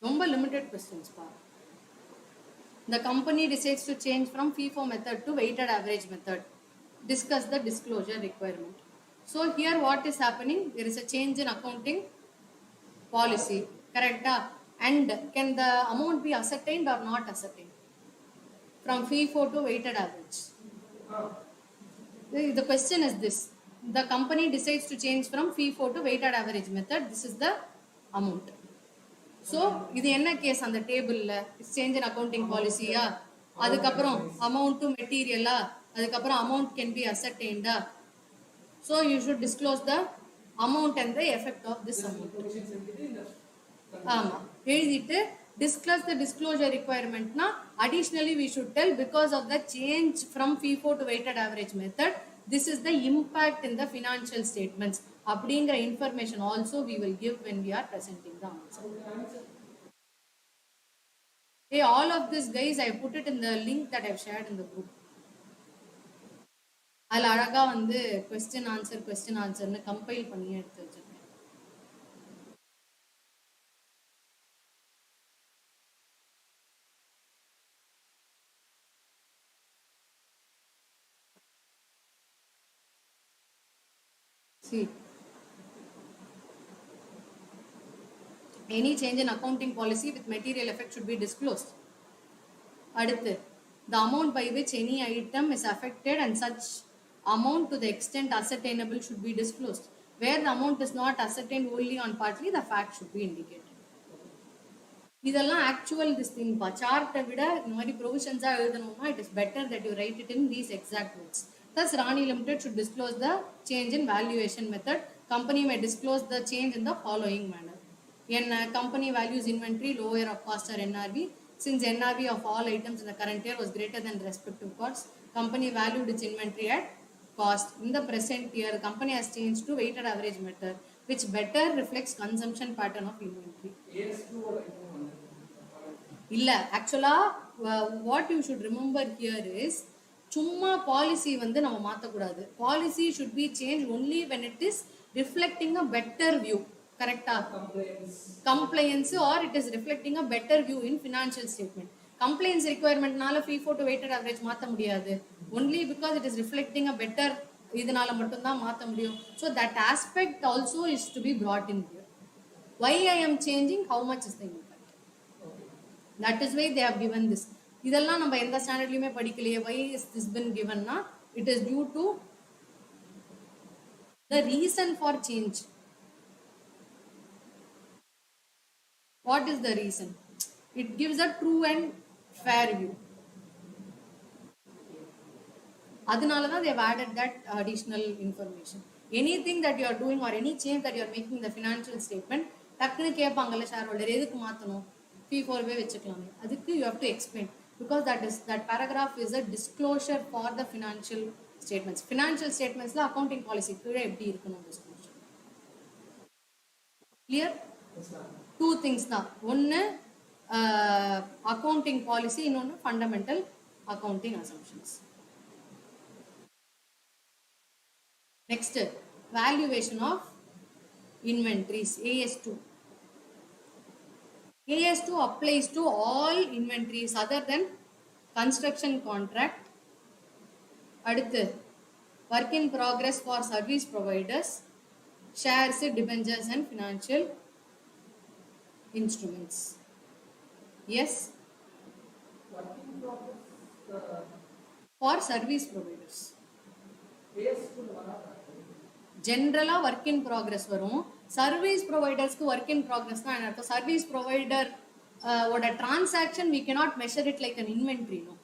ரொம்ப limited questions pa. The company decides to change from FIFO method to weighted average method. Discuss the disclosure requirement. So here what is happening? There is a change in accounting policy, correct? And can the amount be ascertained or not ascertained? From FIFO to weighted average. The question is this. The company decides to change from FIFO to weighted average method. This is the amount. So, இது என்ன case அந்த டேபிள்ல? Change in accounting பாலிசியா, அதுக்கப்புறம் amount to மெட்டீரியலா, அதுக்கப்புறம் amount can be அசர்டெயின்டா. So you should disclose the amount and the effect of this amount. ஆமா, எழுதிட்டு discuss the disclosure requirement na additionally we should tell because of the change from FIFO to weighted average method, this is the impact in the financial statements. அப்படிங்கிற information also we will give when we are presenting the answer. Hey, all of this guys I put it in the link that I've shared in the group. அதில் அழகா வந்து question ஆன்சர்னு compile பண்ணி எடுத்து வச்சிருக்கேன். See, any change in accounting policy with material effect should be disclosed. அடுத்து, the amount by which any item is affected and such amount to the extent ascertainable should be disclosed. Where the amount is not ascertained only on partly, the fact should be indicated. இதெல்லாம் actual this thing பா. சார்ட்டை விட இந்த மாதிரி ப்ரொவிஷன்ஸாக எழுதணும்னா it is better that you write it in these exact words. Thus, Rani Limited should disclose the change in valuation method. Company may disclose the change in the following manner. Company values inventory lower of cost or NRV. Since NRV of all items in the current year was greater than the respective costs, company valued its inventory at cost. In the present year, the company has changed to weighted average method, which better reflects consumption pattern of inventory. இல்ல ஆக்சுவலா what you should remember here is, சும்மா policy வந்து நம்ம மாற்றக்கூடாது. Policy should be change only when it is reflecting a better view. கரெக்டா? Compliance or it is reflecting a better view in financial statement. Compliance ரிக்வயர்மெண்ட்னால FIFO to weighted average மாற்ற முடியாது. Only because it is reflecting a better, இதனால மட்டும்தான் மாற்ற முடியும். So that aspect also is to be brought in here. Why I am changing, how much is the impact? That is why they have given this. இதெல்லாம் நம்ம எந்த ஸ்டாண்டர்ட்லயுமே படிக்கலையே. why is this been given na? It is due to the reason for change. What is the reason? It gives a true and fair view. அதனால தான் they have added that additional information. Anything that you are doing or any change that you are making in the financial statement, டக்குன்னு கேட்பாங்கல்ல share holder, எதுக்கு மாற்றணும், FIFO வச்சுக்கலாமே. அதுக்கு you have to explain, because that paragraph is a disclosure for the financial statements. Financial statementsல accounting policy கீழே எப்படி இருக்கணும் disclosure. Clear? Two things தான். ஒன்று accounting policy, இன்னொன்று fundamental accounting assumptions. Next, valuation of inventories, AS2. AS2 applies to all inventories other than construction contract. அடுத்து, work in progress for service providers, shares, debentures and financial instruments. Yes? Work in progress For service providers. AS2 வராதா? ஜென்ரலா work in progress வரும். Service ப்ரொவைடர்ஸ்க்கு work in progress தான் என்ன அர்த்தம்? Service provider ஓட transaction we cannot measure it like an inventory, no.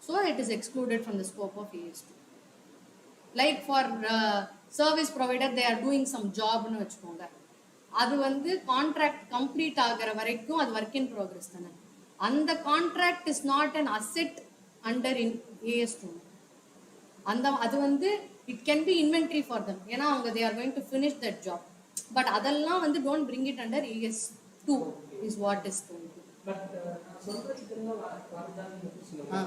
So it is excluded from the scope of AS2. Like for service provider, they are doing some job னு வச்சுக்கோங்க. அது வந்து contract complete ஆகிற வரைக்கும் அது work in progress தானே. அந்த contract is not an asset under in AS2. அது வந்து it can be inventory for them, ஏன்னா அவங்க they are going to finish that job. But அதெல்லாம் வந்து don't bring it under AS2 is what is told. But நான் சொல்றது இதெல்லாம் வரதான்னு சொல்லுங்க.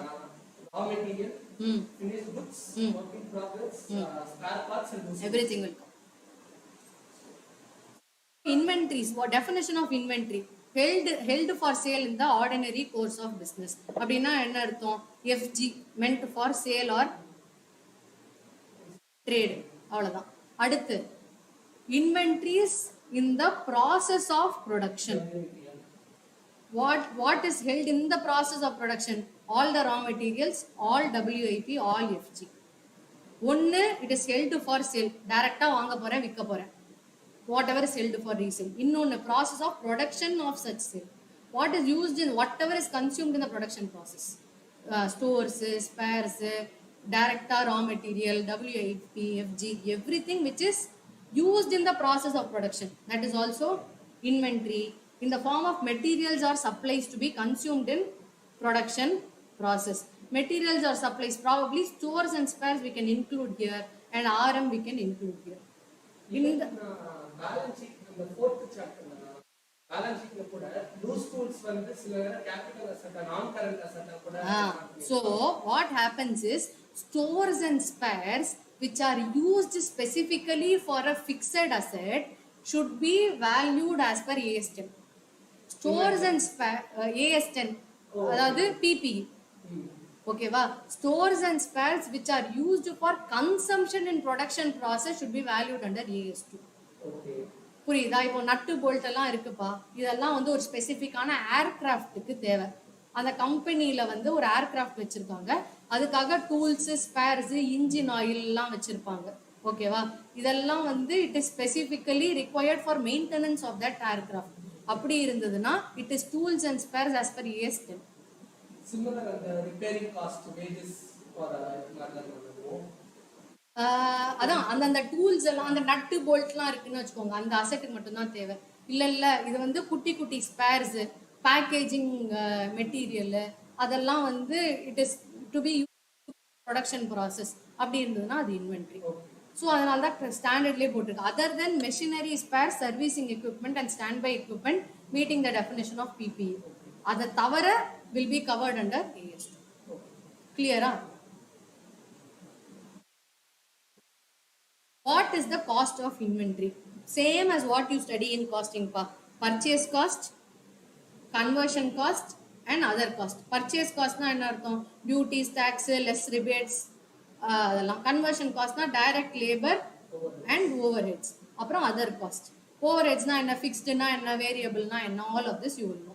Raw material, finished goods, work in progress, spare parts and Everything will come. Inventories, what definition of inventory? Held for sale in the ordinary course of business. அப்படின்னா என்ன அர்த்தம்? FG, meant for sale or trade. அவ்வளவுதான். அடுத்து, inventories in the process of production. What is held in the process of production? All the raw materials, all WIP, all FG. ஒன்னு, it is held for sale, டைரக்டா வாங்க போறேன் விற்க போறேன், whatever is held for resale. இன்னொன்னு, process of production of such sale, what is used in whatever is consumed in the production process, stores, spares, direct raw material, WIP, FG, everything which is used in the process of production, that is also inventory in the form of materials or supplies to be consumed in production process. Materials or supplies, probably stores and spares we can include here, and RM we can include here. In the balance sheet, the fourth chapter, balance sheet கூட loose tools வந்து சில capital asset, non current asset கூட. So what happens is, stores and spares which are used specifically for a fixed asset should be valued as per AS10. Stores and AS10, அதாவது PPE. ஓகேவா? Stores and spares which are used for consumption in production process should be valued under AS2. Okay. புரியுதா? இப்போ நட்டு bolt எல்லாம் இருக்குப்பா, இதெல்லாம் வந்து ஒரு ஸ்பெசிஃபிக்கான ஏர்கிராஃப்ட்டுக்கு தேவை. அந்த கம்பெனியில வந்து ஒரு ஏர்கிராஃப்ட் வச்சிருக்காங்க, அதுக்காக டூல்ஸ், ஸ்பேர்ஸ், இன்ஜின் ஆயில் எல்லாம் வச்சிருப்பாங்க. ஓகேவா? இதெல்லாம் வந்து it is specifically required for maintenance of that aircraft. அப்படி இருந்ததுன்னா it is tools and spares as per AS10. Similar the repairing cost wages for அதான் அந்த டூல்ஸ் எல்லாம், அந்த நட்டு போல்ட்லாம் இருக்குன்னு வச்சுக்கோங்க, அந்த அசெட்டுக்கு மட்டும்தான் தேவை. இல்ல இது வந்து குட்டி குட்டி ஸ்பேர்ஸ், பேக்கேஜிங் மெட்டீரியல், அதெல்லாம் வந்து it is to be production process. அப்படி இருந்ததுன்னா அது இன்வென்ட்ரி. ஸோ அதனால தான் ஸ்டாண்டர்ட்லேயே போட்டிருக்கு. Other then machinery, spare, servicing equipment and stand by equipment meeting the definition of PPE. அதை தவிர will be covered under AS2. Clear? What is the cost of inventory? Same as what you study in costing pa. Purchase cost, conversion cost and other cost. Purchase cost na enna artham? Duties, tax, less rebates. Conversion cost na direct labor and overheads. Apram other cost. Overheads na enna, fixed na enna, variable na enna, all of this you will know.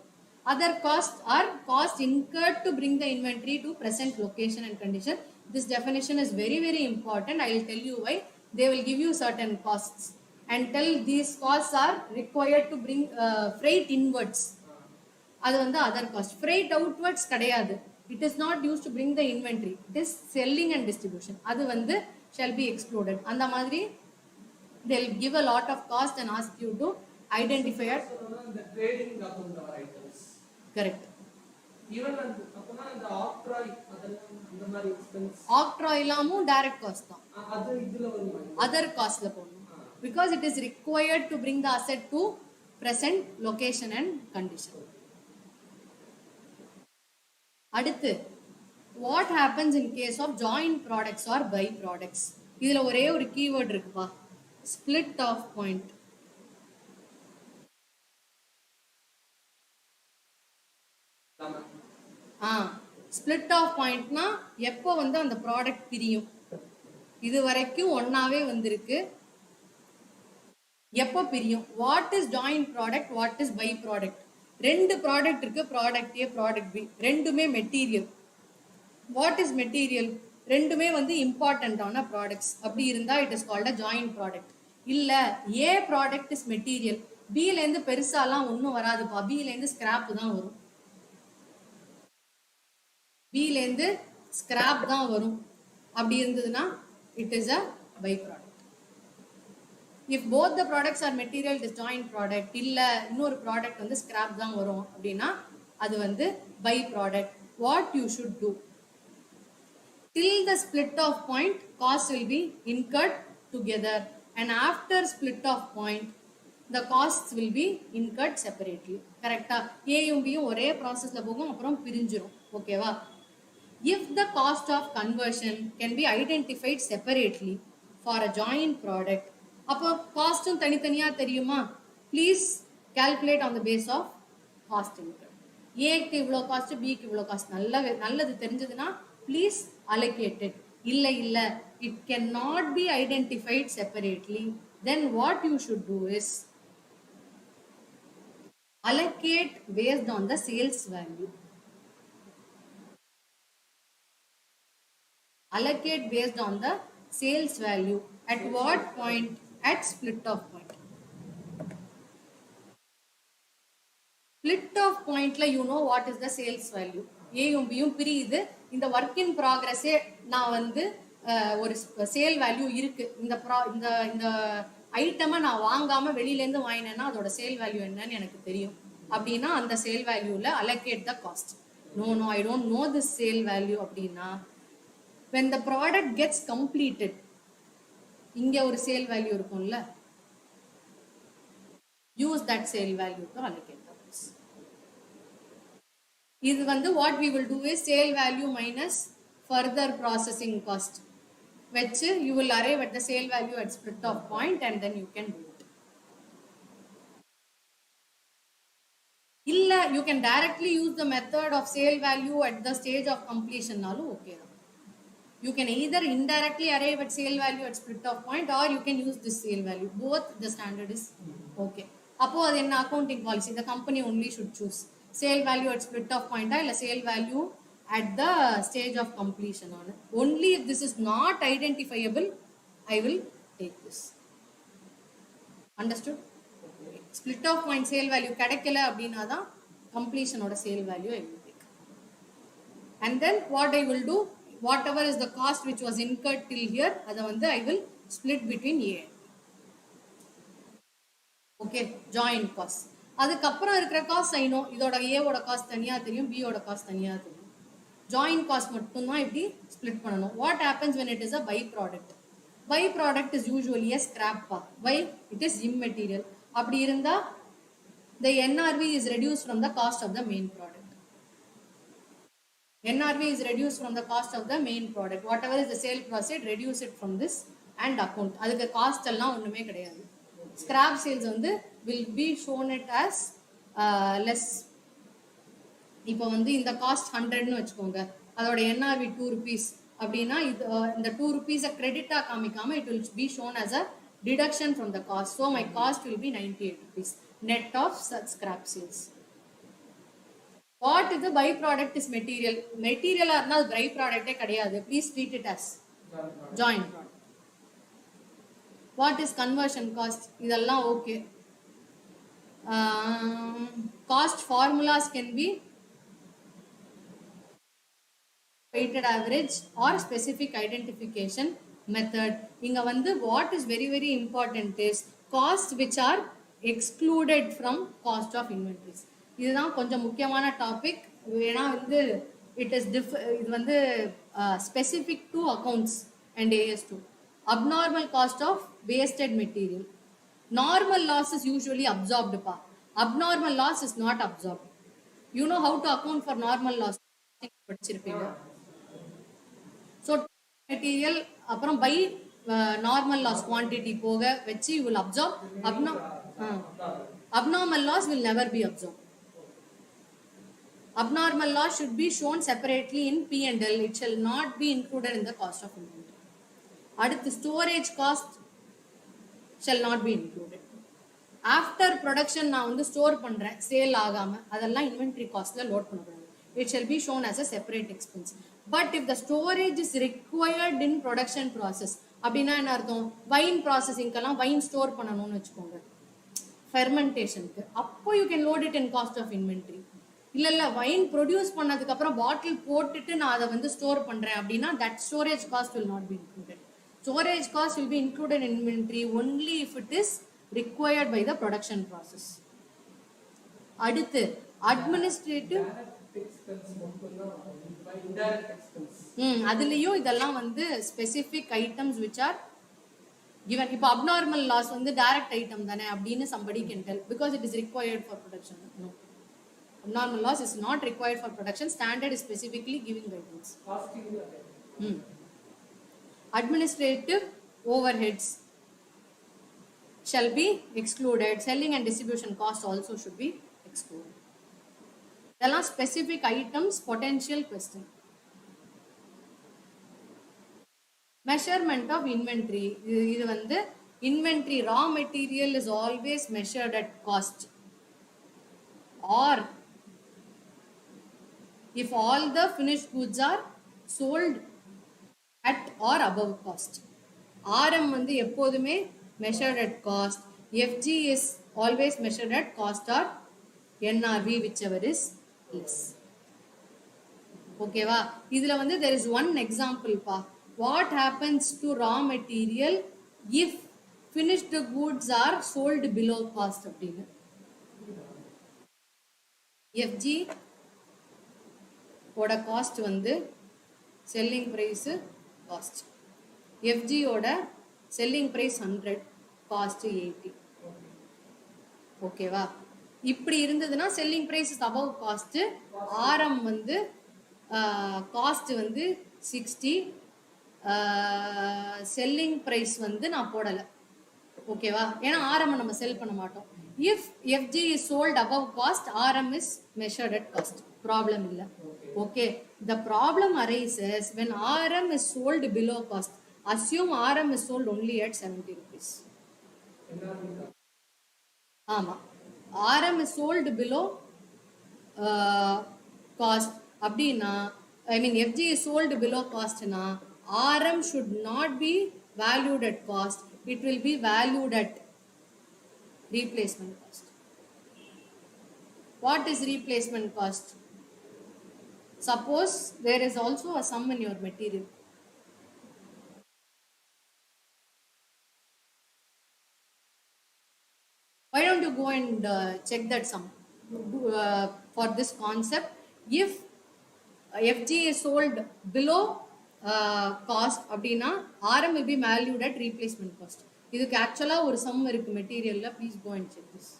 Other costs are costs incurred to bring the inventory to present location and condition. This definition is very, very important. I will tell you why. They will give you certain costs and tell these costs are required to bring freight inwards. அது வந்து other cost. Freight outwards கிடையாது. It is not used to bring the inventory. It is selling and distribution. அது வந்து shall be excluded. அந்த மாதிரி they will give a lot of cost and ask you to identify it. The trading account or items. Correct. Even அப்பனா அந்த octroi அதெல்லாம் அந்த மாதிரி expense. ஆக்ட்ராயிலாமும் direct cost தான். அது இதுல வருமா? அதர் காஸ்ட்ல போடணும். Because it is required to bring the asset to present location and condition. அடுத்து, what happens in case of joint products or by products? இதுல ஒரே ஒரு கீவேர்ட் இருக்குப்பா, split off point. Split off பாயிண்ட்னா எப்போ வந்து அந்த ப்ராடக்ட் பிரியும். இது வரைக்கும் ஒன்னாவே வந்திருக்கு, எப்போ பிரியும்? What is joint product, what is by product? ரெண்டு ப்ராடக்ட் இருக்கு, ப்ராடக்ட் ஏ, ப்ராடக்ட் பி, ரெண்டுமே மெட்டீரியல். What is material? ரெண்டுமே வந்து இம்பார்ட்டன்டான ப்ராடக்ட்ஸ். அப்படி இருந்தா it is called a joint product. இல்ல ஏ ப்ராடக்ட் இஸ் மெட்டீரியல், பில இருந்து பெருசாலாம் ஒன்றும் வராதுப்பா, பில இருந்து ஸ்கிராப் தான் வரும், பில இருந்து ஸ்கிராப் தான் வரும். அப்படி இருந்ததுன்னா it is a by product. If both the products are material, it is joint product. இல்ல இன்னொரு ப்ராடக்ட் வந்து ஸ்கிராப் தான் வரும் அப்படின்னா அது வந்து by product. What you should do? till the split off point, costs will be incurred together, and after split off point the costs will be incurred separately. கரெக்டா? ஏயும் பியும் ஒரே ப்ராசஸ்ல போகும், அப்புறம் பிரிஞ்சிரும். ஓகேவா? If the cost of conversion can be identified separately for a joint product, அப்போ காஸ்டும் தனித்தனியா தெரியுமா? Please calculate on the base of cost incurred. ஏக்கு இவ்வளோ காஸ்ட், பிக்கு இவ்வளோ காஸ்ட், நல்லது தெரிஞ்சதுன்னா ப்ளீஸ் allocate it. இல்ல it cannot be identified separately, then what you should do is allocate based on the sales value. Allocate based on the sales value. At what point? At split off point. Split off point la you know what is the sales value. ஏயும் பியும் பிரியுது. இந்த work in ப்ராக்ரஸே நான் வந்து ஒரு sale value இருக்கு, இந்த ஐட்டமை நான் வாங்காம வெளியிலேருந்து வாங்கினேன்னா அதோட சேல் வேல்யூ என்னன்னு எனக்கு தெரியும். அப்படின்னா அந்த சேல் வேல்யூல allocate the cost. No I don't know this sale value அப்படின்னா when the product gets completed, இங்க ஒரு சேல் வேல்யூ இருக்கும்ல, use that sale value to allocate the cost. இது வந்து what we will do is sale value minus further processing cost. வச்சு you will arrive at the sale value at split off point and then you can do it. இல்ல you can directly use the method of sale value at the stage of completion நாலும் okay தான். You can either indirectly arrive at sale value at split off point or you can use this sale value. Both the standard is okay. அப்போ அது என்ன accounting policy? The company only should choose sale value at split off point இல்ல sale value at the stage of completion on it. Only if this is not identifiable, I will take this. Understood? Split off point sale value கிடைக்கல அப்படின்னா தான் completion ஓட sale value I will take. And then what I will do, whatever is the cost which was incurred till here, அதை வந்து I will split between A and B. Okay, joint cost. அதுக்கப்புறம் இருக்கிற cost I know இதோட A ஓட cost தனியா தெரியும், B ஓட cost தனியா தெரியும். Joint cost மட்டும் தான் இப்படி split பண்ணணும். What happens when it is a byproduct? Byproduct is usually a scrap part. Why? It is immaterial. அப்படி இருந்தா the NRV is reduced from the cost of the main product. NRV is reduced from the cost of the main product. Whatever is the sale proceed, reduce it from this and account. அதுக்கு cost எல்லாம் ஒண்ணுமே கிடையாது. Scrap sales வந்து will be shown it as less. இப்போ வந்து இந்த cost 100ன்னு வச்சுக்கோங்க, அதோட NRV 2 rupees அப்படின்னா இது இந்த 2 rupees கிரெடிட்டா காமிக்காம it will be shown as a deduction from the cost. So my cost will be 98 rupees net of such scrap sales. What is the byproduct is material? Material ஆ இருந்தா அது byproduct கிடையாது. Please treat it as joint product. What is conversion cost? இதெல்லாம் okay. Cost formulas can be weighted average or specific identification method. இங்க வந்து what is very very important is costs which are excluded from cost of inventories. இதுதான் கொஞ்சம் முக்கியமான topic. ஏன்னா வந்து இது வந்து specific to accounts and AS2. Abnormal cost of wasted material. Normal loss is usually absorbed pa. Abnormal loss is not absorbed. You know how to account for normal loss? படிச்சிருப்பீங்க. So material அப்புறம் by normal loss quantity போக வச்சு you will absorb. Abnormal loss will never be absorbed. Abnormal loss should be shown separately in P&L. It shall not be included in the cost of inventory. அடுத்து storage cost shall not be included. After production நான் வந்து store பண்றேன் sale ஆகாம, அதெல்லாம் inventory காஸ்ட்ல load பண்ணக்கூடாது. It shall be shown as a separate expense. But if the storage is required in production process, அப்படின்னா என்ன அர்த்தம்? வைன் ப்ராசஸிங்கெல்லாம் வைன் ஸ்டோர் பண்ணணும்னு வச்சுக்கோங்க, ஃபெர்மெண்டேஷனுக்கு, அப்போ you can load it in cost of inventory. இல்ல வைன் ப்ரொடியூஸ் பண்ணதுக்கு அப்புறம் பாட்டில் போட்டுட்டு நான் அதை வந்து ஸ்டோர் பண்றேன் அப்படின்னா that storage cost will not be included. Storage cost will be included in inventory only if it is required by the production process. அடுத்து administrative அதுலயும் இதெல்லாம் வந்து specific items which are given. இப்போ abnormal loss வந்து direct item தானே அப்படின்னு somebody can tell because it is required for production. No, abnormal loss is not required for production. Standard is specifically giving guidance. Administrative overheads shall be excluded. Selling and distribution costs also should be excluded. இதெல்லாம் specific items. Potential question. Measurement of inventory. இது வந்து inventory raw material is always measured at cost, or if all the finished goods are sold at or above cost. RM வந்து எப்போதுமே measured at cost. FG is always measured at cost or NRV, whichever is less. ஓகேவா? இதுல வந்து there is one example பா. What happens to raw material if finished goods are sold below cost அப்படின்னு. FG ஓட cost வந்து selling price cost. FG ஓட selling price 100, cost 80. ஓகேவா? இப்படி இருந்ததுன்னா selling price is above cost. RM வந்து cost வந்து 60, செல்லிங் ப்ரைஸ் வந்து நான் போடலை, ஓகேவா? ஏன்னா ஆர்எம் நம்ம செல் பண்ண மாட்டோம். If FG is sold above cost, RM is measured at cost, problem இல்லை. Okay, the problem arises when RM is sold below cost. Assume RM is sold only at 70 rupees. ஆமா, RM is sold below cost அப்படின்னா, I mean FG is sold below cost னா RM should not be valued at cost, it will be valued at replacement cost. What is replacement cost? Suppose there is also a sum in your material. Why don't you go and check that sum for this concept? If FG is sold below cost அப்படின்னா RM will be valued at replacement cost. இதுக்கு ஆக்சுவலா ஒரு sum இருக்கு மெட்டீரியல்ல, please go and check this.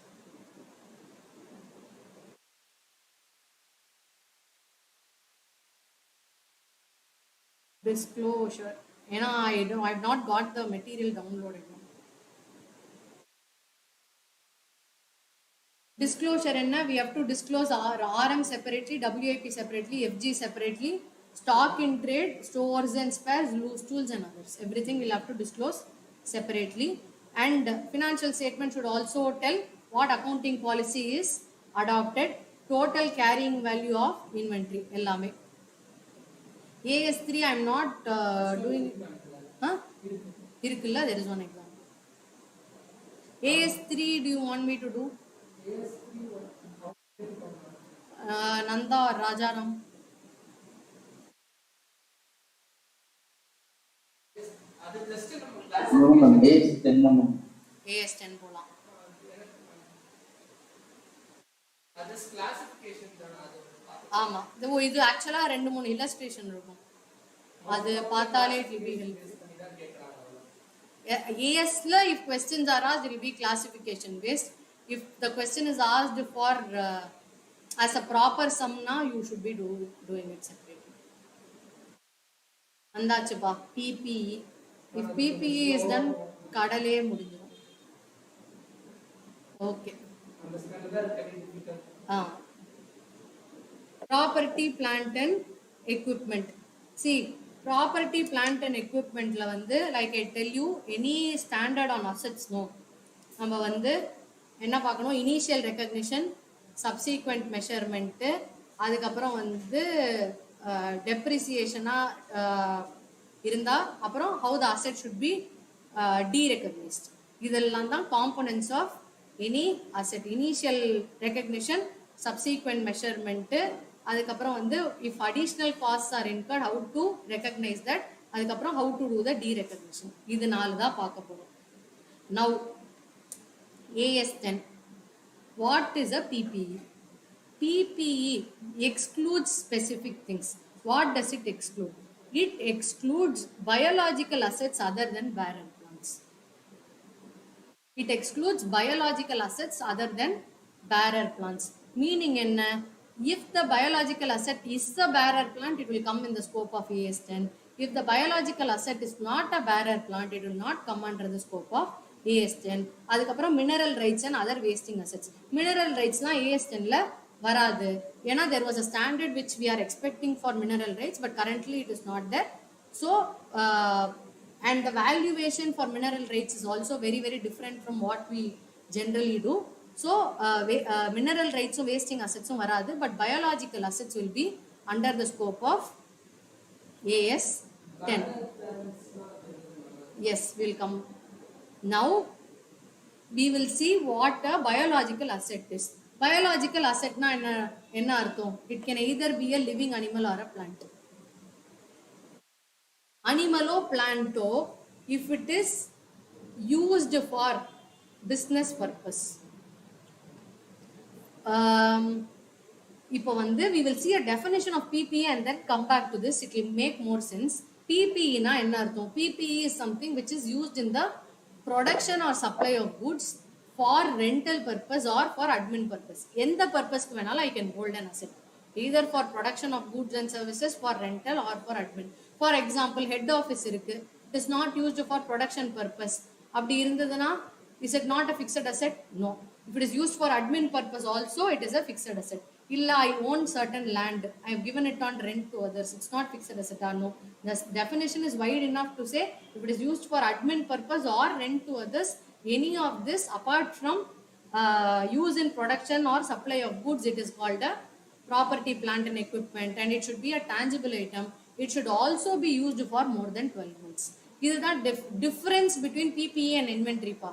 Disclosure, ஏன்னா I've not got the material downloaded. Disclosure enna, we have to disclose our RM separately, WIP separately, FG separately, stock in trade, stores and spares, loose tools and others. Everything we'll have to disclose separately. And financial statement should also tell what accounting policy is adopted, total carrying value of inventory ellame. AS3 I'm not doing, irukilla, there is one example. AS3 do you want me to do? Nanda or Rajaram? AS10 போலாம். ஆமா, இது ஆக்சுவலா 2-3 illustration இருக்கும், அது பார்த்தாலே it will be helpful. AS la if questions are asked, it will be classification based. If the question is asked for as a proper sum na, you should be doing it separately. Andachupa PPE, if PPE is done kadale mudinjum. Okay, property plant and equipment. See, property plant and equipment la வந்து like I tell you, any standard on assets no, நம்ம வந்து என்ன பார்க்கணும், initial recognition, subsequent measurement, அதுக்கப்புறம் வந்து டெப்ரிசியேஷனாக இருந்தால் அப்புறம் how the asset should be derecognised. இதெல்லாம் தான் components of any asset. Initial recognition, subsequent measurement, அதுக்கப்புறம் வந்து if additional cost are incurred how to recognise that, அதுக்கப்புறம் how to do the derecognition. இது 4 தான் பார்க்க போகிறோம். Now AS10. What is a PPE? PPE excludes specific things. What does it exclude? It excludes biological assets other than bearer plants. It excludes biological assets other than bearer plants. Meaning enna? If the biological asset is a bearer plant, it will come in the scope of AS10. If the biological asset is not a bearer plant, it will not come under the scope of AS10. அதுக்கப்புறம் mineral rights and other wasting assets. Mineral ரைட்ஸ்லாம் AS10ல வராது, ஏன்னா there was a standard which we are expecting for mineral rights, but currently it is not there. So and the valuation for mineral rights is also very very different from what we generally do. So mineral rights உம் wasting அசெட்ஸும் வராது, but biological assets will be under the scope of AS10. Yes, will come. Now we will see what a biological asset is. Biological asset na enna artham? It can either be a living animal or a plant. Animalo planto if it is used for business purpose. இப்போ வந்து we will see a definition of PPE and then come back to this. It will make more sense. PPE na enna artham? PPE is something which is used in the production or supply of goods for rental purpose or for admin purpose. எந்த பர்பஸ்க்கு வேணாலும் I can hold an asset, either for production of goods and services, for rental or for admin. For example head office இருக்கு, it is not used for production purpose. அப்படி இருந்ததுன்னா is it not a fixed asset? No. If it is used for admin purpose also it is a fixed asset. இல்ல I own certain land, I have given it on rent to others, it's not fixed asset or no. The definition is wide enough to say if it is used for admin purpose or rent to others, any of this apart from use in production or supply of goods, it is called a property, plant and equipment, and it should be a tangible item. It should also be used for more than 12 months. இதுதான் difference between PPE and inventory பா.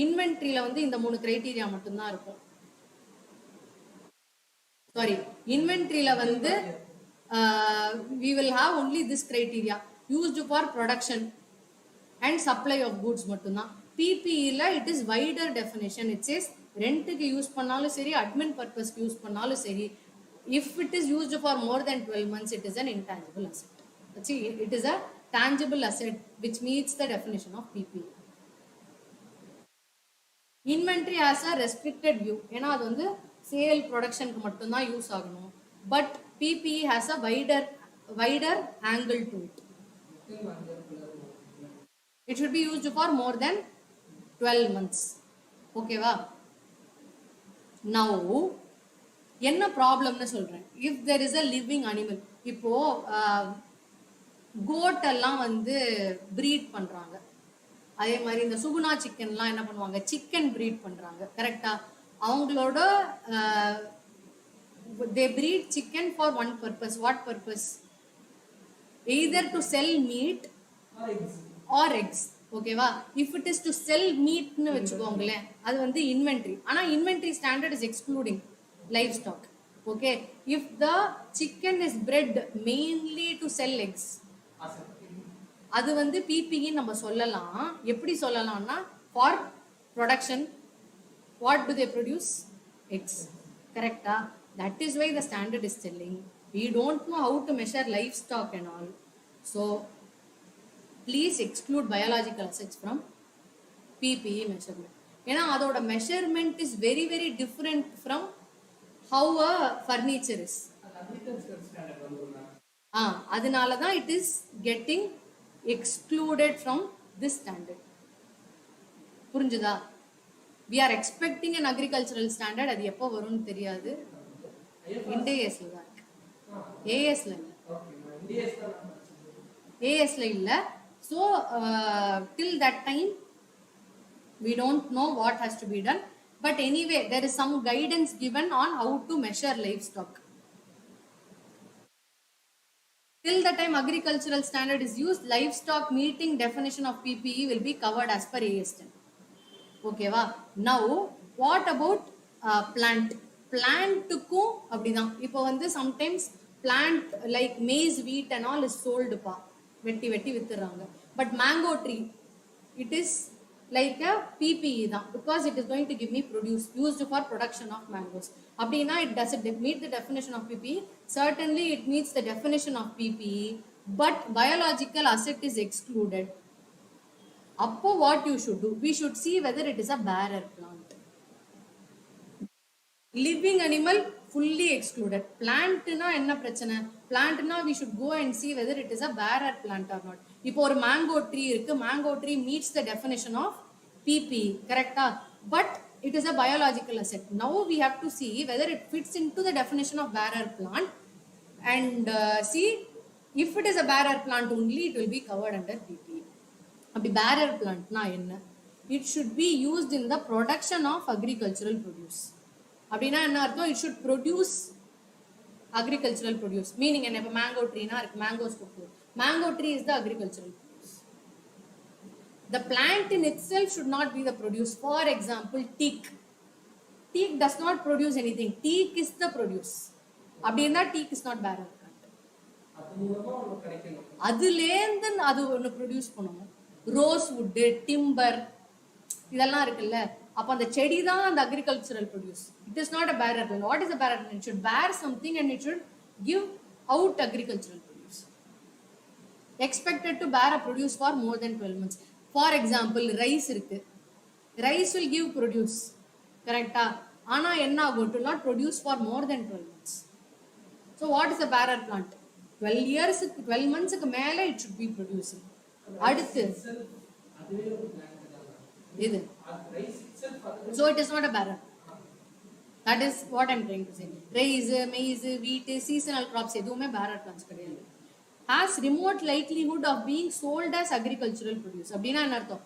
இன்வென்ட்ரியில வந்து இந்த 3 criteria மட்டும்தான் இருக்கும். Sorry, இன்வென்ட்ரியில வந்து we will have only this criteria, used for production and supply of goods மட்டும்தான். பிபிஇல it is wider definition. It says ரெண்ட்டுக்கு யூஸ் பண்ணாலும் சரி, அட்மின் பர்பஸ்க்கு யூஸ் பண்ணாலும் சரி, if it is used for more than 12 months, it is an intangible asset. See, it is a tangible asset which meets the definition of PPE. Inventory has a restricted view. ஏன்னா அது வந்து sale ப்ரொடக்ஷனுக்கு மட்டும்தான் use ஆகணும். But PPE has a wider angle to it. It should be used for more than 12 months. ஓகேவா? Now என்ன ப்ராப்ளம்னு சொல்றேன். If there is a living animal, இப்போ கோட் எல்லாம் வந்து ப்ரீட் பண்றாங்க. அதே மாதிரி இந்த சுகுணா சிக்கன்லாம் என்ன பண்ணுவாங்க, சிக்கன் ப்ரீட் பண்றாங்க. கரெக்டா? அவங்களோட they breed chicken for one purpose. What purpose? Either to sell meat or eggs. ஓகேவா? If it is to sell மீட்னு வச்சுக்கோங்களேன், அது வந்து இன்வென்ட்ரி. ஆனா inventory standard is excluding livestock. Okay, if the chicken is bred mainly to sell eggs, அது வந்து PPE நம்ம சொல்லலாம். எப்படி சொல்லலாம்னா, for production, what do they produce? Eggs. Correcta? That is why the standard is telling we don't know how to measure livestock and all, so please exclude biological assets from PPE measurement. ஏன்னா அதோட measurement is very very different from how a furniture is. அதனால தான் it is getting excluded from this standard. புரிஞ்சுதா? we are expecting an agricultural standard. அது எப்போ வரும்னு தெரியாது. இண்டேஎஸ்ல தான் இருக்கு, ஏஎஸ்ல இல்ல. ஏஎஸ்ல இல்ல. so till that time we don't know what has to be done. But anyway, there is some guidance given on how to measure livestock. Till the time agricultural standard is used, livestock meeting definition of PPE will be covered as per AS10. Okay va? Now, what about plant? Plant-க்கும் அப்படிதான். இப்போ வந்து sometimes plant like maize, wheat and all is sold pa. வெட்டி வித்துறாங்க. But mango tree, it is like a PPE தான், because it is going to give me produce, used for production of mangoes. அப்படின்னா does it meet the definition of PPE? Certainly it meets the definition of PPE, but biological asset is excluded. அப்போ what you should do? We should see whether it is a bearer plant. Living animal fully excluded. Plant na enna பிரச்சனை? Plant na we should go and see whether it is a bearer plant or not. இப்போ ஒரு mango tree இருக்கு, mango tree meets the definition of PPE, correcta? But it is a biological asset. Now we have to see whether it fits into the definition of bearer plant and see if it is a bearer plant only, it will be covered under PPE. அப்படி bearer plant na enna? It should be used in the production of agricultural produce. அப்படின்னா என்ன அர்த்தம்? it should produce agricultural produce. meaning என்ன? இப்போ mango tree na இருக்கு, mangoes கொடுக்கும். Mango tree is the agricultural produce. The plant in itself should not be the produce. For example, teak. Teak does not produce anything. Teak is the produce. அப்படின்னா teak is not bearer plant. அதுலேருந்து அது ஒன்று produce பண்ணணும். Rose wood, timber இதெல்லாம் இருக்குல்ல, அப்போ அந்த செடி தான் அந்த agricultural produce. It is not a bearer plant. What is a bearer plant? It should bear something and it should give out agricultural produce. Expected to bear a produce for more than 12 months. For example, rice இருக்கு. Rice will give produce. கரெக்டா? ஆனா என்ன ஆகும்? It will not produce for more than 12 months. So what is a bearer plant? 12 years 12 monthsக்கு மேல it should be producing. அடுத்து அதுவே ஒரு plant தான். இது அது rice itself அது so it is not a barren. That is what I'm trying to say. Rice, maize, wheat, seasonal crops எதுவுமே barren plants கிடையாது. Has remote likelihood of being sold as agricultural produce. அப்படின்னா என்ன அர்த்தம்?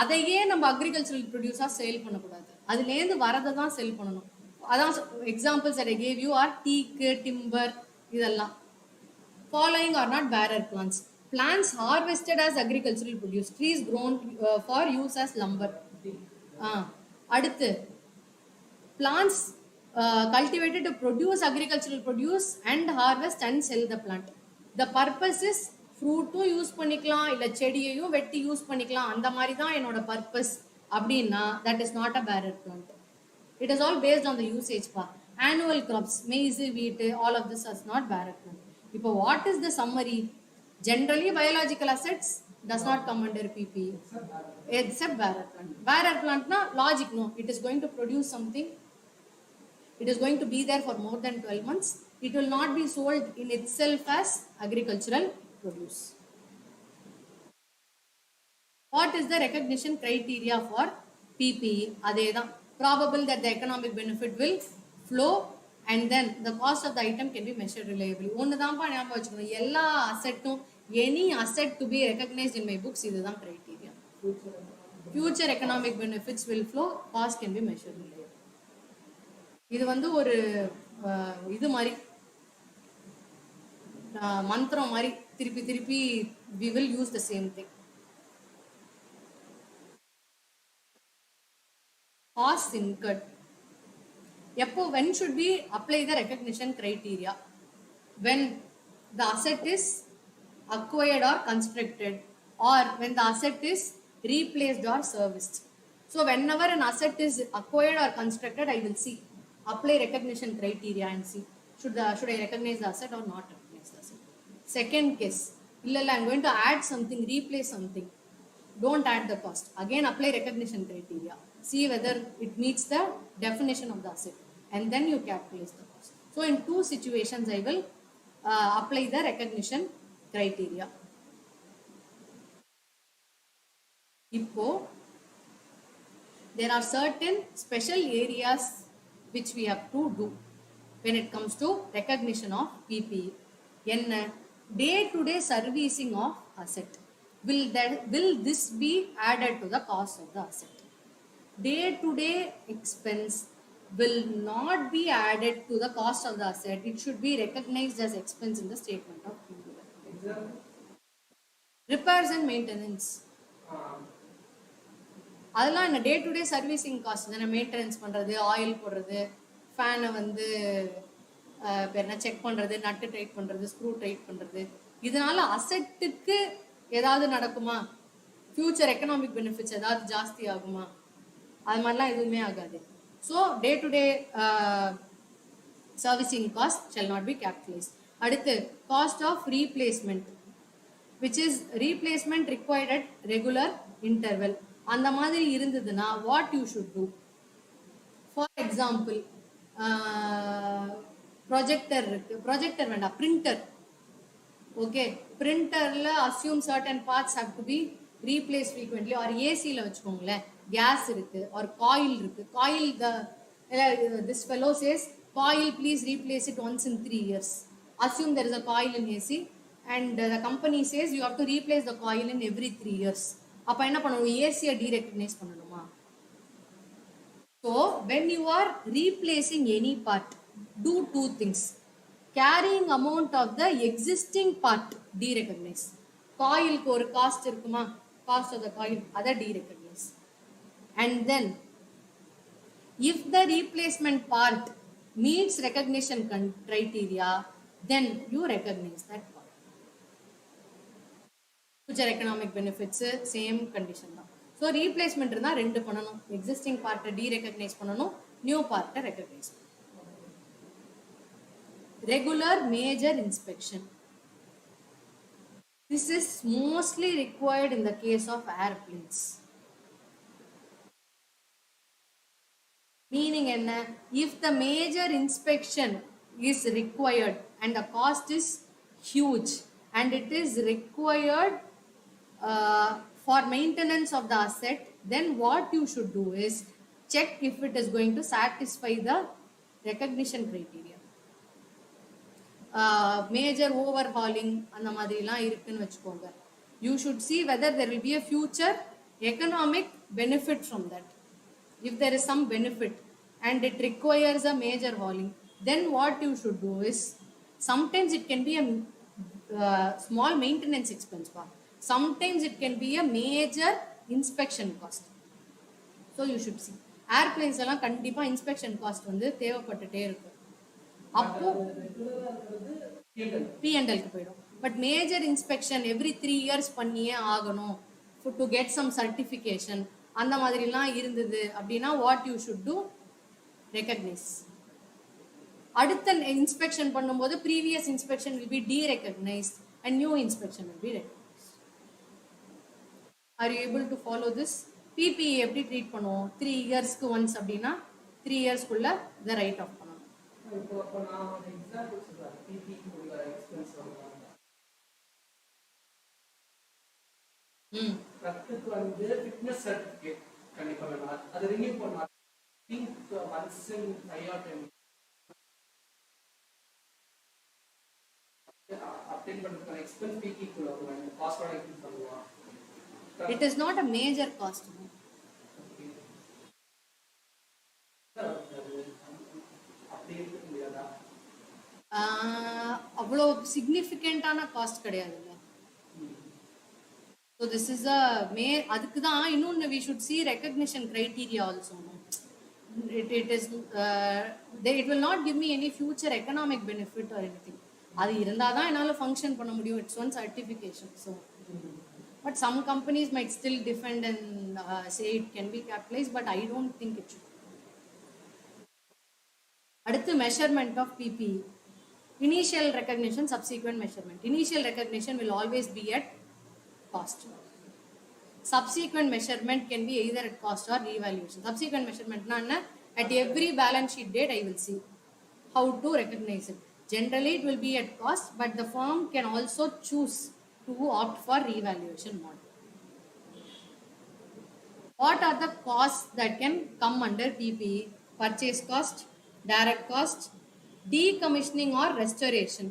அதையே நம்ம agricultural produce-ஆ sale பண்ணக்கூடாது. அதுலேருந்து வரதை தான் சேல் பண்ணணும். அதான் examples that I gave you are teak, timber, இதெல்லாம். Following are not barren plants. Plants harvested as agricultural produce. Trees grown for use as lumber. அடுத்து plants cultivated to produce agricultural produce and harvest and sell the plant. The purpose is ஃப்ரூட்டும் use பண்ணிக்கலாம் இல்லை செடியையும் வெட்டி use பண்ணிக்கலாம் அந்த மாதிரி தான் என்னோட பர்பஸ் அப்படின்னா that is not a barren plant. It is all based on the usage part. Annual crops, maize, wheat, all of this is not barren plant. இப்போ what is the summary? Generally biological assets does not come under PPE except barren plant. Barren plant na logic no, it is going to produce something. It is going to be there for more than 12 months. It will not be sold in itself as agricultural produce. What is the recognition criteria for PPE? Adedam. Probable that the economic benefit will flow and then the cost of the item can be measured reliably. ஒன்று தான்ப்பா ஞாபகம் வச்சுக்கணும். எல்லா அசெட்டும் any asset to be recognized in my books இதுதான் criteria. Future economic benefits will flow, cost can be measured reliably. இது வந்து ஒரு இது மாதிரி மந்திரம் மாதிரி திருப்பி திருப்பி we will use the same thing. Costs incurred. எப்போ when should we apply the recognition criteria? When the asset is acquired or constructed or when the asset is replaced or serviced. So whenever an asset is acquired or constructed, I will see, apply recognition criteria and see should I recognize the asset or not recognize the asset. Second case, illa I'm going to add something, replace something, don't add the cost. Again apply recognition criteria, see whether it meets the definition of the asset and then you calculate the cost. So in two situations I will apply the recognition criteria. இப்போ there are certain special areas which we have to do when it comes to recognition of PPE. என்ன day-to-day servicing of asset. Will this be added to the cost of the asset? Day-to-day expense will not be added to the cost of the asset. It should be recognized as expense in the statement of PPE. example. Repairs and maintenance. அதெல்லாம் என்ன டே to day servicing cost தானே. Maintenance பண்ணுறது, oil போடுறது, ஃபேனை வந்து என்ன check பண்ணுறது, நட்டு டைட் பண்ணுறது, ஸ்க்ரூ டைட் பண்ணுறது. இதனால அசெட்டுக்கு ஏதாவது நடக்குமா? ஃபியூச்சர் எக்கனாமிக் பெனிஃபிட்ஸ் ஏதாவது ஜாஸ்தி ஆகுமா? அது மாதிரிலாம் எதுவுமே ஆகாது. So day to day servicing cost shall not be capitalised. அடுத்து cost of replacement which is replacement required at regular interval. அந்த மாதிரி இருந்ததுன்னா what you should do. For example, projector இருக்கு, ப்ரொஜெக்டர் வேண்டாம், பிரிண்டர். ஓகே, பிரிண்டர்ல assume certain parts have to be replaced frequently. or ஏசியில் வச்சுக்கோங்களேன், case இருக்கு or coil இருக்கு. coil this fellow says coil please replace it once in 3 years. Assume there is a coil in AC and the company says you have to replace the coil in every 3 years. அப்ப என்ன பண்ணணும்? ஏசியை டீரெகக்னைஸ் பண்ணணுமா? So when you are replacing any part, do two things. Carrying amount of the existing part derecognize. coilக்கு ஒரு cost இருக்குமா? cost of the coil அதை derecognize. And then if the replacement part meets recognition criteria, then you recognize that part. Future economic benefits same condition தான். So replacement இருந்தால் ரெண்டு பண்ணணும், existing பார்ட்டை டீரெகக்னைஸ் பண்ணணும், new பார்ட்டை ரெகக்னைஸ் பண்ணணும். Regular major inspection. This is mostly required in the case of airplanes. Meaning என்ன? If the major inspection is required and the cost is huge, and it is required for maintenance of the asset, then what you should do is check if it is going to satisfy the recognition criteria. Major overhauling அந்த மாதிரிலாம் இருக்குன்னு வச்சுக்கோங்க, you should see whether there will be a future economic benefit from that. If there is some benefit and it requires a major hauling, then what you should do is, sometimes it can be a small maintenance expense, sometimes it can be a major inspection cost. So you should see. Airplanes எல்லாம் கண்டிப்பா inspection cost வந்து தேவைப்பட்டுட்டே இருக்கும். அப்போ P&L போயிடும். But major inspection every 3 years பண்ணியே ஆகணும் to get some certification அந்த மாதிரிலாம் இருந்தது அப்படின்னா what you should do, recognise. அடுத்த இன்ஸ்பெக்ஷன் பண்ணும்போது previous inspection will be derecognised and new inspection will be recognised. Are you able to follow this? PPE எப்படி treat பண்ணுவோம்? 3 yearsக்கு ஒன்ஸ் அப்படின்னா 3 yearsக்குள்ள இதை ரைட் ஆஃப் பண்ணணும். இப்போ நான் ஒரு எக்ஸாம்பிள் சொல்றேன். பிபிஇ உள்ள எக்ஸ்பென்ஸ் வருவாங்க. கத்துக்கு வந்து ஃபிட்னஸ் சர்டிஃபிகேட் கண்டிப்பா வேணும். அது ரினியூ பண்ணலாம். Think once in 5 or 10 update பண்றதுக்கான எக்ஸ்பென்ஸ் பிபிஇ குள்ள வரும். காஸ்ட் ஆடிட் பண்ணுவாங்க. It is not a major cost. அவ்வளோ சிக்னிஃபிகண்டான காஸ்ட் கிடையாதுல்ல. ஸோ திஸ் இஸ் அ அதுக்கு தான் இன்னொன்று we should see recognition criteria also. It will not give me any future economic benefit or anything. அது இருந்தால் தான் என்னால் ஃபங்க்ஷன் பண்ண முடியும். It's one certification. So but some companies might still defend and say it can be capitalized, but I don't think it should. அடுத்து measurement of PPE. Initial recognition, subsequent measurement. Initial recognition will always be at cost. Subsequent measurement can be either at cost or revaluation. Subsequent measurement na at every balance sheet date I will see how to recognize it. Generally it will be at cost, but the firm can also choose to opt for revaluation model. What are the costs that can come under PPE? Purchase cost, direct cost, decommissioning or restoration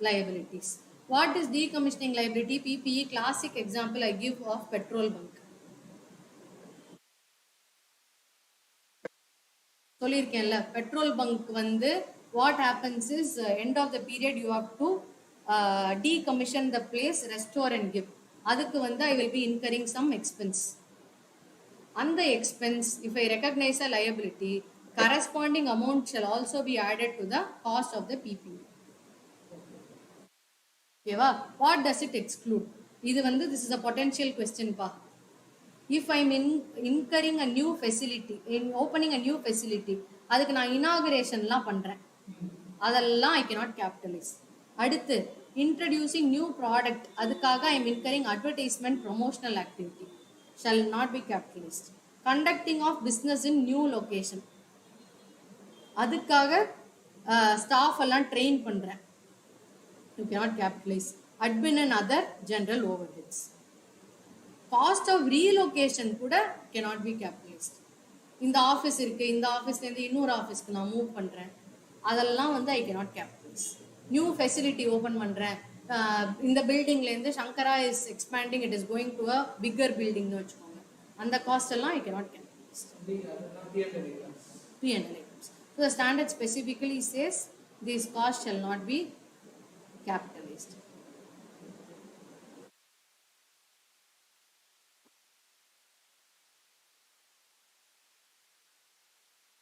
liabilities. What is decommissioning liability? PPE classic example I give of petrol bunk. சொல்லியிருக்கேன்ல, petrol bunk வந்து what happens is end of the period you have to decommission the place, restore and give. அதுக்கு வந்து I will be incurring some expense. அந்த expense, if I recognize a liability, corresponding amount shall also be added to the cost of the PPE. ஓகேவா? What does it exclude? இது வந்து this is a potential question பா. If I am incurring a new facility, opening a new facility, அதுக்கு நான் இனாகுரேஷன்லாம் பண்றேன், அதெல்லாம் I cannot capitalize. அடுத்து introducing new product, அதுக்காக I am incurring advertisement promotional activity, shall not be capitalized. Conducting of business in new location, அதுக்காக staff எல்லாம் train பண்றேன், you cannot capitalize. Admin and other general overheads. Cost of relocation கூட cannot be capitalized. இந்த office இருக்கு, இந்த ஆஃபீஸ்லேருந்து இன்னொரு ஆஃபீஸ்க்கு நான் மூவ் பண்றேன், அதெல்லாம் வந்து I cannot capitalize. New facility open பண்ணுறேன், இந்த பில்டிங்லேருந்து Sankara is expanding, it is going to a bigger பில்டிங்னு வச்சுக்கோங்க, அந்த காஸ்ட் எல்லாம் I cannot calculate. P&L items. So the standard specifically says these costs shall not be capitalized.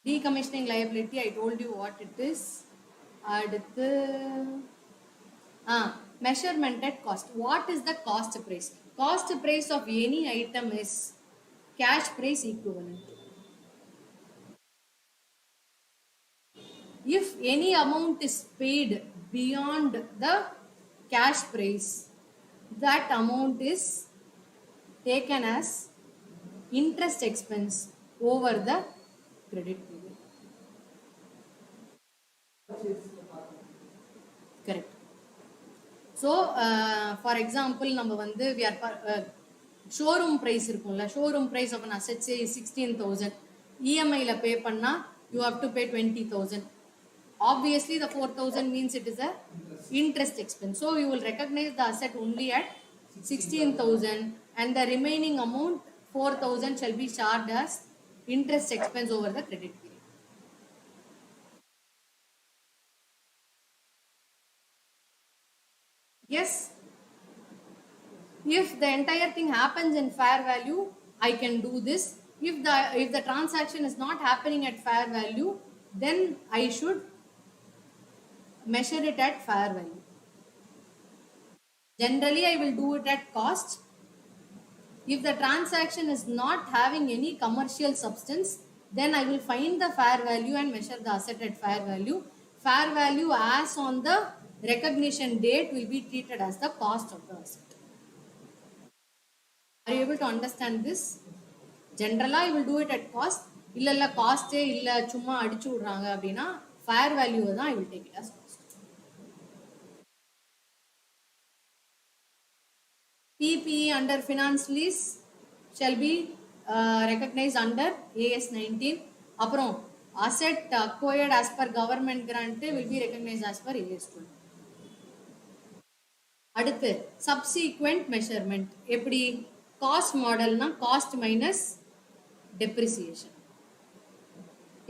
Decommissioning liability, I told you what it is. அடுத்து measurement at cost. What is the cost price? Cost price of any item is cash price equivalent. If any amount is paid beyond the cash price, that amount is taken as interest expense over the credit period. Correct. So for example நம்ம வந்து we are showroom price இருக்கும்ல, showroom price of an asset say 16,000, இஎம்ஐல pay பண்ணா you have to pay 20,000. Obviously the 4,000 means it is a interest expense, so you will recognize the asset only at 16,000 and the remaining amount 4,000 shall be charged as interest expense over the credit period. Yes, if the entire thing happens in fair value, I can do this. If the transaction is not happening at fair value, then I should measure it at fair value. Generally I will do it at cost. If the transaction is not having any commercial substance, then I will find the fair value and measure the asset at fair value. Fair value as on the recognition date will be treated as the cost of the asset. Are you able to understand this? Generally I will do it at cost. இல்ல காஸ்டே இல்ல சும்மா அடிச்சு விடுறாங்க அப்படின்னா fair value தான் I will take it as cost. PPE under finance lease shall be recognized under AS 19. அப்புறம் asset acquired as per government grant will be recognized as per AS 20. அடுத்து subsequent measurement. எப்படி cost modelனா cost minus depreciation.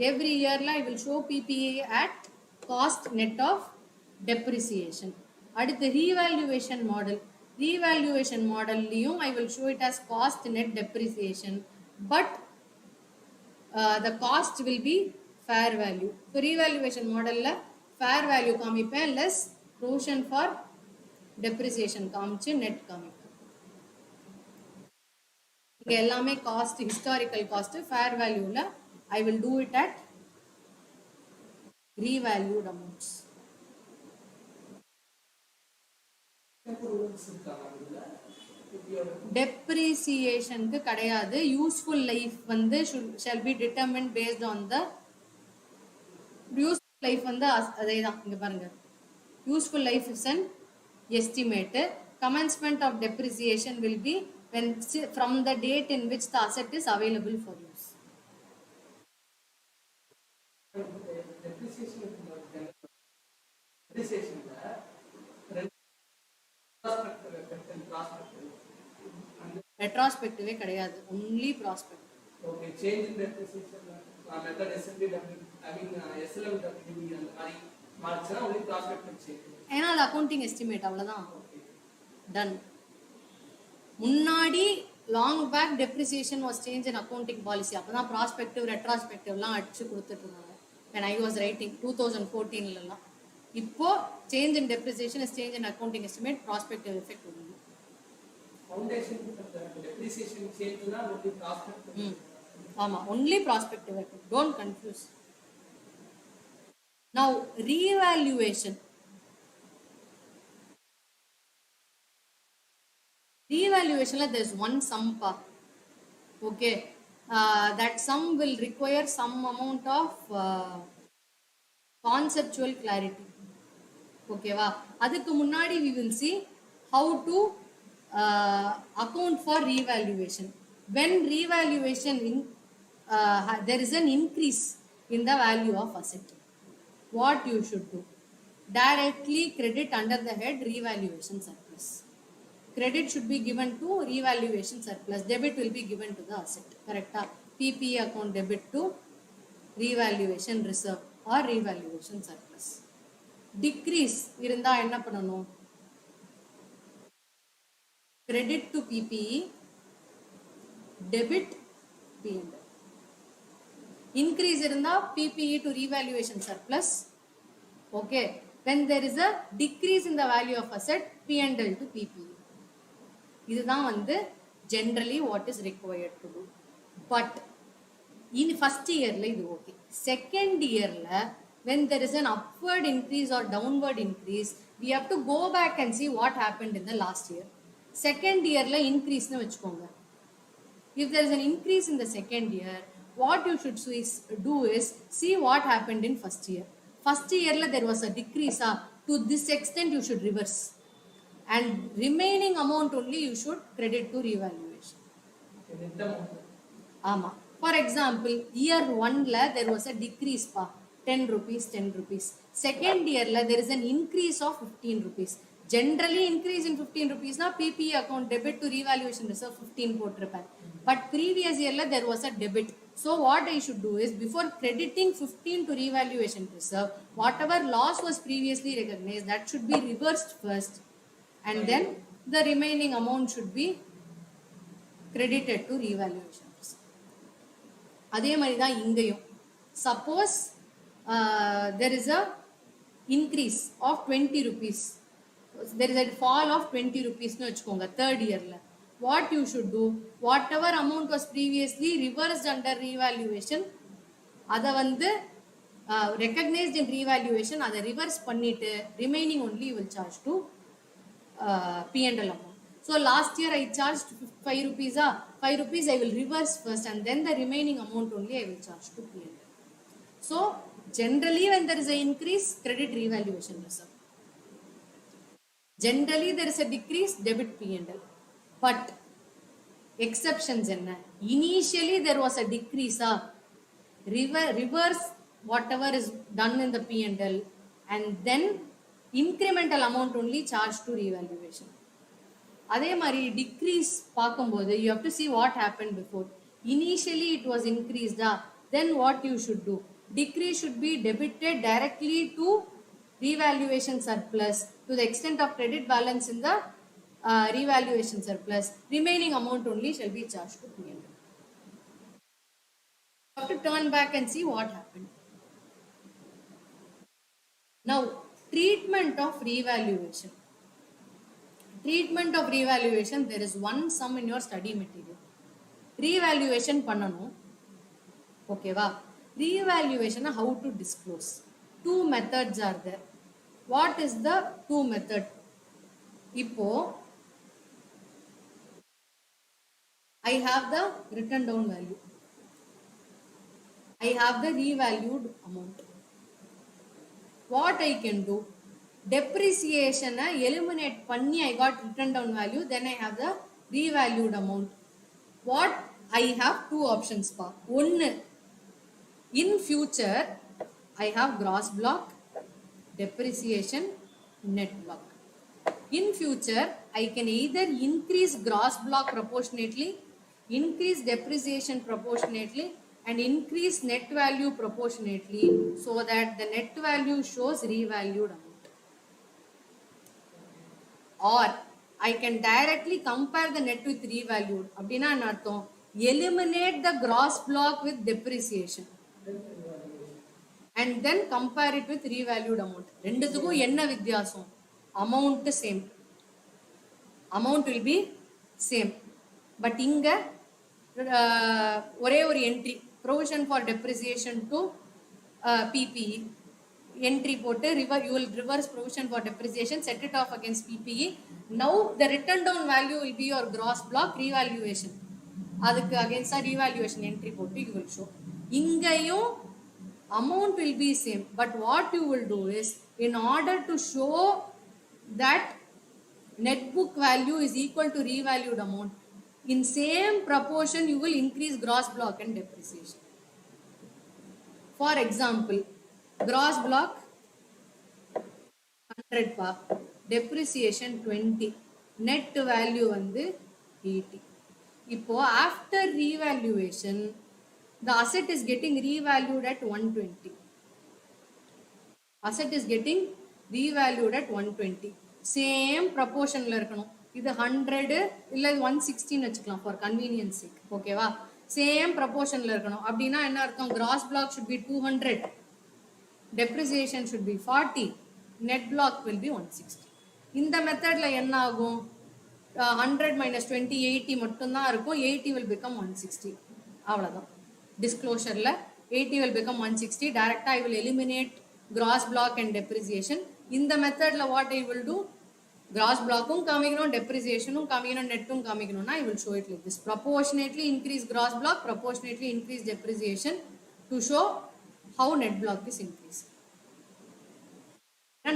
Every year I will show PPA at cost net of depreciation. அடுத்து revaluation model. Revaluation model I will show it as cost net depreciation, but the cost will be fair value. So revaluation model la fair value காமிப்பேன் less provision for depreciation காமிச்சு net காமிப்பேன். இங்க எல்லாமே cost, historical cost, fair value la I will do it at revalued amounts. டெப்ரிசியேஷனுக்கு கிடையாது. Useful life வந்து shall be determined based on the useful life வந்து அதே தான். இங்க பாருங்க, useful life is an estimate. Commencement of depreciation will be when from the date in which the asset is available for use. ரெட்ரோஸ்பெக்டிவே கிடையாது, only prospective. Okay, change in depreciation method SLW, I mean SLW அந்த மாதிரி மாறுச்சுனா only prospective change. ஏன்னா அது accounting estimate, அவ்வளவுதான். Done. முன்னாடி long back depreciation was change in accounting policy. அப்பதான் prospective ரெட்ராஸ்பெக்டிவ்லாம் அடிச்சு கொடுத்துட்டு இருந்தாங்க. when I was writing 2014 இப்போ change in depreciation is change in accounting estimate, prospective effect only. Foundation depreciation change na only prospective. ஆமா, only prospective effect, don't confuse. Now revaluation la there is one sum pa. Okay, that sum will require some amount of conceptual clarity. Okay va, adukku munnadi we will see how to account for revaluation. When revaluation there is an increase in the value of asset, what you should do? Directly credit under the head revaluation surplus. Credit should be given to revaluation surplus, debit will be given to the asset. Correct? PPE account debit to revaluation reserve or revaluation surplus. Decrease irundha enna pananum? Credit to PPE, debit P&L. Increase irundha PPE to revaluation surplus. Okay, when there is a decrease in the value of asset, P&L to PPE. இதுதான் வந்து generally what is required to do. But in first yearல இது okay. Second yearல when there is an upward increase or downward increase, we have to go back and see what happened in the last year. Second yearல increase னு வெச்சுக்கோங்க. If there is an increase in the second year, what you should do is see what happened in first year. First yearல there was a decrease, to this extent you should reverse. and remaining amount only you should credit to revaluation. net amount. ஆமா. For example, year 1ல there was a decrease pa 10 rupees 10 rupees. Second yearல there is an increase of 15 rupees. Generally increase in 15 rupees na PPE account debit to revaluation reserve 15 போட்டிருப்பேன். But previous yearல there was a debit. So what I should do is before crediting 15 to revaluation reserve, whatever loss was previously recognized that should be reversed first, and then the remaining amount should be credited to revaluation. அதே மாதிரி தான் இங்கேயும் suppose there is a increase of 20 rupees, there is a fall of 20 rupees னு வச்சுக்கோங்க third yearல, what you should do, whatever amount was previously reversed under revaluation அதை வந்து recognized in revaluation அதை reverse பண்ணிட்டு remaining only you will charge to P&L amount. So last year I charged 5 rupees, 5 rupees I will reverse first and then the remaining amount only I will charge to P&L. So generally when there is an increase, credit revaluation reserve. Generally there is a decrease, debit P&L. But exceptions enna? Initially there was a decrease, reverse whatever is done in the P&L and then incremental amount only charged to revaluation. அதே மாதிரி degrees பார்க்கும்போது you have to see what happened before. Initially it was increased, then what you should do, decrease should be debited directly to revaluation surplus to the extent of credit balance in the revaluation surplus, remaining amount only shall be charged to P&L. You have to turn back and see what happened. Now treatment of revaluation. Treatment of revaluation, there is one sum in your study material. Revaluation பண்ணனும், ஓகேவா? Revaluation how to disclose? Two methods are there. What is the two method? இப்போ I have the written down value, I have the revalued amount. What I can do, depreciation eliminate panni, I got written down value, then I have the revalued amount. What I have two options pa. One, in future I have gross block, depreciation, net block. In future I can either increase gross block proportionately, increase depreciation proportionately and increase net value proportionately so that the net value shows revalued amount. Or I can directly compare the net with revalued. அப்படினா என்ன அர்த்தம்? Eliminate the gross block with depreciation and then compare it with revalued amount. ரெண்டுத்துக்கும் என்ன வித்தியாசம்? Amount same, amount will be same, but இங்க ஒரே ஒரு entry, provision for depreciation to PPE entry போட்டு you will reverse provision for depreciation, set it off against PPE. Now the written down value will be your gross block, revaluation அதுக்கு against a revaluation entry போட்டு you will show. இங்கேயும் amount will be same, but what you will do is, in order to show that net book value is equal to revalued amount, in same proportion you will increase gross block and depreciation. For example, gross block 100 pa, depreciation 20, net value வந்து 80. இப்போ after revaluation the asset is getting revalued at 120. Asset is getting revalued at 120. Same proportion ல இருக்கணும். இது 100 இல்ல 160 ன்னு வச்சுக்கலாம் for convenience sake. ஓகேவா? Same proportion ல இருக்கணும். அப்படினா என்ன அர்த்தம்? Gross block should be 200. Depreciation should be 40. Net block will be 160. இந்த மெத்தட்ல என்ன ஆகும்? 100 minus 20 80 மட்டும் தான் இருக்கும். 80 will become 160. அவ்வளவுதான். Disclosureல 80 will become 160. Direct I will eliminate gross block and depreciation. இந்த மெத்தட்ல what I will do, gross block-ம் காமிக்கணும், depreciation-ம் காமிக்கணும், net-ம் காமிக்கணும்னா I will show it like this. Proportionately increase gross block, proportionately increase depreciation to show how net block is increased.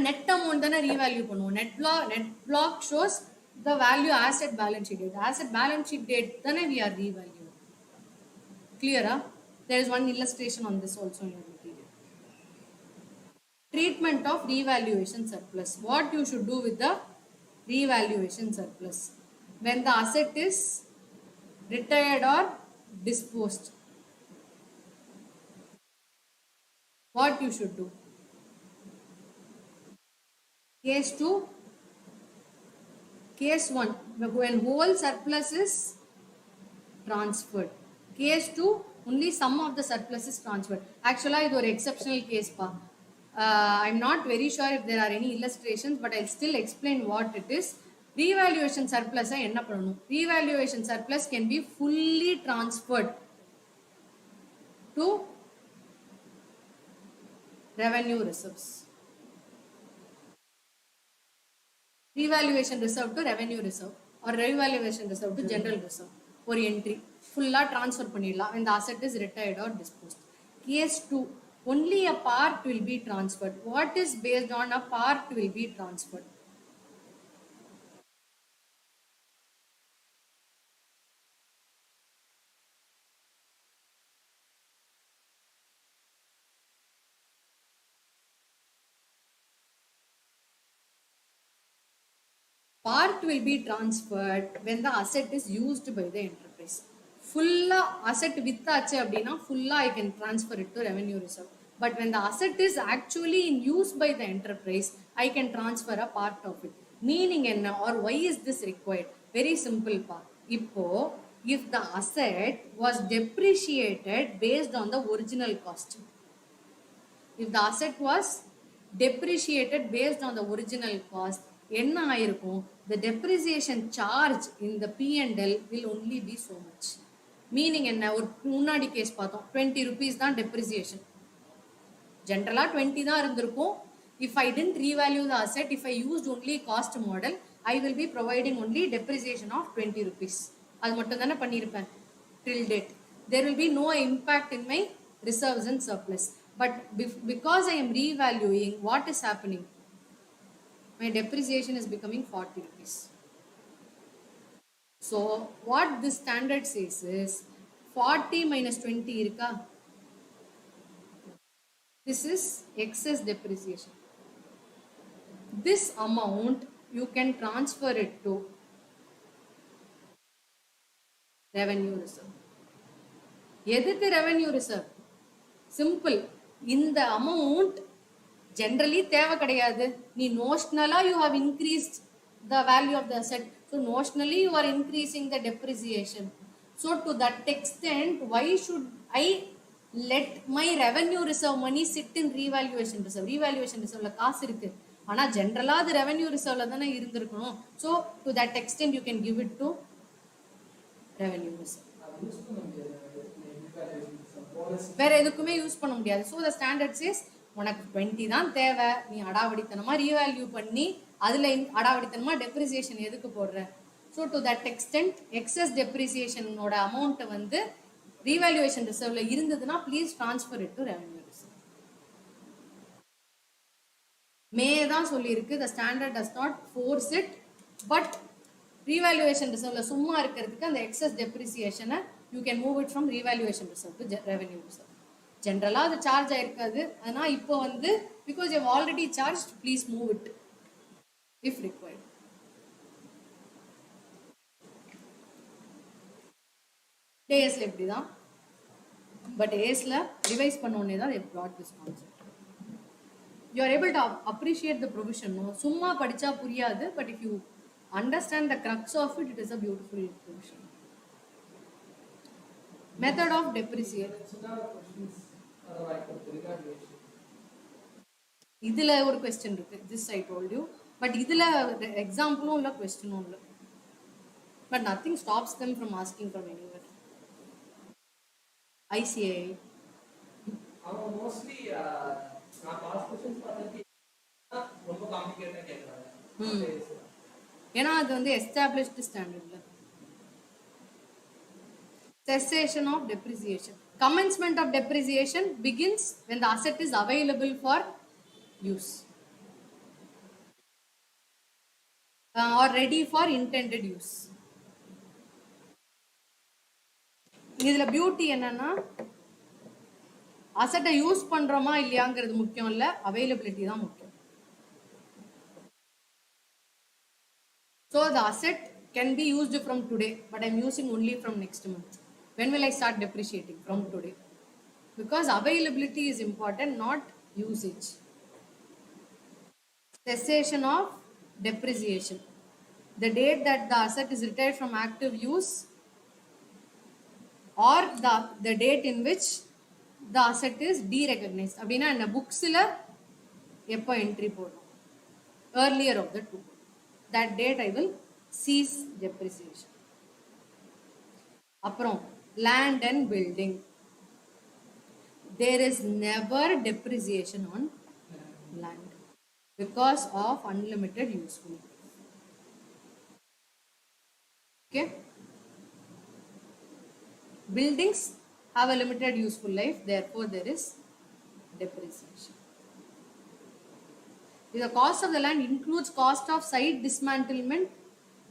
net amount தானே revalue பண்ணுவோம். Net block shows the value as at balance sheet date. As at balance sheet date தானே we are revaluing. Clear? There is one illustration on this also in your material. Treatment of revaluation surplus. What you should do with the revaluation surplus? When the asset is retired or disposed, what you should do? Case 2, case 1, when whole surplus is transferred. Case 2, only some of the surplus is transferred. Actually, it is an exceptional case. I'm not very sure if there are any illustrations, but I'll still explain what it is. Revaluation surplus, revaluation surplus can be fully transferred to revenue reserves. Revaluation reserve to revenue reserve or revaluation reserve to general reserve or entry full transfer பண்ணிடலாம் when the asset is retired or disposed. Case 2, only a part will be transferred. What is based on a part will be transferred? Part will be transferred when the asset is used by the enterprise. Full asset வித்தாச்சு அப்படின்னா full I can transfer it to revenue reserve. But when the asset is actually in use by the enterprise, I can transfer a part of it. Meaning enna or why is this required? Very simple part. இப்போ if the asset was depreciated based on the original cost. If the asset was depreciated based on the original cost, என்ன ஆயிருக்கும்? The depreciation charge in the P&L will only be so much. Meaning என்ன? ஒரு முன்னாடி case பார்த்தோம், 20 rupees தான் depreciation. Generally 20 தான் இருந்திருக்கும். If I didn't revalue the asset, if I used only cost model, I will be providing only depreciation of 20 rupees. அது மட்டும் தானே பண்ணியிருப்பேன் till date. There will be no impact in my reserves and surplus. But because I am revaluing, what is happening? My depreciation is becoming 40 rupees. So what this standard says is 40 minus 20 irka. This is excess depreciation. This amount you can transfer it to revenue reserve. எதுக்கு revenue reserve? Simple. இந்த amount generally தேவை கிடையாது. நீ notionally you have increased the value of the asset. So notionally you are increasing the depreciation. So to that extent, why should I let my revenue reserve money sit in revaluation reserve? Revaluation reserve காசு இருக்கு, ஆனா generally அது revenue reserve தானே இருந்திருக்கணும். So to that extent you can give it to revenue reserve. வேற எதுக்குமே use பண்ண முடியாது. So the standard says உனக்கு 20 தான் தேவை, நீ அடாவடித்தனமா ரீவேல்யூ பண்ணி அதுல அடாவடித்தனமா டெப்ரிசியேஷன் எதுக்கு போடுற? So to that extent excess டெப்ரிசியேஷனோட அமௌண்ட்டை வந்து ரீவேல்யூவேஷன் ரிசர்வ்ல இருந்ததுன்னா please transfer it to revenue reserve. May தான் சொல்லியிருக்கு, the standard does not force it, but revaluation ரிசர்வ்ல சும்மா இருக்கிறதுக்கு அந்த எக்ஸஸ் டெப்ரிசியேஷனை you can move it from revaluation reserve to revenue reserve. ஜென்ரலாக அது சார்ஜ் ஆயிருக்காது, ஆனால் இப்போ வந்து because you already charge, please move it if required. ஏஎஸ்ல இப்படி தான், பட் ஏஎஸ்ல ரிவைஸ் பண்ணோடனே தான் they brought this concept. You are able to appreciate the provision. சும்மா படிச்சா புரியாது, but if you understand the crux of it, it is a beautiful provision. Method of depreciation. இதுல ஒரு question இருக்கு, this I told you, but இதுல எக்ஸாம்பிளும் இல்ல கொஸ்டினும் இல்ல, but nothing stops them from asking from anywhere. ICAI அவங்க mostly நான் pass questions பார்த்தது ரொம்ப காம்ப்ளிகேட்டடா கேக்குறாங்க. ஏன்னா அது வந்து எஸ்டாப்லிஷ்டு ஸ்டாண்டர்ட்ல. Cessation of depreciation. Commencement of depreciation begins when the asset is available for use. or ready for intended use. இதுல பியூட்டி என்னன்னா அசட்டை யூஸ் பண்றோமா இல்லையாங்கிறது முக்கியம் இல்ல, அவைலபிலிட்டி தான் முக்கியம். So the asset can be used from today, but I'm using only from next month. When will I start depreciating? From today. Because availability is important, not usage. Cessation of depreciation. The date that the asset is retired from active use, or the date in which the asset is derecognized. அப்படின்னா இந்த புக்ஸில் எப்போ entry போடணும், earlier of the two. That date I will cease depreciation. அப்புறம் land and building. There is never depreciation on land because of unlimited useful life. Okay. Buildings have a limited useful life, therefore there is depreciation. If the cost of the land includes cost of site dismantlement,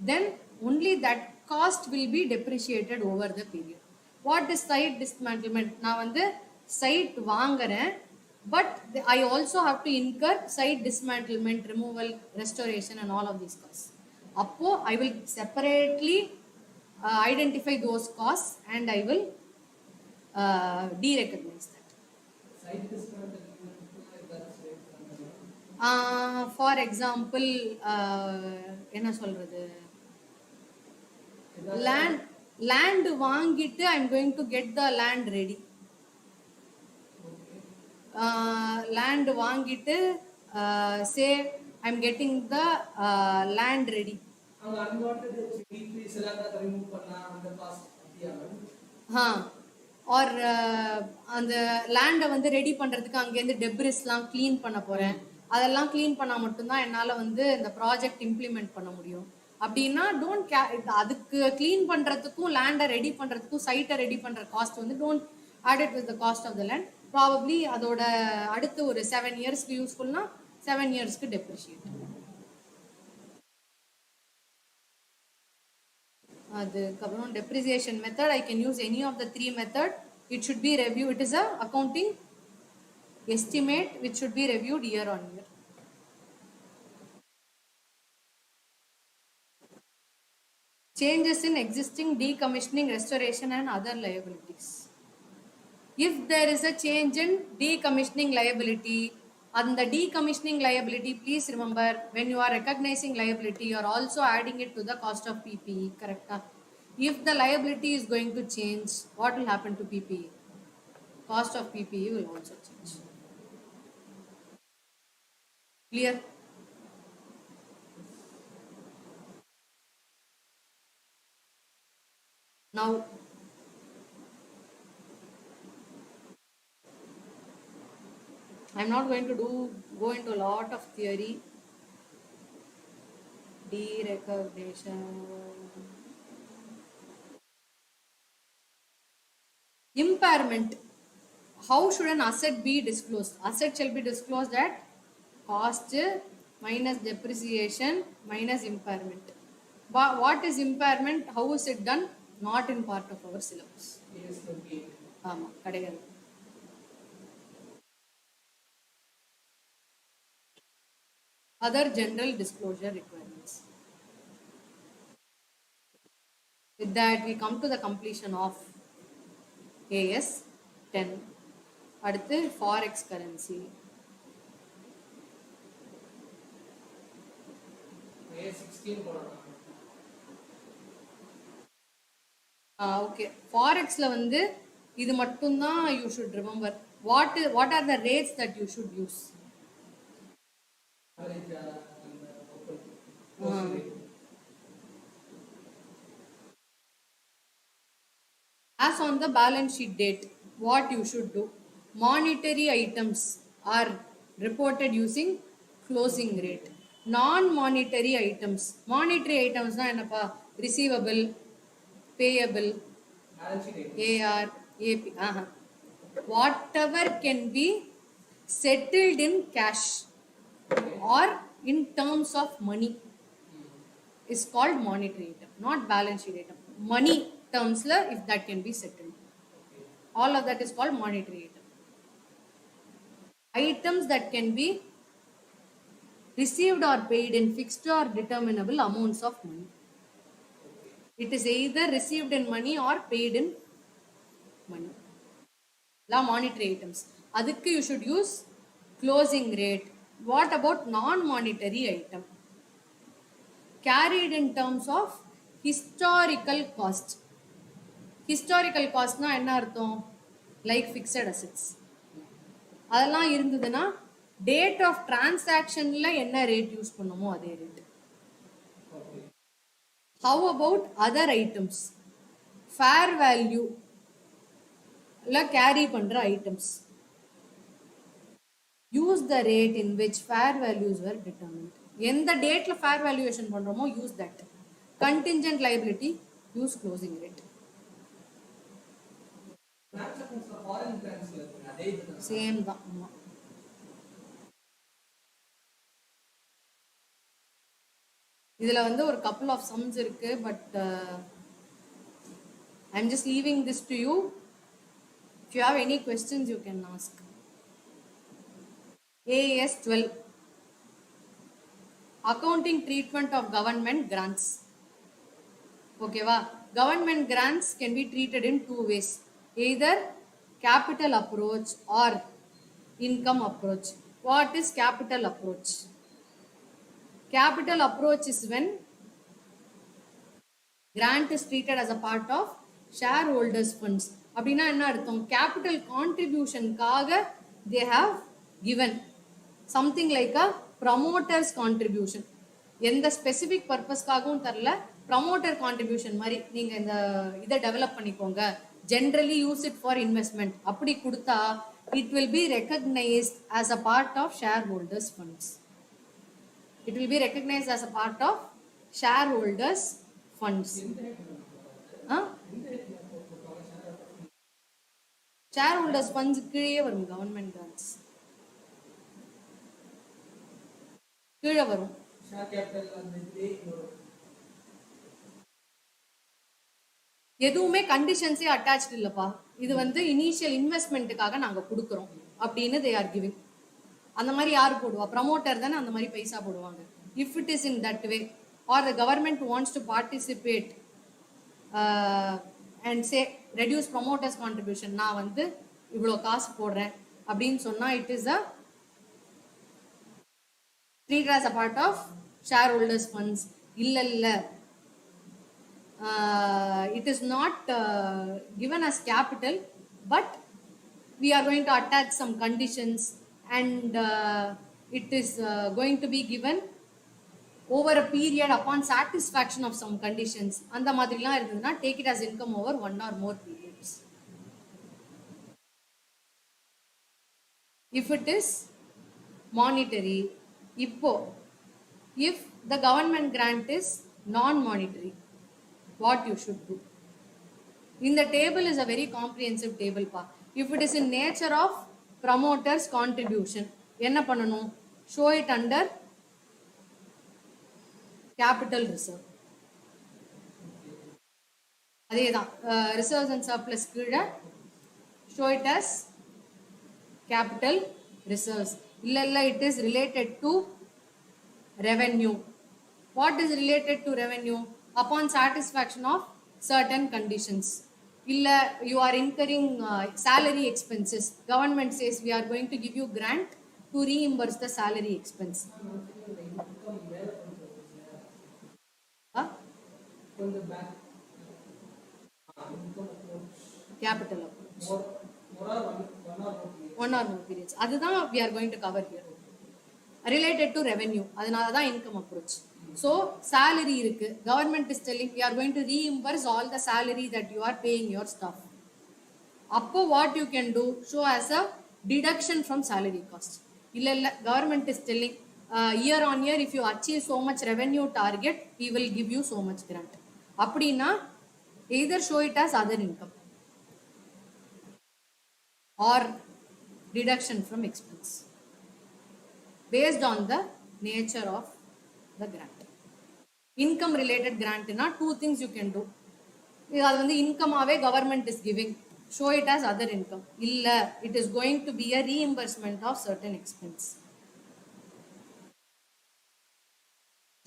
then only that cost will be depreciated over the period. What is site dismantlement? நான் வந்து site வாங்குறேன், but I also have to incur site dismantlement, removal, restoration and all of these costs. அப்போ I will separately identify those costs and I will derecognize that. Site dismantling For example, என்ன சொல்றது, land வாங்கிட்டு I'm going to get the land ready. Land வாங்கிட்டு say I'm getting the land ready. அங்க unwanted decrease எல்லாம் remove பண்ணா அந்த cost அப்படியே R அந்த லேண்டை வந்து ரெடி பண்றதுக்கு அங்கேருந்து டெப்ரிஸ்லாம் க்ளீன் பண்ண போறேன், அதெல்லாம் க்ளீன் பண்ணா மட்டும்தான் என்னால் வந்து இந்த ப்ராஜெக்ட் இம்ப்ளிமெண்ட் பண்ண முடியும். அப்படின்னா அதுக்கு க்ளீன் பண்றதுக்கும் லேண்டை ரெடி பண்றதுக்கும் சைட்டை ரெடி பண்ற காஸ்ட் வந்து don't add it with the cost of the land. Probably அதோட அடுத்து ஒரு 7 இயர்ஸ்க்கு யூஸ்ஃபுல்னா 7 இயர்ஸ்க்கு டெப்ரிஷியேட். அதுக்கப்புறம் depreciation method, I can use any of the 3 method. It should be reviewed. It is a accounting estimate which should be reviewed year on year. Changes in existing decommissioning, restoration and other liabilities. If there is a change in decommissioning liability, and the decommissioning liability, please remember, when you are recognizing liability, you are also adding it to the cost of PPE, correct? If the liability is going to change, what will happen to PPE? Cost of PPE will also change. Clear? Now, I'm not going to go into a lot of theory. Derecognition. Impairment. How should an asset be disclosed? Asset shall be disclosed at cost minus depreciation minus impairment. But what is impairment? How is it done? Not in part of our syllabus. PS 28. ஆமா, கிடையாது. Other general disclosure requirements. With that, we come to the completion of AS 10. அடுத்து forex currency. A16 போடலாம். Okay, ஃபாரெக்ஸ்ல வந்து இது மட்டும்தான் you should remember. What are the rates that you should use? Average and As on the balance sheet date, what you should do? Monetary items are reported using closing rate. Non-monetary items. Monetary items na enapa? Receivable, payable, balance sheet. AR, AP. Whatever can be settled in cash or in terms of money. is called monetary item, not balance sheet item. Money terms la if that can be settled, all of that is called monetary item. Items that can be received or paid in fixed or determinable amounts of money. It is either received in money or paid in money. La monetary items. Adukku you should use closing rate. What about non-monetary item? Carried in terms of historical cost. Historical cost na enna artham? Like fixed assets. அதெல்லாம் இருந்ததுன்னா date of டிரான்சாக்ஷன்ல என்ன rate use பண்ணுமோ அதே rate. How about other items? Fair value carry பண்ற items. Use the rate in which fair values were determined. எந்த டேட்ல fair valuation பண்றோமோ use that. Contingent liability use closing rate. Same தான். இதுல வந்து ஒரு couple of sums இருக்கு, பட் I'm just leaving this to you. If you have any questions you can ask. AS 12, accounting treatment of government grants. Okay va? Government grants can be treated in two ways, either capital approach or income approach. What is capital approach? Capital approach is when grant is treated as a part of shareholders funds. அப்படின்னா என்ன அர்த்தம்? capital contribution காக they have given something like a promoters contribution. எந்த specific purpose காகவும் தரல, promoter contribution மாதிரி நீங்க இந்த இதை டெவலப் பண்ணிக்கோங்க, generally use it for investment அப்படி கொடுத்தா it will be recognized as a part of shareholders funds. It will be recognized as a part of shareholders funds. Shareholders funds கீழே வரும். government grants கீழே வரும். எதுவுமே கண்டிஷன்ஸே அட்டாச்ட் இல்லப்பா. இது வந்து இனிஷியல் இன்வெஸ்ட்மெண்ட்டுக்காக நாங்க கொடுக்குறோம் அப்படின்னு they are giving. அந்த மாதிரி யாரு போடுவா? ப்ரமோட்டர் தானே அந்த மாதிரி பைசா போடுவாங்க. If it is in that way or the government wants to participate and say reduce promoters contribution, நான் வந்து இவ்வளோ காசு போடுறேன் அப்படின்னு சொன்னா it is a treated as a part of shareholders funds. இல்ல it is not given as capital, but we are going to attach some conditions and it is going to be given over a period upon satisfaction of some conditions. அந்த மாதிரிலாம் இருந்ததுன்னா take it as income over one or more periods. If it is monetary, இப்போ if the government grant is non-monetary, what you should do? In the table is a very comprehensive table pa. If it is in nature of promoters contribution, என்ன பண்ணணும்? show it under capital reserve. அதேதான் reserves and surplus கீழே show it as capital reserves. இல்ல it is related to revenue. What is related to revenue? Upon satisfaction of certain conditions. Illa you are incurring salary expenses. Government says we are going to give you grant to reimburse the salary expense. Capital approach. One or more periods. அதுதான் we are going to cover here. Related to revenue. அதனால தான் income approach. So salary இருக்கு. Government is telling we are going to reimburse all the salary that you are paying your staff. அப்போ what you can do? Show as a deduction from salary cost. இல்ல government is telling year on year if you achieve so much revenue target we will give you so much grant. அப்படின்னா either show it as other income or deduction from expense based on the nature of the grant. income related grant na two things you can do. அது வந்து இன்கமாவே government is giving, show it as other income. இல்ல, it is going to be a reimbursement of certain expense.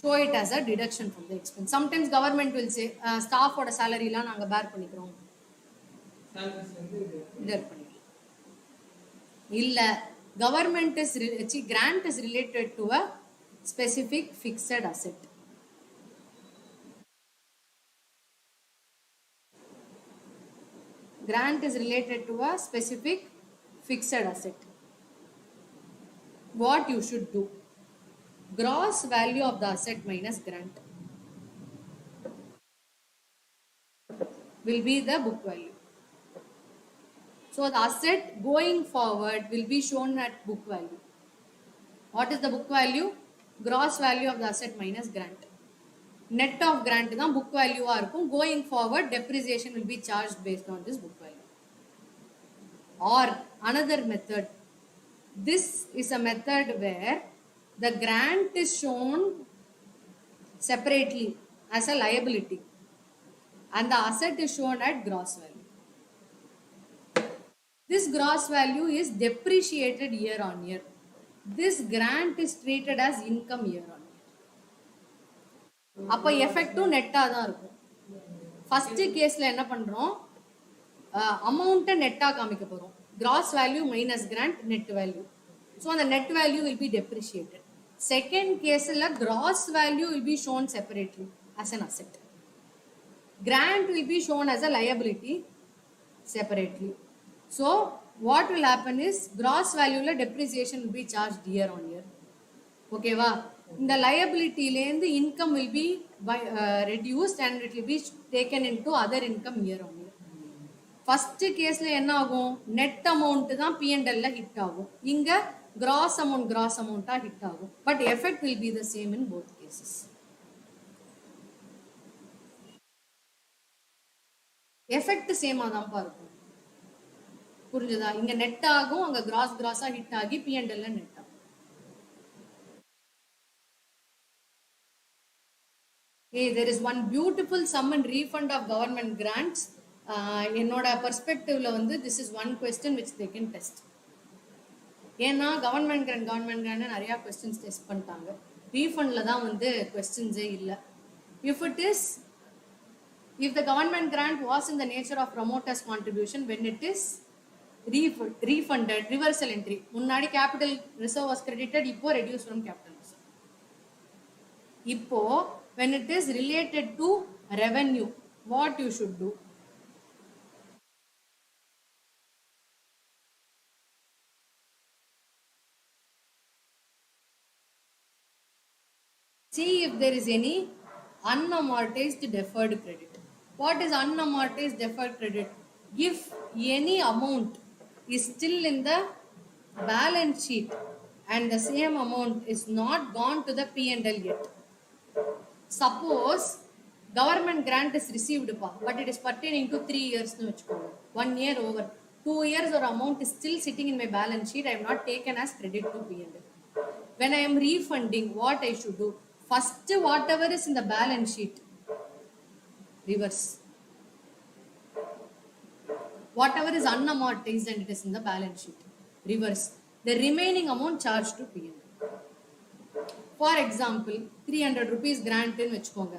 Show it as a deduction from the expense. Sometimes government will say ஸ்டாஃபோட சேலரிலாம் நாங்க bear பண்ணிக்கிறோம், deduct பண்ணிக்கிறோம். இல்ல, government is grant is related to a specific fixed asset. Grant is related to a specific fixed asset. What you should do? Gross value of the asset minus grant will be the book value. So the asset going forward will be shown at book value. What is the book value? Gross value of the asset minus grant. Net of grant தான் book value ஆ இருக்கும். Going forward, depreciation will be charged based on this book value. Or another method. This is a method where the grant is shown separately as a liability and the asset is shown at gross value. This gross value is depreciated year on year. This grant is treated as income year on year. அப்ப எஃபெக்டும் நெட்டா தான் இருக்கும். First கேஸ்ல என்ன பண்றோம், அமௌண்ட்டை நெட்டா காமிக்க போறோம். Gross value minus grant net value. So அந்த net value will be depreciated. Second கேஸ்ல gross value will be shown separately as an asset. Grant will be shown as a liability separately. So what will happen is gross வேல்யூல depreciation will be charge year on year. ஓகேவா? இந்த liability-லேருந்து income will be reduced and it will be taken into other income year on year. First கேஸ்ல என்ன ஆகும், net amount தான் P&L-ல hit ஆகும். இங்க கிராஸ் அமௌண்டா ஹிட் ஆகும். But effect will be the same in both cases. Effect சேமா தான் இருக்கும். புரிஞ்சதா? இங்க நெட் ஆகும், அங்க கிராஸா ஹிட் ஆகி P&L-ல நெட் ஆகும். Hey, there is one beautiful sum and refund of government grants. என்னோட பெர்ஸ்பெக்டிவ்ல வந்து this is one question which they can test. ஏன்னா கவர்மெண்ட் கிராண்ட் நிறைய கொஸ்டின்ஸ் டெஸ்ட் பண்ணிட்டாங்க. ரீஃபண்ட்ல தான் வந்து கொஸ்டின்ஸே இல்லை. If the government grant was in the nature of promoter's contribution, when it is refunded, reversal entry, முன்னாடி capital reserve was credited, இப்போ reduced from capital reserve. இப்போ when it is related to revenue, what you should do? See if there is any unamortized deferred credit. What is unamortized deferred credit? If any amount is still in the balance sheet and the same amount is not gone to the P&L yet. Suppose government grant is received, but it is pertaining to 3 years. 1 year over. 2 years or amount is still sitting in my balance sheet. I have not taken as credit to P&L. When I am refunding, what I should do? First, whatever is in the balance sheet, reverse. Whatever is unamortized and it is in the balance sheet, reverse. The remaining amount charged to P&L. For example, 300 rupees grant in vechkonga.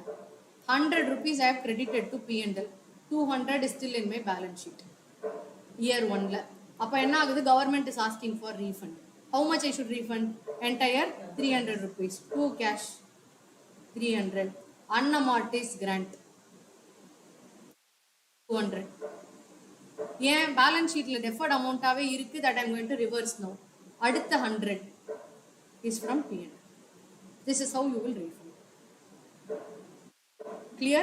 100 rupees I have credited to P&L. 200 is still in my balance sheet. Year 1 la. Appa enna agudhu, government is asking for refund. How much I should refund? Entire 300 rupees. 2 cash 300. Unamortized grant 200. Yeah, balance sheet la deferred amount ave irukku, that I am going to reverse now. Adutha 100 is from P&L. This is how you will refund. Clear?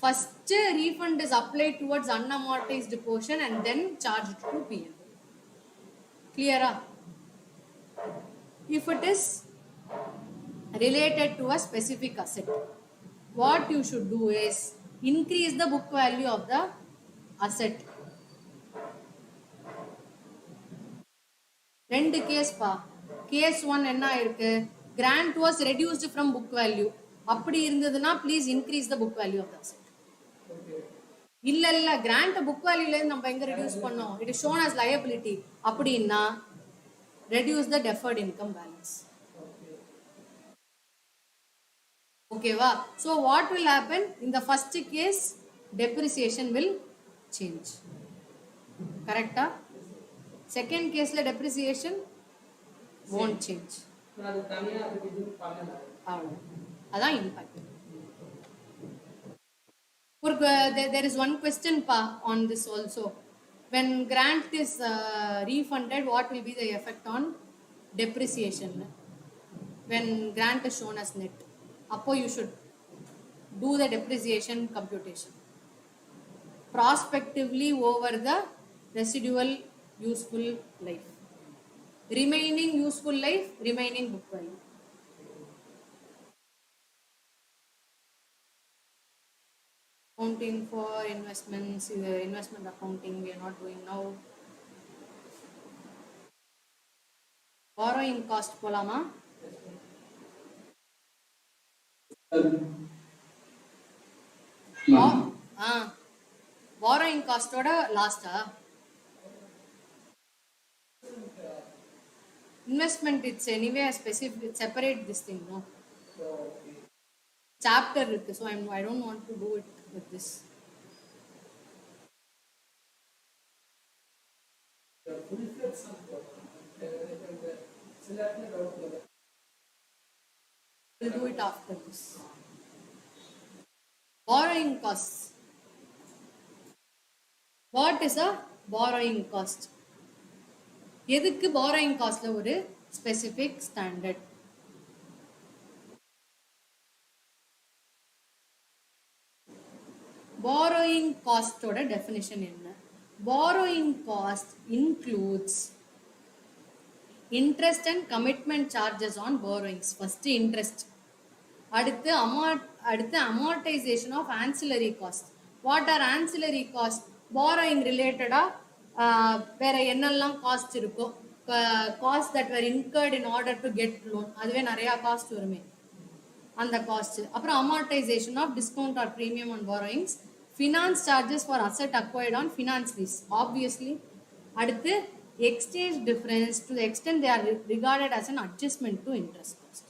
First refund is applied towards unamortized portion and then charged to P&L. Clear? If it is related to a specific asset, what you should do is increase the book value of the asset. ரெண்டு case பா. Case 1 என்ன இருக்கு, grant was reduced from book value. அப்படி இருந்ததுன்னா please increase the book value of the asset. Okay. இல்ல grant book வேல்யூல இருந்து நம்ம எங்க ரெடியூஸ் பண்ணோம், it is shown as liability. அப்படின்னா reduce the deferred income balance. ஓகேவா? So what will happen in the first case, depreciation will change. கரெக்டா? Second கேஸ்ல depreciation won't change. நான் அது தனியா அதுக்கு இது பண்ணல. அவ்வளோ, அதான் impact. There is one question on this also. When grant is refunded, what will be the effect on depreciation? When grant is shown as net, appo you should do the depreciation computation prospectively over the residual useful life. Remaining useful life, remaining book value. Accounting for investments, investment accounting we are not doing now. Borrowing cost polama. Borrowing cost oda last investment, it's anyway a specific separate this thing, no chapter irukku, so I don't want to do it with this. We'll do it after this. Borrowing costs. What is a borrowing cost? எதுக்கு borrowing costல ஒரு specific standard? borrowing cost ஓட definition என்ன? borrowing cost includes interest and commitment charges on borrowings. First interest, அடுத்து amortization of ancillary cost. What are ancillary cost? borrowing related வேற என்னெல்லாம் cost இருக்கோ, cost that were incurred in order to get loan, அதுவே நிறைய cost வருமே அந்த cost. அப்புறம் amortization of discount or premium on borrowings, finance charges for asset acquired on finance lease obviously. அடுத்து exchange difference to the extent they are regarded as an adjustment to interest cost.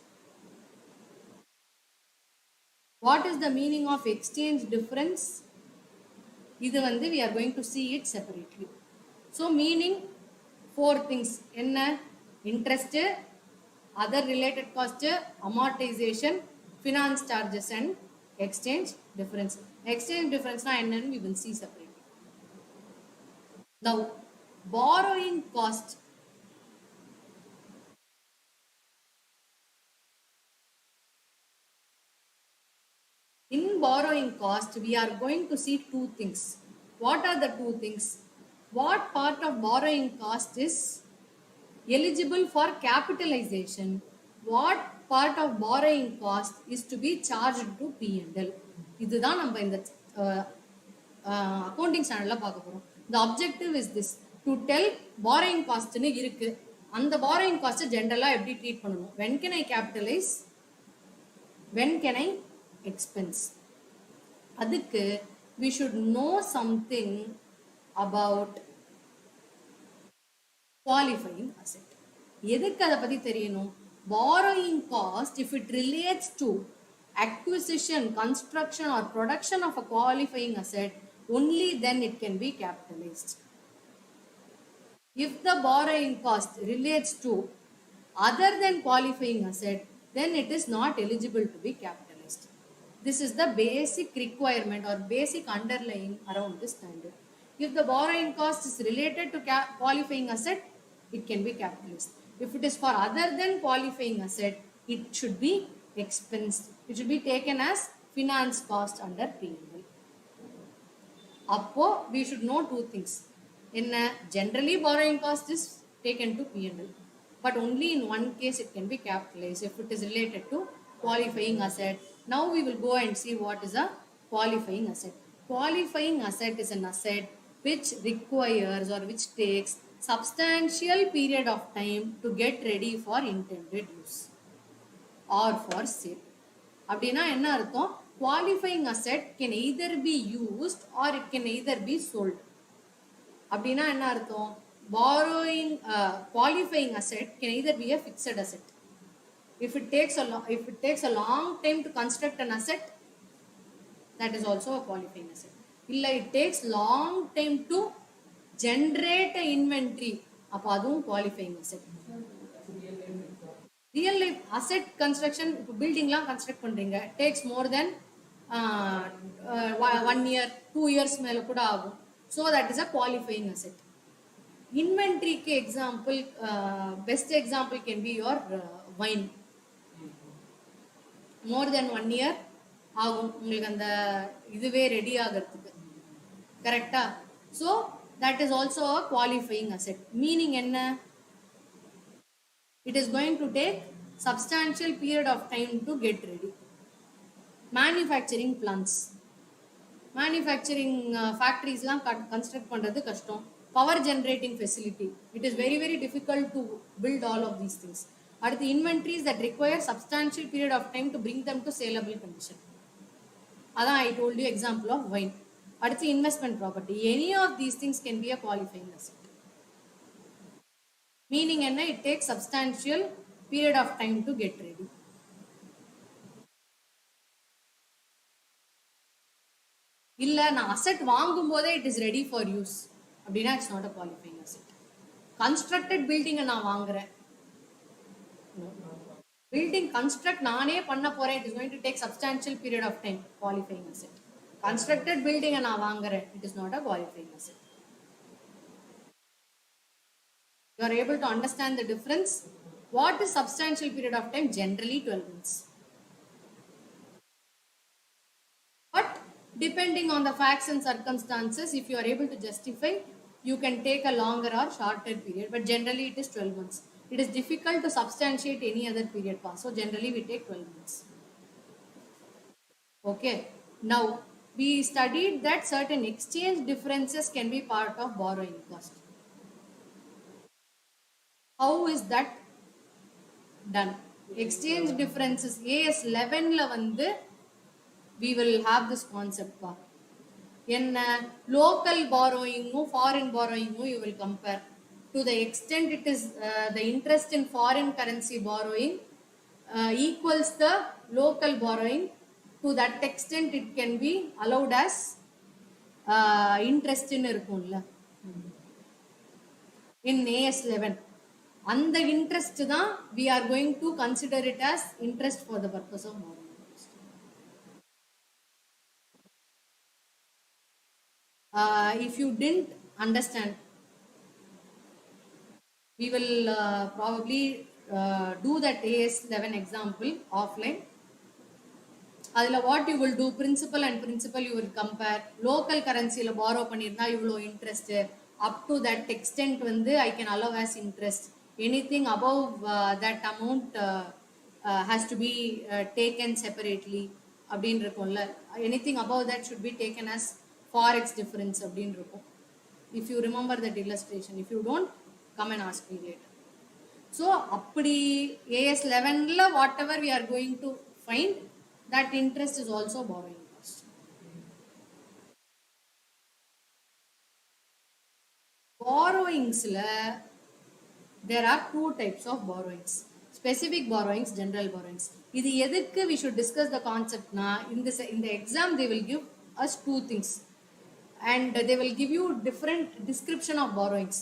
What is the meaning of exchange difference? இது வந்து we are going to see it separately. So meaning four things என்ன? interest, other related cost, amortization, finance charges and exchange difference. Exchange difference na enna we will see separately. Now borrowing cost, in borrowing cost we are going to see two things. What are the two things? What part of borrowing cost is eligible for capitalization? What part of borrowing cost is to be charged to P&L? இதுதான் நம்ம இந்த accounting ஸ்டாண்டர்ட்ல பார்க்க போறோம். The objective is this, to tell borrowing cost னு இருக்கு, அந்த borrowing cost ஜெனரலா எப்படி ட்ரீட் பண்ணணும்? When can I capitalize? When can I expense? அதுக்கு we should know something about qualifying asset. எதுக்கு அதை பத்தி தெரியணும்? borrowing cost, if it relates to acquisition, construction or production of a qualifying asset, only then it can be capitalized. If the borrowing cost relates to other than qualifying asset, then it is not eligible to be capitalized. This is the basic requirement or basic underlying around this standard. If the borrowing cost is related to qualifying asset, it can be capitalized. If it is for other than qualifying asset, it should be expensed. It should be taken as finance cost under P&L. Appo we should know two things. Generally borrowing cost is taken to P&L, but only in one case it can be capitalized, if it is related to qualifying asset. Now we will go and see what is a qualifying asset. Qualifying asset is an asset which requires or which takes substantial period of time to get ready for intended use or for sale. அப்படின்னா என்ன அர்த்தம்? qualifying asset can either be used or it can either be sold. அப்படின்னா என்ன அர்த்தம்? borrowing qualifying asset can either be a fixed asset. If it takes a long time to construct an asset, that is also a qualifying asset. illa it takes long time to generate a inventory, அப்ப அதுவும் qualifying asset. Real life asset construction, இப்போ பில்டிங்லாம் construct பண்றீங்க, takes more than 1 year 2 years மேல கூட ஆகும். So that is a qualifying asset. இன்வென்ட்ரிக்கு example, best example can be your wine. More than 1 year ஆகும் உங்களுக்கு அந்த இதுவே ரெடி ஆகிறதுக்கு, கரெக்டா? So that is also a qualifying asset. Meaning என்ன? It is going to take substantial period of time to get ready. Manufacturing plants, manufacturing factories லாம் construct பண்றது கஷ்டம். Power generating facility, it is very very difficult to build all of these things. அடுத்து inventories that require substantial period of time to bring them to saleable condition. அதான் I told you example of wine. அடுத்து investment property, any of these things can be a qualifying asset. Meaning enna, it takes substantial period of time to get ready. illa na asset vaangumbodhe it is ready for use அப்படினா it's not a qualifying asset. Constructed building na vaangren, building construct naane panna poren, it is going to take substantial period of time, qualifying asset. Constructed building na vaangren, it is not a qualifying asset. You are able to understand the difference. What is substantial period of time? Generally 12 months. But depending on the facts and circumstances, if you are able to justify, you can take a longer or shorter period. But generally it is 12 months. It is difficult to substantiate any other period pass. So generally we take 12 months. Okay. Now we studied that certain exchange differences can be part of borrowing cost. How is that done? Exchange differences AS 11 la vandu we will have this concept pa. Enna local borrowing foreign borrowing you will compare. To the extent it is the interest in foreign currency borrowing equals the local borrowing, to that extent it can be allowed as interest in irukumla in AS 11. And the interest தான் we are going to consider it as interest for the purpose of borrowing cost. If you didn't understand, we will probably do that AS 11 example offline. Adila what you will do, principal and principal you will compare. Local currency la borrow பண்ணிருந்தா இவ்வளோ interest, up to that extent வந்து I can allow as interest. Anything above that amount has to be taken separately அப்படின்னு இருக்கும்ல. Anything above that should be taken as forex difference அப்படின்னு இருக்கும். If you remember that illustration, if you don't, come and ask me later. So அப்படி AS 11 ல whatever we are going to find, that interest is also borrowing cost. Borrowings la there are two types of borrowings: specific borrowings, general borrowings. Idu edukku we should discuss the concept na, in the exam they will give us two things and they will give you different description of borrowings.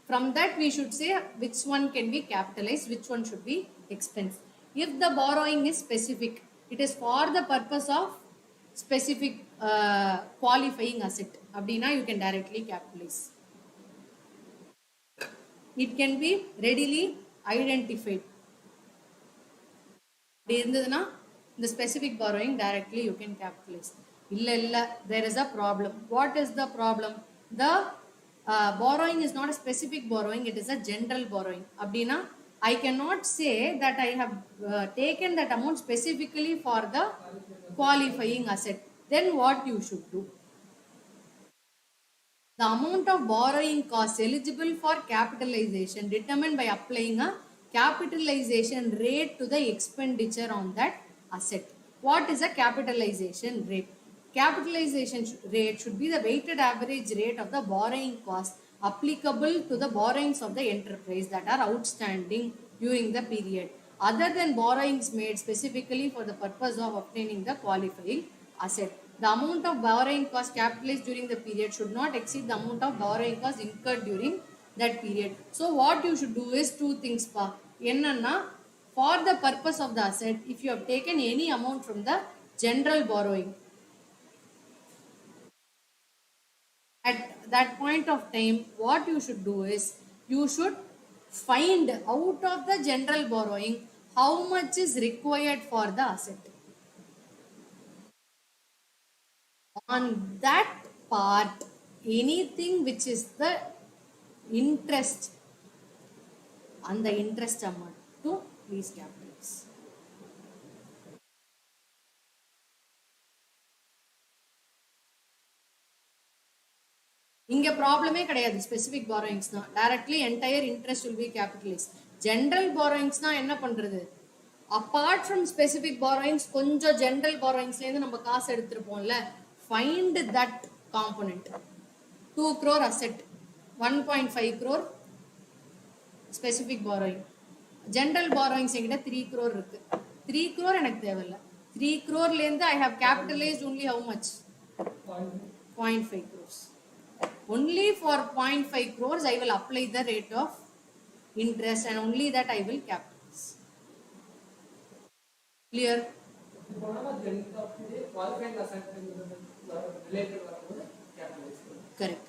From that we should say which one can be capitalized, which one should be expense. If the borrowing is specific, it is for the purpose of specific qualifying asset abdina, you can directly capitalize. It can be readily identified. The specific borrowing directly you can capitalize. Illa, there is a problem. What is the problem? The borrowing is not a specific borrowing, it is a general borrowing. Abdina, I cannot say that I have taken that amount specifically for the qualifying asset. Then what you should do? The amount of borrowing cost eligible for capitalization determined by applying a capitalization rate to the expenditure on that asset. What is a capitalization rate? Capitalization rate should be the weighted average rate of the borrowing cost applicable to the borrowings of the enterprise that are outstanding during the period, other than borrowings made specifically for the purpose of obtaining the qualifying asset. The amount of borrowing cost capitalized during the period should not exceed the amount of borrowing cost incurred during that period. So what you should do is two things pa. Enna, for the purpose of the asset, if you have taken any amount from the general borrowing, at that point of time, what you should do is you should find out of the general borrowing how much is required for the asset. On that part, anything which is the interest, on the interest amount to please capitalize. இங்க ப்ராப்ளமே கிடையாது. Specific borrowings தான் directly entire interest will be capitalise. General பாரோயிங்ஸ்னா என்ன பண்றது? Apart from specific borrowings கொஞ்சம் general பாரோயிங்ஸ்லேருந்து நம்ம காசு எடுத்துருப்போம்ல, find that component. 2 crore asset, 1.5 crore specific borrowing. General borrowings என்கிட்ட 3 crore இருக்கு. 3 crore எனக்கு தேவையில்லை. 3 crore I have capitalised only how much? 0.5 crores. Only for 0.5 crores I will apply the rate of interest and only that I will capitalize. Clear? Correct.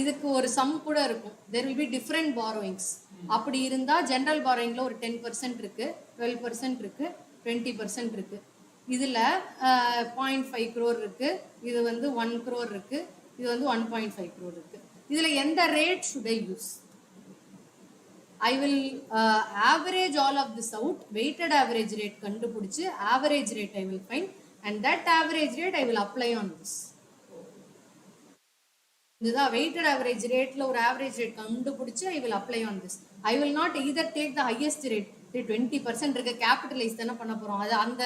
இதுக்கு ஒரு some கூட இருக்கும். there will be different borrowings. அப்படி இருந்தா general borrowingல ஒரு 10% இருக்கு, 12% இருக்கு, 20% இருக்கு. இதுல 0.5 crore இருக்கு, இது வந்து 1 crore இருக்கு, இது வந்து 1.5 crore இருக்கு. இதுல எந்த rate should I use? I will average all of this out, weighted average rate கண்டுபிடிச்சு average rate I will find and that average rate I will apply on this. இதுதான் weighted average rateல ஒரு average rate கண்டுபிடிச்சு I will apply on this. I will not either take the highest rate, 20% இருக்க capitalise தானே பண்ண போறோம், அது அந்த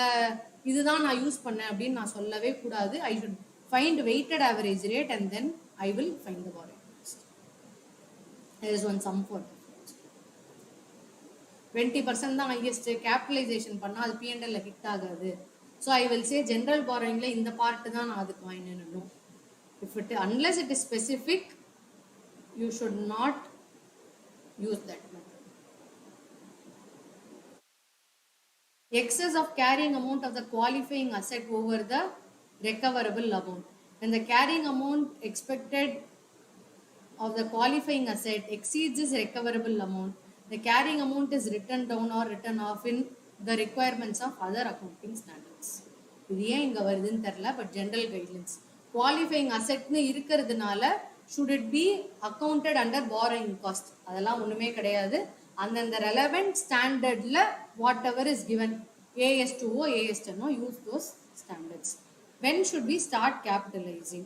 இதுதான் நான் யூஸ் பண்ணேன் அப்படின்னு நான் சொல்லவே கூடாது. I should find weighted average rate and then I will find the borrowing cost. There is one sum for that. 20% தான் highest, கேபிட்டலைசேஷன் பண்ணா அது P&L ஹிட் ஆகாது. So I will say general borrowingல இந்த பார்ட் தான் நான் அதுக்கு வாங்கினேன். If it, unless it is specific, you should not use that method. Excess of carrying amount of the qualifying asset over the recoverable amount. When the carrying amount expected of the qualifying asset exceeds its recoverable amount, the carrying amount is written down or written off in the requirements of other accounting standards. இது ஏன் இங்க வருதுன்னு தெரியல, but general guidelines. Qualifying அசெட்னு இருக்கிறதுனால should it be accounted under borrowing cost? அதெல்லாம் ஒண்ணுமே கிடையாது. அந்தந்த ரெலவெண்ட் ஸ்டாண்டர்ட்ல whatever is given, AS2O, AS10O, use those standards. When should we start capitalizing?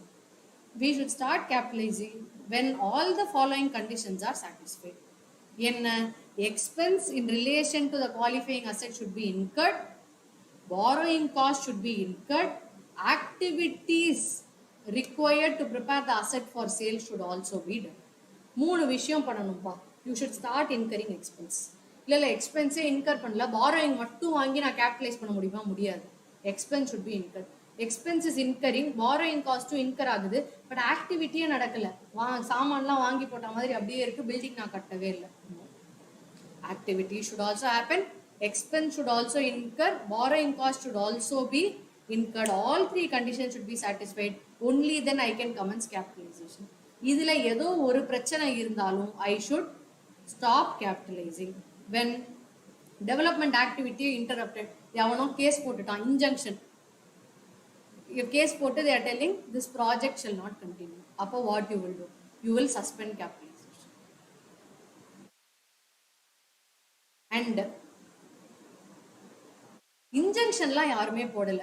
We should start capitalizing when all the following conditions are satisfied. என்ன? Expense in relation to the qualifying asset should be incurred, borrowing cost should be incurred, activities required to prepare the asset for sale should also be done. 3 விஷயம் பண்ணணும்பா. You should start incurring expense. இல்ல எக்ஸ்பென்ஸே in her பண்ணல, borrowing மட்டும் வாங்கி நான் capitalise பண்ண முடியுமா? முடியாது. Expense should be incurred. Expense is incurring, borrowing cost incur ஆகுது, பட் ஆக்டிவிட்டியே நடக்கல. சாமான்லாம் வாங்கி போட்ட மாதிரி அப்படியே இருக்கு, பில்டிங் நான் கட்டவே இல்லை. Activity should also happen, expense should also incur, borrowing cost should also be incurred. All 3 conditions should be satisfied. Only then I can commence capitalization. இதுல ஏதோ ஒரு பிரச்சனை இருந்தாலும் I should stop capitalizing when development activity interrupted. எவனோ case போட்டுட்டான், injunction case போட்டு they are telling this project shall not continue. அப்போ what you will do? You will suspend capitalization. And இன்ஜங்ஷன்லாம் யாருமே போடல,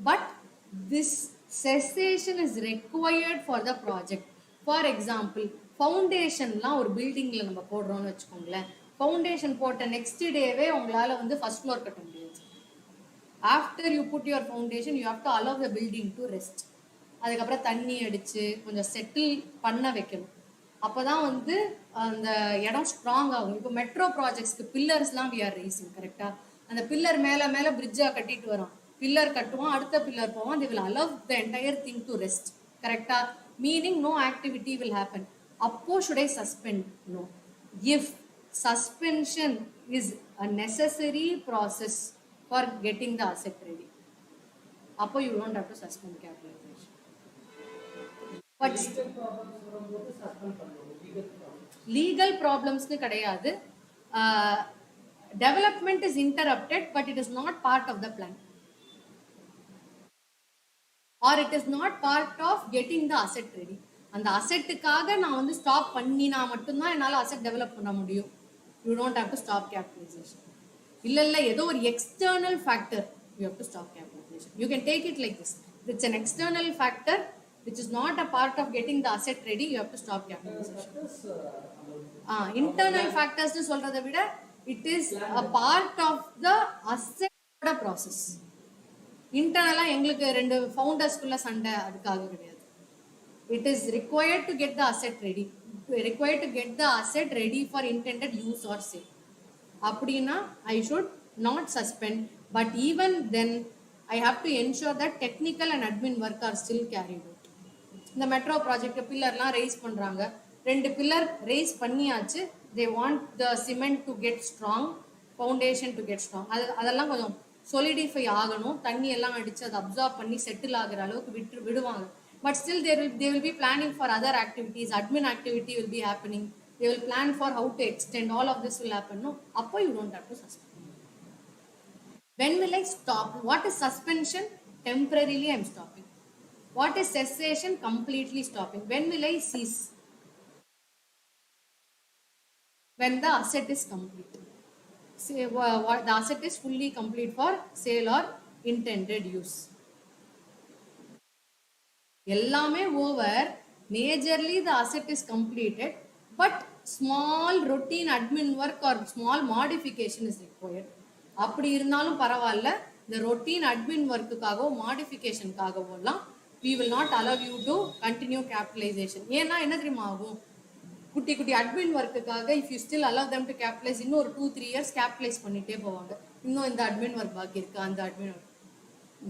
but this cessation is required for the project. For example, ஃபவுண்டேஷன்லாம் ஒரு பில்டிங்ல நம்ம போடுறோம்னு வச்சுக்கோங்களேன். ஃபவுண்டேஷன் போட்ட நெக்ஸ்ட் டேவே உங்களால வந்து ஃபர்ஸ்ட் ஃப்ளோர் கட்ட முடியாது. After you put your foundation you have to allow the building to rest. அதுக்கப்புறம் தண்ணி அடிச்சு கொஞ்சம் செட்டில் பண்ண வைக்கணும். அப்போதான் வந்து அந்த இடம் ஸ்ட்ராங் ஆகும். இப்போ மெட்ரோ ப்ராஜெக்ட்ஸ்க்கு பில்லர்ஸ்லாம் வி ஆர் ரேசிங் கரெக்டா. அந்த பில்லர் மேல மேல பிரிட்ஜா கட்டிட்டு வரோம். பில்லர் கட்டுவோம், அடுத்த பில்லர் போவோம். they will allow the entire thing to rest கரெக்டா. Meaning no activity will happen. அப்போ should I suspend? No. If suspension is a necessary process for getting the asset ready, அப்போ you don't have to suspend capitalization. But legal problems கிடையாது. Development is interrupted but it is not part of the plan, or it is not part of getting the asset ready. அந்த அசெட்டுக்காக நான் வந்து stop பண்ணினா மட்டும்தான் என்னால் asset develop பண்ண முடியும். You don't have to stop capitalisation. இல்லை ஏதோ ஒரு external factor you have to stop capitalisation. You can take it like this. It's an external factor which is not a part of getting the asset ready, you have to stop capitalization. Internal factors னு சொல்றதை விட it is a part of the asset process. இன்டர்னலா எங்களுக்கு ரெண்டு ஃபவுண்டர்ஸ்க்குள்ள சண்டை அதுக்காக கிடையாது. It is required to get the asset ready, required to get the asset ready for intended use or sale. அப்படின்னா I should not suspend, but even then I have to ensure that technical and admin work are still carried out. இந்த metro project பில்லர்லாம் rice பண்றாங்க, ரெண்டு pillar rice பண்ணியாச்சு. They want the cement to get strong, foundation to get strong. அதெல்லாம் கொஞ்சம் solidify ஆகணும். தண்ணி எல்லாம் அடிச்சு அதை அப்சார்ப் பண்ணி செட்டில் ஆகிற அளவுக்கு விடுவாங்க. But still they will be planning for other activities. Admin activity will be happening. They will plan for how to extend. All of this will happen. No, அப்போ you don't have to suspend. When will I stop? What is suspension? Temporarily I am stopping. What is cessation? Completely stopping. When will I cease? When the asset is complete. Say, what the asset is fully complete for sale or intended use. எல்லாமே over. Majorly the asset is completed, but small routine admin work or small modification is required. அப்படி இருந்தாலும் பரவாயில்ல, இந்த routine admin ஒர்க்குக்காகவோ மாடிஃபிகேஷனுக்காகவோலாம் we will not allow you to continue capitalization. ஏன்னா என்ன தெரியுமா ஆகும், குட்டி குட்டி admin ஒர்க்குக்காக if you still allow them to capitalize, இன்னும் ஒரு 2-3 years capitalize பண்ணிட்டே போவாங்க. இன்னும் இந்த அட்மின் ஒர்க் பாக்கி இருக்கு, அந்த அட்மின் ஒர்க்.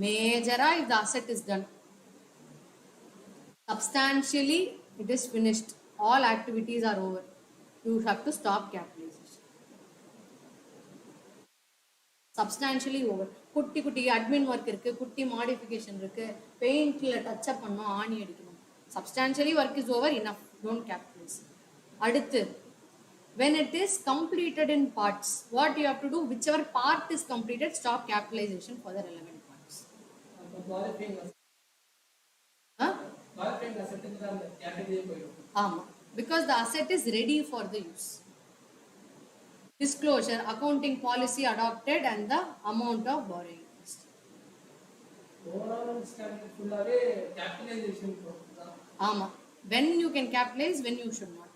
மேஜரா if the asset is done, substantially it is finished, all activities are over, you have to stop capitalization. Substantially over. குட்டி குட்டி அட்மின் ஒர்க் இருக்கு, குட்டி மாடிஃபிகேஷன் இருக்கு, பெயிண்ட்ல டச் அப் பண்ணோம், ஆணி அடிக்கணும். Substantially work is over, enough, don't capitalize. அடுத்து, when it is completed in parts, what you have to do, whichever part is completed, stop capitalization for the relevant parts. ஆமா, because the asset is ready for the use. Disclosure, accounting policy adopted and the amount of borrowing. Overall standard fullave capitalization தான். ஆமா, when you can capitalize, when you should not.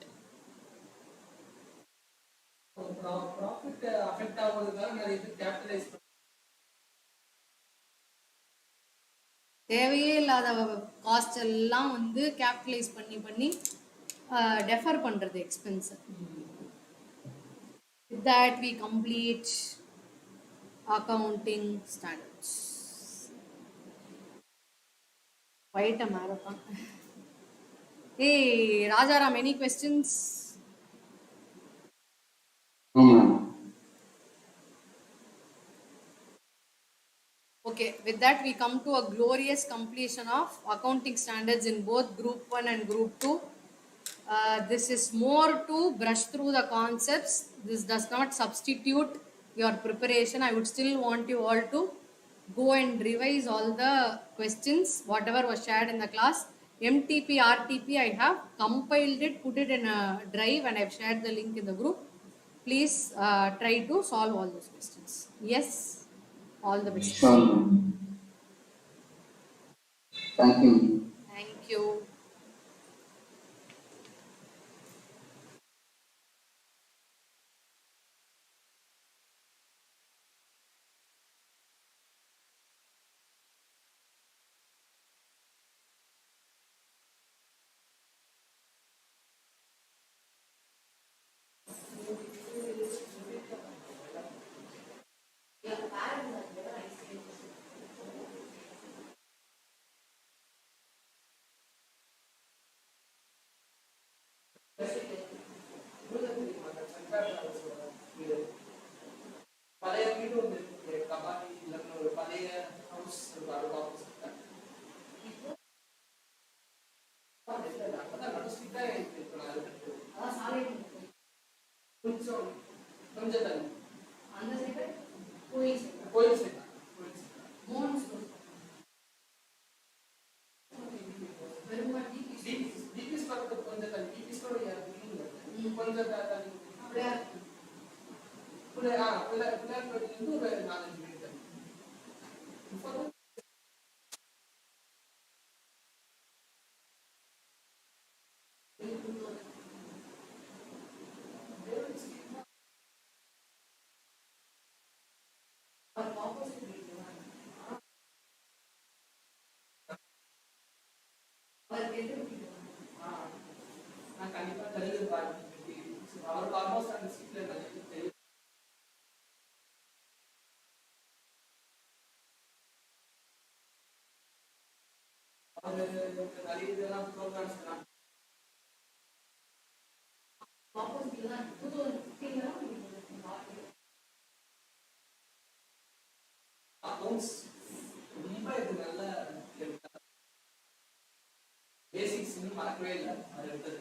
Profit affect ஆகுறதுக்காக நிறைய பேர் capitalize பண்ணுவாங்க. தேவையே இல்லாத cost எல்லாம் வந்து capitalise பண்ணி டெஃபர் பண்றது expense. With that we complete accounting standards. Quite a marathon. Hey Rajaram, any questions? No, ma'am. Okay, with that we come to a glorious completion of accounting standards in both group 1 and group 2. This is more to brush through the concepts. This does not substitute your preparation. I would still want you all to go and revise all the questions, whatever was shared in the class. MTP, RTP, I have compiled it, put it in a drive, and I've shared the link in the group. Please try to solve all those questions. Yes, all the best. Sure, ma'am. Thank you. Thank you. பழைய வீடு ஒன்று இருக்கு கபாலி இல்லைன்னு ஒரு பழைய house அதுக்கு ஆப்போசிட்ல அப்பதான் நடுஸ்டிக்கா இருக்கு நான் இருக்கிறது அதான் சாலை கொஞ்சம் கொஞ்சம் தண்ணி அந்த சைடு கோயில் சைடு கோயில் சைடு மோகன் ஸ்கூல் பெருமாள் டிபி டிபிஸ் பக்கத்து கொஞ்சம் தண்ணி டிபிஸ் கூட கொஞ்சம் தண்ணி அப்படியா பிள்ளையார்பட்டியிலிருந்து ஒரு 4-5 வீடு தண்ணி நான் கண்டிப்பா தெரிஞ்சு அவருக்கு ஆல்மோஸ்ட் அந்த சீட்ல தெரியும் அவருக்கு நிறைய இதெல்லாம் ப்ரோக்ராம்ஸ் எல்லாம் அக்கௌண்ட்ஸ் ரொம்ப இது நல்ல பேசிக்ஸ் இன்னும் மறக்கவே இல்லை அது எடுத்தது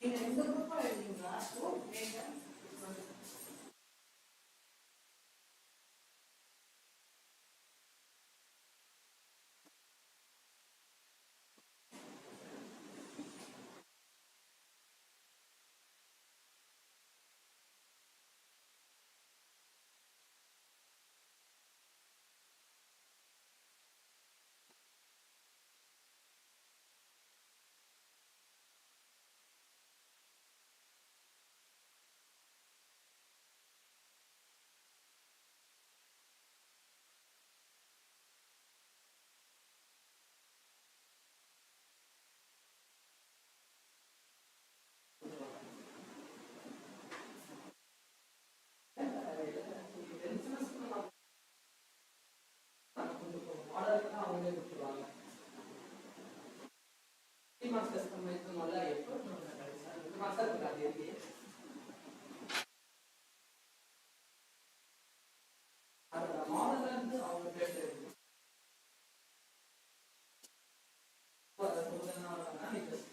நீங்க ரெண்டு குரூப்பா எழுதிங்களா மாடலுக்குன்னா அவங்களே கொடுத்துருவாங்க மாஸ்டர்ஸ் வைக்கணும்ல எப்போ மாஸ்டர் இருக்காது அதோட மாடல்ல இருந்து அவங்க பேச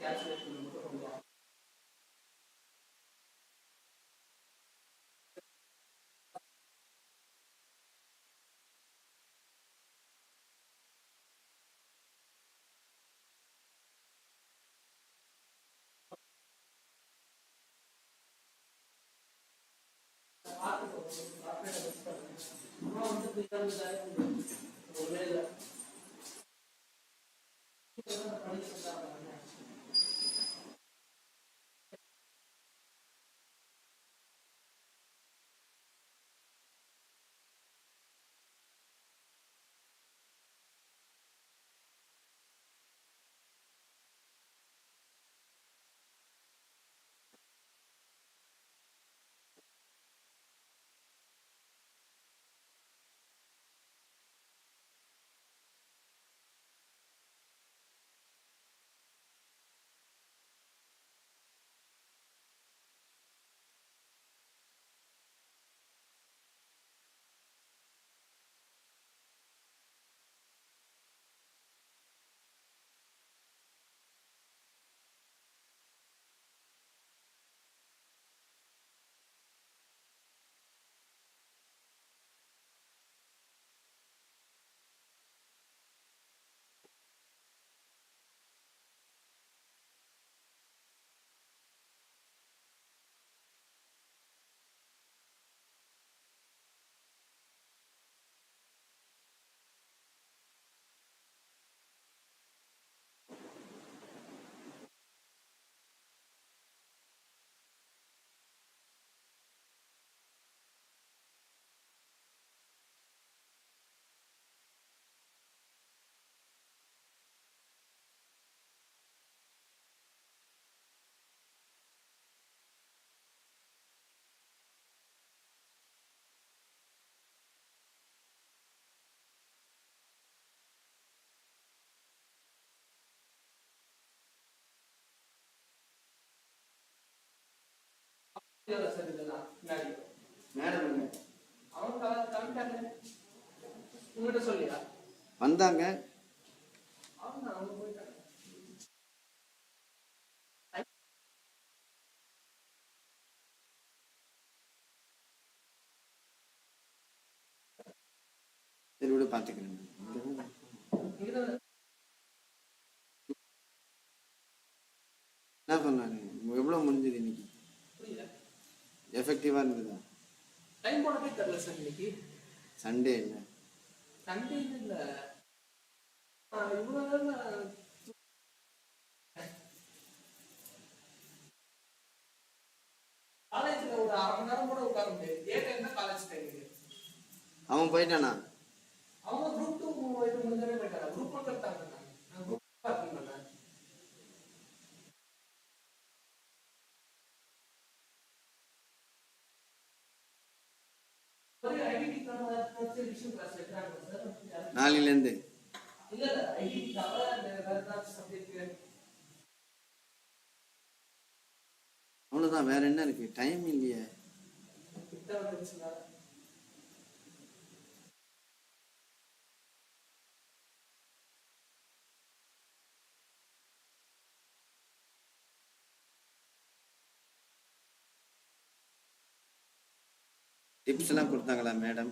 கேல்குலேஷன் மட்டும் ரொம்ப அம்மா வந்து ஒருமே இல்லை படிச்சிருந்தாங்க சார் இதெல்லாம் முன்னாடி மேடம் இல்லை அவங்க கலந்துட்டாங்க உங்ககிட்ட சொல்லியா வந்தாங்க. அவங்க போயிட்டாங்க. சரி விட பார்த்துக்கிறேன். இங்கதான் என்ன சொன்னாங்க? எவ்வளோ முடிஞ்சது இன்னைக்கு? புரியல. எஃபெக்டிவாக இருந்ததா? டைம் போனதே தெரியல சார் இன்னைக்கு. சண்டே இல்லை. சண்டே இல்ல. இவ்வளவு நேரம் காலேஜ்ல ஒரு அரை மணி நேரம் கூட உட்கார முடியாது. டே டைம் தான் காலேஜ் டைம். அவன் போயிட்டானா? அவங்க குரூப் 2 இது முடிஞ்சவே போயிட்டாங்க. குரூப் 1 எடுத்தாங்க. நான் குரூப் அட்டெண்ட் பண்ணேன். ஒரு ஐடிக்கான விஷயம் கிளாஸ் எடுத்தாங்க சார். நாளையிலேருந்து இல்ல ஐடிக்காக வேற ஏதாச்சும் சப்ஜெக்ட் அவ்வளோதான். வேற என்ன இருக்கு? டைம் இல்லையே. கிட்ட வந்துச்சுன்னா டிப்ஸ் எல்லாம் கொடுத்தாங்களா மேடம்?